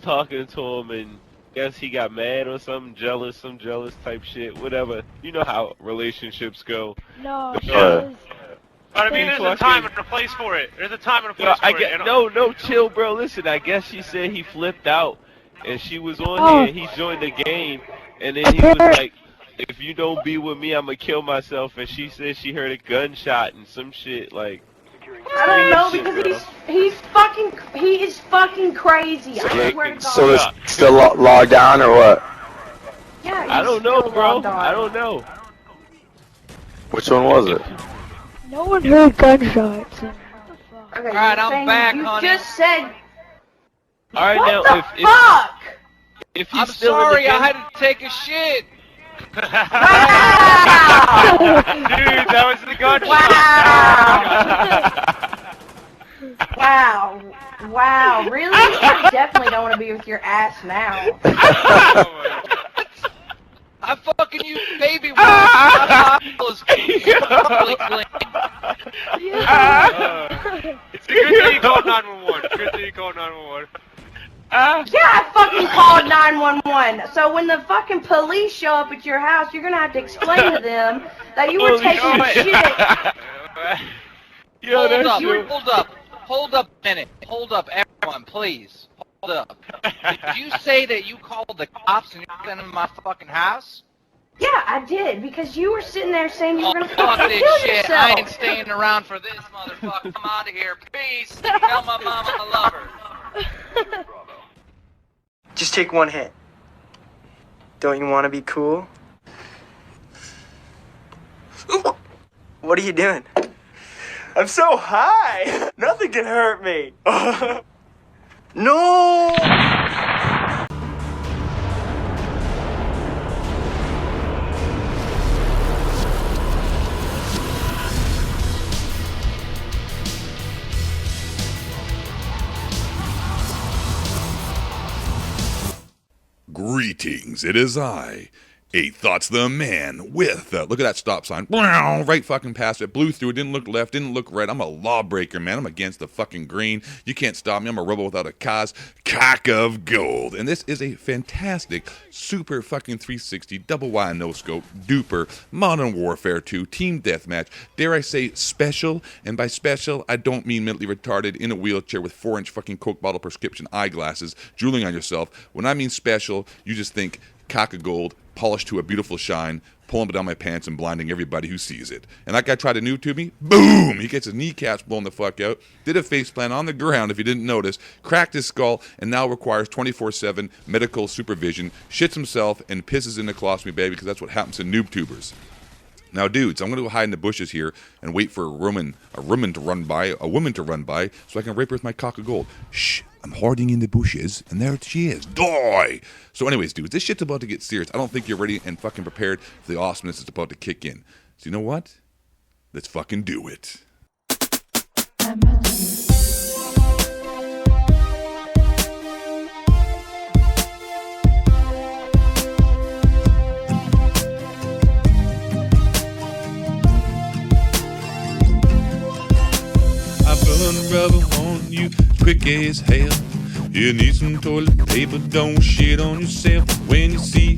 Speaker 1: talking to him, and guess he got mad or something, jealous, some jealous type shit, whatever. You know how relationships go.
Speaker 16: No,
Speaker 3: But I mean, there's a time and a place for it. There's a time and a place for it.
Speaker 1: No, chill, bro. Listen, I guess she said he flipped out, and she was on here, and he joined the game, and then he was like, if you don't be with me, I'm gonna kill myself, and she said she heard a gunshot and some shit, like...
Speaker 19: I don't know, because he is fucking crazy. I swear to God.
Speaker 5: So it's still logged on or what?
Speaker 19: Yeah,
Speaker 1: I don't know, bro. I don't know.
Speaker 5: Which one was it?
Speaker 16: No one heard gunshots.
Speaker 19: Okay,
Speaker 7: Alright, I'm back, honey.
Speaker 19: You just said...
Speaker 1: Alright,
Speaker 19: what
Speaker 1: now,
Speaker 19: the fuck?
Speaker 1: if he's
Speaker 7: I'm
Speaker 1: still
Speaker 7: sorry,
Speaker 1: in the
Speaker 7: I
Speaker 1: game...
Speaker 7: had to take a shit.
Speaker 3: Dude, that was the gunshot.
Speaker 19: Wow. Wow, really? I definitely don't want to be with your ass now.
Speaker 7: I fucking use baby wipes. My was completely clean.
Speaker 3: It's a good thing you called 911. It's a good thing you called 911.
Speaker 19: Yeah, I fucking called 911. So when the fucking police show up at your house, you're gonna have to explain to them that you were taking a shit.
Speaker 1: Yo,
Speaker 7: Hold up a minute. Hold up, everyone, please. Hold up. Did you say that you called the cops and you're sending them to my fucking house?
Speaker 19: Yeah, I did, because you were sitting there saying you were gonna
Speaker 7: fuck
Speaker 19: fucking
Speaker 7: this
Speaker 19: kill
Speaker 7: shit.
Speaker 19: yourself.
Speaker 7: I ain't staying around for this motherfucker. I'm out of here. Peace. Tell my mama I love her.
Speaker 9: Just take one hit. Don't you want to be cool? What are you doing? I'm so high! Nothing can hurt me! No!
Speaker 20: Greetings, it is I, EightThoughts the man with, look at that stop sign, right fucking past it, blew through it, didn't look left, didn't look right. I'm a lawbreaker, man. I'm against the fucking green. You can't stop me. I'm a rebel without a cause. Cock of gold. And this is a fantastic, super fucking 360, double Y no scope, duper, Modern Warfare 2, team deathmatch, dare I say special, and by special, I don't mean mentally retarded in a wheelchair with 4-inch fucking Coke bottle prescription eyeglasses, drooling on yourself. When I mean special, you just think cock of gold, polished to a beautiful shine, pulling it down my pants and blinding everybody who sees it. And that guy tried to noob to me, boom! He gets his kneecaps blown the fuck out, did a faceplant on the ground if you didn't notice, cracked his skull, and now requires 24/7 medical supervision, shits himself, and pisses in the colostomy bag because that's what happens to noob tubers. Now, dudes, I'm going to go hide in the bushes here and wait for a woman to run by, so I can rape her with my cock of gold. Shh, I'm hiding in the bushes, and there she is. Die! So anyways, dudes, this shit's about to get serious. I don't think you're ready and fucking prepared for the awesomeness that's about to kick in. So you know what? Let's fucking do it. Rubber on you quick as hell. You need some toilet paper, don't shit on yourself. When you see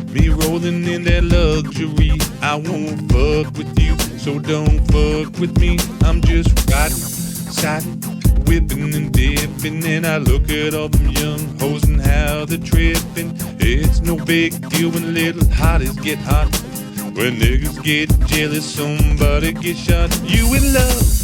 Speaker 20: me rolling in that luxury, I won't fuck with you, so don't fuck with me. I'm just riding, siding, whipping and dipping, and I look at all them young hoes and how they're tripping. It's no big deal when little hotties get hot. When niggas get jealous, somebody gets shot. You in love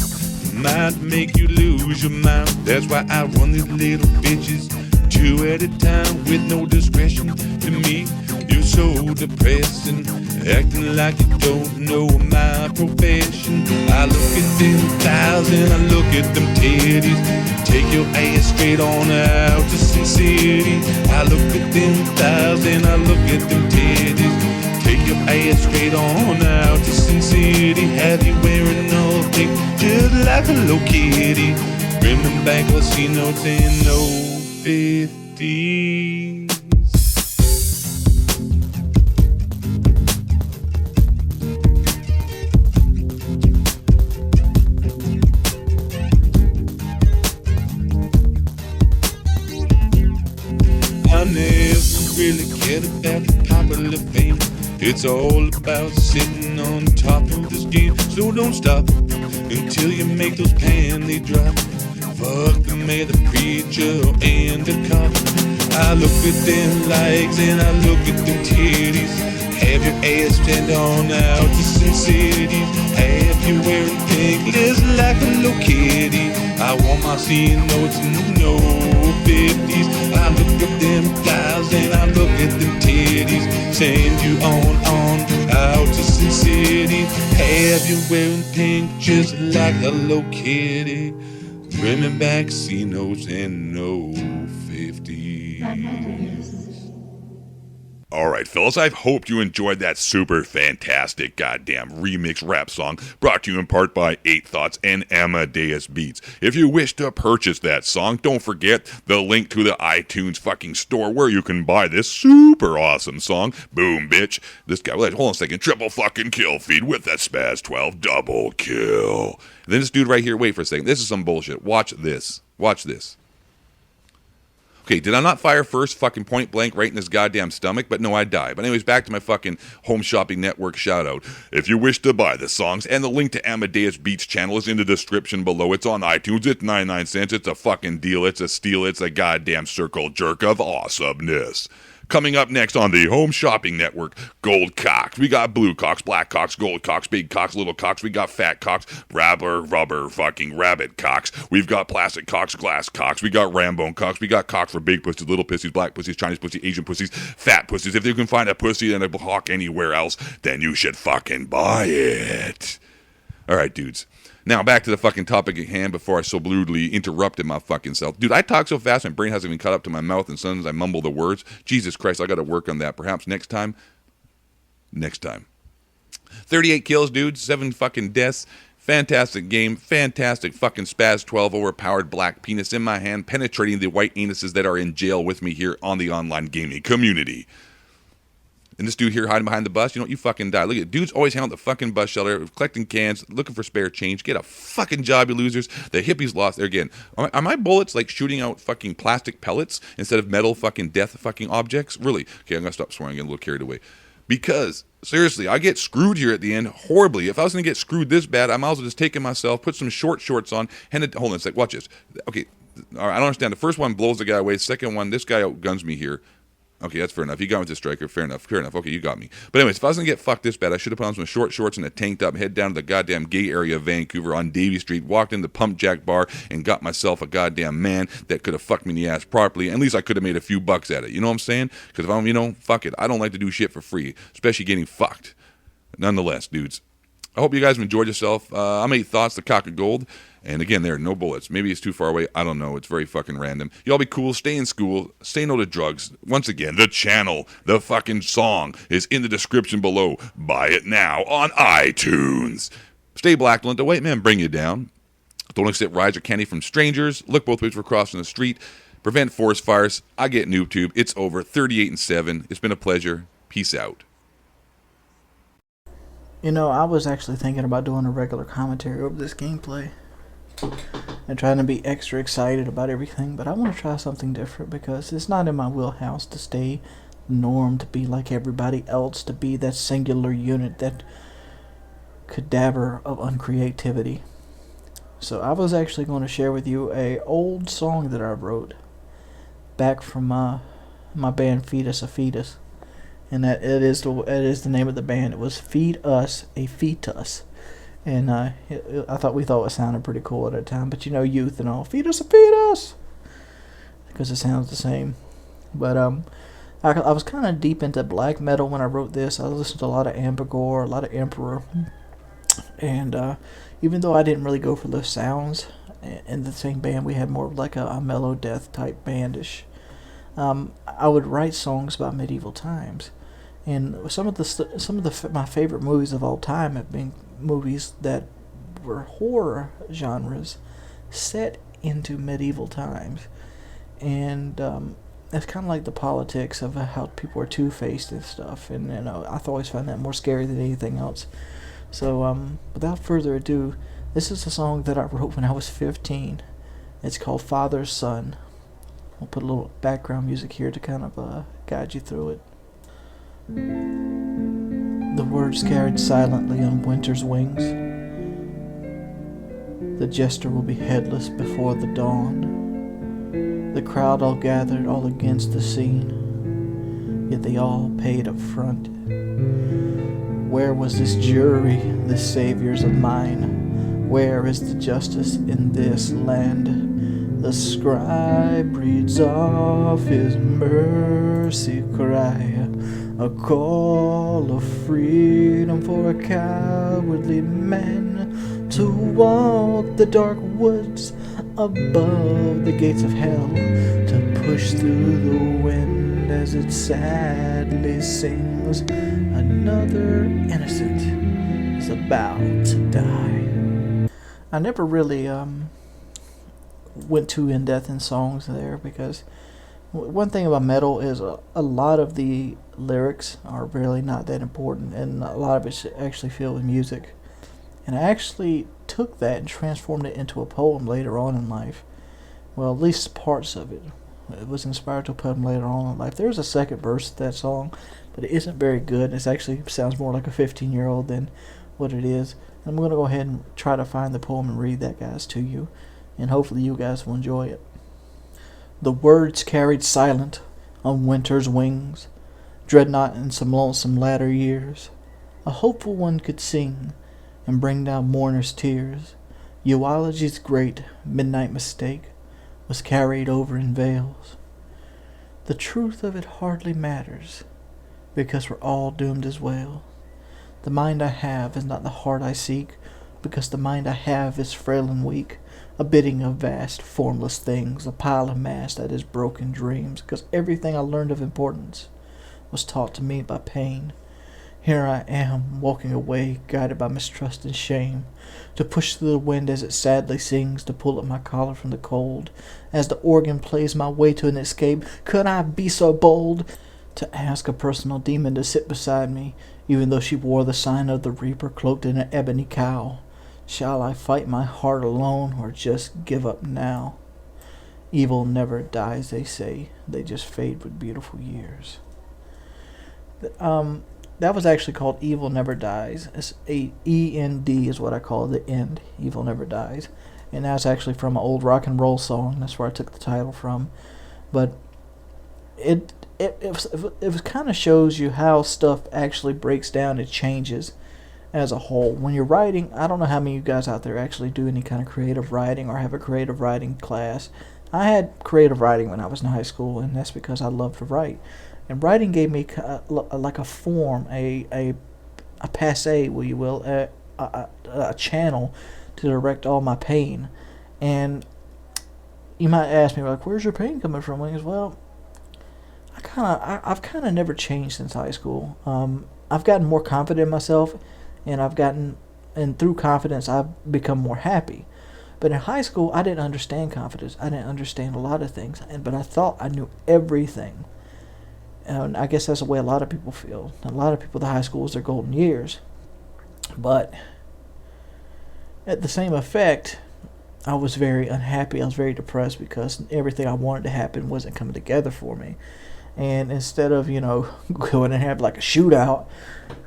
Speaker 20: might make you lose your mind. That's why I run these little bitches 2 at a time with no discretion. To me, you're so depressing, acting like you don't know my profession. I look at them thighs and I look at them titties. Take your ass straight on out to Sin City. I look at them thighs and I look at them titties. Take your ass straight on out to Sin City. Have you wearing all pink, just like a little kitty? Bringing back casino 10 no 50s. I never really care about the popular fame. It's all about sitting on top of this game. So don't stop until you make those panty drop. Fuck the mayor, the preacher, and the cop. I look at them legs and I look at them titties. Have your ass stand on out to Sin City. Have you wearing pink, just like a little kitty. I want my C notes and no 50s. I look at them thighs and I look at them titties. Send you on out to Sin City. Have you wearing pink, just like a little kitty. Women back C notes and no 50s. Alright, fellas, I hope you enjoyed that super fantastic goddamn remix rap song brought to you in part by 8Thoughts and Amadeus Beats. If you wish to purchase that song, don't forget the link to the iTunes fucking store where you can buy this super awesome song. Boom, bitch. This guy, hold on a second, triple fucking kill feed with that Spaz 12 double kill. And then this dude right here, wait for a second, this is some bullshit. Watch this. Watch this. Okay, did I not fire first fucking point blank right in his goddamn stomach? But no, I died. But anyways, back to my fucking Home Shopping Network shout out. If you wish to buy the songs, and the link to Amadeus Beats channel is in the description below. It's on iTunes. It's 99 cents. It's a fucking deal. It's a steal. It's a goddamn circle jerk of awesomeness. Coming up next on the Home Shopping Network, gold cocks. We got blue cocks, black cocks, gold cocks, big cocks, little cocks. We got fat cocks, rubber, fucking rabbit cocks. We've got plastic cocks, glass cocks. We got rambone cocks. We got cocks for big pussies, little pussies, black pussies, Chinese pussies, Asian pussies, fat pussies. If you can find a pussy and a cock anywhere else, then you should fucking buy it. All right, dudes. Now, back to the fucking topic at hand before I so rudely interrupted my fucking self. Dude, I talk so fast my brain hasn't even caught up to my mouth, and sometimes I mumble the words. Jesus Christ, I gotta work on that. Perhaps next time. Next time. 38 kills, dude. 7 fucking deaths. Fantastic game. Fantastic fucking Spaz 12 overpowered black penis in my hand, penetrating the white anuses that are in jail with me here on the online gaming community. And this dude here hiding behind the bus, you know what? You fucking die. Look at dudes always hanging out the fucking bus shelter, collecting cans, looking for spare change. Get a fucking job, you losers. The hippies lost there again. Are my bullets like shooting out fucking plastic pellets instead of metal fucking death fucking objects? Really? Okay, I'm gonna stop swearing. I'm getting a little carried away. Because, seriously, I get screwed here at the end horribly. If I was gonna get screwed this bad, I might as well just take it myself, put some shorts on, hold on a sec, watch this. Okay, all right, I don't understand. The first one blows the guy away. The second one, this guy outguns me here. Okay, that's fair enough. You got me with the striker. Fair enough. Okay, you got me. But anyways, if I was going to get fucked this bad, I should have put on some shorts and a tank top, head down to the goddamn gay area of Vancouver on Davie Street, walked into the Pump Jack bar, and got myself a goddamn man that could have fucked me in the ass properly. At least I could have made a few bucks at it. You know what I'm saying? Because if I'm, fuck it. I don't like to do shit for free, especially getting fucked. Nonetheless, dudes, I hope you guys have enjoyed yourself. I'm 8Thoughts, the cock of gold. And again, there are no bullets. Maybe it's too far away. I don't know. It's very fucking random. Y'all be cool. Stay in school. Say no to drugs. Once again, the channel, the fucking song is in the description below. Buy it now on iTunes. Stay black. Don't let the white man bring you down. Don't accept rides or candy from strangers. Look both ways for crossing the street. Prevent forest fires. I get NoobTube. It's over. 38-7. It's been a pleasure. Peace out.
Speaker 10: You know, I was actually thinking about doing a regular commentary over this gameplay and trying to be extra excited about everything, but I want to try something different because it's not in my wheelhouse to stay norm, to be like everybody else, to be that singular unit, that cadaver of uncreativity. So I was actually going to share with you a old song that I wrote back from my band Fetus a Fetus, and that it is the name of the band. It was Feed Us a Fetus. And we thought it sounded pretty cool at the time. But youth and all, feed us a fetus, because it sounds the same. But I was kind of deep into black metal when I wrote this. I listened to a lot of Ambigore, a lot of Emperor, and even though I didn't really go for those sounds in the same band, we had more of like a mellow death type bandish. I would write songs about medieval times, and some of my favorite movies of all time have been movies that were horror genres set into medieval times, and it's kind of like the politics of how people are two-faced and stuff, and I've always found that more scary than anything else. So without further ado, this is a song that I wrote when I was 15. It's called Father's Son. I'll put a little background music here to kind of guide you through it. The words carried silently on winter's wings. The jester will be headless before the dawn. The crowd all gathered, all against the scene, yet they all paid up front. Where was this jury, the saviors of mine? Where is the justice in this land? The scribe reads off his mercy cry, a call of freedom for a cowardly man to walk the dark woods above the gates of hell, to push through the wind as it sadly sings. Another innocent is about to die. I never really went too in depth in songs there, because one thing about metal is a lot of the lyrics are really not that important, and a lot of it's actually filled with music. And I actually took that and transformed it into a poem later on in life. Well, at least parts of it. It was inspired to a poem later on in life. There's a second verse to that song, but it isn't very good. It actually sounds more like a 15-year-old than what it is. And I'm going to go ahead and try to find the poem and read that, guys, to you. And hopefully you guys will enjoy it. The words carried silent on winter's wings, dreadnought in some lonesome latter years. A hopeful one could sing and bring down mourners' tears. Eulogy's great midnight mistake was carried over in veils. The truth of it hardly matters, because we're all doomed as well. The mind I have is not the heart I seek, because the mind I have is frail and weak, a bidding of vast, formless things, a pile of mass that is broken dreams, because everything I learned of importance was taught to me by pain. Here I am, walking away, guided by mistrust and shame, to push through the wind as it sadly sings, to pull up my collar from the cold. As the organ plays my way to an escape, could I be so bold to ask a personal demon to sit beside me, even though she wore the sign of the Reaper cloaked in an ebony cowl? Shall I fight my heart alone, or just give up now? Evil never dies, they say. They just fade with beautiful years. That was actually called Evil Never Dies. It's E-N-D is what I call the end. Evil Never Dies. And that's actually from an old rock and roll song. That's where I took the title from. But it kind of shows you how stuff actually breaks down and changes as a whole. When you're writing, I don't know how many of you guys out there actually do any kind of creative writing or have a creative writing class. I had creative writing when I was in high school, and that's because I loved to write. And writing gave me like a form, a passe, will you will, a channel to direct all my pain. And you might ask me, like, where's your pain coming from? Well, I've kind of never changed since high school. I've gotten more confident in myself, and through confidence, I've become more happy. But in high school, I didn't understand confidence. I didn't understand a lot of things, but I thought I knew everything. And I guess that's the way a lot of people feel. A lot of people, the high school is their golden years. But at the same effect, I was very unhappy. I was very depressed because everything I wanted to happen wasn't coming together for me. And instead of, going and have like a shootout,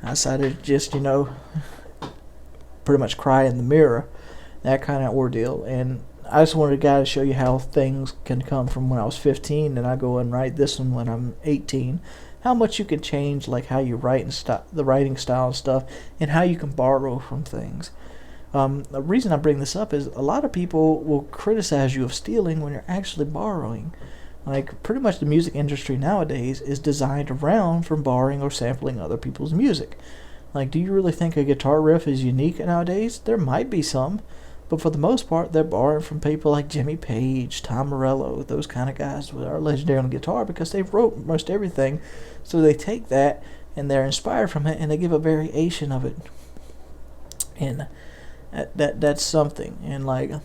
Speaker 10: I decided to just, pretty much cry in the mirror. That kind of ordeal. And I just wanted to show you how things can come from when I was 15 and I go and write this one when I'm 18. How much you can change, like how you write and the writing style and stuff, and how you can borrow from things. The reason I bring this up is a lot of people will criticize you of stealing when you're actually borrowing. Like, pretty much the music industry nowadays is designed around from borrowing or sampling other people's music. Like, do you really think a guitar riff is unique nowadays? There might be some. But for the most part, they're borrowing from people like Jimmy Page, Tom Morello, those kind of guys who are legendary on guitar because they wrote most everything. So they take that and they're inspired from it and they give a variation of it. And that's something. And like, I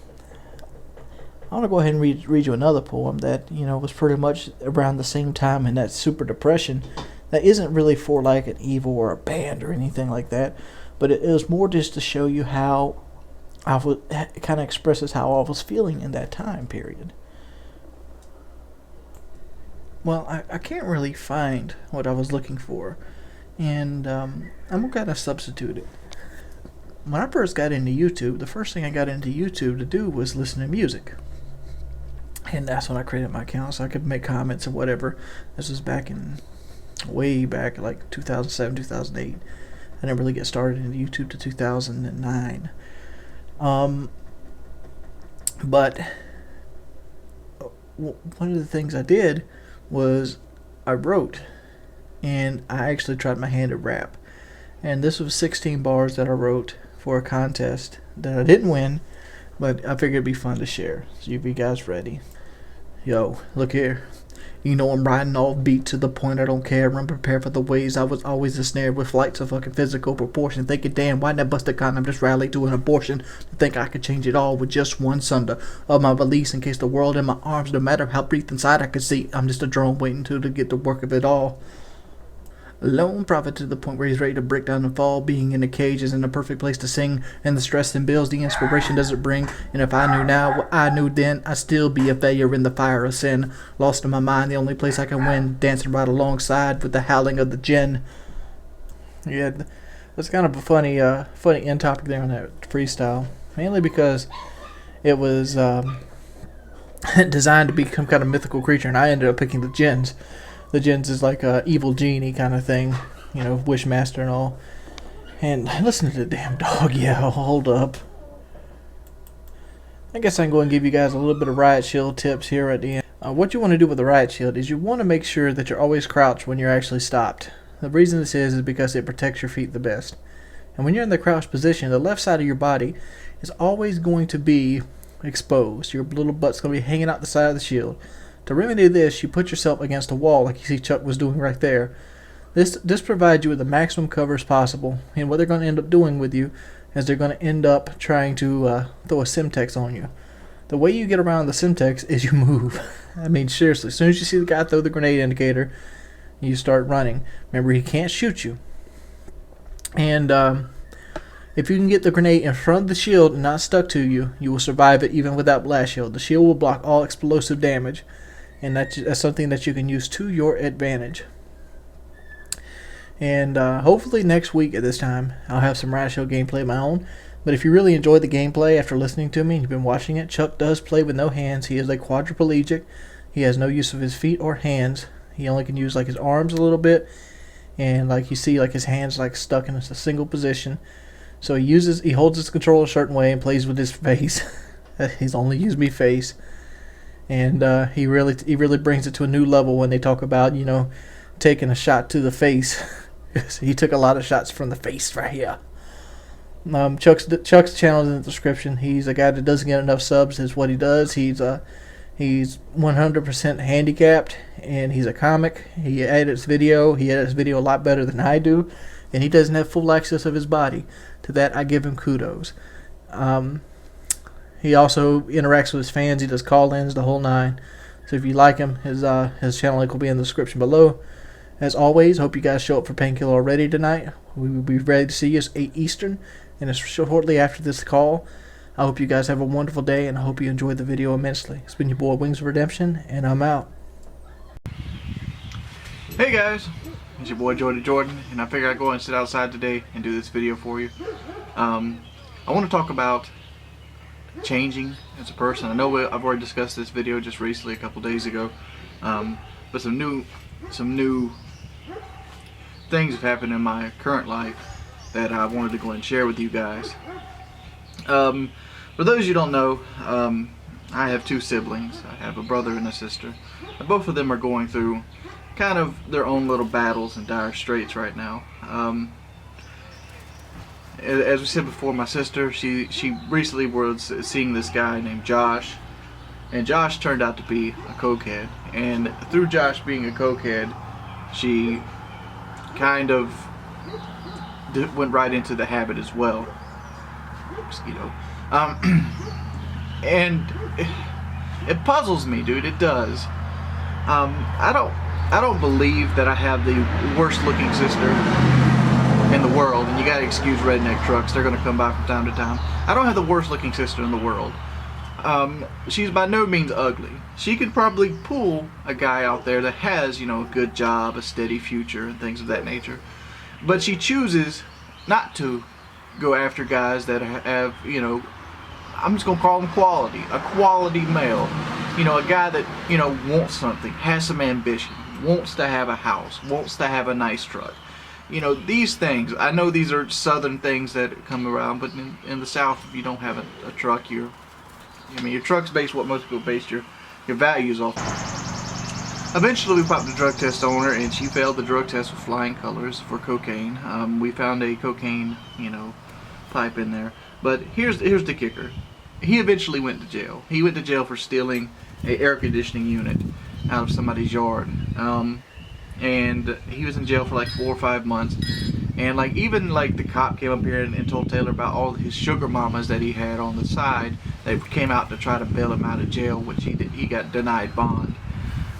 Speaker 10: want to go ahead and read you another poem that, was pretty much around the same time in that super depression. That isn't really for like an evil or a band or anything like that. But it was more just to show you how it kind of expresses how I was feeling in that time period. well, I can't really find what I was looking for, and I'm gonna kind of substitute it. When I first got into YouTube, the first thing I got into YouTube to do was listen to music. And that's when I created my account, so I could make comments or whatever. This was back in, way back, like 2007, 2008. I didn't really get started into YouTube to 2009. But one of the things I did was I wrote, and I actually tried my hand at rap. And this was 16 bars that I wrote for a contest that I didn't win, but I figured it'd be fun to share. So you guys ready? Yo, look here. You know I'm riding off beat to the point I don't care. I'm prepared for the ways I was always ensnared with flights of fucking physical proportion. Thinking, damn, why not bust a condom? Just rally to an abortion. To think I could change it all with just one sunder of my release in case the world in my arms, no matter how brief inside I could see. I'm just a drone waiting to get the work of it all. Lone prophet to the point where he's ready to break down and fall. Being in a cage isn't the perfect place to sing, and the stress and bills the inspiration doesn't bring. And if I knew now what I knew then, I'd still be a failure in the fire of sin. Lost in my mind, the only place I can win, dancing right alongside with the howling of the djinn. Yeah, that's kind of a funny end topic there on that freestyle, mainly because it was designed to be some kind of mythical creature, and I ended up picking the djinns. The djinns is like a evil genie kind of thing, you know, Wishmaster and all. And listen to the damn dog yell. Hold up. I guess I can go and give you guys a little bit of Riot Shield tips here at the end. What you want to do with the Riot Shield is you want to make sure that you're always crouched when you're actually stopped. The reason this is because it protects your feet the best. And when you're in the crouched position, the left side of your body is always going to be exposed. Your little butt's going to be hanging out the side of the shield. To remedy this, you put yourself against a wall like you see Chuck was doing right there. This provides you with the maximum cover as possible, and what they're going to end up doing with you is they're going to end up trying to throw a Semtex on you. The way you get around the Semtex is you move. I mean, seriously, as soon as you see the guy throw the grenade indicator, you start running. Remember, he can't shoot you. And if you can get the grenade in front of the shield and not stuck to you, you will survive it even without blast shield. The shield will block all explosive damage. And that's something that you can use to your advantage. And hopefully next week at this time, I'll have some Riot Shield gameplay of my own. But if you really enjoyed the gameplay after listening to me and you've been watching it, Chuck does play with no hands. He is a quadriplegic. He has no use of his feet or hands. He only can use like his arms a little bit. And like you see, like his hands like stuck in a single position. So he holds his controller a certain way and plays with his face. He's only used me face. And he really brings it to a new level when they talk about, you know, taking a shot to the face. He took a lot of shots from the face right here. Chuck's channel is in the description. He's a guy that doesn't get enough subs is what he does. He's 100% handicapped, and he's a comic. He edits video a lot better than I do, and he doesn't have full access of his body. To that, I give him kudos. He also interacts with his fans. He does call-ins, the whole nine. So if you like him, his channel link will be in the description below. As always, hope you guys show up for Painkiller already tonight. We will be ready to see you. It's 8 Eastern, and it's shortly after this call. I hope you guys have a wonderful day, and I hope you enjoyed the video immensely. It's been your boy Wings of Redemption, and I'm out. Hey guys, it's your boy Jordan, and I figured I'd go and sit outside today and do this video for you. I want to talk about changing as a person. I know I've already discussed this video just recently a couple days ago, but some new things have happened in my current life that I wanted to go and share with you guys. For those of you who don't know, I have two siblings. I have a brother and a sister. And both of them are going through kind of their own little battles and dire straits right now. As we said before, my sister, she recently was seeing this guy named Josh, and Josh turned out to be a cokehead. And through Josh being a cokehead, she kind of went right into the habit as well. Mosquito. And it puzzles me, dude. It does. I don't believe that I have the worst looking sister in the world, and you gotta excuse redneck trucks, they're gonna come by from time to time. I don't have the worst looking sister in the world. she's by no means ugly. She could probably pull a guy out there that has, you know, a good job, a steady future, and things of that nature. But she chooses not to go after guys that have, you know, I'm just gonna call him quality, a quality male. You know, a guy that, you know, wants something, has some ambition, wants to have a house, wants to have a nice truck. You know, these things, I know these are southern things that come around, but in the South, if you don't have a truck, your truck's based what most people base your values off. Eventually, we popped a drug test on her, and she failed the drug test with flying colors for cocaine. We found a cocaine, you know, pipe in there. But here's the kicker. He eventually went to jail. He went to jail for stealing an air conditioning unit out of somebody's yard. And he was in jail for like 4 or 5 months. And like even like the cop came up here and told Taylor about all his sugar mamas that he had on the side. They came out to try to bail him out of jail, which he got denied bond.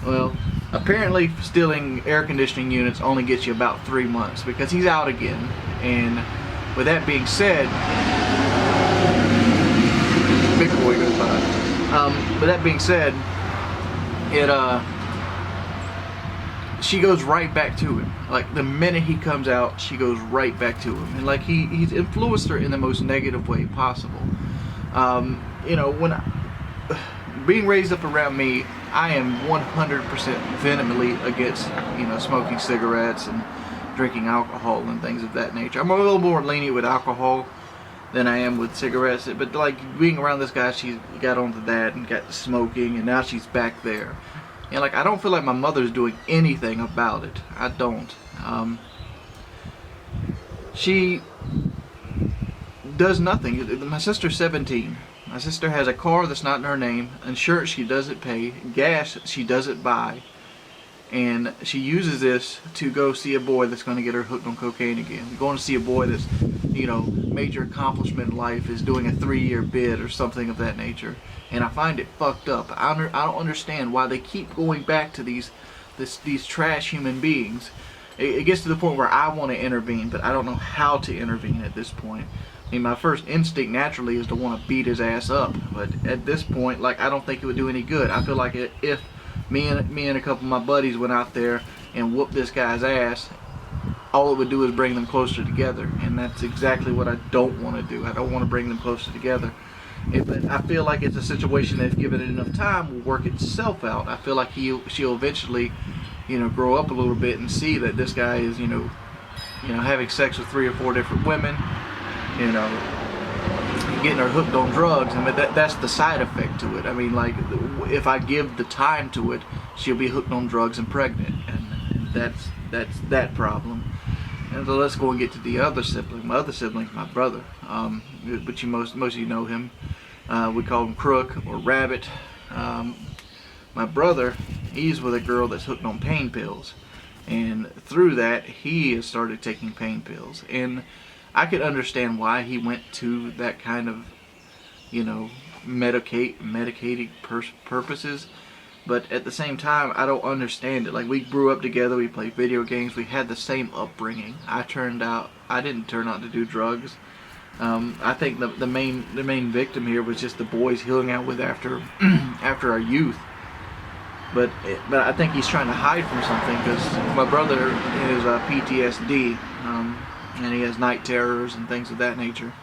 Speaker 10: Well, apparently stealing air conditioning units only gets you about 3 months because he's out again. And with that being said, big boy goes by. With that being said, she goes right back to him. Like the minute he comes out, she goes right back to him, and like he's influenced her in the most negative way possible. You know, when being raised up around me, I am 100% vehemently against, you know, smoking cigarettes and drinking alcohol and things of that nature. I'm a little more lenient with alcohol than I am with cigarettes, but like being around this guy, she got onto that and got to smoking, and now she's back there. And like I don't feel like my mother's doing anything about it. I don't. She does nothing. My sister's 17. My sister has a car that's not in her name, insurance she doesn't pay, gas she doesn't buy, and she uses this to go see a boy that's going to get her hooked on cocaine again. Going to see a boy that's, you know, major accomplishment in life is doing a 3-year bid or something of that nature. And I find it fucked up. I don't understand why they keep going back to these trash human beings. It gets to the point where I want to intervene, but I don't know how to intervene at this point. I mean, my first instinct naturally is to want to beat his ass up, but at this point, like, I don't think it would do any good. I feel like if me and a couple of my buddies went out there and whooped this guy's ass, all it would do is bring them closer together, and that's exactly what I don't want to do. I don't want to bring them closer together. But I feel like it's a situation that, if given it enough time, will work itself out. I feel like she'll eventually, you know, grow up a little bit and see that this guy is, you know, having sex with 3 or 4 different women, you know, getting her hooked on drugs, and that's the side effect to it. I mean, like, if I give the time to it, she'll be hooked on drugs and pregnant, and that's that problem. And so let's go and get to the other sibling. My other sibling's my brother, but most of you know him. We call him Crook or Rabbit. My brother, he's with a girl that's hooked on pain pills, and through that he has started taking pain pills. And I could understand why he went to that kind of, you know, medicating purposes. But at the same time, I don't understand it. Like, we grew up together, we played video games, we had the same upbringing. I didn't turn out to do drugs. I think the main victim here was just the boys he hung out with after our youth. But I think he's trying to hide from something, because my brother is PTSD, and he has night terrors and things of that nature.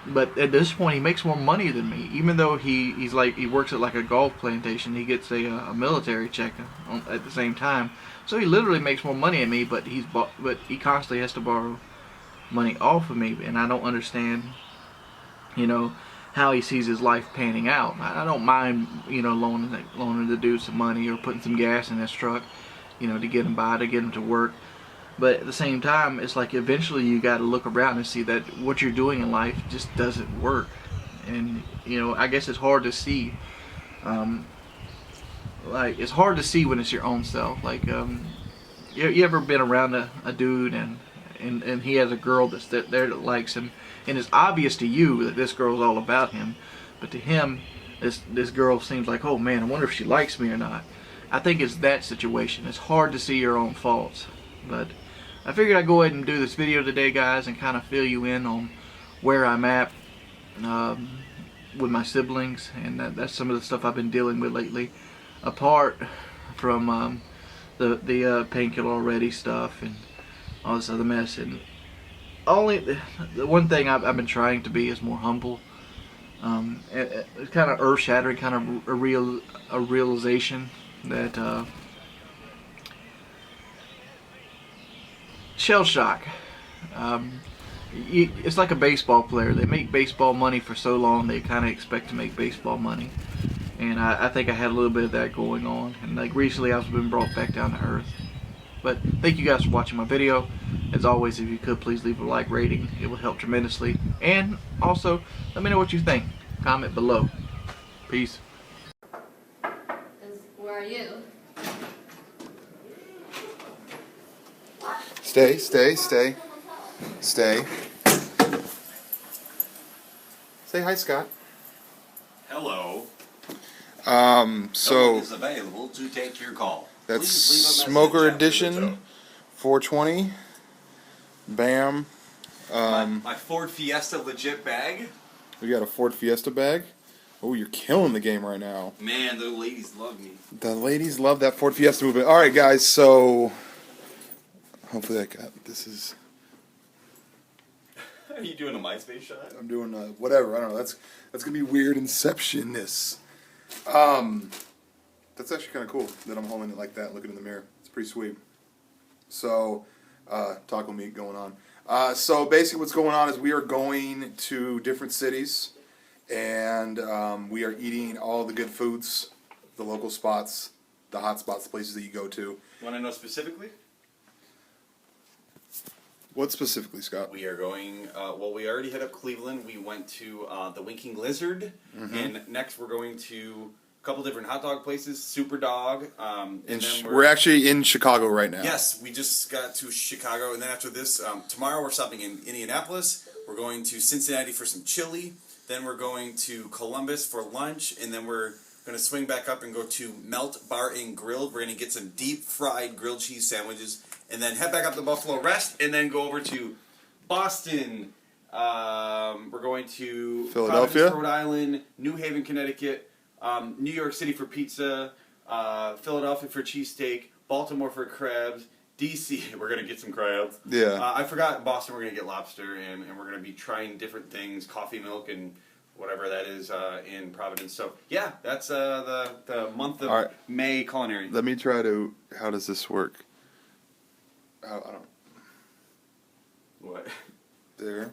Speaker 10: But at this point, he makes more money than me. Even though he works at like a golf plantation, he gets a military check at the same time. So he literally makes more money than me. But he constantly has to borrow money off of me, and I don't understand, you know, how he sees his life panning out. I don't mind, you know, loaning the dude some money or putting some gas in his truck, you know, to get him by, to get him to work. But at the same time, it's like eventually you got to look around and see that what you're doing in life just doesn't work. And, you know, I guess it's hard to see. Like, it's hard to see when it's your own self. Like, you ever been around a dude and he has a girl that's there that likes him, and it's obvious to you that this girl's all about him, but to him, this girl seems like, oh man, I wonder if she likes me or not. I think it's that situation. It's hard to see your own faults. But I figured I'd go ahead and do this video today, guys, and kind of fill you in on where I'm at. with my siblings, and that's some of the stuff I've been dealing with lately, apart from the painkiller already stuff and all this other mess. And only the one thing I've been trying to be is more humble. It's kind of earth-shattering, kind of a realization that shell shock. It's like a baseball player. They make baseball money for so long, they kind of expect to make baseball money. And I think I had a little bit of that going on. And like recently, I've been brought back down to earth. But thank you guys for watching my video. As always, if you could, please leave a like rating. It will help tremendously. And also, let me know what you think. Comment below. Peace.
Speaker 11: Where are you?
Speaker 14: Stay. Say hi, Scott.
Speaker 18: Hello.
Speaker 14: So
Speaker 18: Someone is available to take your call.
Speaker 14: That's
Speaker 18: Please leave a
Speaker 14: Smoker
Speaker 18: message after the
Speaker 14: Edition,
Speaker 18: tone.
Speaker 14: 420. Bam.
Speaker 18: My Ford Fiesta legit bag.
Speaker 14: We got a Ford Fiesta bag. Oh, you're killing the game right now.
Speaker 18: Man, the ladies love me.
Speaker 14: The ladies love that Ford Fiesta movement. All right, guys. So hopefully this is.
Speaker 18: Are you doing a MySpace shot?
Speaker 14: I'm doing whatever. I don't know. That's gonna be weird Inception-ness. That's actually kind of cool that I'm holding it like that, looking in the mirror. It's pretty sweet. So, taco meat going on. So basically what's going on is we are going to different cities, and we are eating all the good foods, the local spots, the hot spots, the places that you go to.
Speaker 18: Want to know specifically?
Speaker 14: What specifically, Scott?
Speaker 18: We are going, well, we already hit up Cleveland. We went to the Winking Lizard. And next we're going to a couple different hot dog places, Super Dog. And then
Speaker 14: we're actually in Chicago right now.
Speaker 18: Yes, we just got to Chicago. And then after this, tomorrow we're stopping in Indianapolis. We're going to Cincinnati for some chili. Then we're going to Columbus for lunch. And then we're going to swing back up and go to Melt Bar and Grill. We're going to get some deep fried grilled cheese sandwiches. And then head back up to Buffalo, rest, and then go over to Boston. We're going to
Speaker 14: Philadelphia,
Speaker 18: Providence, Rhode Island, New Haven, Connecticut, New York City for pizza, Philadelphia for cheesesteak, Baltimore for crabs, D.C. We're going to get some crabs.
Speaker 14: Yeah.
Speaker 18: I forgot Boston. We're going to get lobster, and we're going to be trying different things, coffee milk, and whatever that is in Providence. So yeah, that's the month of May culinary.
Speaker 14: Let me try to. How does this work? I don't.
Speaker 18: What?
Speaker 14: There.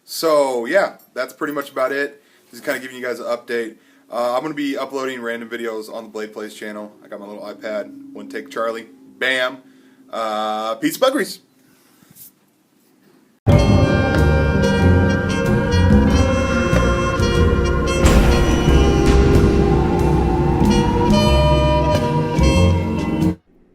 Speaker 14: So yeah, that's pretty much about it. Just kind of giving you guys an update. I'm going to be uploading random videos on the Blade Plays channel. I got my little iPad. One take Charlie. Bam. Pizza Buggeries.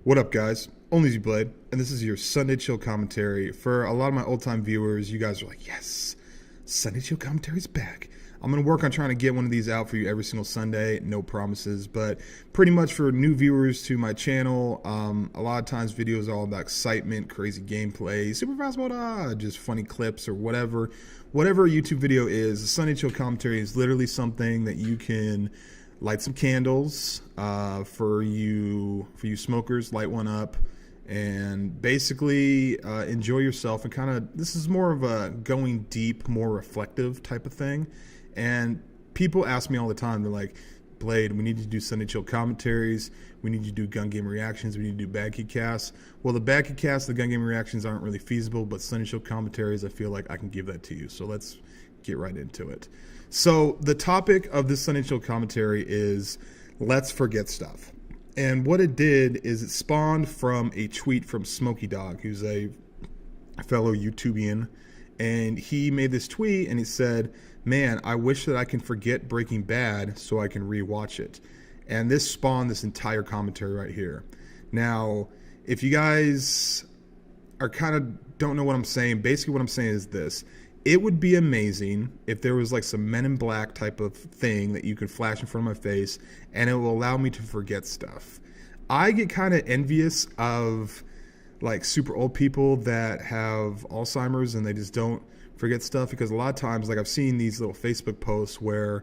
Speaker 14: What up, guys? ONLYUSEmeBLADE, and this is your Sunday Chill commentary. For a lot of my old-time viewers, you guys are like, yes, Sunday Chill commentary's back. I'm going to work on trying to get one of these out for you every single Sunday. No promises, but pretty much for new viewers to my channel, a lot of times videos are all about excitement, crazy gameplay, super fast mode, just funny clips or whatever. Whatever a YouTube video is, the Sunday Chill commentary is literally something that you can light some candles for you smokers, light one up, and basically enjoy yourself. And kind of, this is more of a going deep, more reflective type of thing. And people ask me all the time, they're like, Blade, we need you to do Sunday Chill commentaries, we need you to do gun game reactions, we need to do bad kid casts. Well, the bad kid casts, the gun game reactions aren't really feasible, but Sunday Chill commentaries, I feel like I can give that to you. So let's get right into it. So the topic of this Sunday Chill commentary is let's forget stuff. And what it did is it spawned from a tweet from Smokey Dog, who's a fellow YouTubian. And he made this tweet and he said, man, I wish that I can forget Breaking Bad so I can rewatch it. And this spawned this entire commentary right here. Now, if you guys are kind of don't know what I'm saying, basically what I'm saying is this. It would be amazing if there was like some Men in Black type of thing that you could flash in front of my face and it will allow me to forget stuff. I get kind of envious of like super old people that have Alzheimer's and they just don't forget stuff, because a lot of times, like I've seen these little Facebook posts where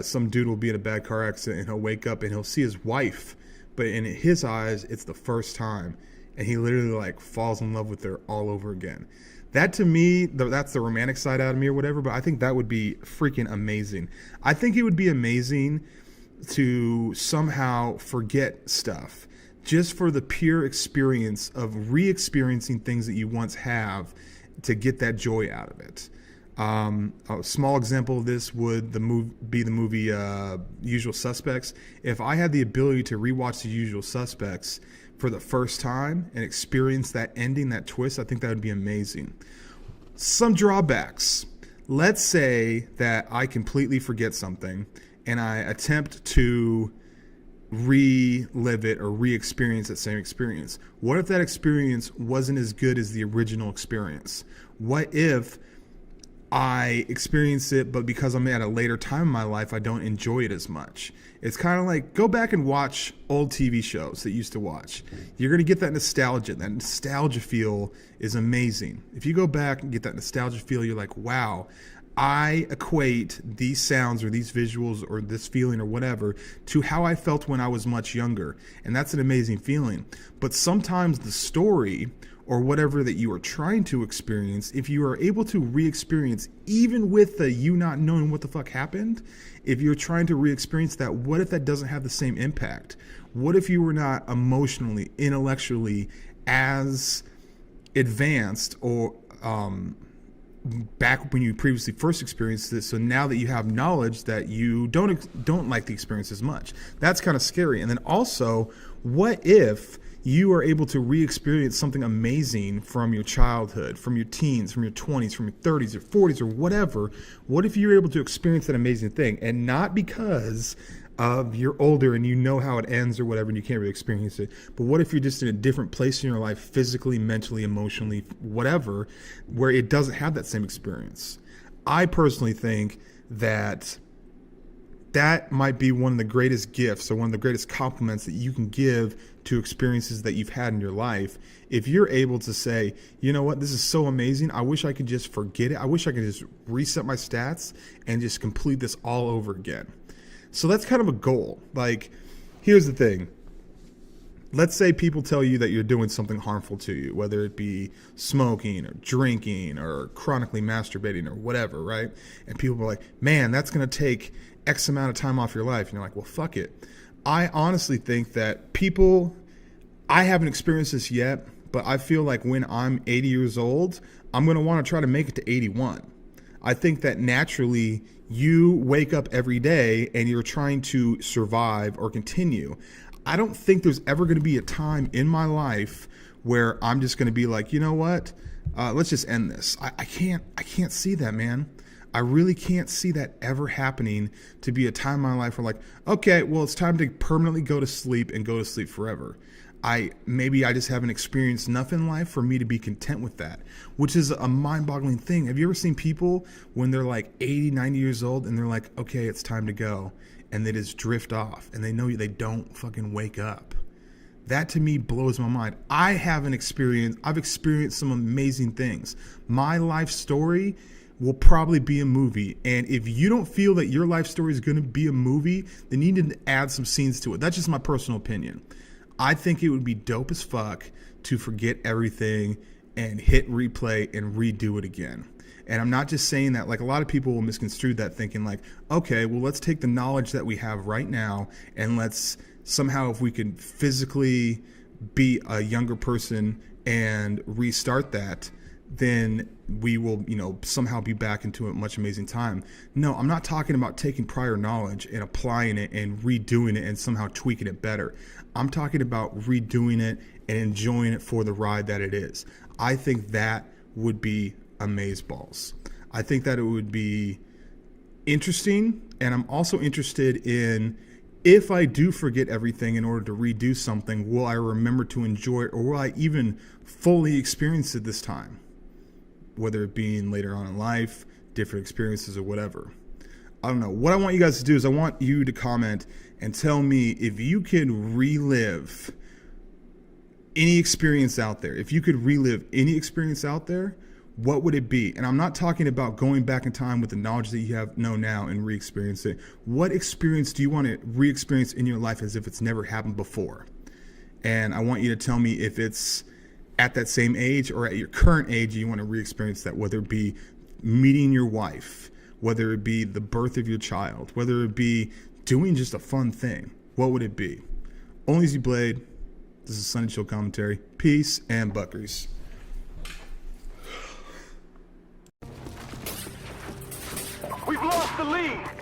Speaker 14: some dude will be in a bad car accident and he'll wake up and he'll see his wife, but in his eyes, it's the first time, and he literally like falls in love with her all over again. That to me, that's the romantic side out of me or whatever, but I think that would be freaking amazing. I think it would be amazing to somehow forget stuff just for the pure experience of re-experiencing things that you once have to get that joy out of it. A small example of this would be the movie Usual Suspects. If I had the ability to rewatch The Usual Suspects for the first time and experience that ending, that twist, I think that would be amazing. Some drawbacks. Let's say that I completely forget something and I attempt to relive it or re-experience that same experience. What if that experience wasn't as good as the original experience? What if I experience it, but because I'm at a later time in my life, I don't enjoy it as much? It's kind of like, go back and watch old TV shows that you used to watch. You're going to get that nostalgia. That nostalgia feel is amazing. If you go back and get that nostalgia feel, you're like, wow, I equate these sounds or these visuals or this feeling or whatever to how I felt when I was much younger. And that's an amazing feeling. But sometimes the story or whatever that you are trying to experience, if you are able to re-experience, even with the you not knowing what the fuck happened, if you're trying to re-experience that, what if that doesn't have the same impact? What if you were not emotionally, intellectually as advanced or back when you previously first experienced this, so now that you have knowledge that you don't like the experience as much? That's kind of scary. And then also, what if you are able to re-experience something amazing from your childhood, from your teens, from your 20s, from your 30s or 40s or whatever? What if you're able to experience that amazing thing, and not because of you're older and you know how it ends or whatever and you can't really experience it, but what if you're just in a different place in your life, physically, mentally, emotionally, whatever, where it doesn't have that same experience? I personally think that that might be one of the greatest gifts or one of the greatest compliments that you can give to experiences that you've had in your life. If you're able to say, you know what, this is so amazing, I wish I could just forget it. I wish I could just reset my stats and just complete this all over again. So that's kind of a goal. Like, here's the thing. Let's say people tell you that you're doing something harmful to you, whether it be smoking or drinking or chronically masturbating or whatever, right? And people are like, man, that's going to take X amount of time off your life. And you're like, well, fuck it. I honestly think that I haven't experienced this yet, but I feel like when I'm 80 years old, I'm going to want to try to make it to 81. I think that naturally you wake up every day and you're trying to survive or continue. I don't think there's ever going to be a time in my life where I'm just going to be like, you know what, let's just end this. I can't see that, man. I really can't see that ever happening, to be a time in my life where like, okay, well, it's time to permanently go to sleep and go to sleep forever. Maybe I just haven't experienced enough in life for me to be content with that, which is a mind-boggling thing. Have you ever seen people when they're like 80, 90 years old and they're like, okay, it's time to go, and they just drift off and they know they don't fucking wake up? That to me blows my mind. I've experienced some amazing things. My life story will probably be a movie. And if you don't feel that your life story is going to be a movie, then you need to add some scenes to it. That's just my personal opinion. I think it would be dope as fuck to forget everything and hit replay and redo it again. And I'm not just saying that, like a lot of people will misconstrue that thinking like, okay, well, let's take the knowledge that we have right now and let's somehow, if we can physically be a younger person and restart that, then we will, somehow be back into a much amazing time. No, I'm not talking about taking prior knowledge and applying it and redoing it and somehow tweaking it better. I'm talking about redoing it and enjoying it for the ride that it is. I think that would be amazeballs. I think that it would be interesting, and I'm also interested in, if I do forget everything in order to redo something, will I remember to enjoy it, or will I even fully experience it this time? Whether it being later on in life, different experiences, or whatever. I don't know. What I want you guys to do is I want you to comment and tell me if you could relive any experience out there. If you could relive any experience out there, what would it be? And I'm not talking about going back in time with the knowledge that you know now and re-experience it. What experience do you want to re-experience in your life as if it's never happened before? And I want you to tell me if it's at that same age or at your current age you want to re-experience that, whether it be meeting your wife, whether it be the birth of your child, whether it be doing just a fun thing. What would it be? ONLYUSEmeBLADE. This is Sunny Chill Commentary. Peace and buckers.
Speaker 6: We've lost the lead.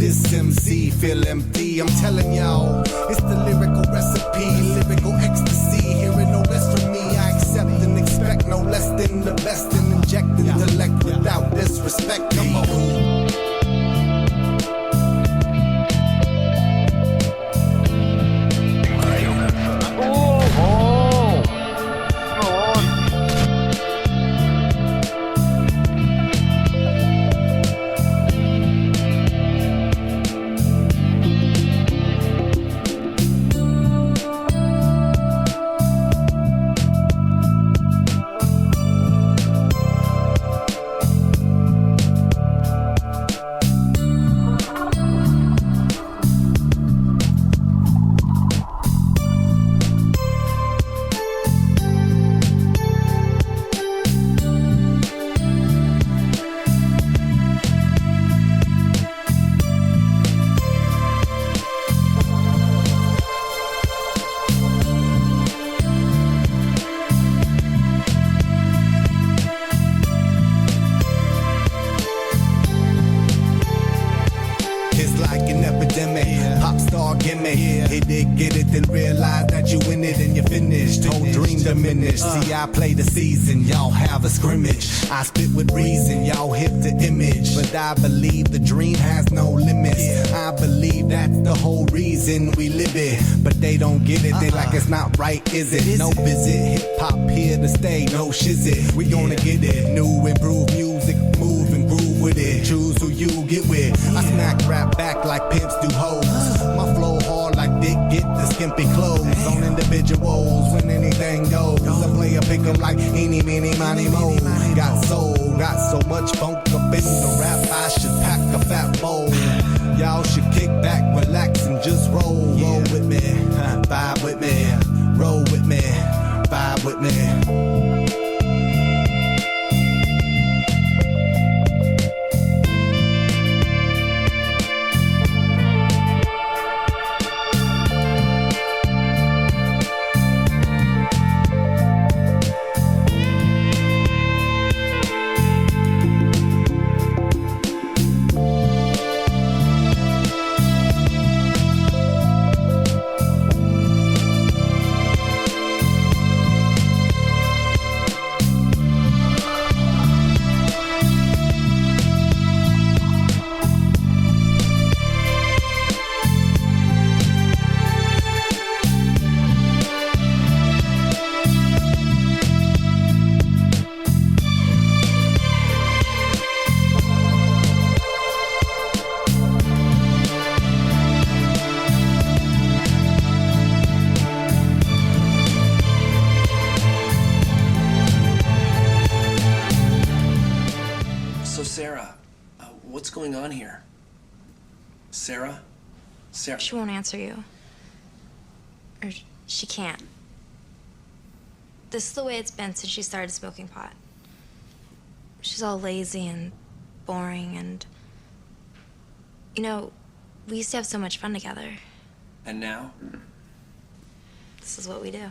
Speaker 11: this MC feel empty. I'm telling y'all, it's the lyrical recipe, lyrical ecstasy. Hearing no less from me, I accept and expect no less than the best and inject intellect without disrespect. Come on. See, I play the season, y'all have a scrimmage. I spit with reason, y'all hit the image. But I believe the dream has no limits. I believe that's the whole reason we live it. But they don't get it, they like it's not right, is it? No visit, hip hop here to stay, no shizit. We gonna get it, new improved music, move and groove with it. Choose who you get with. I smack rap back like pimps do hoes. My flow hard like dick get the skimpy clothes. On individuals when anything goes. I play a pick 'em like eeny, meeny, miny, mo. Got soul, got so much funk up in the rap, I should pack a fat bowl. Y'all should kick back, relax, and just roll. Roll with me, vibe with me. Roll with me, vibe with me.
Speaker 21: going on here? Sarah? Sarah?
Speaker 22: She won't answer you. Or she can't. This is the way it's been since she started smoking pot. She's all lazy and boring and... You know, we used to have so much fun together.
Speaker 21: And now?
Speaker 22: This is what we do.